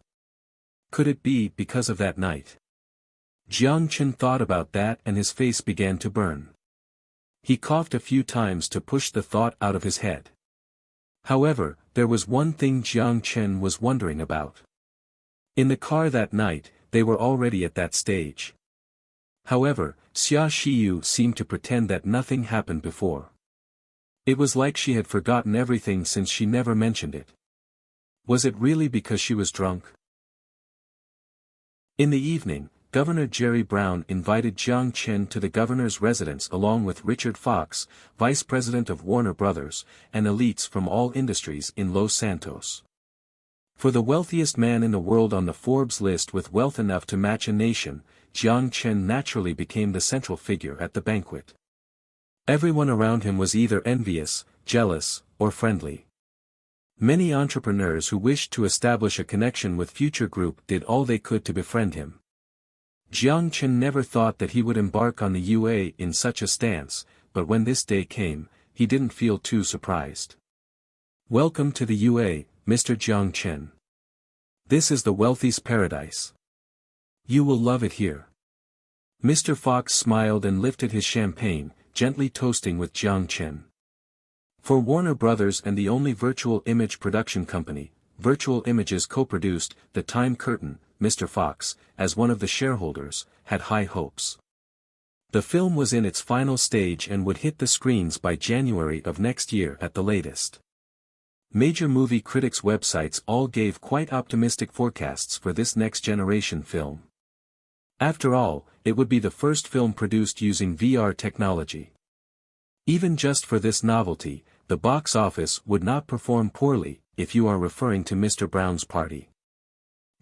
Could it be because of that night? Jiang Chen thought about that and his face began to burn. He coughed a few times to push the thought out of his head. However, there was one thing Jiang Chen was wondering about. In the car that night, they were already at that stage. However, Xia Xiyu seemed to pretend that nothing happened before. It was like she had forgotten everything since she never mentioned it. Was it really because she was drunk? In the evening, Governor Jerry Brown invited Jiang Chen to the governor's residence along with Richard Fox, vice president of Warner Brothers, and elites from all industries in Los Santos. For the wealthiest man in the world on the Forbes list with wealth enough to match a nation, Jiang Chen naturally became the central figure at the banquet. Everyone around him was either envious, jealous, or friendly. Many entrepreneurs who wished to establish a connection with Future Group did all they could to befriend him. Jiang Chen never thought that he would embark on the UA in such a stance, but when this day came, he didn't feel too surprised. "Welcome to the UA, Mr. Jiang Chen. This is the wealthy's paradise. You will love it here." Mr. Fox smiled and lifted his champagne, gently toasting with Jiang Chen. For Warner Brothers and the only virtual image production company, Virtual Images co-produced The Time Curtain, Mr. Fox, as one of the shareholders, had high hopes. The film was in its final stage and would hit the screens by January of next year at the latest. Major movie critics' websites all gave quite optimistic forecasts for this next-generation film. After all, it would be the first film produced using VR technology. Even just for this novelty, the box office would not perform poorly, if you are referring to Mr. Brown's party.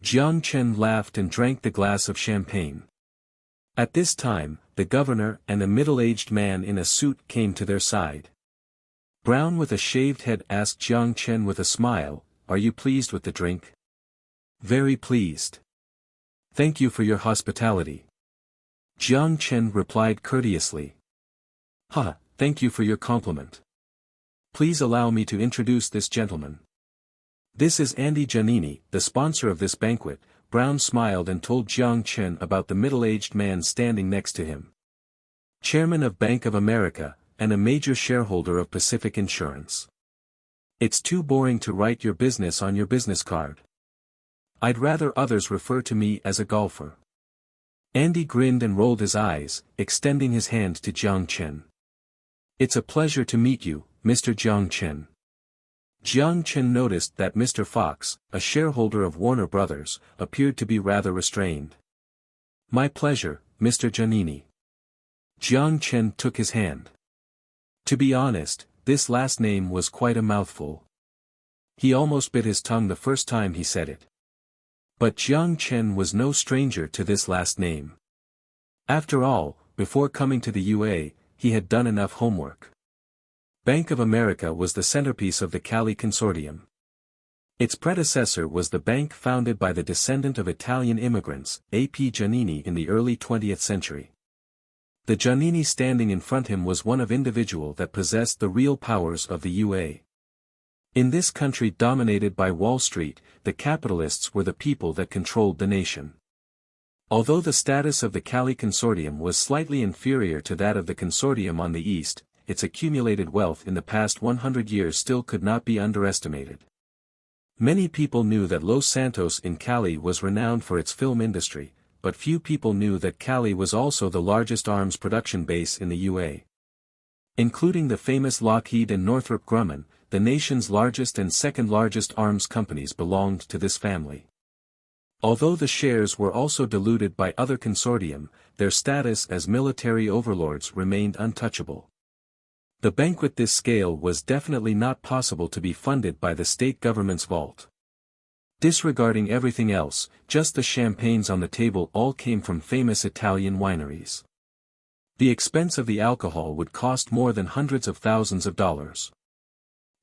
Jiang Chen laughed and drank the glass of champagne. At this time, the governor and a middle-aged man in a suit came to their side. Brown with a shaved head asked Jiang Chen with a smile, "Are you pleased with the drink?" "Very pleased. Thank you for your hospitality." Jiang Chen replied courteously. Thank you for your compliment. Please allow me to introduce this gentleman. This is Andy Giannini, the sponsor of this banquet. Brown smiled and told Jiang Chen about the middle-aged man standing next to him. Chairman of Bank of America, and a major shareholder of Pacific Insurance. It's too boring to write your business on your business card. I'd rather others refer to me as a golfer. Andy grinned and rolled his eyes, extending his hand to Jiang Chen. It's a pleasure to meet you, Mr. Jiang Chen. Jiang Chen noticed that Mr. Fox, a shareholder of Warner Brothers, appeared to be rather restrained. My pleasure, Mr. Giannini. Jiang Chen took his hand. To be honest, this last name was quite a mouthful. He almost bit his tongue the first time he said it. But Jiang Chen was no stranger to this last name. After all, before coming to the UA, he had done enough homework. Bank of America was the centerpiece of the Cali Consortium. Its predecessor was the bank founded by the descendant of Italian immigrants, A.P. Giannini, in the early 20th century. The Giannini standing in front him was one of individual that possessed the real powers of the UA. In this country dominated by Wall Street, the capitalists were the people that controlled the nation. Although the status of the Cali Consortium was slightly inferior to that of the Consortium on the East, its accumulated wealth in the past 100 years still could not be underestimated. Many people knew that Los Santos in Cali was renowned for its film industry, but few people knew that Cali was also the largest arms production base in the UA. Including the famous Lockheed and Northrop Grumman, the nation's largest and second largest arms companies belonged to this family. Although the shares were also diluted by other consortium, their status as military overlords remained untouchable. The banquet this scale was definitely not possible to be funded by the state government's vault. Disregarding everything else, just the champagnes on the table all came from famous Italian wineries. The expense of the alcohol would cost more than hundreds of thousands of dollars.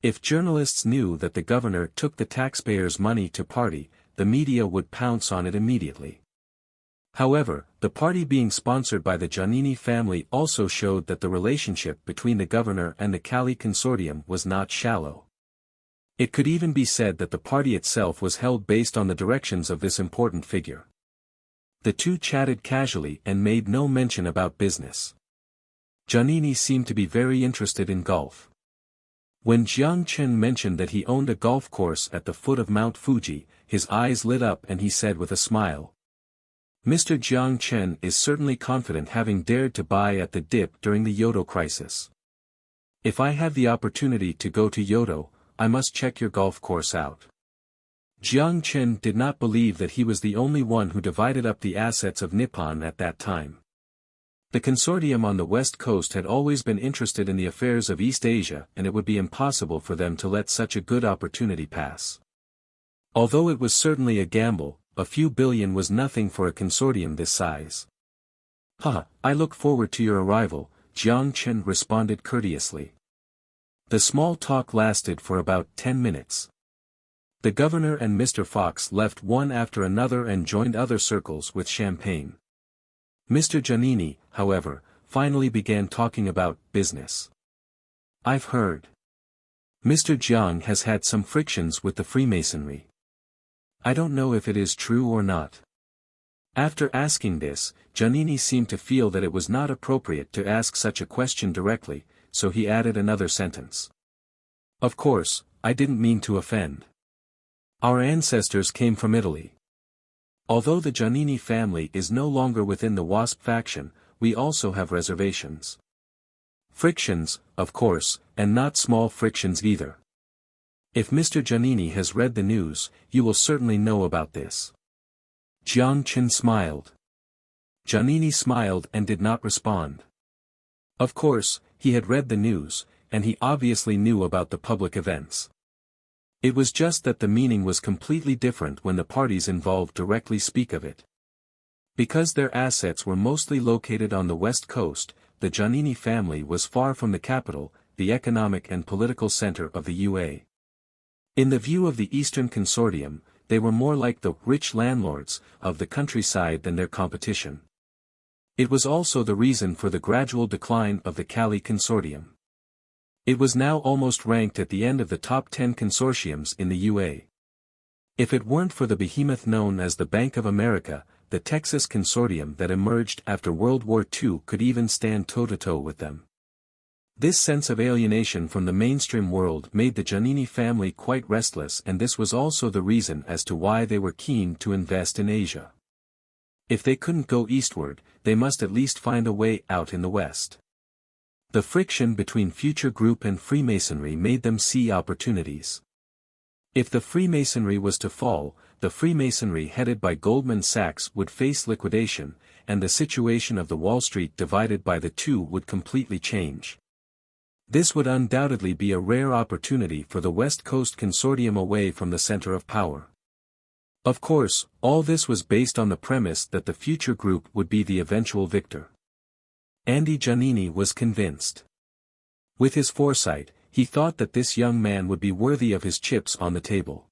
If journalists knew that the governor took the taxpayers' money to party, the media would pounce on it immediately. However, the party being sponsored by the Giannini family also showed that the relationship between the governor and the Cali Consortium was not shallow. It could even be said that the party itself was held based on the directions of this important figure. The two chatted casually and made no mention about business. Giannini seemed to be very interested in golf. When Jiang Chen mentioned that he owned a golf course at the foot of Mount Fuji, his eyes lit up and he said with a smile, Mr. Jiang Chen is certainly confident, having dared to buy at the dip during the Yodo crisis. If I have the opportunity to go to Yodo, I must check your golf course out. Jiang Chen did not believe that he was the only one who divided up the assets of Nippon at that time. The consortium on the West Coast had always been interested in the affairs of East Asia, and it would be impossible for them to let such a good opportunity pass. Although it was certainly a gamble, a few billion was nothing for a consortium this size. I look forward to your arrival, Jiang Chen responded courteously. The small talk lasted for about 10 minutes. The governor and Mr. Fox left one after another and joined other circles with champagne. Mr. Giannini, however, finally began talking about business. I've heard. Mr. Jiang has had some frictions with the Freemasonry. I don't know if it is true or not. After asking this, Giannini seemed to feel that it was not appropriate to ask such a question directly, so he added another sentence. Of course, I didn't mean to offend. Our ancestors came from Italy. Although the Giannini family is no longer within the WASP faction, we also have reservations. Frictions, of course, and not small frictions either. If Mr. Giannini has read the news, you will certainly know about this. Jiang Chen smiled. Giannini smiled and did not respond. Of course, he had read the news, and he obviously knew about the public events. It was just that the meaning was completely different when the parties involved directly speak of it. Because their assets were mostly located on the West Coast, the Giannini family was far from the capital, the economic and political center of the UA. In the view of the Eastern Consortium, they were more like the rich landlords of the countryside than their competition. It was also the reason for the gradual decline of the Cali Consortium. It was now almost ranked at the end of the top 10 consortiums in the UA. If it weren't for the behemoth known as the Bank of America, the Texas Consortium that emerged after World War II could even stand toe-to-toe with them. This sense of alienation from the mainstream world made the Giannini family quite restless, and this was also the reason as to why they were keen to invest in Asia. If they couldn't go eastward, they must at least find a way out in the West. The friction between Future Group and Freemasonry made them see opportunities. If the Freemasonry was to fall, the Freemasonry headed by Goldman Sachs would face liquidation, and the situation of the Wall Street divided by the two would completely change. This would undoubtedly be a rare opportunity for the West Coast Consortium away from the center of power. Of course, all this was based on the premise that the Future Group would be the eventual victor. Andy Giannini was convinced. With his foresight, he thought that this young man would be worthy of his chips on the table.